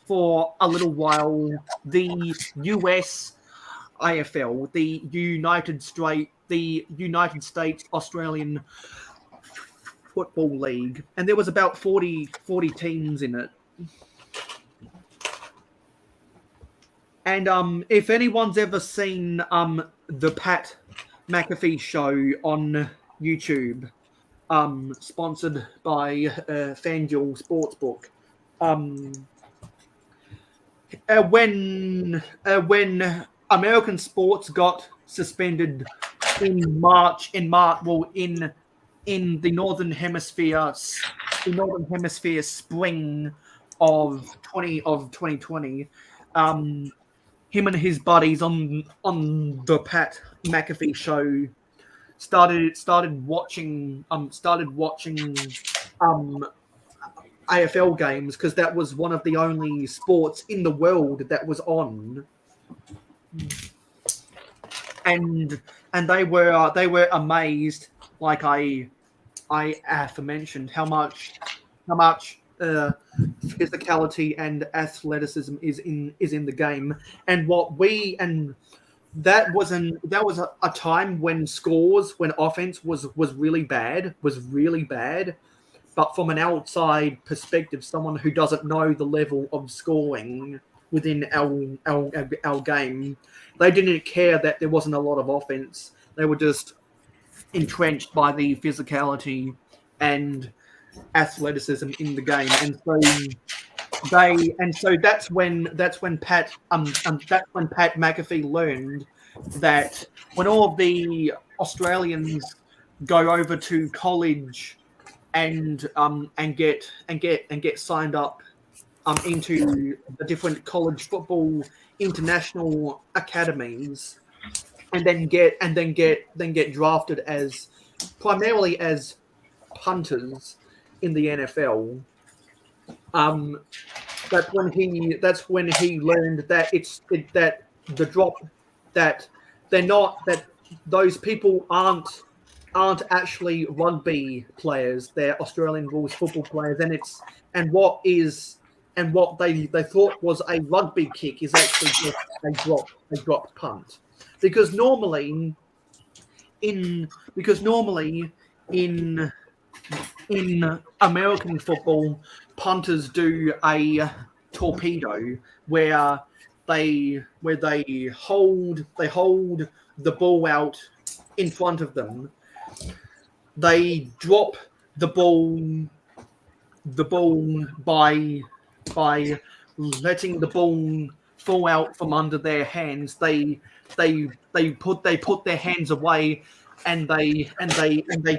for a little while the US AFL, the United States Australian Football League, and there was about 40 teams in it. And if anyone's ever seen the Pat McAfee show on YouTube, sponsored by FanDuel Sportsbook, when American sports got suspended in the Northern Hemisphere spring of 2020, him and his buddies on the Pat McAfee show started watching AFL games because that was one of the only sports in the world that was on. And they were amazed, like I aforementioned, how much physicality and athleticism is in the game, and that was a time when offense was really bad, but from an outside perspective, someone who doesn't know the level of scoring within our game, they didn't care that there wasn't a lot of offense. They were just entrenched by the physicality and athleticism in the game, and so that's when Pat McAfee learned that when all of the Australians go over to college and get signed up into the different college football international academies, and then get drafted as primarily as punters in the NFL. That's when he learned that those people aren't actually rugby players. They're Australian rules football players, and what they thought was a rugby kick is actually just a drop punt, because normally in American football, punters do a torpedo where they hold the ball out in front of them. They drop the ball by letting the ball fall out from under their hands. They put their hands away they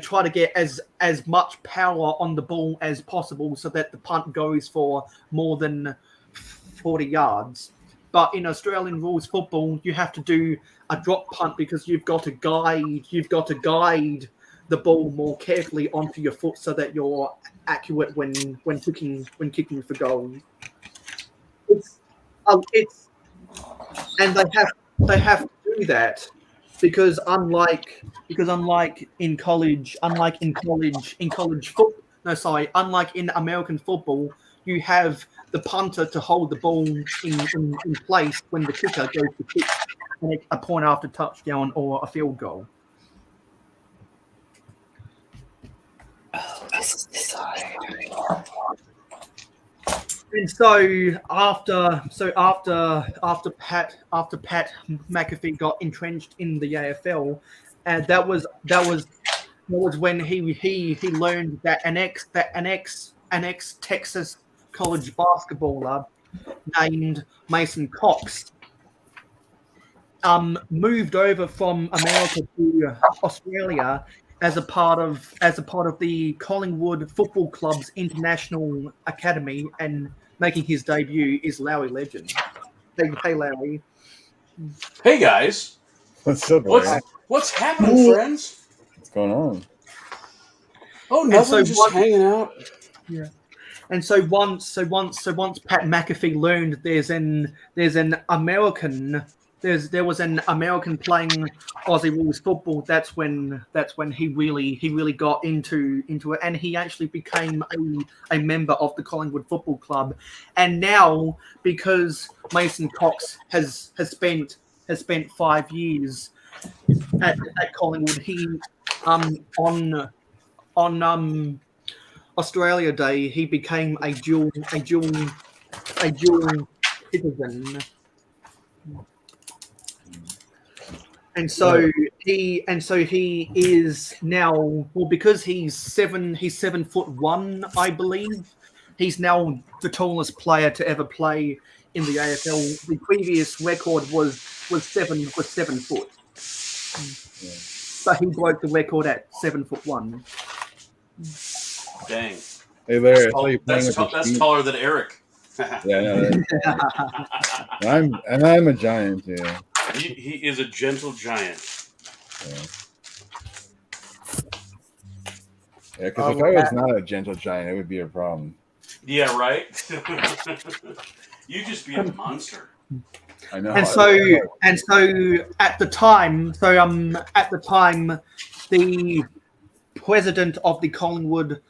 try to get as much power on the ball as possible so that the punt goes for more than 40 yards. But in Australian rules football, you have to do a drop punt because you've got to guide the ball more carefully onto your foot so that you're accurate when kicking for goal. And they have to do that because unlike in American football, you have the punter to hold the ball in place when the kicker goes to kick a point after touchdown or a field goal. And so after Pat McAfee got entrenched in the AFL, and that was when he learned that an ex Texas college basketballer named Mason Cox moved over from America to Australia as a part of the Collingwood Football Club's International Academy, and making his debut is Larry Legend. Hey Larry. Hey guys. What's up, Larry? What's happening, friends? What's going on? Oh, nothing. Just hanging out. Yeah. And so once Pat McAfee learned there was an American playing Aussie rules football, that's when he really got into it, and he actually became a member of the Collingwood Football Club. And now, because Mason Cox has spent 5 years at Collingwood, he on Australia Day he became a dual citizen. And so he is now, well, because he's 7'1", I believe. He's now the tallest player to ever play in the AFL. The previous record was 7 foot. But he broke the record at 7'1". Dang. Hey Larry, I saw you playing with your that's feet. taller than Eric. Yeah, no, I'm a giant too. He is a gentle giant. Yeah, because if I was not a gentle giant, it would be a problem. Yeah, right. You just be a monster. I know. And so at the time, the president of the Collingwood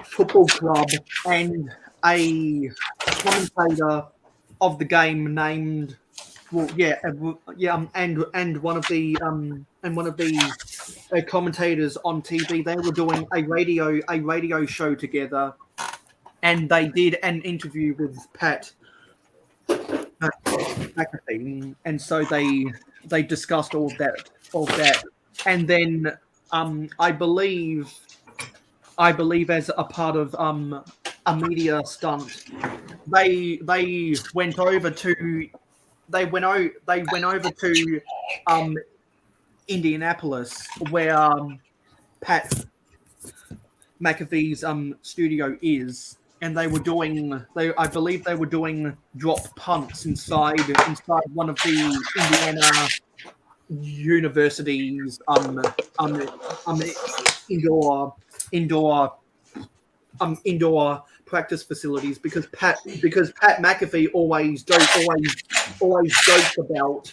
Football Club and a commentator of the game named, and one of the commentators on TV, they were doing a radio show together, and they did an interview with Pat McAfee, and so they discussed all that, and then I believe as a part of a media stunt, they went over to Indianapolis, where Pat McAfee's studio is, and I believe they were doing drop punts inside one of the Indiana University's indoor practice facilities, because Pat McAfee always jokes about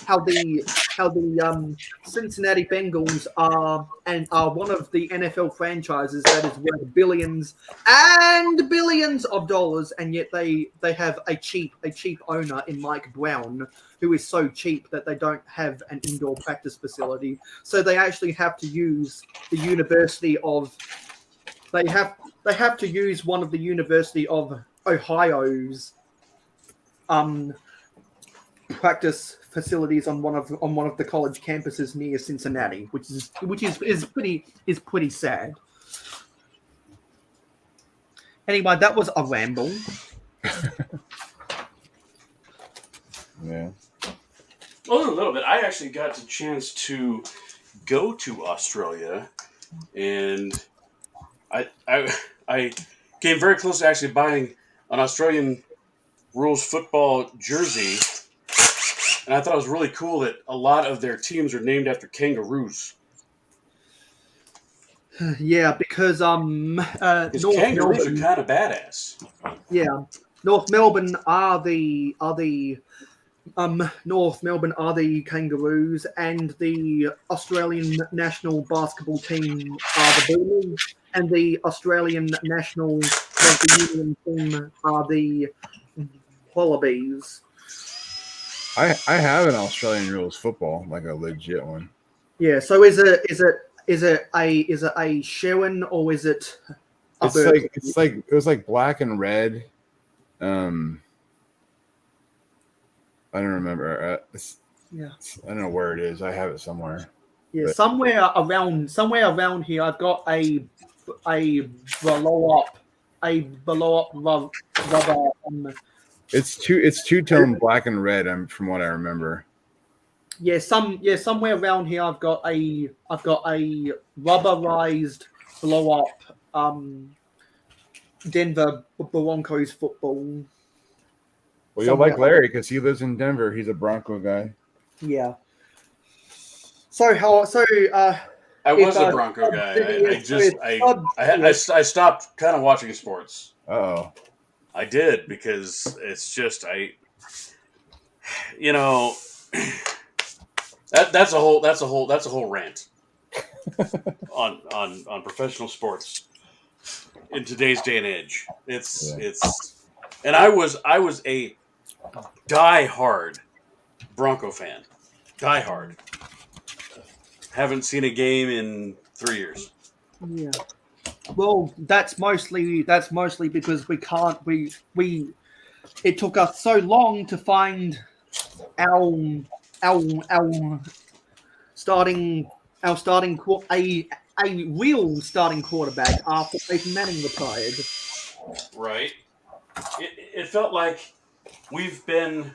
how the Cincinnati Bengals are one of the NFL franchises that is worth billions and billions of dollars, and yet they have a cheap owner in Mike Brown, who is so cheap that they don't have an indoor practice facility. So they actually have to use the University of one of the University of Ohio's practice facilities on one of the college campuses near Cincinnati, which is pretty sad. Anyway, that was a ramble. Yeah. Well, a little bit. I actually got the chance to go to Australia, and I came very close to actually buying an Australian rules football jersey, and I thought it was really cool that a lot of their teams are named after kangaroos. Yeah, because Because North kangaroos Melbourne, are kind of badass. yeah, North Melbourne are the North Melbourne are the Kangaroos, and the Australian national basketball team are the Boomers, and the Australian national rugby union team are the Wallabies. I have an Australian rules football, like a legit one. Yeah. So is it a Sherwin or is it a It was like black and red. I don't remember. Yeah. I don't know where it is. I have it somewhere. Yeah, But- somewhere around here, I've got a blow up rubber. It's two-tone black and red. From what I remember. Somewhere around here, I've got a rubberized blow up Denver Broncos football. Well, you'll like Larry because he lives in Denver. He's a Bronco guy. Yeah. I was a Bronco guy. I stopped kind of watching sports. Uh-oh. I did because it's just that's a whole rant on professional sports in today's day and age. And I was a die-hard Bronco fan. Die-hard. Haven't seen a game in 3 years. Yeah. Well, that's mostly because it took us so long to find our real starting quarterback after Peyton Manning retired. Right. It felt like we've been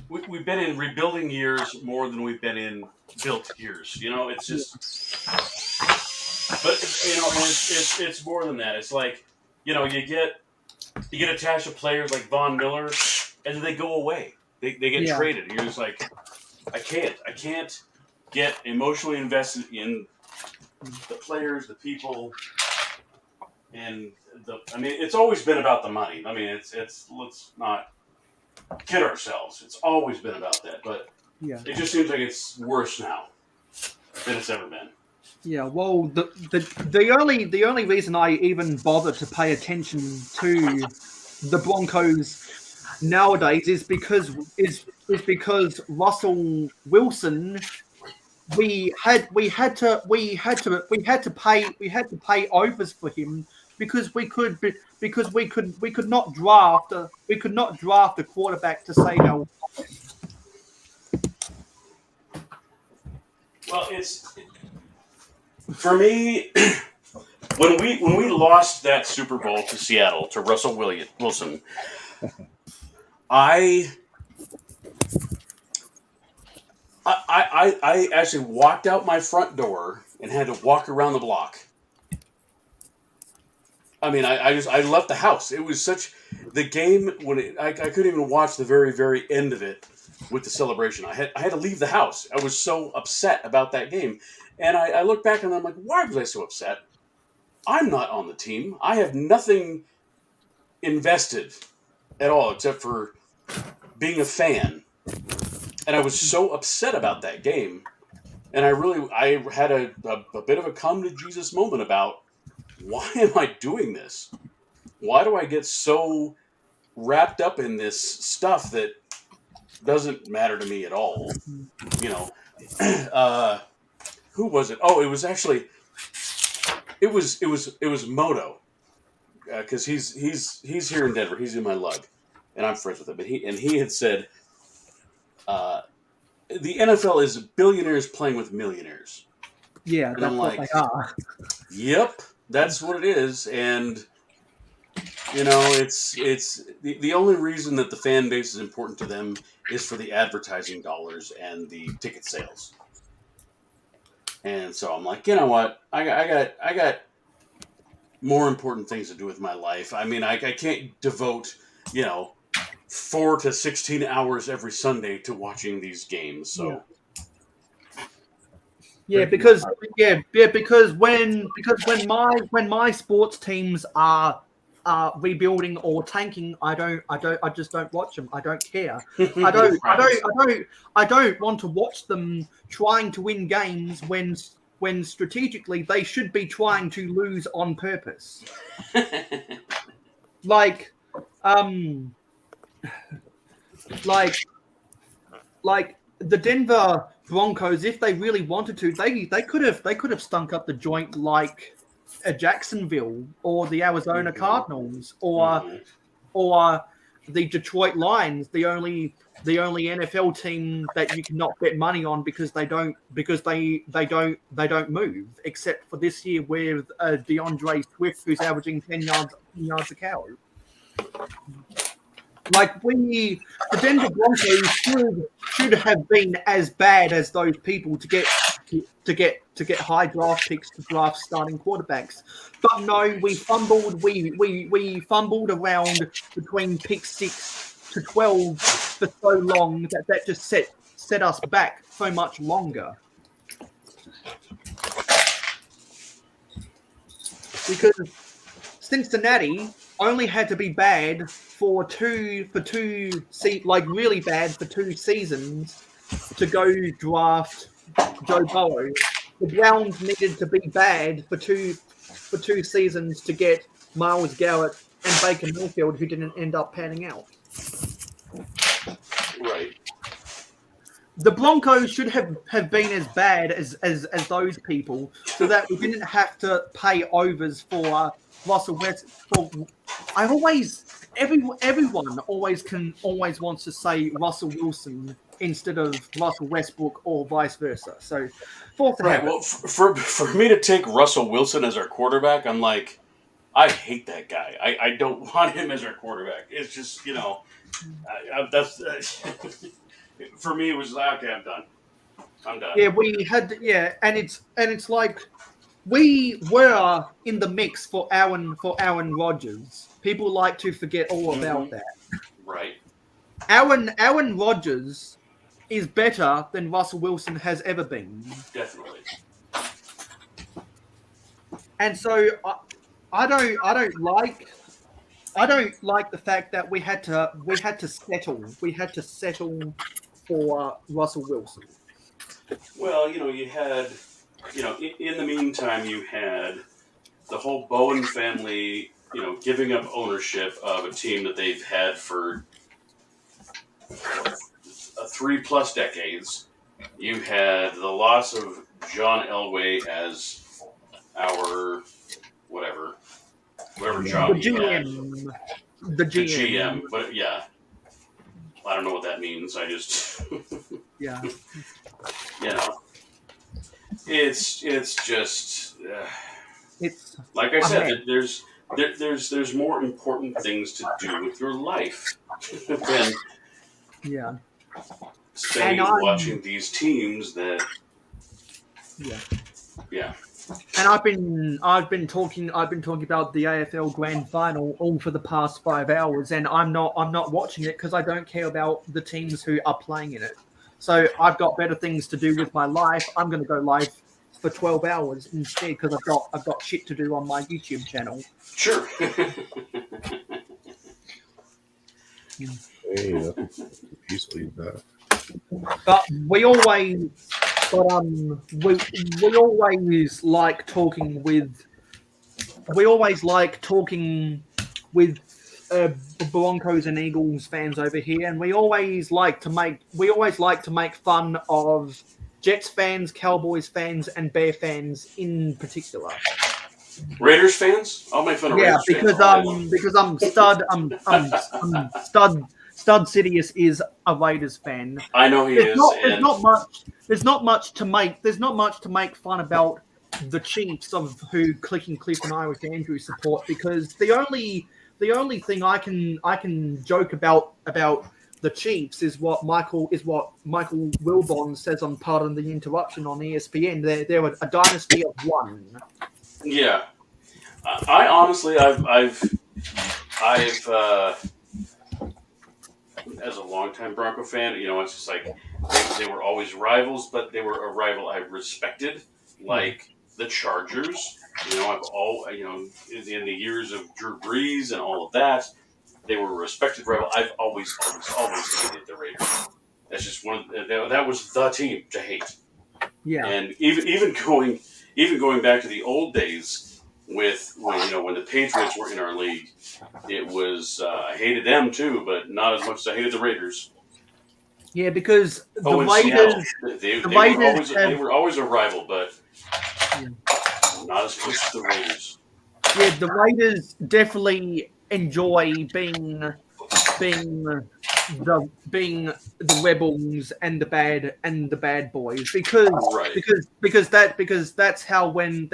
in rebuilding years more than we've been in built years. It's just, but it's more than that. It's like, you get attached to players like Von Miller, and then they go away. They get traded. And you're just like, I can't get emotionally invested in the players, the people, and it's always been about the money. It's let's not kid ourselves. It's always been about that, but it just seems like it's worse now than it's ever been. Yeah, well, the only reason I even bother to pay attention to the Broncos nowadays is because Russell Wilson. We had to pay overs for him because we could not draft a quarterback to save our. Well, for me, when we lost that Super Bowl to Seattle to Russell Wilson, I actually walked out my front door and had to walk around the block. I left the house. It was such the game when I couldn't even watch the very, very end of it with the celebration. I had to leave the house. I was so upset about that game. And I look back and I'm like, why was I so upset? I'm not on the team. I have nothing invested at all except for being a fan. And I was so upset about that game. And I had a bit of a come to Jesus moment about, why am I doing this? Why do I get so wrapped up in this stuff that doesn't matter to me at all? Who was it? Oh, it was actually, it was Moto, because he's here in Denver. He's in my lug, and I'm friends with him. But he had said, the NFL is billionaires playing with millionaires. Yeah, and that's I'm what like, they are. Yep, that's what it is. And You know, it's the only reason that the fan base is important to them is for the advertising dollars and the ticket sales. And so I'm like, you know what? I got more important things to do with my life. I mean, I can't devote, 4 to 16 hours every Sunday to watching these games. So because when my sports teams are rebuilding or tanking, I just don't watch them. I don't care. I don't want to watch them trying to win games when strategically they should be trying to lose on purpose. like the Denver Broncos, if they really wanted to, they could have stunk up the joint like a Jacksonville or the Arizona Cardinals or the Detroit Lions, the only NFL team that you cannot bet money on because they don't move, except for this year with DeAndre Swift, who's averaging 10 yards a carry. Like the Denver Broncos should have been as bad as those people to get high draft picks to draft starting quarterbacks. But no, we fumbled. We fumbled around between pick 6 to 12 for so long that just set us back so much longer. Because Cincinnati only had to be bad for really bad for 2 seasons to go draft Joe Burrow. The Browns needed to be bad for two seasons to get Myles Garrett and Baker Mayfield, who didn't end up panning out. Right. The Broncos should have been as bad as those people, so that we didn't have to pay overs for Russell Westbrook. Everyone always wants to say Russell Wilson instead of Russell Westbrook or vice versa. So, right. Well, for me to take Russell Wilson as our quarterback, I'm like, I hate that guy. I don't want him as our quarterback. It's just that's for me. It was like, okay, I'm done. Yeah, we had and it's like we were in the mix for Aaron Rodgers. People like to forget all about that. Right. Aaron Rodgers is better than Russell Wilson has ever been. Definitely. And so I don't like the fact that we had to settle for Russell Wilson. Well, you had, in the meantime, you had the whole Bowen family, giving up ownership of a team that they've had for 3+ decades. You had the loss of John Elway as our whatever job he had. The GM, but yeah, I don't know what that means. I just yeah. It's just it's like I said. There's more important things to do with your life than staying and watching these teams that yeah. And I've been talking about the AFL Grand Final all for the past 5 hours, and I'm not watching it because I don't care about the teams who are playing in it. So I've got better things to do with my life. I'm going to go live for 12 hours instead because I've got shit to do on my YouTube channel. Sure. Hey, peacefully that. But we always like talking with Broncos and Eagles fans over here, and we always like to make fun of Jets fans, Cowboys fans, and Bear fans in particular. Raiders fans? I'll make fun of Raiders fans. Stud Sidious is a Raiders fan. I know he is. There's not much to make fun about the Chiefs of who Clicking Cliff and Irish Andrew support, because the thing I can joke about the Chiefs is what Michael Wilbon says on Pardon the Interruption on ESPN. They're a dynasty of one. Yeah, I honestly, I've as a longtime Bronco fan, it's just like they were always rivals, but they were a rival I respected, like the Chargers. In the years of Drew Brees and all of that, they were a respected rival. I've always hated the Raiders. That's just that was the team to hate. Yeah, and even going back to the old days with when the Patriots were in our league, it was I hated them too, but not as much as I hated the Raiders. Yeah, because the Raiders, Raiders they were always a rival, but not as much as the Raiders. Yeah, the Raiders definitely enjoy being the rebels and the bad boys because that's how when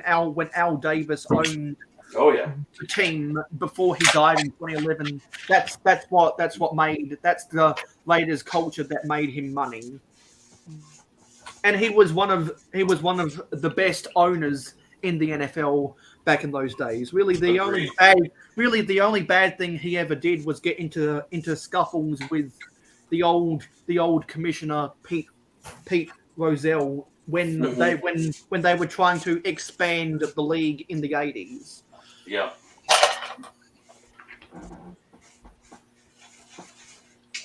Al Davis owned the team before he died in 2011. That's the Raiders culture that made him money. And he was one of the best owners in the NFL back in those days. Really, the only bad thing he ever did was get into scuffles with the old commissioner Pete Rozelle when they were trying to expand the league in the 80s. Yeah.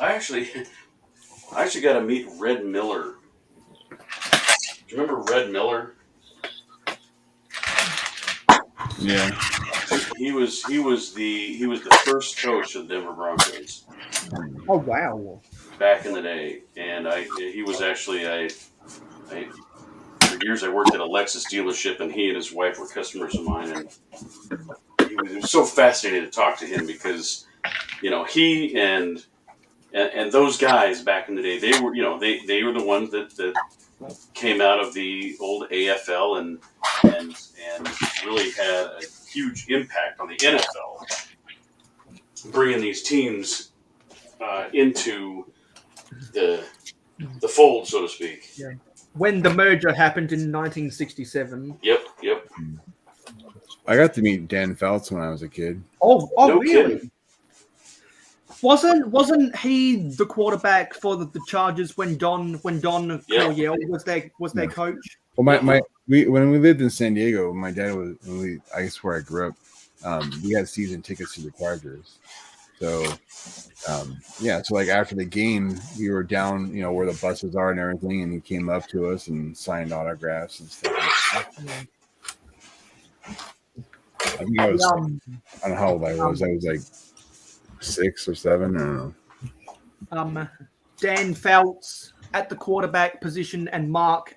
I actually got to meet Red Miller. Do you remember Red Miller? Yeah. He was the first coach of the Denver Broncos. Oh wow! Back in the day, and he was actually for years I worked at a Lexus dealership, and he and his wife were customers of mine, and it was so fascinating to talk to him because he and those guys back in the day, they were they were the ones that came out of the old AFL and really had a huge impact on the NFL, bringing these teams into the fold, so to speak. Yeah. When the merger happened in 1967. Yep. I got to meet Dan Fouts when I was a kid. Oh, no really? Kidding. Wasn't he the quarterback for the Chargers when Don Coryell was their coach? Well, when we lived in San Diego, my dad was I guess where I grew up. We had season tickets to the Chargers, so so like after the game, we were down where the buses are and everything, and he came up to us and signed autographs and stuff. I think I was I don't know how old I was. I was like 6 or 7. I don't know. Dan Fouts at the quarterback position, and Mark.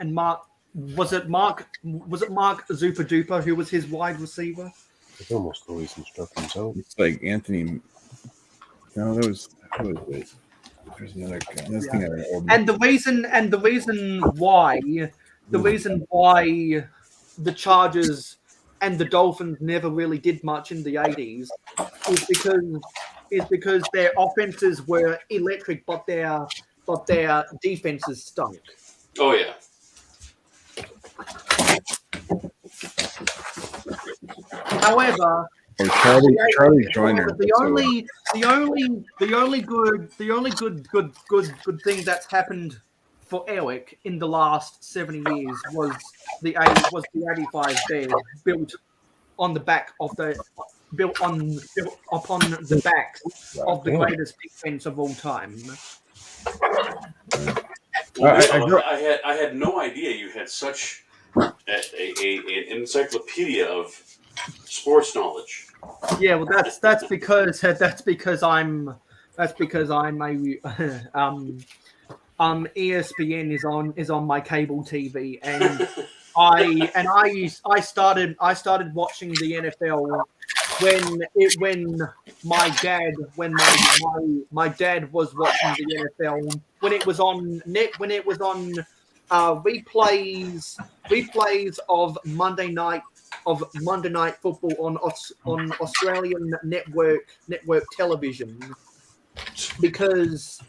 Was it Mark Zupa Duper who was his wide receiver? It's almost always instructions out. It's like Anthony. No, there's another guy. And the reason why the Chargers and the Dolphins never really did much in the 80s is because their offenses were electric, but their defenses stunk. Oh yeah. However, Charlie Joyner. The only good thing that's happened for Eric in the last 70 years was the 85 Bears built upon the backs of the greatest defense of all time. I had no idea you had such an encyclopedia of sports knowledge. Yeah, well, that's because I'm a ESPN is on my cable TV, and I started watching the NFL when my dad was watching the NFL when it was on replays of Monday night of Monday Night Football on Australian network television, because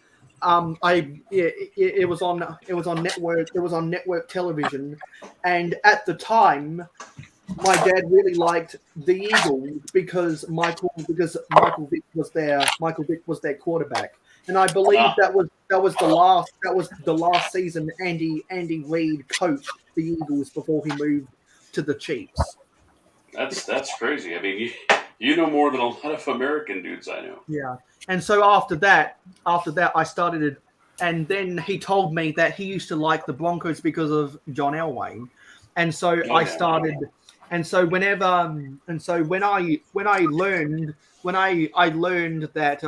it was on network television, and at the time, my dad really liked the Eagles because Michael Vick was their quarterback, and I believe that was the last season Andy Reid coached the Eagles before he moved to the Chiefs. That's crazy. I mean, you know more than a lot of American dudes I know. Yeah, and so after that, I started, and then he told me that he used to like the Broncos because of John Elway, and so I started. And so when I learned that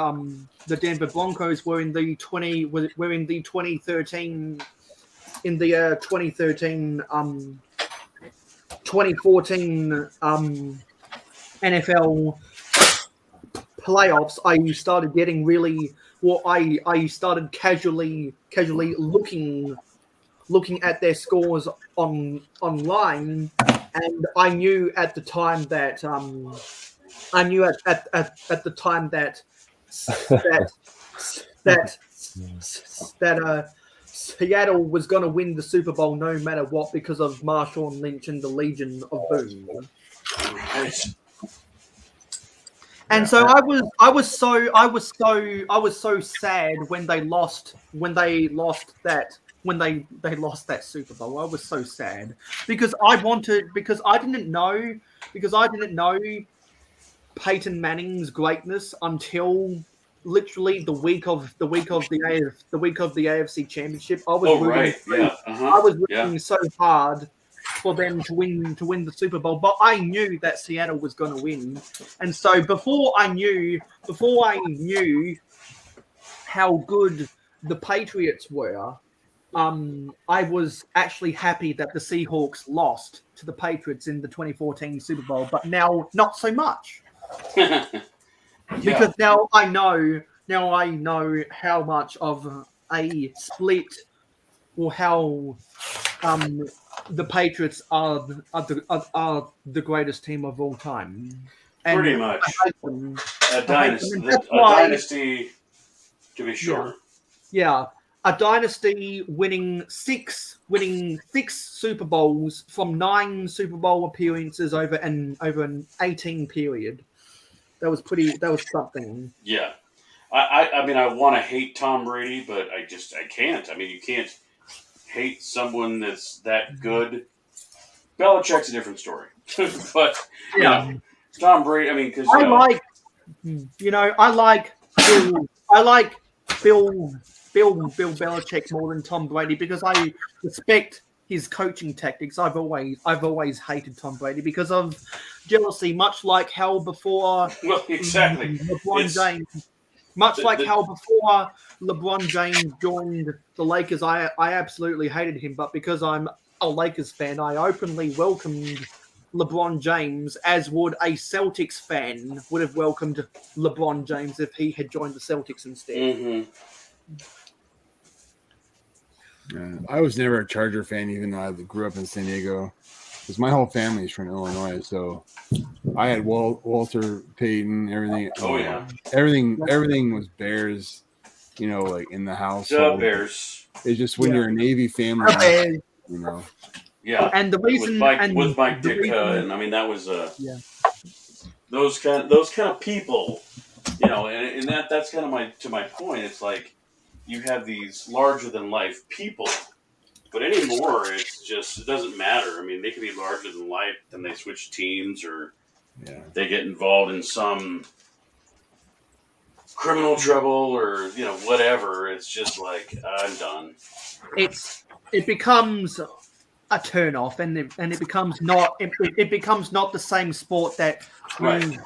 the Denver Broncos were in the 2014 NFL playoffs, I started getting I started casually looking at their scores online, and I knew at the time that Seattle was going to win the Super Bowl no matter what because of Marshawn Lynch and the Legion of Boom. Right. And so I was so sad when they lost that Super Bowl. I was so sad because I didn't know Peyton Manning's greatness until literally the week of the AFC Championship. I was rooting so hard for them to win the Super Bowl, but I knew that Seattle was going to win, and so before I knew how good the Patriots were, I was actually happy that the Seahawks lost to the Patriots in the 2014 Super Bowl, but now not so much. Because now I know how much of a split, or how the Patriots are the greatest team of all time. And pretty much a dynasty, to be sure. Yeah, a dynasty winning six Super Bowls from 9 Super Bowl appearances over an 18 period. That was something. Yeah. I mean, I want to hate Tom Brady, but I can't. I mean, you can't hate someone that's that good. Belichick's a different story. But, you know, Tom Brady, I mean, because, I like Bill Belichick more than Tom Brady because I respect his coaching tactics. I've always hated Tom Brady because of jealousy, much like how before LeBron James. Much like how before LeBron James joined the Lakers, I absolutely hated him. But because I'm a Lakers fan, I openly welcomed LeBron James, as would a Celtics fan would have welcomed LeBron James if he had joined the Celtics instead. Mm-hmm. I was never a Charger fan, even though I grew up in San Diego, because my whole family is from Illinois. So I had Walter Payton, everything. Oh yeah, everything was Bears. You know, like in the house. The Bears. It's just when you're a Navy family, you know. Yeah, and the reason with Mike Ditka, and I mean that was those kind of people, you know, and that's kind of my point. It's like you have these larger than life people, but anymore it doesn't matter. I mean, they can be larger than life, then they switch teams or they get involved in some criminal trouble or whatever. It's just like I'm done. It becomes a turn off, and it becomes not the same sport that we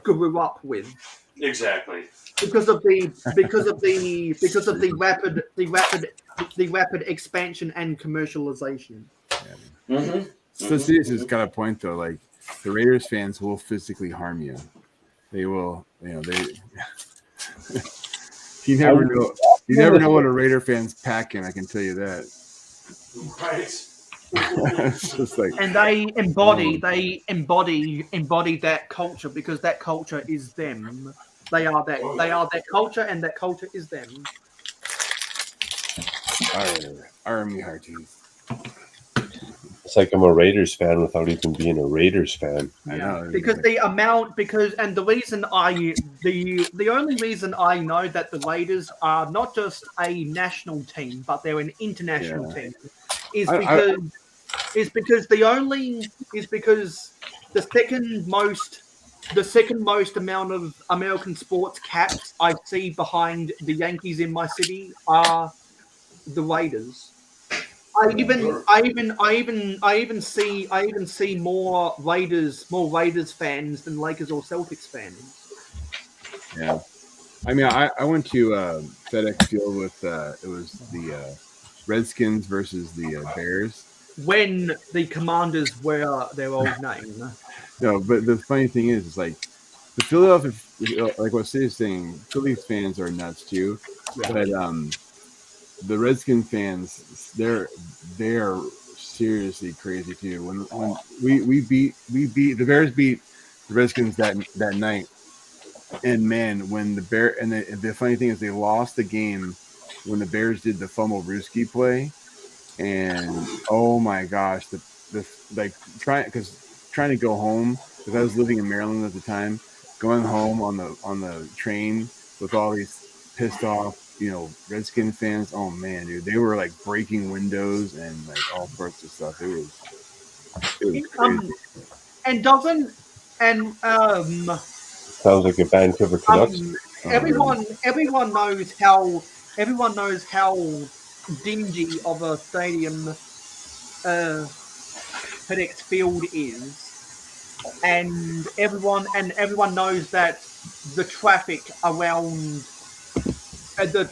grew up with. Exactly. Because of the rapid expansion and commercialization. Mm-hmm. So this has got a point though. Like the Raiders fans will physically harm you. They will. You never know. You never know what a Raider fan's packing. I can tell you that. Right. It's just like, and they embody that culture because that culture is them. They are that culture, and that culture is them. Army Hearties. It's like I'm a Raiders fan without even being a Raiders fan. I know. Because the only reason I know that the Raiders are not just a national team, but they're an international team, is because the second most amount of American sports caps I see behind the Yankees in my city are the Raiders. I even see more Raiders fans than Lakers or Celtics fans. Yeah. I mean, I went to FedEx Field with it was the Redskins versus the Bears. When the Commanders were their old name. No, but the funny thing is like the Philadelphia, like what Steve's saying, Phillies fans are nuts too. Yeah. But the Redskin fans, they're seriously crazy too. When we beat the Bears beat the Redskins that night, and man, when the the funny thing is they lost the game when the Bears did the fumble Brewski play, and oh my gosh, the like trying to go home because I was living in Maryland at the time, going home on the train with all these pissed off, Redskin fans. Oh man, dude, they were like breaking windows and like all sorts of stuff. It was crazy. Sounds like a Vancouver Canucks. Everyone knows how dingy of a stadium FedEx Field is, and everyone knows that the traffic around FedEx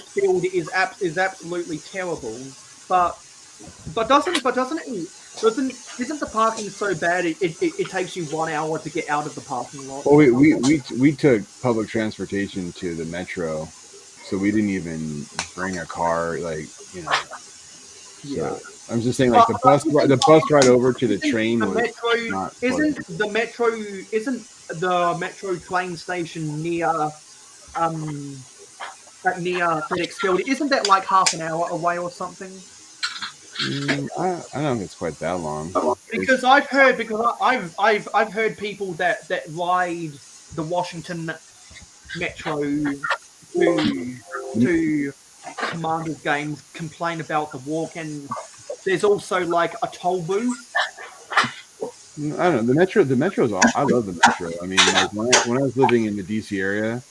Field is absolutely terrible. But isn't the parking so bad it takes you 1 hour to get out of the parking lot? Well, we took public transportation to the metro, so we didn't even bring a car. Yeah. I'm just saying, like the bus ride over to the train was not. Isn't the metro train station near FedEx Field? Isn't that like half an hour away or something? I don't know if it's quite that long. Because I've heard people that ride the Washington Metro to Commanders games complain about the walk, and there's also like a toll booth. I don't know. The metro's all. I love the metro. I mean, like when I was living in the DC area,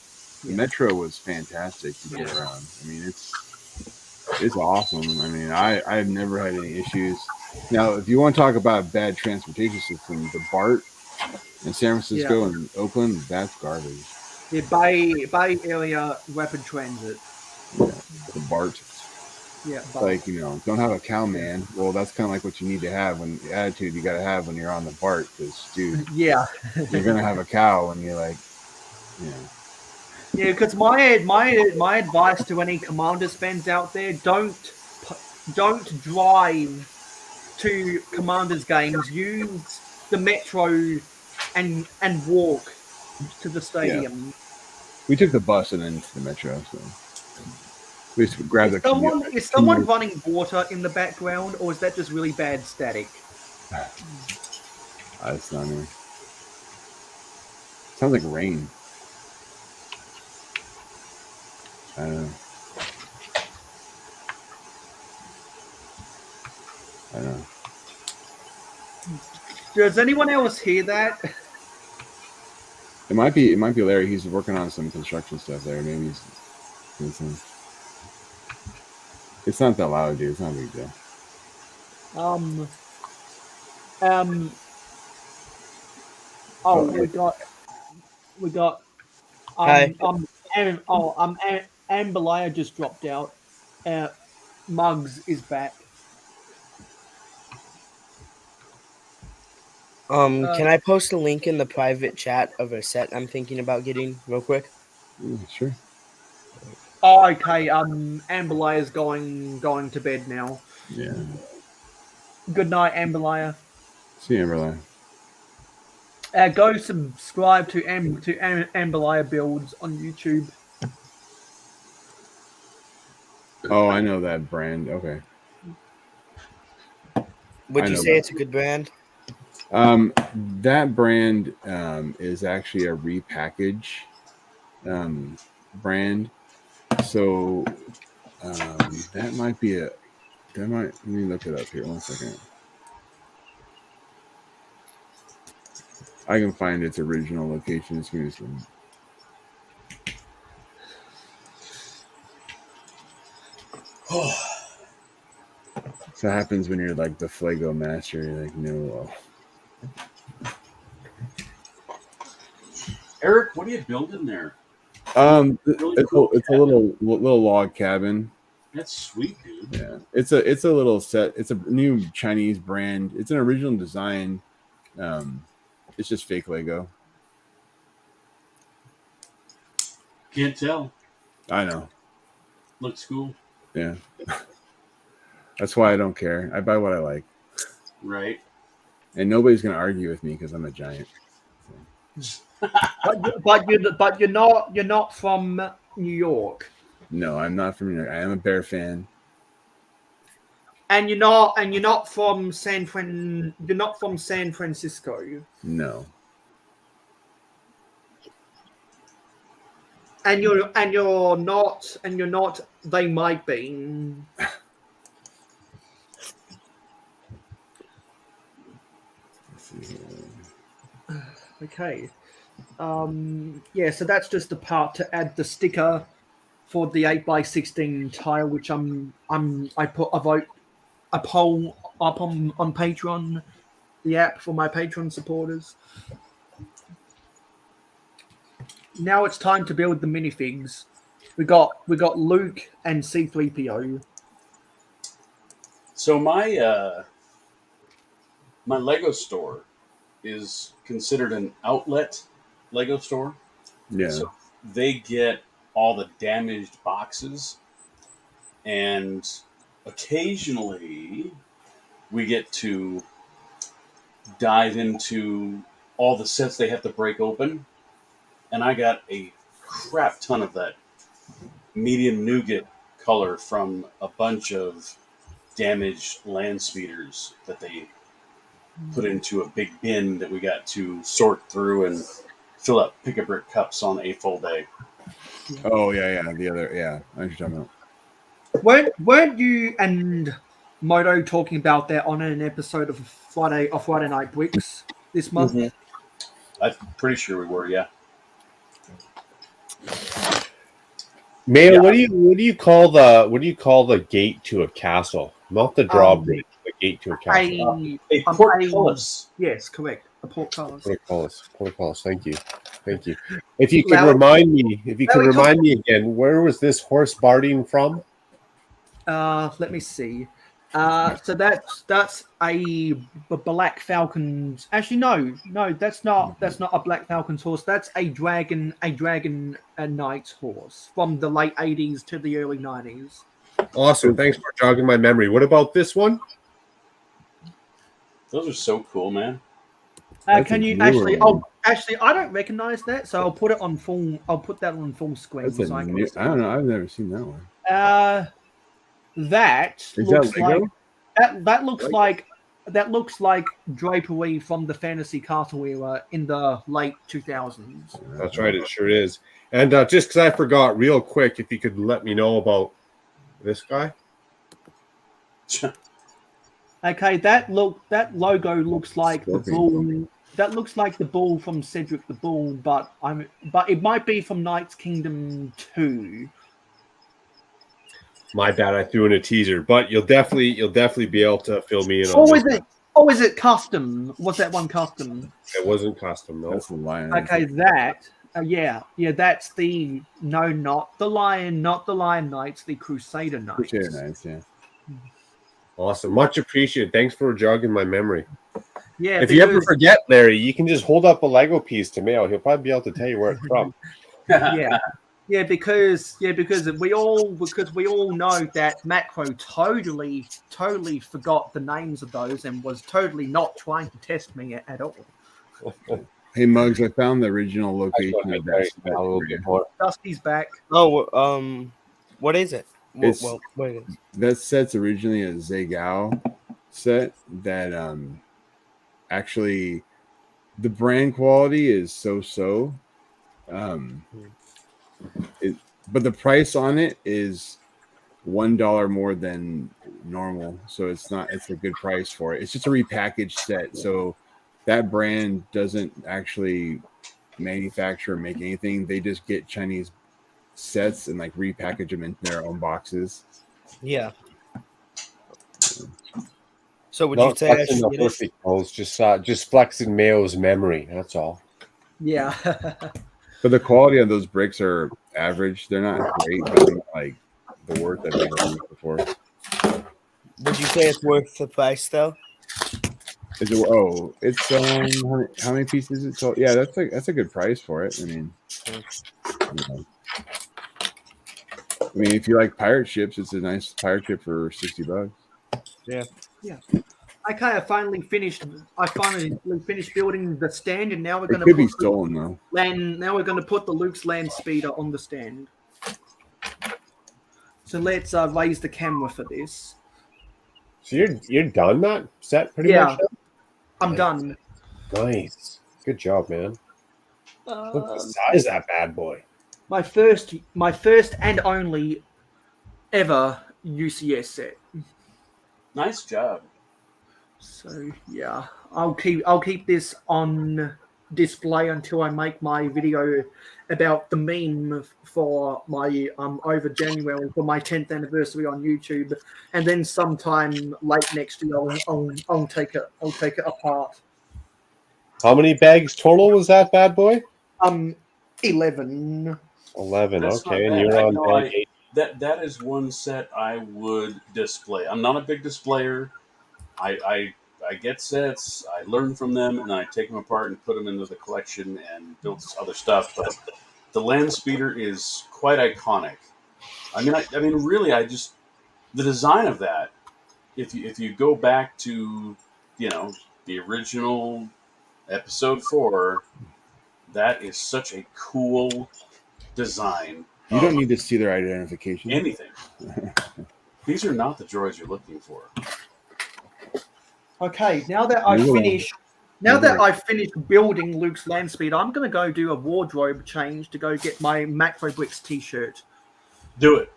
the metro was fantastic to get around. I mean, it's awesome. I mean, I've never had any issues. Now, if you want to talk about bad transportation system, the BART in San Francisco and Oakland, that's garbage. The Bay Area Rapid Transit. Yeah, the BART. Yeah, like don't have a cow man. Well, that's kind of like what you need to have when the attitude you got to have when you're on the BART, because dude, you're gonna have a cow when you're like, Yeah, because my advice to any Commanders fans out there: don't drive to Commanders games. Use the metro and walk to the stadium. Yeah. We took the bus and then to the metro. So we just grabbed Is someone running water in the background, or is that just really bad static? It's not me. Sounds like rain. I don't know. Does anyone else hear that? It might be Larry. He's working on some construction stuff there. Maybe he's doing some. It's not that loud, dude. It's not a big deal. We got. Hi. Ambalaya just dropped out. Muggs is back. Can I post a link in the private chat of a set I'm thinking about getting real quick? Yeah, sure. Oh, okay. Amberlaya's going to bed now. Yeah. Good night, Amberlaya. See you, Amberlaya. Go subscribe to Amberlaya Builds on YouTube. Oh, I know that brand. Okay. Would you say it's a good brand? That brand is actually a repackage brand. So that might be let me look it up here 1 second. I can find its original location. It's going to So it happens when you're like the Flago master. You're like, no. Eric, what are you building there? It's a little log cabin. That's sweet, dude. Yeah, it's a little set. It's a new Chinese brand. It's an original design. It's just fake Lego. Can't tell. I know. Looks cool. Yeah. That's why I don't care. I buy what I like. Right. And nobody's gonna argue with me because I'm a giant. But you're not from New York. No, I'm not from New York. I am a Bear fan. And you're not from San Francisco. No. And you're not. They might be. Okay. Yeah. So that's just the part to add the sticker for the 8x16 tile, which I put a poll up on Patreon, the app for my Patreon supporters. Now it's time to build the minifigs. We got Luke and C3PO. So my Lego store is considered an outlet Lego store. Yeah. So they get all the damaged boxes, and occasionally we get to dive into all the sets they have to break open. And I got a crap ton of that medium nougat color from a bunch of damaged land speeders that they put into a big bin that we got to sort through and fill up pick-a-brick cups on a full day. Oh yeah. The other I know what you're talking about. Weren't you and Moto talking about that on an episode of Friday Night Bricks this month? Mm-hmm. I'm pretty sure we were, yeah. Mayo, what do you call the gate to a castle? Not the drawbridge, the gate to a castle. A portcullis. Yes, correct. A portcullis. Portcullis. Thank you. If you could remind me again, where was this horse barding from? Let me see. So that's a Black Falcon's. Actually, no, that's not a Black Falcon's horse. That's a dragon knight's horse from the late 80s to the early 90s. Awesome. Thanks for jogging my memory. What about this one? Those are so cool, man. Can you actually? Oh, actually, I don't recognize that, so I'll put it on full. I'll put that on full screen. I don't know. I've never seen that one. That is looks that Lego? like that looks like drapery from the Fantasy Castle era in the late 2000s. That's right, it sure is. And just because I forgot, real quick, if you could let me know about this guy. Okay, that logo looks like the bull. That looks like the bull from Cedric the Bull, but it might be from Knight's Kingdom 2. My bad, I threw in a teaser, but you'll definitely be able to fill me in on. Is it custom? Was that one custom? It wasn't custom, no. That's the lion. Okay, that that's the not the Lion Knights, the Crusader Knights. Crusader Knights, yeah. Awesome, much appreciated. Thanks for jogging my memory. Yeah. If you ever forget, Larry, you can just hold up a Lego piece to Mayo. He'll probably be able to tell you where it's from. Yeah. Yeah, because we all know that Macro totally forgot the names of those and was totally not trying to test me at all. Hey Muggs, I found the original I location showed of my that face set a little for you. bit more. Dusty's back. Oh, what is it? It's What is it? that set's originally a Zagao set that actually the brand quality is so. But the price on it is $1 more than normal, so it's a good price for it. It's just a repackaged set, so that brand doesn't actually manufacture or make anything. They just get Chinese sets and like repackage them into their own boxes. Yeah. So would you Not say I flexing should the get it? perfect pose, just flexing Mayo's memory. That's all. Yeah. But the quality of those bricks are average. They're not great, but they're not like the worst I've ever used before. Would you say it's worth the price though? Is it? Oh, it's how many pieces is it? So yeah, that's a good price for it. I mean, if you like pirate ships, it's a nice pirate ship for $60. Yeah. Yeah. Okay, I finally finished building the stand, and now we're It going to could be stolen though. Now we're going to put the Luke's land speeder on the stand. So let's raise the camera for this. So you're done that set pretty much? Yeah, I'm Nice. done. Nice. Good job, man. Look at the size of that bad boy. My first and only ever UCS set. Nice job. So yeah, I'll keep this on display until I make my video about the meme for my over January for my 10th anniversary on YouTube, and then sometime late next year I'll take it apart. How many bags total was that bad boy? 11. 11. That's Okay, not and bad. you're on bag 8. That is one set I would display. I'm not a big displayer. I get sets, I learn from them, and I take them apart and put them into the collection and build other stuff. But the land speeder is quite iconic. I mean, really, the design of that. If you go back to the original episode 4, that is such a cool design. You don't need to see their identification. Anything. These are not the droids you're looking for. Okay, now that I've finished building Luke's land speed, I'm going to go do a wardrobe change to go get my Makro Bricks t-shirt. Do it.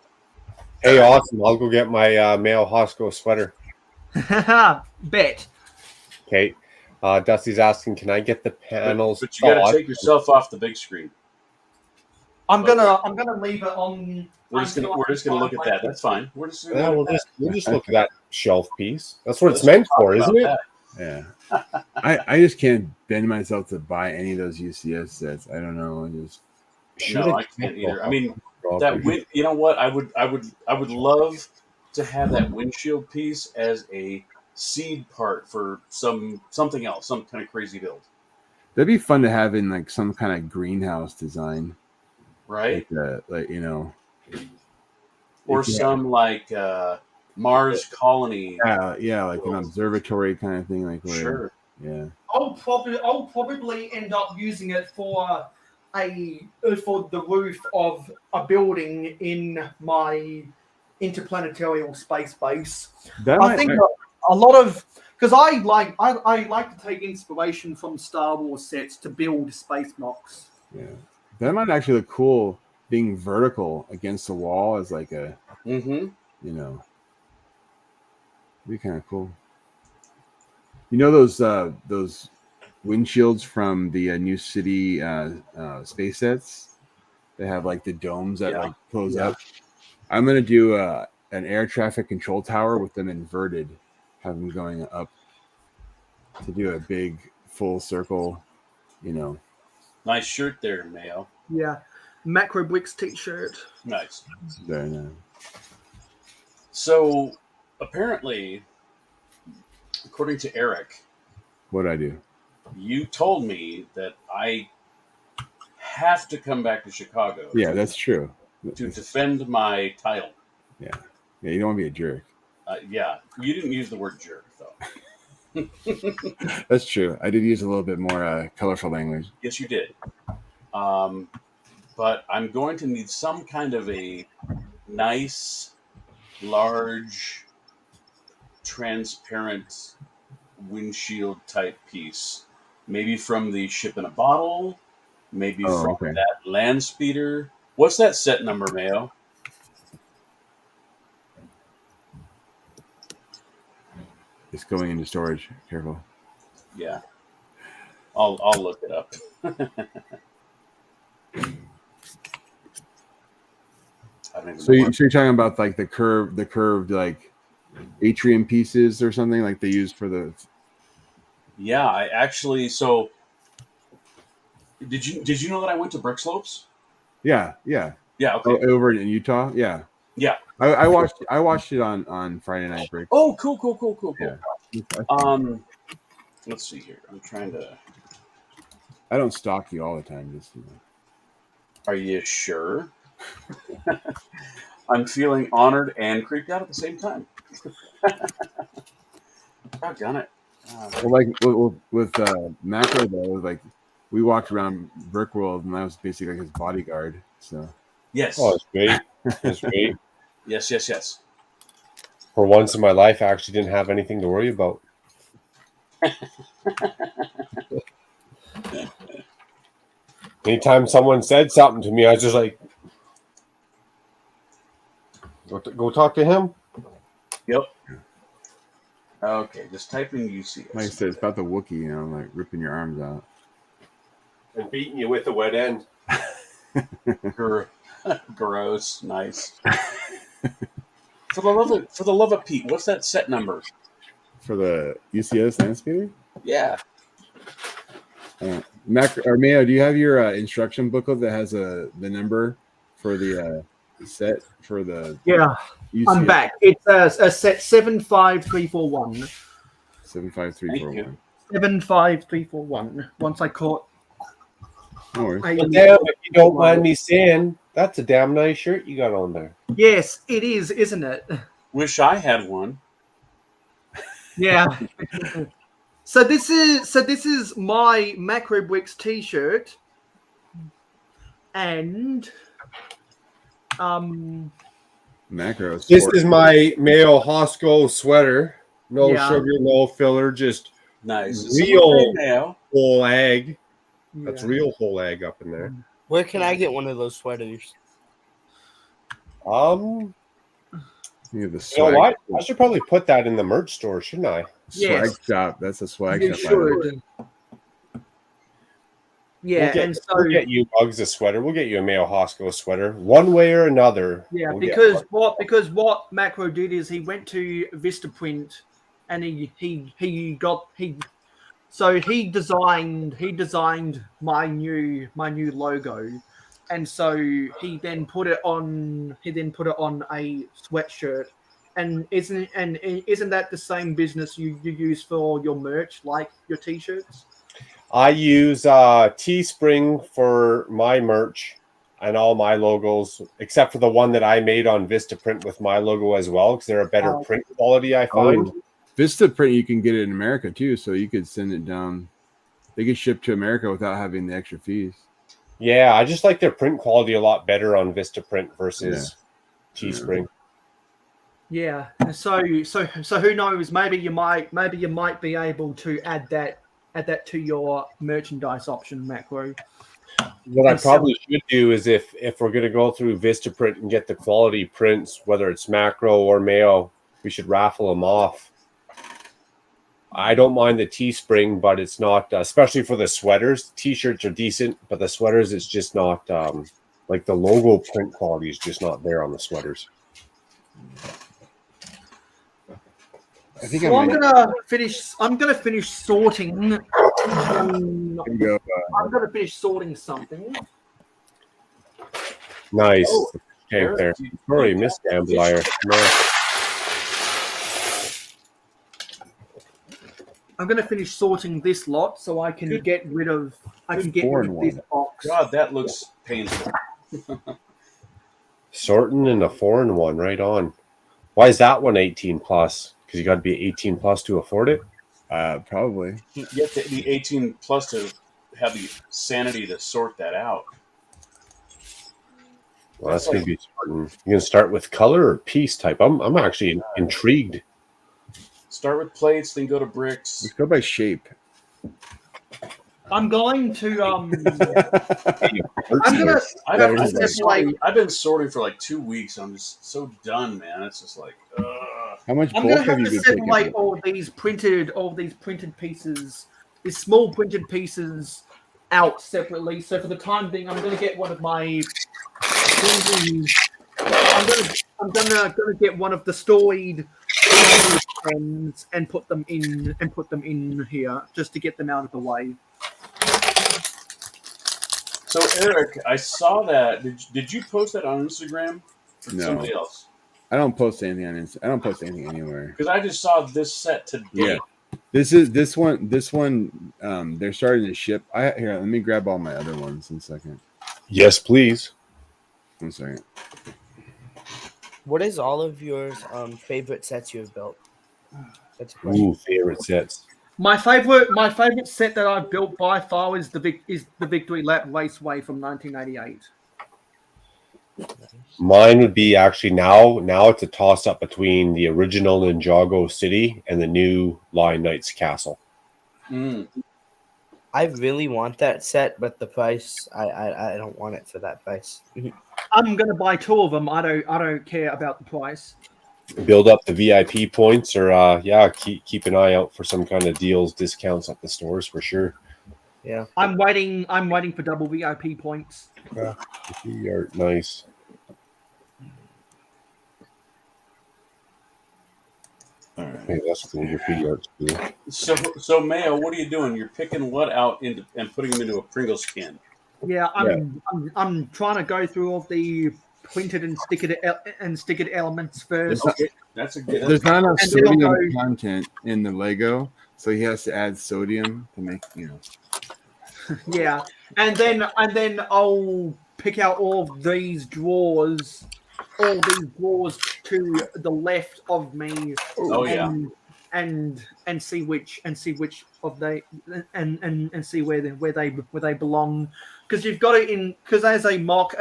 Hey, awesome. I'll go get my Mayo Hosko sweater. Bet. Okay. Dusty's asking, can I get the panels? But you got to take yourself off the big screen. I'm gonna leave it on. We're just gonna look at that. That's fine. We'll just look at that shelf piece. That's what it's meant for, isn't it? Yeah. I just can't bend myself to buy any of those UCS sets. I don't know. No, I can't either. I mean, you know what? I would love to have that windshield piece as a seed part for something else, some kind of crazy build. That'd be fun to have in like some kind of greenhouse design, right? Or some Mars colony. Yeah, like an observatory kind of thing. Like sure. Yeah. I'll probably end up using it for the roof of a building in my interplanetary space base. I think a lot of, because I like to take inspiration from Star Wars sets to build space mocks. Yeah, that might actually look cool, being vertical against the wall as like a, be kind of cool. You know those windshields from the New City space sets? They have like the domes that like close up. I'm gonna do an air traffic control tower with them inverted, have them going up to do a big full circle, Nice shirt there, Mayo. Yeah, Makro Bricks t-shirt. Nice. Very nice. So apparently, according to Eric, what'd I do? You told me that I have to come back to Chicago. Yeah, that's true. To defend my title. Yeah, you don't want to be a jerk. Yeah, you didn't use the word jerk, though. That's true. I did use a little bit more colorful language. Yes, you did. But I'm going to need some kind of a nice, large, transparent windshield type piece. Maybe from the Ship in a Bottle. Maybe from that land speeder. What's that set number, Mayo? It's going into storage. Careful. Yeah. I'll look it up. So you're talking about like the curved like atrium pieces or something like they use for the. Yeah, I actually. So, did you know that I went to Brick Slopes? Yeah. Okay. Over in Utah. Yeah. I watched it on Friday Night Break. Oh, cool. Yeah. Let's see here. I'm trying to. I don't stalk you all the time. Just. Are you sure? I'm feeling honored and creeped out at the same time. Doggone it. Well, like with Makro though, like we walked around Brick World and I was basically like his bodyguard. So. Yes. Oh, it's great. It's great. Yes. For once in my life, I actually didn't have anything to worry about. Anytime someone said something to me, I was just like, go talk to him. Yep. Okay, just type in UCS. Like I said, it's about the Wookiee, like ripping your arms out. And beating you with a wet end. Gross. Nice. For the love of Pete, what's that set number? For the UCS land speeder? Yeah. Mayo, do you have your instruction booklet that has the number for the set for the? Yeah, UCS? I'm back. It's a set 75341. 75341. 75341. Once I caught. No worries. But damn, if you don't mind me saying, that's a damn nice shirt you got on there. Yes, it is, isn't it? Wish I had one. Yeah. So this is my Makro Bricks t-shirt, and Macro. This is my Mayo Hosko sweater. No Yeah. sugar, no filler, just nice. Real whole egg. Yeah. That's real whole egg up in there. Where can I get one of those sweaters? You know what? I should probably put that in the merch store, shouldn't I? Swag shop. That's a swag You shop. should. Yeah, we'll get you Bugs a sweater. We'll get you a Mayo Hosko sweater, one way or another. Yeah, we'll because what Makro did is he went to Vistaprint, and he designed my new logo, and so he then put it on a sweatshirt. And isn't that the same business you use for your merch, like your t-shirts? I use Teespring for my merch and all my logos, except for the one that I made on Vistaprint with my logo as well, because they're a better print quality, I find. Vistaprint, you can get it in America too, so you could send it down. They could ship to America without having the extra fees. Yeah, I just like their print quality a lot better on Vistaprint versus Teespring. Yeah. So who knows? Maybe you might be able to add that to your merchandise option, Makro. What I probably should do is if we're going to go through Vistaprint and get the quality prints, whether it's Makro or Mayo, we should raffle them off. I don't mind the Teespring, but it's not, especially for the sweaters. T-shirts are decent, but the sweaters, it's just not, like the logo print quality is just not there on the sweaters. I'm gonna finish sorting. I'm gonna finish sorting something. Nice. Oh, Okay, there. Sorry, Miss Gamblier. No. I'm gonna finish sorting this lot so I can get rid of I can get Four rid in of this one. box. God, that looks painful. Sorting in a 4-in-1, right on. Why is that one 18 plus? Because you got to be 18 plus to afford it. Probably. You have to be 18 plus to have the sanity to sort that out. Well, that's going to be starting. You're going to start with color or piece type. I'm actually intrigued. Start with plates, then go to bricks. Let's go by shape. I'm going to I've been sorting for like 2 weeks. I'm just so done, man. It's just like, how much I'm bulk gonna have have you to been picking separate up? all these printed pieces, these small printed pieces out separately. So for the time being, I'm gonna get one of my I'm gonna get one of the storied pens and put them in here just to get them out of the way. So Eric, I saw that. Did you post that on Instagram or No. somebody else? I don't post anything on Instagram. I don't post anything anywhere. Because I just saw this set today. Yeah. This one. They're starting to ship. Here, let me grab all my other ones in a second. Yes, please. 1 second. What is all of your favorite sets you've built? That's a Ooh, question. favorite sets. My favorite set that I've built by far is the Victory Lap Raceway from 1988. Mine would be actually now it's a toss up between the original Ninjago City and the new Lion Knights Castle. I really want that set, but the price, I don't want it for that price. I'm gonna buy 2 of them. I don't care about the price. Build up the VIP points, or keep an eye out for some kind of deals, discounts at the stores for sure. Yeah, I'm waiting for double VIP points. Yeah, nice. Hey, that's cool. Your feet art's cool. So Mayo, what are you doing? You're picking what out and putting them into a Pringles can. Yeah, I'm trying to go through all the printed and stickered elements first. That's a good. There's not enough sodium content in the Lego, so he has to add sodium to make Yeah, and then I'll pick out all these drawers to the left of me. Oh yeah. And see which of they and see where they belong, because you've got to because as a mock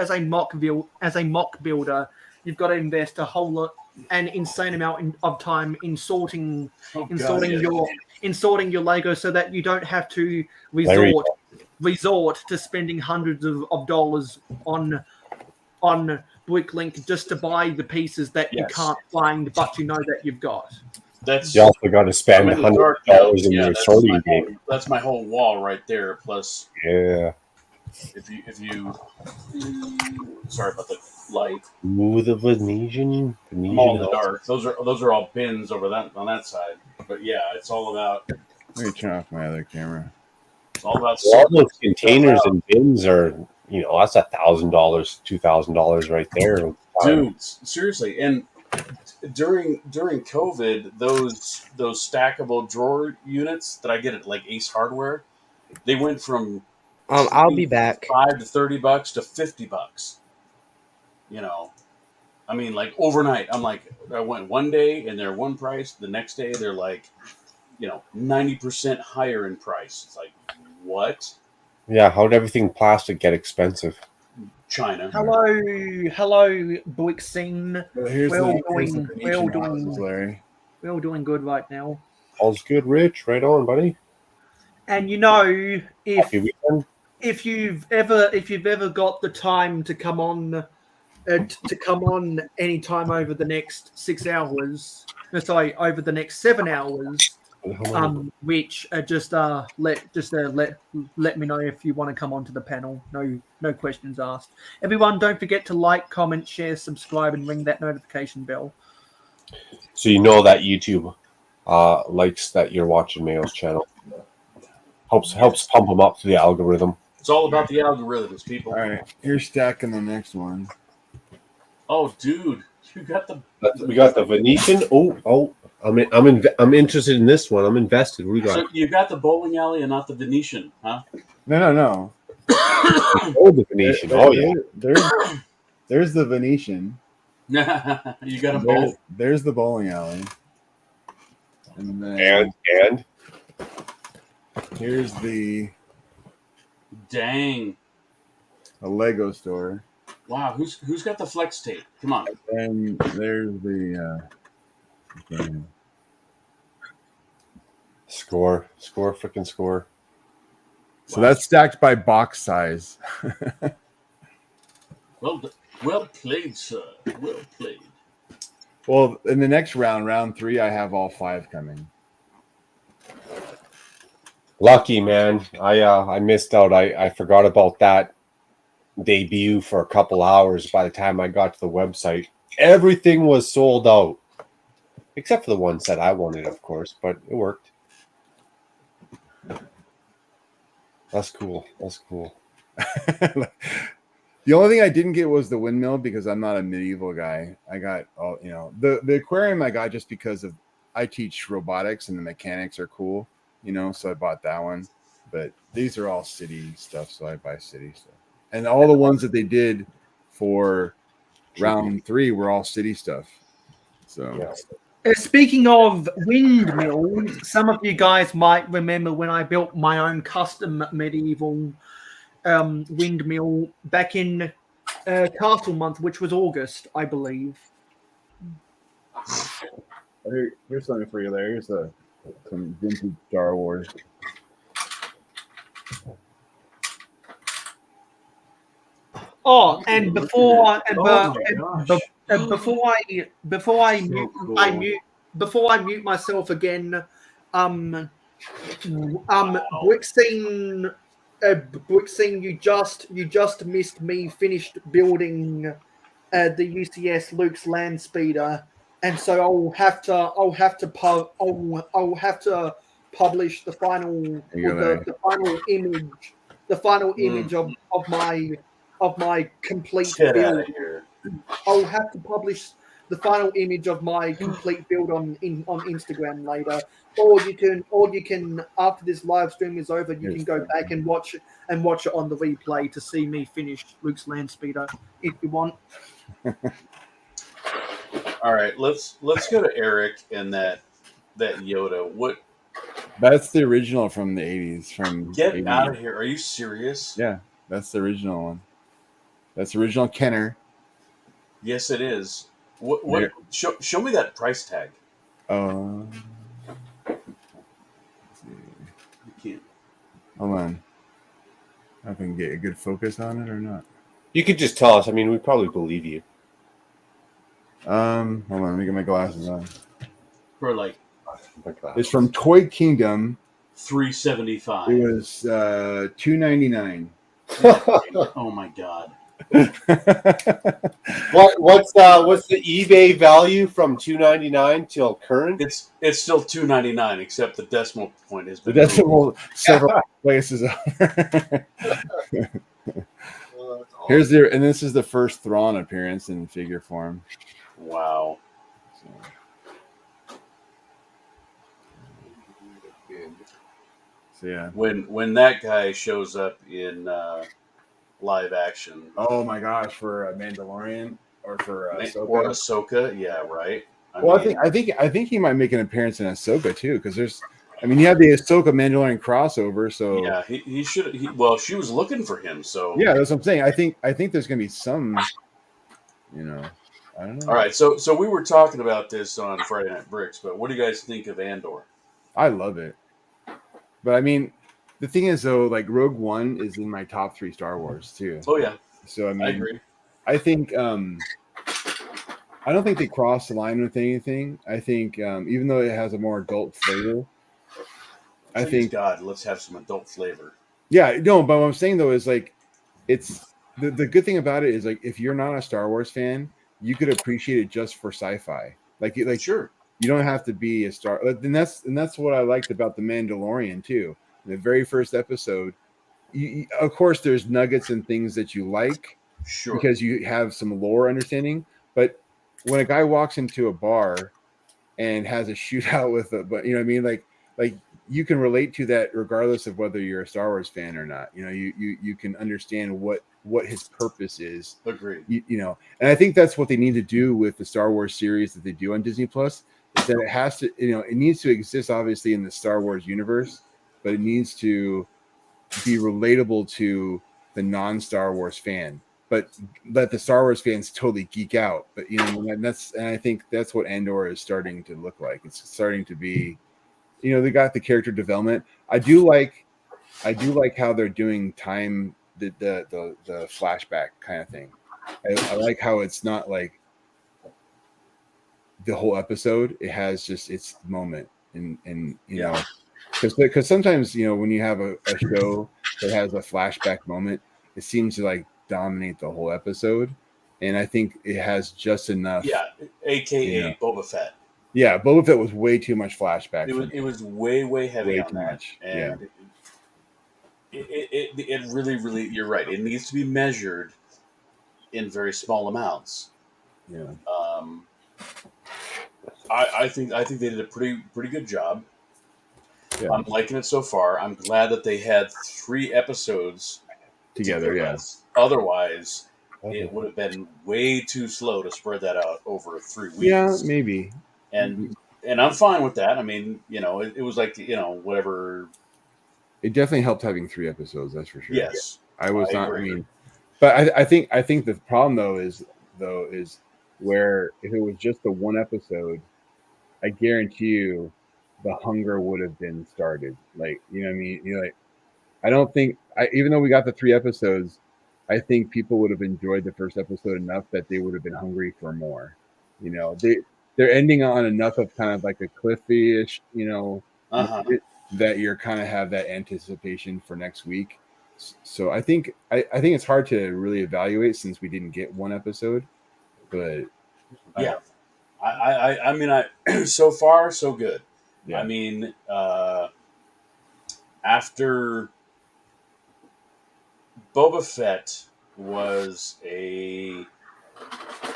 builder, you've got to invest a whole lot, an insane amount of time in sorting your Lego, so that you don't have to resort to spending hundreds of dollars on Bricklink just to buy the pieces that you can't find, but you know that you've got. You also got to spend $100 in your sorting game. That's my whole wall right there. Plus, if you sorry about the light. Ooh, the Venetian all in the dark. Those are all bins over on that side. But yeah, it's all about. Let me turn off my other camera. It's all about. All those containers and bins are, that's $1,000, $2,000 right there, dude. Seriously, and during COVID, those stackable drawer units that I get at like Ace Hardware, they went from I'll be back $5 to $30 to $50. I mean, like overnight. I'm like, I went one day and they're one price. The next day they're like, 90% higher in price. It's like, what? Yeah, how did everything plastic get expensive? China. Hello, Brick scene. We're all doing good right now. All's good, Rich. Right on, buddy. And if you've ever got the time to come on any time over the next 6 hours, over the next 7 hours, which let me know if you want to come onto the panel. No questions asked. Everyone, don't forget to like, comment, share, subscribe, and ring that notification bell. So you know that YouTube likes that you're watching Mayo's channel. Helps pump them up to the algorithm. It's all about the algorithms, people. All right, here's stacking the next one. Oh, dude, You got the. We got the Venetian. I'm interested in this one. I'm invested. What do you got? So you got the bowling alley and not the Venetian, huh? No. Oh, the Venetian. There's the Venetian. You got them both. There's the bowling alley. And then And here's the Dang. a Lego store. Wow, who's got the flex tape? Come on. And there's the score, freaking score. So that's stacked by box size. Well played, sir. Well played. Well, in the next round 3, I have all 5 coming. Lucky, man. I missed out. I forgot about that debut for a couple hours. By the time I got to the website, everything was sold out, except for the one set I wanted, of course, but it worked. That's cool. The only thing I didn't get was the windmill because I'm not a medieval guy. I got all, the aquarium I got just because of I teach robotics and the mechanics are cool, so I bought that one. But these are all city stuff, so I buy city stuff. And all the ones that they did for round 3 were all city stuff. So Speaking of windmills, some of you guys might remember when I built my own custom medieval windmill back in Castle Month, which was August, I believe. Here's something for you there. Here's some vintage Star Wars. Oh, and before I mute myself again, Brixing, you just missed me finished building the UCS Luke's land speeder, and so I'll have to publish the final image of my complete Get build. out of here. I'll have to publish the final image of my complete build on Instagram later, or you can after this live stream is over, you can go back and watch it on the replay to see me finish Luke's land speeder if you want. All right, let's go to Eric and that Yoda. What? That's the original from the 80s. Get out of here! Are you serious? Yeah, that's the original one. That's the original Kenner. Yes, it is. What? Show me that price tag. You can't. Hold on. I can get a good focus on it or not. You could just tell us. I mean, we probably believe you. Hold on. Let me get my glasses on. For like. It's from Toy Kingdom. $375. It was $299. Oh my god. What's the eBay value from $299 till current? It's still $299, except the decimal point has been. The decimal several places over. Here's and this is the first Thrawn appearance in figure form. Wow. So yeah. When that guy shows up in live action. Oh my gosh, for Mandalorian or for Ahsoka. Or Ahsoka, yeah, right. I think he might make an appearance in Ahsoka too, because you have the Ahsoka Mandalorian crossover. So yeah, he should. Well, she was looking for him, so yeah, that's what I'm saying. I think there's gonna be some, I don't know. All right, so we were talking about this on Friday Night Bricks, but what do you guys think of Andor? I love it, but I mean, the thing is though, like Rogue One is in my top 3 Star Wars too. Oh yeah, so I agree. I think I don't think they cross the line with anything. I think even though it has a more adult flavor, I think God, let's have some adult flavor. Yeah, no, but what I'm saying though is like it's the good thing about it is like if you're not a Star Wars fan, you could appreciate it just for sci-fi. Like sure. You don't have to be a star. And that's what I liked about The Mandalorian too. The very first episode, of course, there's nuggets and things that you like, sure, because you have some lore understanding. But when a guy walks into a bar and has a shootout with but you know what I mean, like you can relate to that regardless of whether you're a Star Wars fan or not. You know, you can understand what his purpose is. Agreed. You know, and I think that's what they need to do with the Star Wars series that they do on Disney Plus, is that it has to, you know, it needs to exist obviously in the Star Wars universe, but it needs to be relatable to the non-Star Wars fan, but let the Star Wars fans totally geek out. But you know, and I think that's what Andor is starting to look like. It's starting to be, you know, they got the character development. I do like how they're doing time, the flashback kind of thing. I like how it's not like the whole episode. It has just its moment, and you know, because sometimes, you know, when you have a show that has a flashback moment, it seems to like dominate the whole episode, and I think it has just enough. Yeah, AKA you know. Boba Fett. Yeah, Boba Fett was way too much flashback. It was way heavy way on too that, much. and it really, you're right. It needs to be measured in very small amounts. Yeah. I think they did a pretty good job. Yeah. I'm liking it so far. I'm glad that they had 3 episodes together. Yeah. Otherwise, it would have been way too slow to spread that out over 3 weeks. Yeah, maybe. And I'm fine with that. I mean, you know, it was like, you know, whatever. It definitely helped having 3 episodes. That's for sure. Yes, I was not. agree. I mean, but I think the problem is where if it was just the 1 episode, I guarantee you, the hunger would have been started. Like, you know what I mean? You know, like, I don't think even though we got the 3 episodes, I think people would have enjoyed the first episode enough that they would have been hungry for more. You know, they're ending on enough of kind of like a cliffy-ish, you know, that you're kind of have that anticipation for next week. So I think it's hard to really evaluate since we didn't get 1 episode, but yeah, I mean, so far so good. Yeah. I mean, after Boba Fett was a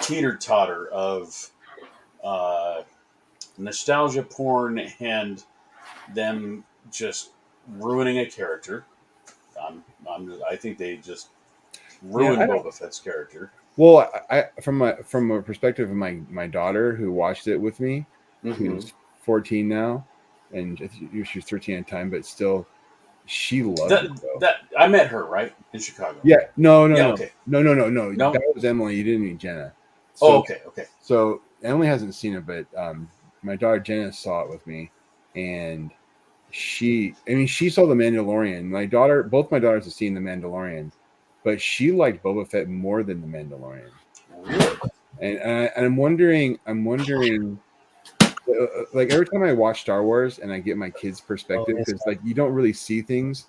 teeter-totter of nostalgia porn and them just ruining a character. I think they just ruined Boba Fett's character. Well, I from a perspective of my daughter who watched it with me, who's 14 now, and she was 13 at the time, but still, she loved it. Though. I met her right in Chicago. Yeah, no. Okay. No. That was Emily. You didn't meet Jenna. So, okay. So Emily hasn't seen it, but my daughter Jenna saw it with me, and she saw The Mandalorian. Both my daughters have seen The Mandalorian, but she liked Boba Fett more than The Mandalorian. Really? And I'm wondering, like every time I watch Star Wars and I get my kids' perspective, because like you don't really see things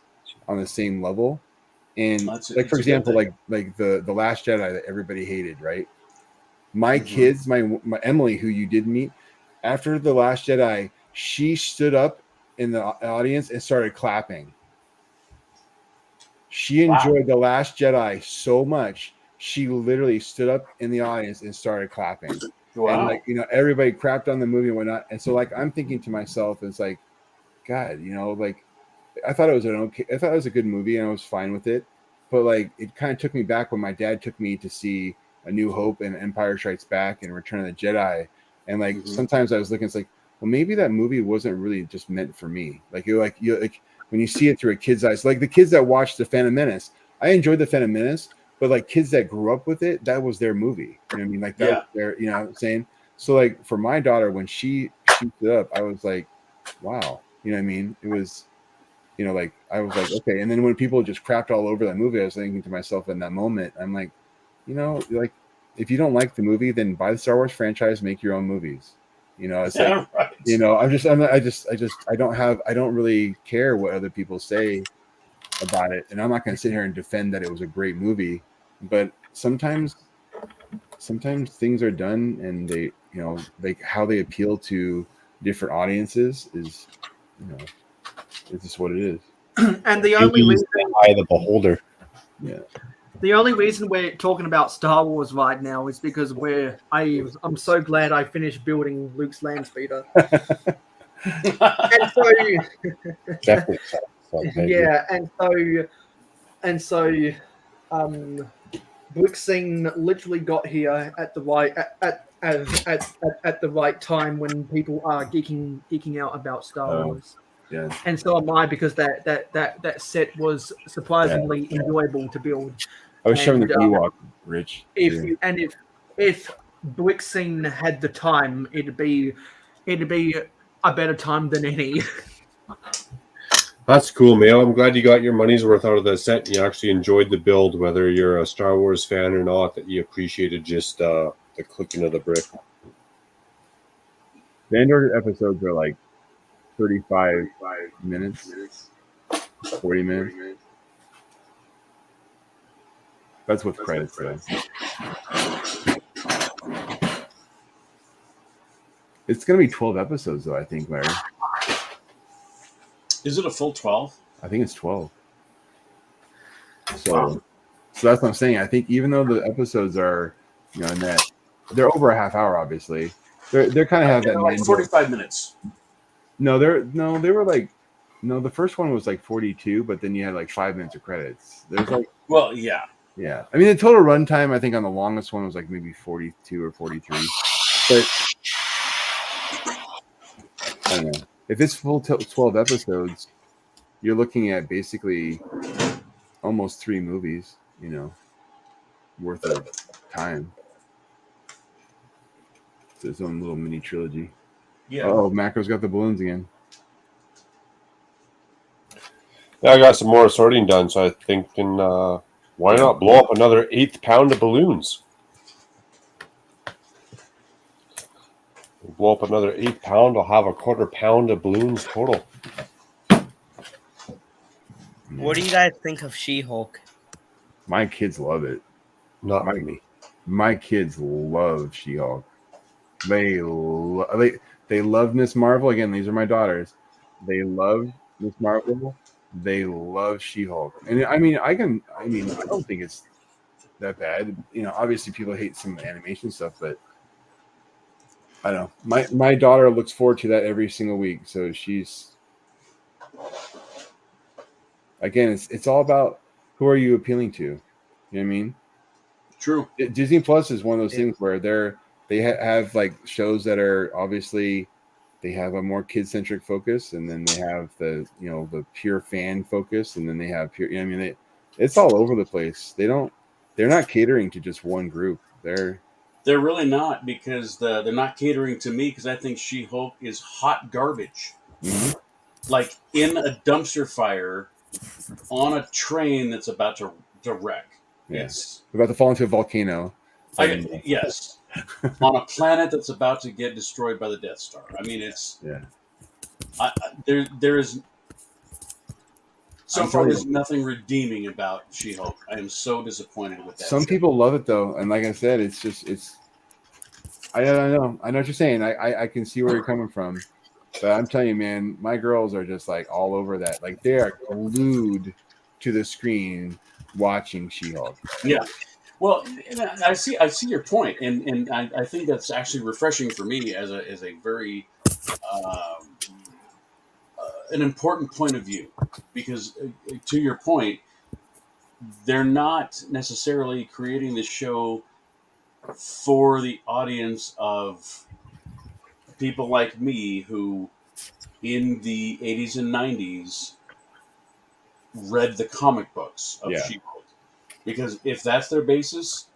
on the same level. And like for example, like the Last Jedi that everybody hated, right? My kids, my Emily, who you did meet, after The Last Jedi, she stood up in the audience and started clapping. She enjoyed The Last Jedi so much, she literally stood up in the audience and started clapping. Wow. And like, you know, everybody crapped on the movie and whatnot. And so like I'm thinking to myself, it's like, God, you know, like I thought it was a good movie and I was fine with it. But like it kind of took me back when my dad took me to see A New Hope and Empire Strikes Back and Return of the Jedi. And like sometimes I was looking, it's like, well, maybe that movie wasn't really just meant for me. Like you're like when you see it through a kid's eyes, like the kids that watched The Phantom Menace, I enjoyed The Phantom Menace, but like kids that grew up with it, that was their movie. You know what I mean? Like that was their, you know what I'm saying? So like for my daughter, when she stood up, I was like, wow. You know what I mean? It was, you know, like I was like, okay. And then when people just crapped all over that movie, I was thinking to myself in that moment, I'm like, you know, like if you don't like the movie, then buy the Star Wars franchise, make your own movies. You know, it's like, right. You know, I don't really care what other people say about it. And I'm not going to sit here and defend that it was a great movie, but sometimes things are done and they, you know, like how they appeal to different audiences is, you know, it's just what it is. And the only reason the eye of the beholder. Yeah. The only reason we're talking about Star Wars right now is because I'm so glad I finished building Luke's land speeder. And so Definitely. yeah, and so Brixing literally got here at the right at the right time when people are geeking out about Star Wars. Yeah. And so am I, because that set was surprisingly enjoyable to build. I was showing the And, Ewok, Rich. too. If Brixing had the time, it'd be a better time than any. That's cool, Mayo. I'm glad you got your money's worth out of the set. And you actually enjoyed the build, whether you're a Star Wars fan or not. That you appreciated just the clicking of the brick. The Andor episodes are like 35 minutes, 40 minutes. That's with credits, though. It's going to be 12 episodes, though, I think, Larry. Is it a full 12? I think it's 12. So that's what I'm saying. I think even though the episodes are, in that, they're over a half hour, obviously. They're kind of have that like 45 minutes. The first one was like 42, but then you had like 5 minutes of credits. There's like, well, yeah. Yeah. I mean, the total runtime, I think on the longest one was like maybe 42 or 43. But I don't know. If it's full 12 episodes, you're looking at basically almost 3 movies, worth of time. It's its own little mini trilogy. Yeah. Oh, Macro's got the balloons again. Yeah, I got some more sorting done, so I'm thinking, why not blow up another 1/8 pound of balloons? Blow up another 1/8 pound. I'll have a 1/4 pound of balloons total. What do you guys think of She-Hulk? My kids love it. Not me. My kids love She-Hulk. They love Miss Marvel. Again, these are my daughters. They love Miss Marvel. They love She-Hulk. And I don't think it's that bad. Obviously people hate some animation stuff, but I don't know. My daughter looks forward to that every single week. So she's, again, it's all about who are you appealing to? You know what I mean? True. Disney Plus is one of those things where they have like shows that are obviously, they have a more kid-centric focus, and then they have the the pure fan focus, and then they have pure. It's all over the place. They're not catering to just one group. They're really not, because they're not catering to me, because I think She-Hulk is hot garbage. Mm-hmm. Like in a dumpster fire on a train that's about to wreck. Yes, about to fall into a volcano. Yes. On a planet that's about to get destroyed by the Death Star. I mean, it's there is so far there's nothing redeeming about She-Hulk. I am so disappointed with that. Some people love it though, and like I said, it's I know what you're saying. I can see where you're coming from, but I'm telling you, man, my girls are just like all over that. Like they are glued to the screen watching She-Hulk. Yeah. Well, I see your point, and I think that's actually refreshing for me as a very an important point of view, because to your point, they're not necessarily creating the show for the audience of people like me who, in the 80s and 90s, read the comic books of She-Hulk. Because if that's their basis,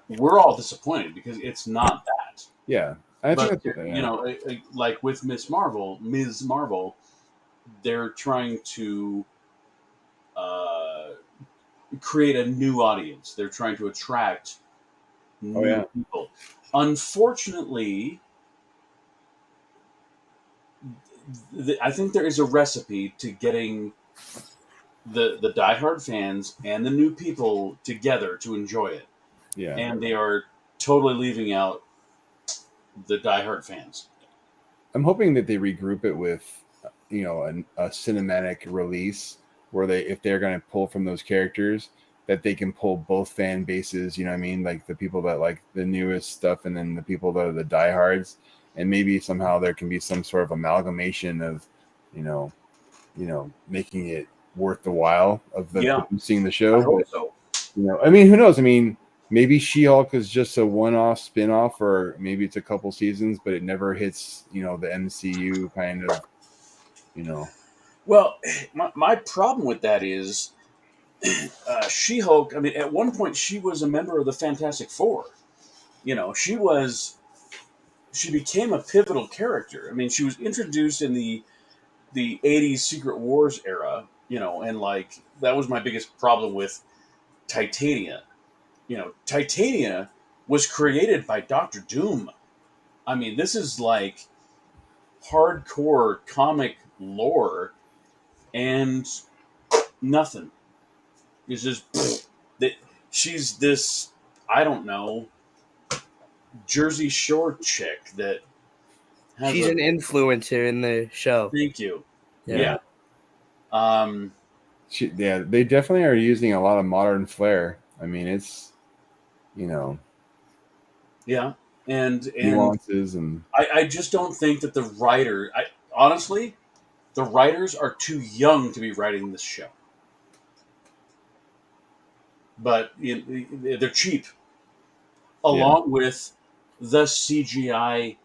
we're all disappointed, because it's not that. Yeah, I think that's like with Ms. Marvel, they're trying to create a new audience. They're trying to attract new people. Unfortunately, I think there is a recipe to getting the diehard fans and the new people together to enjoy it. Yeah. And they are totally leaving out the diehard fans. I'm hoping that they regroup it with, a cinematic release where if they're going to pull from those characters, that they can pull both fan bases, you know what I mean? Like the people that like the newest stuff and then the people that are the diehards. And maybe somehow there can be some sort of amalgamation of, you know, making it worth the while of the producing the show. I hope But, so. you know, I mean, who knows? I mean, maybe She-Hulk is just a one-off spin-off, or maybe it's a couple seasons, but it never hits, you know, the MCU kind of, you know. Well, my problem with that is She-Hulk. I mean, at one point she was a member of the Fantastic Four. You know, she became a pivotal character. I mean, she was introduced in the 80s Secret Wars era, you know, and like that was my biggest problem with Titania. You know, Titania was created by Doctor Doom. I mean, this is like hardcore comic lore, and nothing. It's just that she's this, I don't know, Jersey Shore chick that has She's an influencer in the show. Thank you. Yeah. Yeah, they definitely are using a lot of modern flair. I mean, it's, you know, yeah, and nuances, and I just don't think that the writer. Honestly, the writers are too young to be writing this show. But they're cheap, along with the CGI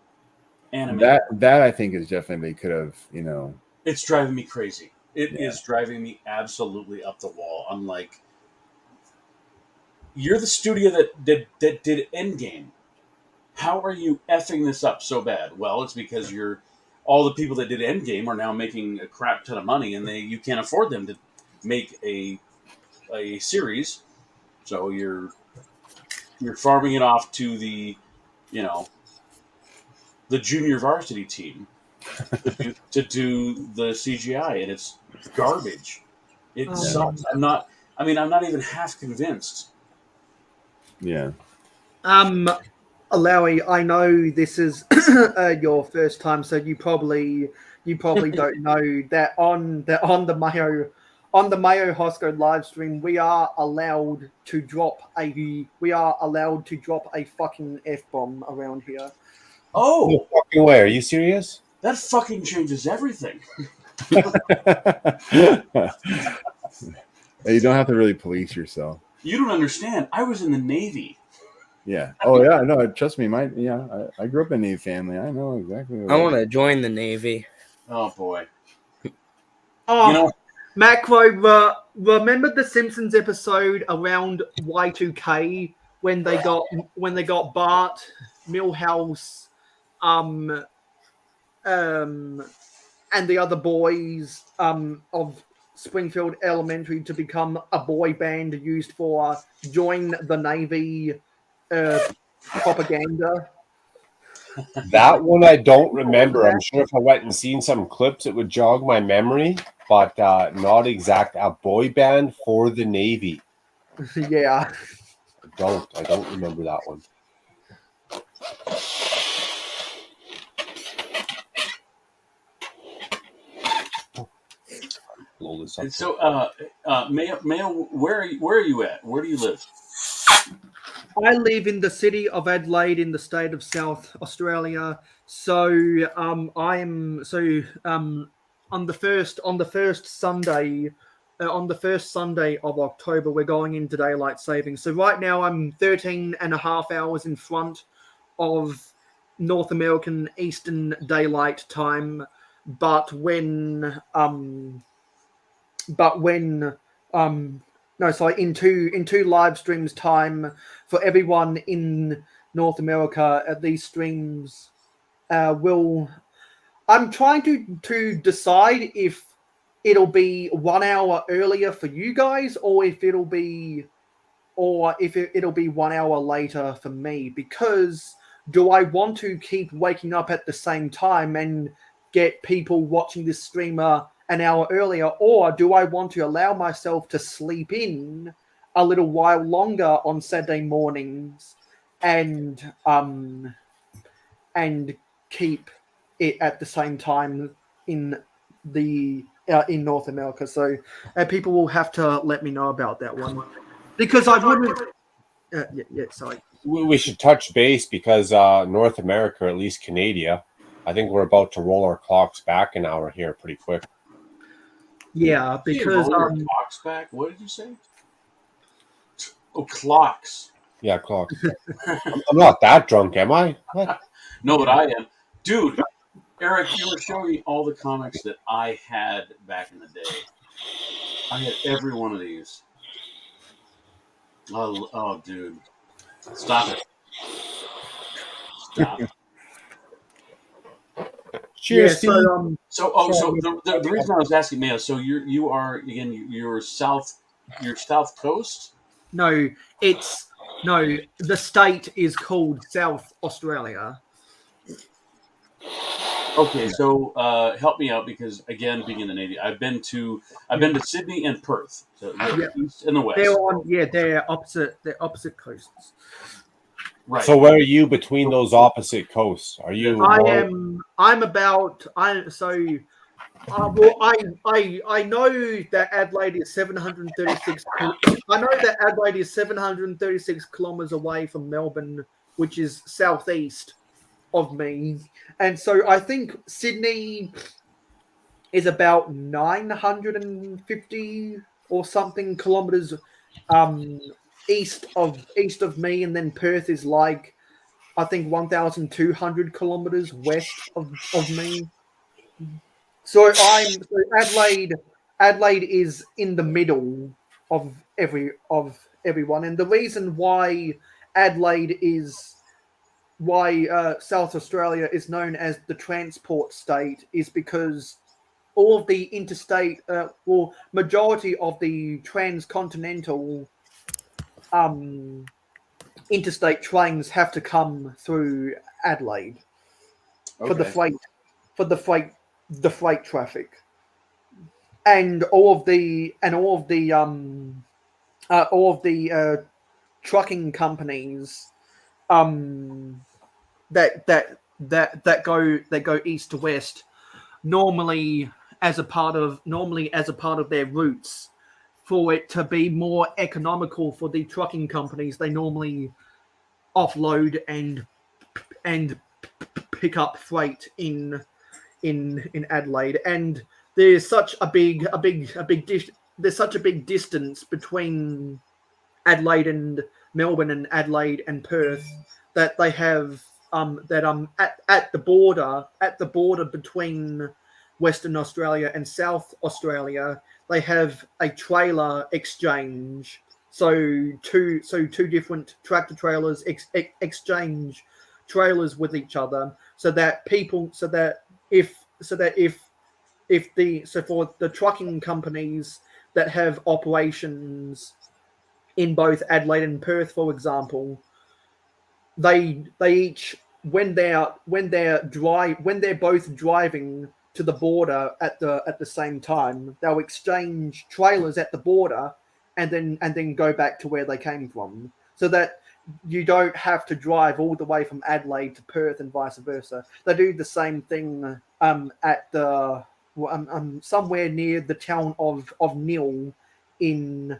animation. That I think is definitely, they could have, you know. It's driving me crazy. It is driving me absolutely up the wall. I'm like, you're the studio that did Endgame. How are you effing this up so bad? Well, it's because all the people that did Endgame are now making a crap ton of money, and you can't afford them to make a series. So you're farming it off to the, you know, the junior varsity team to do the CGI, and it's garbage. It sucks. I'm not even half convinced. Yeah. Alawi, I know this is your first time, so you probably don't know that on the Mayo Hosko live stream, we are allowed to drop a fucking F-bomb around here. Oh, no fucking way! Are you serious? That fucking changes everything. You don't have to really police yourself. You don't understand. I was in the Navy. Yeah. Oh yeah. No. Trust me. I grew up in a Navy family. I know exactly. I want to join the Navy. Oh boy. Oh, you know, Macro, remember the Simpsons episode around Y2K when they got Bart, Milhouse, and the other boys of Springfield Elementary to become a boy band used for join the Navy propaganda? That one I don't remember. I'm sure if I went and seen some clips, it would jog my memory, but not exact a boy band for the Navy. Yeah. I don't remember that one. Blow this up. So, Mayo, where are you at? Where do you live? I live in the city of Adelaide in the state of South Australia. So on the first Sunday of October, we're going into daylight savings. So right now I'm 13 and a half hours in front of North American Eastern Daylight Time. But in two live streams time for everyone in North America at these streams, I'm trying to decide if it'll be 1 hour earlier for you guys, or if it'll be 1 hour later for me, because do I want to keep waking up at the same time and get people watching this streamer an hour earlier, or do I want to allow myself to sleep in a little while longer on Saturday mornings and keep it at the same time in North America? So people will have to let me know about that one. because I wouldn't. Sorry. We should touch base because North America, or at least Canada, I think we're about to roll our clocks back an hour here pretty quick. Yeah, because clocks back. What did you say? Oh, clocks. Yeah, clocks. I'm not that drunk, am I? What? No, but I am, dude. Eric, you were showing me all the comics that I had back in the day. I had every one of these. Oh, dude. Stop it. Stop. Cheers, yeah, So the reason I was asking, Mayo, so you are again you're south coast? No, the state is called South Australia. Okay, so help me out because again, being in the Navy, I've been to Sydney and Perth, so the east and the west. They're opposite coasts. Right. So where are you between those opposite coasts? Are you? I know that Adelaide is 736. I know that Adelaide is 736 kilometers away from Melbourne, which is southeast of me, and so I think Sydney is about 950 or something kilometers east of me, and then Perth is like I think 1,200 kilometers west of me. So Adelaide is in the middle of everyone, and the reason why South Australia is known as the transport state is because all of the interstate, majority of the transcontinental interstate trains have to come through Adelaide for the freight traffic, and all of the trucking companies that go east to west normally as a part of their routes. For it to be more economical for the trucking companies, they normally offload and pick up freight in Adelaide, and there's such a big distance between Adelaide and Melbourne and Adelaide and Perth that they have at the border between Western Australia and South Australia, they have a trailer exchange. So two different tractor trailers exchange trailers with each other, so for the trucking companies that have operations in both Adelaide and Perth, for example, they each when they're both driving to the border at the same time, they'll exchange trailers at the border and then go back to where they came from, so that you don't have to drive all the way from Adelaide to Perth and vice versa. They do the same thing at the somewhere near the town of Neil in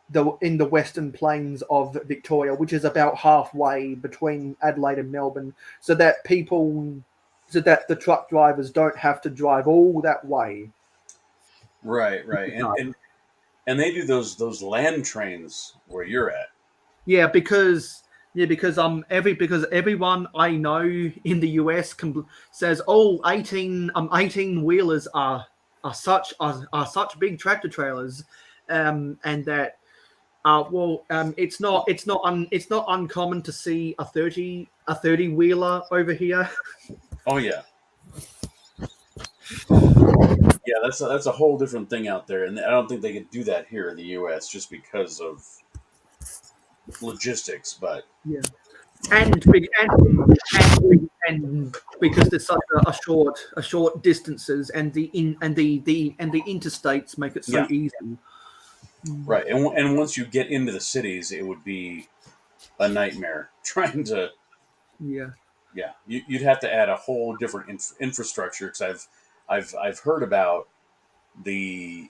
the Western Plains of Victoria, which is about halfway between Adelaide and Melbourne, so that the truck drivers don't have to drive all that way. Right, and they do those land trains where you're at. Yeah, because everyone I know in the US says, 18 wheelers are such big tractor trailers, and that it's not uncommon to see a 30 wheeler over here. Oh yeah. Yeah, that's a whole different thing out there, and I don't think they could do that here in the U.S. just because of logistics. But yeah, and because there's such a short distances, and the interstates make it so easy. Right, and once you get into the cities, it would be a nightmare trying to. Yeah. You'd have to add a whole different infrastructure, because I've heard about the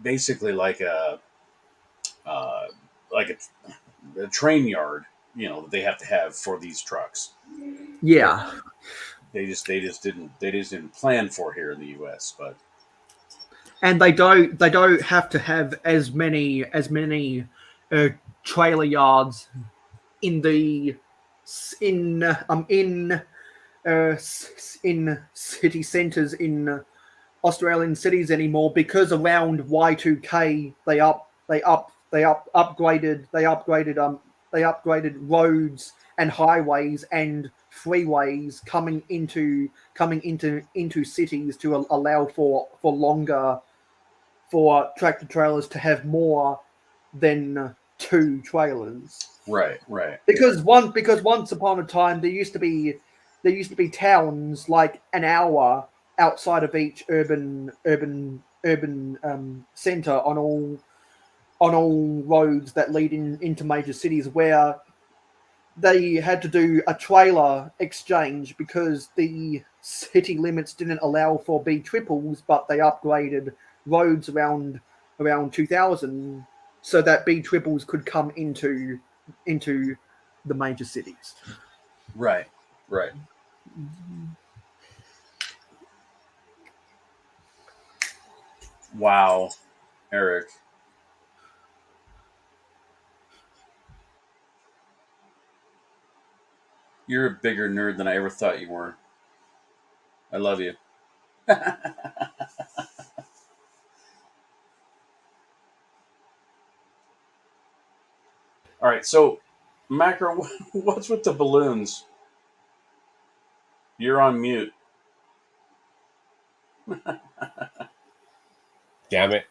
basically like a like a train yard, that they have to have for these trucks. Yeah. They just didn't plan for here in the U.S. But And they don't have to have as many trailer yards in city centers in Australian cities anymore, because around Y2K they upgraded roads and highways and freeways coming into cities to allow for longer, for tractor trailers to have more than 2 trailers. right. Because once upon a time there used to be towns like an hour outside of each urban center on all roads that lead into major cities, where they had to do a trailer exchange because the city limits didn't allow for B triples, but they upgraded roads around 2000 so that B triples could come into the major cities. Right. Wow, Eric. You're a bigger nerd than I ever thought you were. I love you. All right, so Macro, what's with the balloons? You're on mute. Damn it.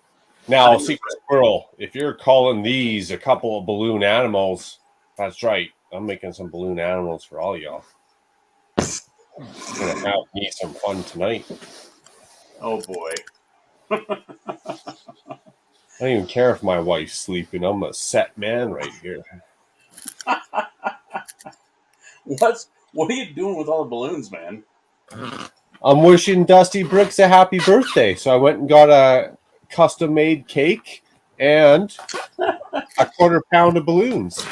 Now, Secret Squirrel, if you're calling these a couple of balloon animals, that's right. I'm making some balloon animals for all y'all. Gonna have me some fun tonight. Oh boy. I don't even care if my wife's sleeping. I'm a set man right here. What are you doing with all the balloons, man? I'm wishing Dusty Bricks a happy birthday. So I went and got a custom-made cake and a quarter pound of balloons.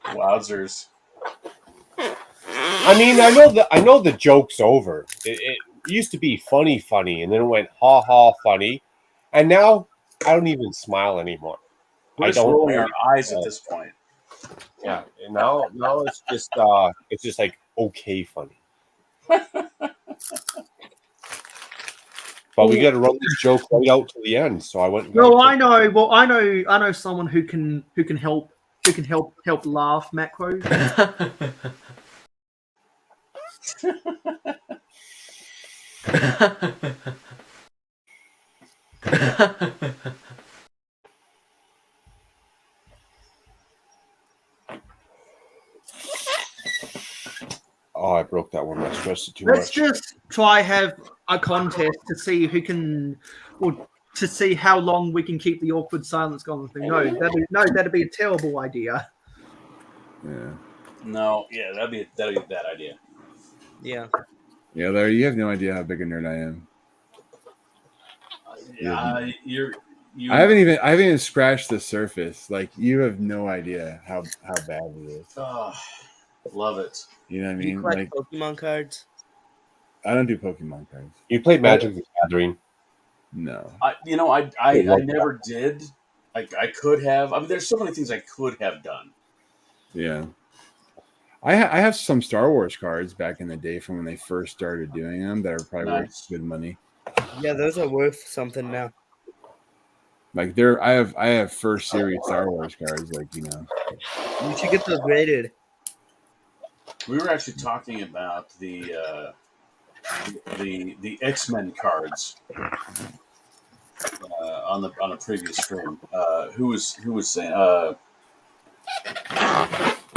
Wowzers. I mean, I know the joke's over. It used to be funny, and then it went ha funny, and now I don't even smile anymore. We're just rolling our eyes at this point. Yeah, and now it's just like okay funny. But we got to run this joke right out to the end. So I went. I know someone who can help laugh, Macro. Oh, I broke that one. I stressed it too much. Let's just try have a contest to see who can, or to see how long we can keep the awkward silence going. That'd be a terrible idea. Yeah. No, yeah, that'd be a bad idea. Yeah. Yeah, Larry, you have no idea how big a nerd I am. I haven't even scratched the surface. Like, you have no idea how bad it is. Oh, love it. You know what I Do you mean? collect Like, Pokemon cards? I don't do Pokemon cards. You played Magic the Gathering? No. I never did. I could have. I mean, there's so many things I could have done. Yeah. I have some Star Wars cards back in the day from when they first started doing them that are probably worth good money. Yeah, those are worth something now. Like I have first series Star Wars cards, like, you know. You should get those graded. We were actually talking about the X-Men cards on a previous stream. Who was saying?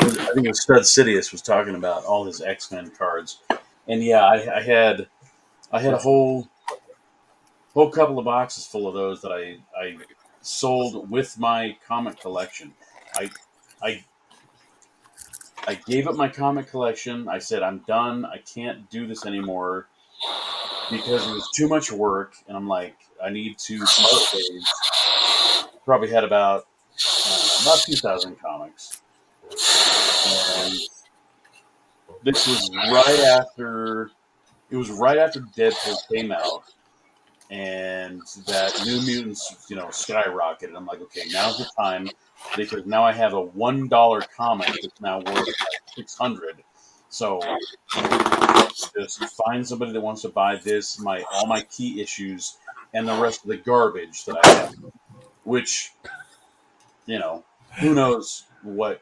I think it was Stud Sidious was talking about all his X-Men cards, and yeah, I had a whole couple of boxes full of those that I sold with my comic collection. I gave up my comic collection. I said, I'm done. I can't do this anymore because it was too much work. And I'm like, I need to part ways probably had about 2,000 comics, and this was right after Deadpool came out, and that New Mutants, skyrocketed. I'm like, okay, now's the time, because now I have a $1 comic that's now worth like 600. So just find somebody that wants to buy this, all my key issues, and the rest of the garbage that I have, which, who knows what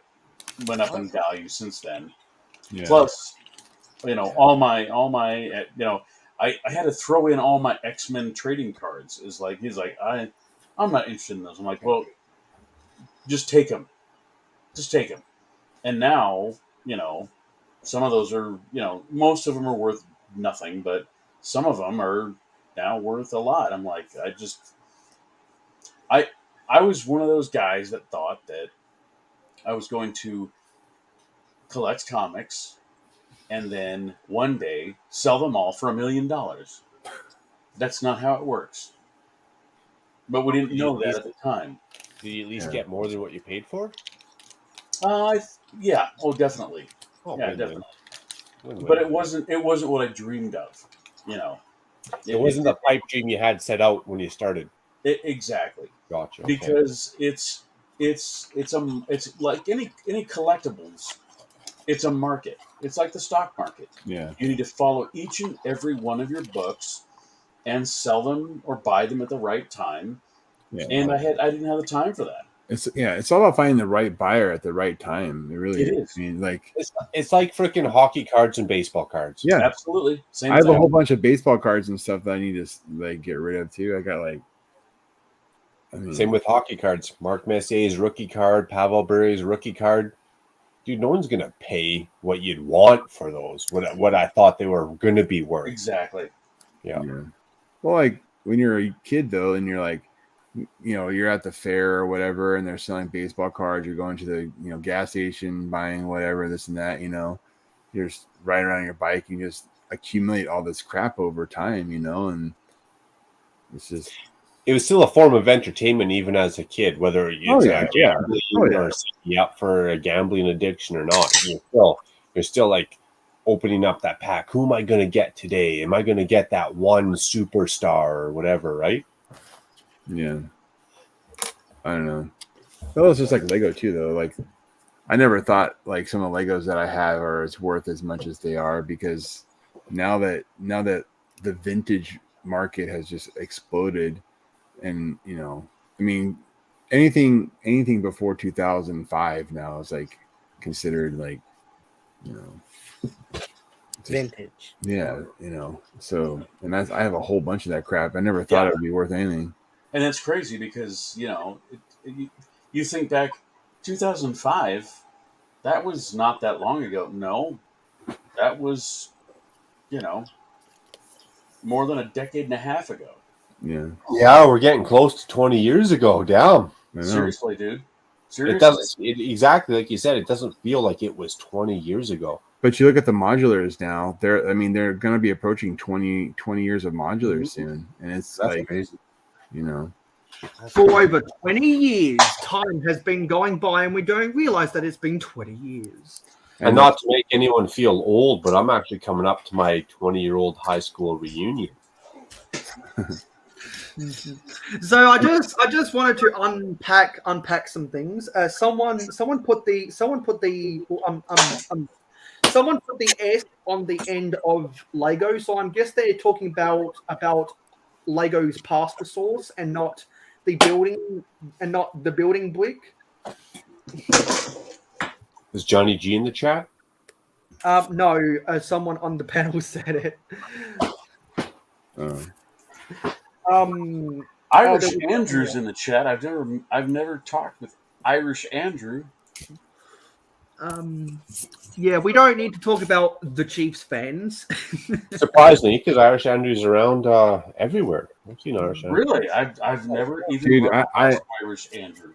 went up in value since then. Yeah. Plus, all my, I had to throw in all my X-Men trading cards. He's like, I'm not interested in those. I'm like, well, just take them. Just take them. And now, some of those are, most of them are worth nothing, but some of them are now worth a lot. I'm like, I was one of those guys that thought that I was going to collect comics and then one day sell them all for $1 million. That's not how it works. But we didn't know that at the time. Did you at least get more than what you paid for? Yeah. Oh, definitely. Oh, yeah, win-win. definitely. Win-win. But it wasn't what I dreamed of. It wasn't the pipe dream you had set out when you started. Exactly. Gotcha. Okay. Because it's like any collectibles. It's a market. It's like the stock market. Yeah. You need to follow each and every one of your books and sell them or buy them at the right time. Yeah. And I didn't have the time for that. It's all about finding the right buyer at the right time. It really is. I mean, like it's like freaking hockey cards and baseball cards. Yeah, absolutely. Same I have thing. a whole bunch of baseball cards and stuff that I need to get rid of too. I got same with hockey cards. Mark Messier's rookie card, Pavel Bure's rookie card. Dude, no one's gonna pay what you'd want for those. What I thought they were gonna be worth. Exactly. Yeah. Well, like when you're a kid though, and you're like, you're at the fair or whatever, and they're selling baseball cards. You're going to the gas station buying whatever, this and that. You're just riding around your bike. You just accumulate all this crap over time. And it's just. It was still a form of entertainment, even as a kid, whether it's gambling or setting up for a gambling addiction or not. You're still like opening up that pack. Who am I going to get today? Am I going to get that one superstar or whatever, right? Yeah. I don't know. Well, it's just like Lego too, though. Like, I never thought like some of the Legos that I have are as worth as much as they are, because now that the vintage market has just exploded. And I mean, anything before 2005 now is like considered like vintage. Yeah, so, and I have a whole bunch of that crap. I never thought it would be worth anything. And it's crazy because you think back 2005, that was not that long ago. No, that was more than a decade and a half ago. Yeah, we're getting close to 20 years ago. Damn. Seriously, dude. Seriously. It doesn't. Exactly like you said. It doesn't feel like it was 20 years ago. But you look at the modulars now. They're going to be approaching 20 years of modulars soon, and that's like crazy. For over 20 years, time has been going by, and we don't realize that it's been 20 years. And not to make anyone feel old, but I'm actually coming up to my 20-year-old high school reunion. So I just wanted to unpack some things. Someone put the S on the end of Lego, so I guess they're talking about Lego's pasta sauce and not the building brick. Is Johnny G in the chat? No, someone on the panel said it. Irish Andrew's in the chat. I've never talked with Irish Andrew. Yeah, we don't need to talk about the Chiefs fans. Surprisingly, because Irish Andrew's around everywhere. I've seen Irish Andrew. Really, I've never even. Dude, Irish Andrew.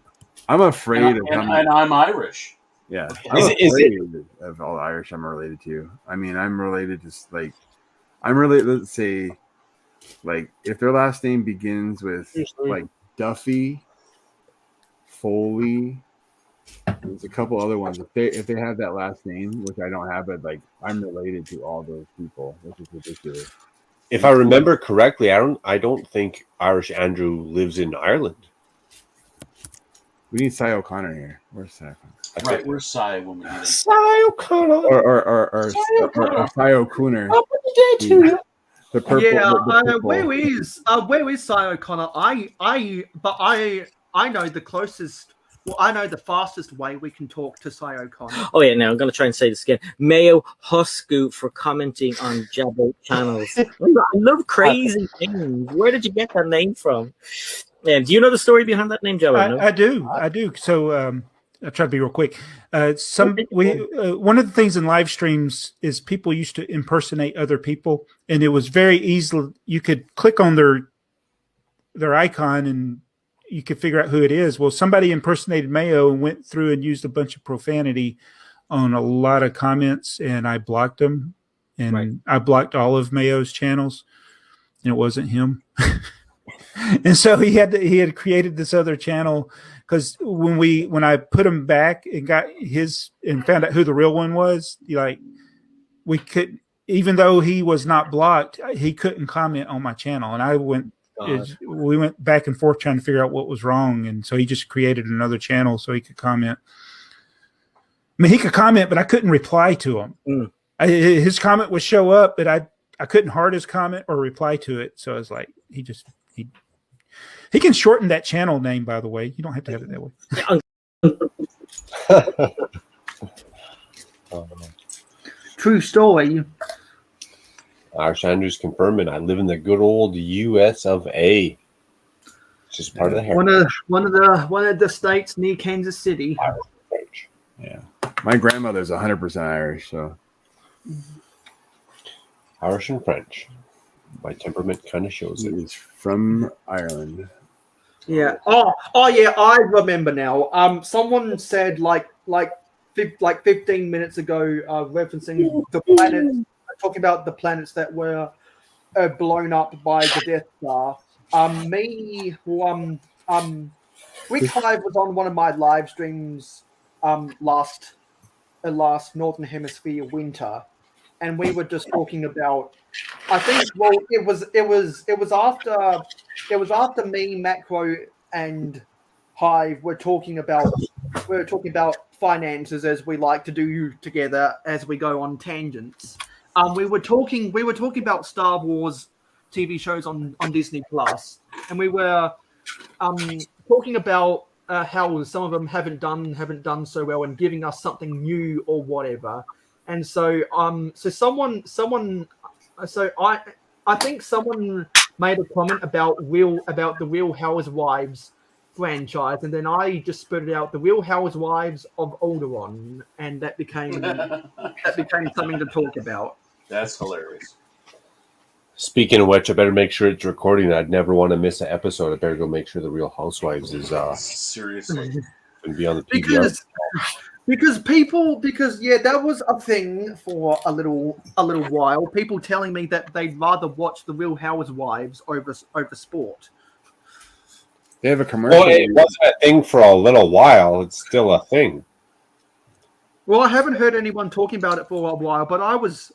I'm afraid and I'm Irish. Yeah, Is it of all the Irish I'm related to? I mean, I'm related to I'm related. Let's say, like, if their last name begins with like Duffy, Foley. There's a couple other ones. If they have that last name, which I don't have, but like I'm related to all those people, which is ridiculous. If I remember correctly, I don't think Irish Andrew lives in Ireland. We need Cy O'Connor here. Where's Cy O'Connor? Right, where's Cy when we need him? Cy O'Connor. Or Cy O'Connor. The purple. Yeah, the purple. where is Cy O'Connor? I know the closest. Well, I know the fastest way we can talk to Cy O'Connor. Oh yeah, now I'm going to try and say this again. Mayo Hosko for commenting on Jabbo channels. I love crazy things. Where did you get that name from? Do you know the story behind that name, Jabbo? No? I do. So I'll try to be real quick. One of the things in live streams is people used to impersonate other people, and it was very easy. You could click on their icon and you could figure out who it is. Well, somebody impersonated Mayo and went through and used a bunch of profanity on a lot of comments, and I blocked them. And I blocked all of Mayo's channels, and it wasn't him. And so he had created this other channel, because when I put him back and got his and found out who the real one was, we could, even though he was not blocked, he couldn't comment on my channel, and we went back and forth trying to figure out what was wrong, and so he just created another channel so he could comment. I mean, he could comment, but I couldn't reply to him. His comment would show up, but I couldn't heart his comment or reply to it. So I was like, he can shorten that channel name, by the way. You don't have to have it that way. True story. Irish Andrew's confirming I live in the good old US of A. It's just part of the heritage. One of the states near Kansas City. Yeah. My grandmother's 100% Irish, so Irish and French. My temperament kind of shows it. It's from Ireland. Yeah. Oh yeah, I remember now. Someone said like 15 minutes ago, referencing the planets, talking about the planets that were blown up by the Death Star. Rick Hive was on one of my live streams last Northern Hemisphere winter, and we were just talking about. I think it was after me, Macro, and Hive were talking about finances, as we like to do together as we go on tangents. We were talking about Star Wars TV shows on Disney Plus, and we were talking about how some of them haven't done so well, and giving us something new or whatever. And so I think someone made a comment about the Real Housewives franchise, and then I just spurted out the Real Housewives of Alderaan, and that became something to talk about. That's hilarious. Speaking of which, I better make sure it's recording. I'd never want to miss an episode. I better go make sure the Real Housewives is seriously going to be on the PBR. Because that was a thing for a little while. People telling me that they'd rather watch the Real Housewives over sport. They have a commercial. Well, it wasn't a thing for a little while. It's still a thing. Well, I haven't heard anyone talking about it for a while, but I was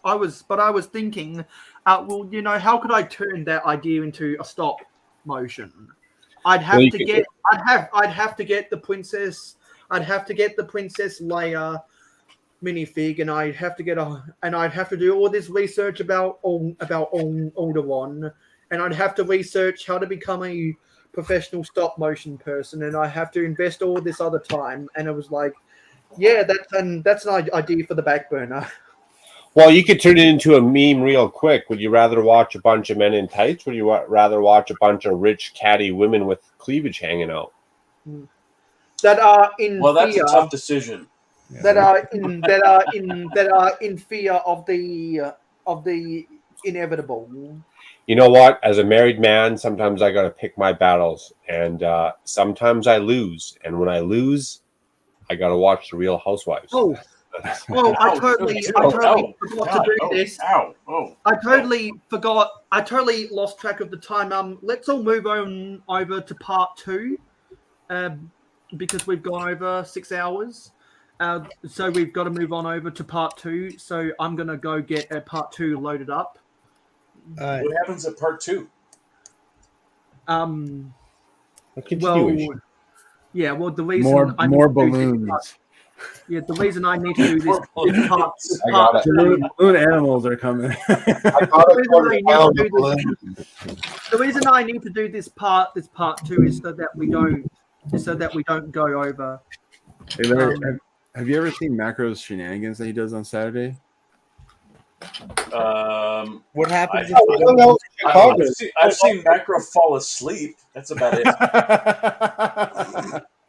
thinking, well, how could I turn that idea into a stop motion? I'd have to get the princess. I'd have to get the Princess Leia minifig, and I'd have to do all this research about Alderaan, and I'd have to research how to become a professional stop motion person, and I have to invest all this other time. And it was like, yeah, that's an idea for the back burner. Well, you could turn it into a meme real quick. Would you rather watch a bunch of men in tights? Would you rather watch a bunch of rich, catty women with cleavage hanging out? That are in that's fear, a tough decision. That are in fear of the inevitable. You know what? As a married man, sometimes I got to pick my battles, and sometimes I lose. And when I lose, I got to watch the Real Housewives. Oh, I totally forgot to do this. I totally lost track of the time. Let's all move on over to part 2. because we've gone over 6 hours. So we've got to move on over to part 2. So I'm going to go get part 2 loaded up. What happens at part 2? Well, yeah. Well, the reason more balloons. Yeah, the reason I need to do this part I got it. Balloon animals are coming. The reason I need to do this part 2 is so that we don't go over. Hey, Larry, have you ever seen Macro's shenanigans that he does on Saturday? What happens? I've seen Macro fall asleep. That's about it.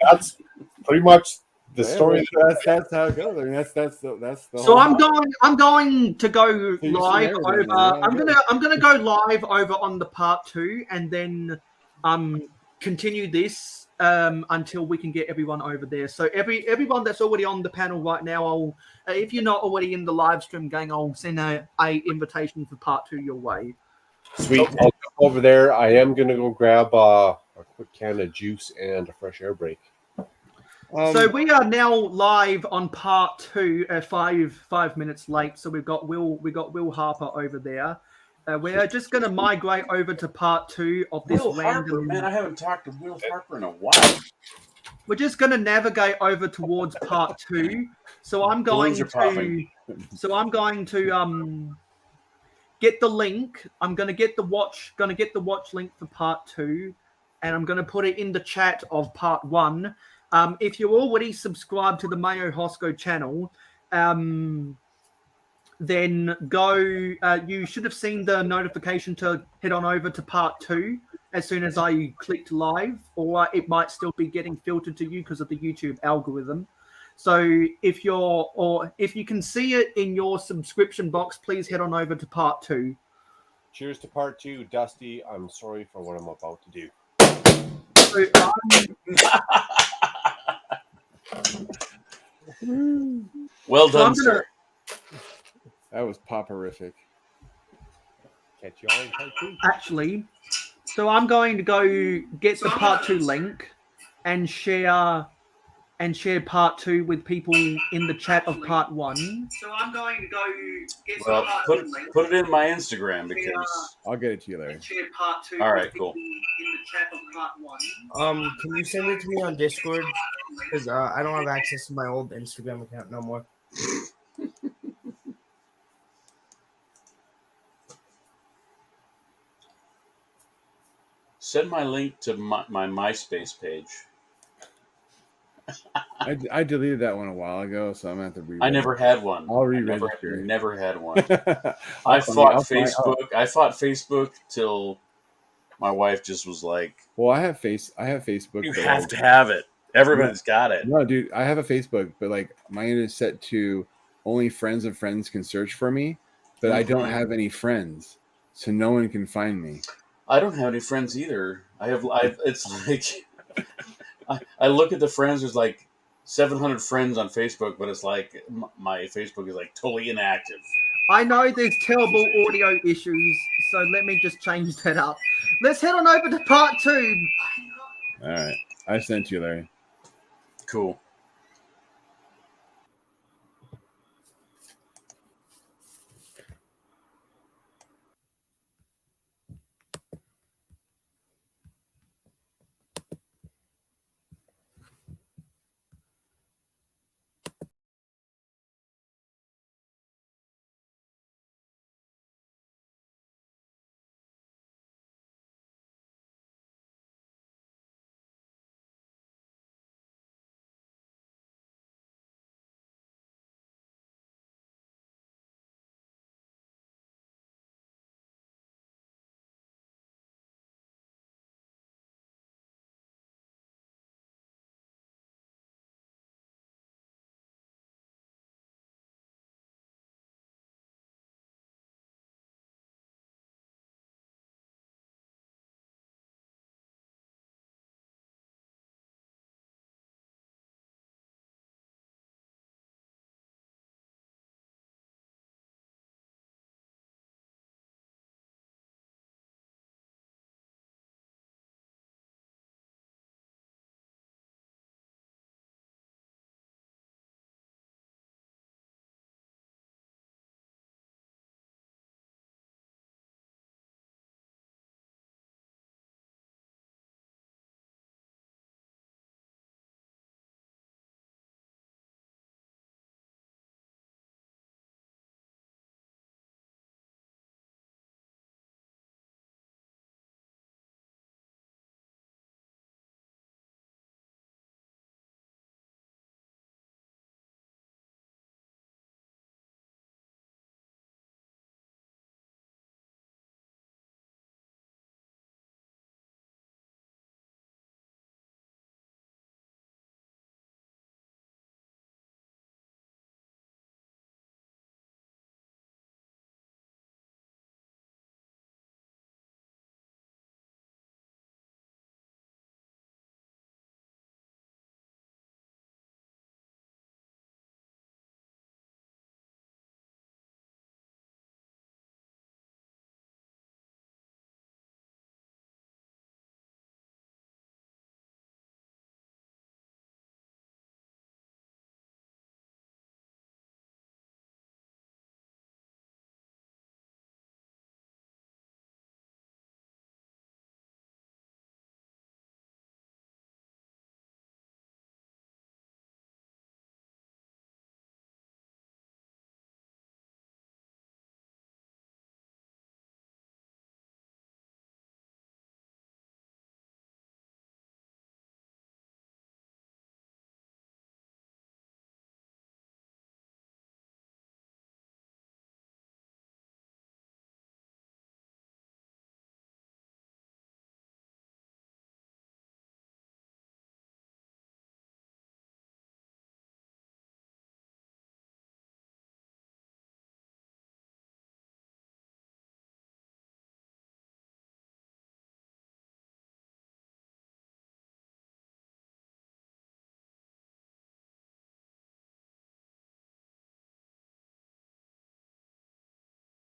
That's pretty much the story. That's how it goes. I mean, that's the. So I'm going to go live over. I'm gonna go live over on the part 2, and then continue this until we can get everyone over there. So everyone that's already on the panel right now, if you're not already in the live stream gang, I'll send a invitation for part 2 your way. Sweet. I'll go over there. I am gonna go grab a quick can of juice and a fresh air break. So we are now live on part 2, 5 minutes late. So we've got Will Harper over there. We are just going to migrate over to part 2 of this Will Harper, man, I haven't talked to Will Harper in a while. We're just going to navigate over towards part 2. So I'm going to get the link. I'm going to get the watch link for part 2, and I'm going to put it in the chat of part 1. If you're already subscribed to the Mayo Hosko channel, then go. You should have seen the notification to head on over to part 2 as soon as I clicked live, or it might still be getting filtered to you because of the YouTube algorithm. So if you can see it in your subscription box, please head on over to part 2. Cheers to part 2, Dusty. I'm sorry for what I'm about to do. Well done, sir. That was pop-horrific. Catch you all in part 2. Actually, so I'm going to go get the part 2 link and share part 2 with people in the chat of part 1. So I'm going to go get Well, put it in my Instagram because I'll get it to you later. Share part 2. All right, cool. In the chat of part 1. Can you send it to me on Discord? Because I don't have access to my old Instagram account no more. Send my link to my MySpace page. I deleted that one a while ago, so I'm gonna have to re-register. I never had one. I'll re-register. Never had one. I fought Facebook till my wife just was like, "Well, I have Facebook. You have to have it. Everybody's got it." No, dude, I have a Facebook, but like mine is set to only friends of friends can search for me, but I don't have any friends, so no one can find me. I don't have any friends either. It's like I look at the friends. There's like 700 friends on Facebook, but it's like my Facebook is like totally inactive. I know there's terrible audio issues, so let me just change that up. Let's head on over to part 2. All right, I sent you, Larry. Cool.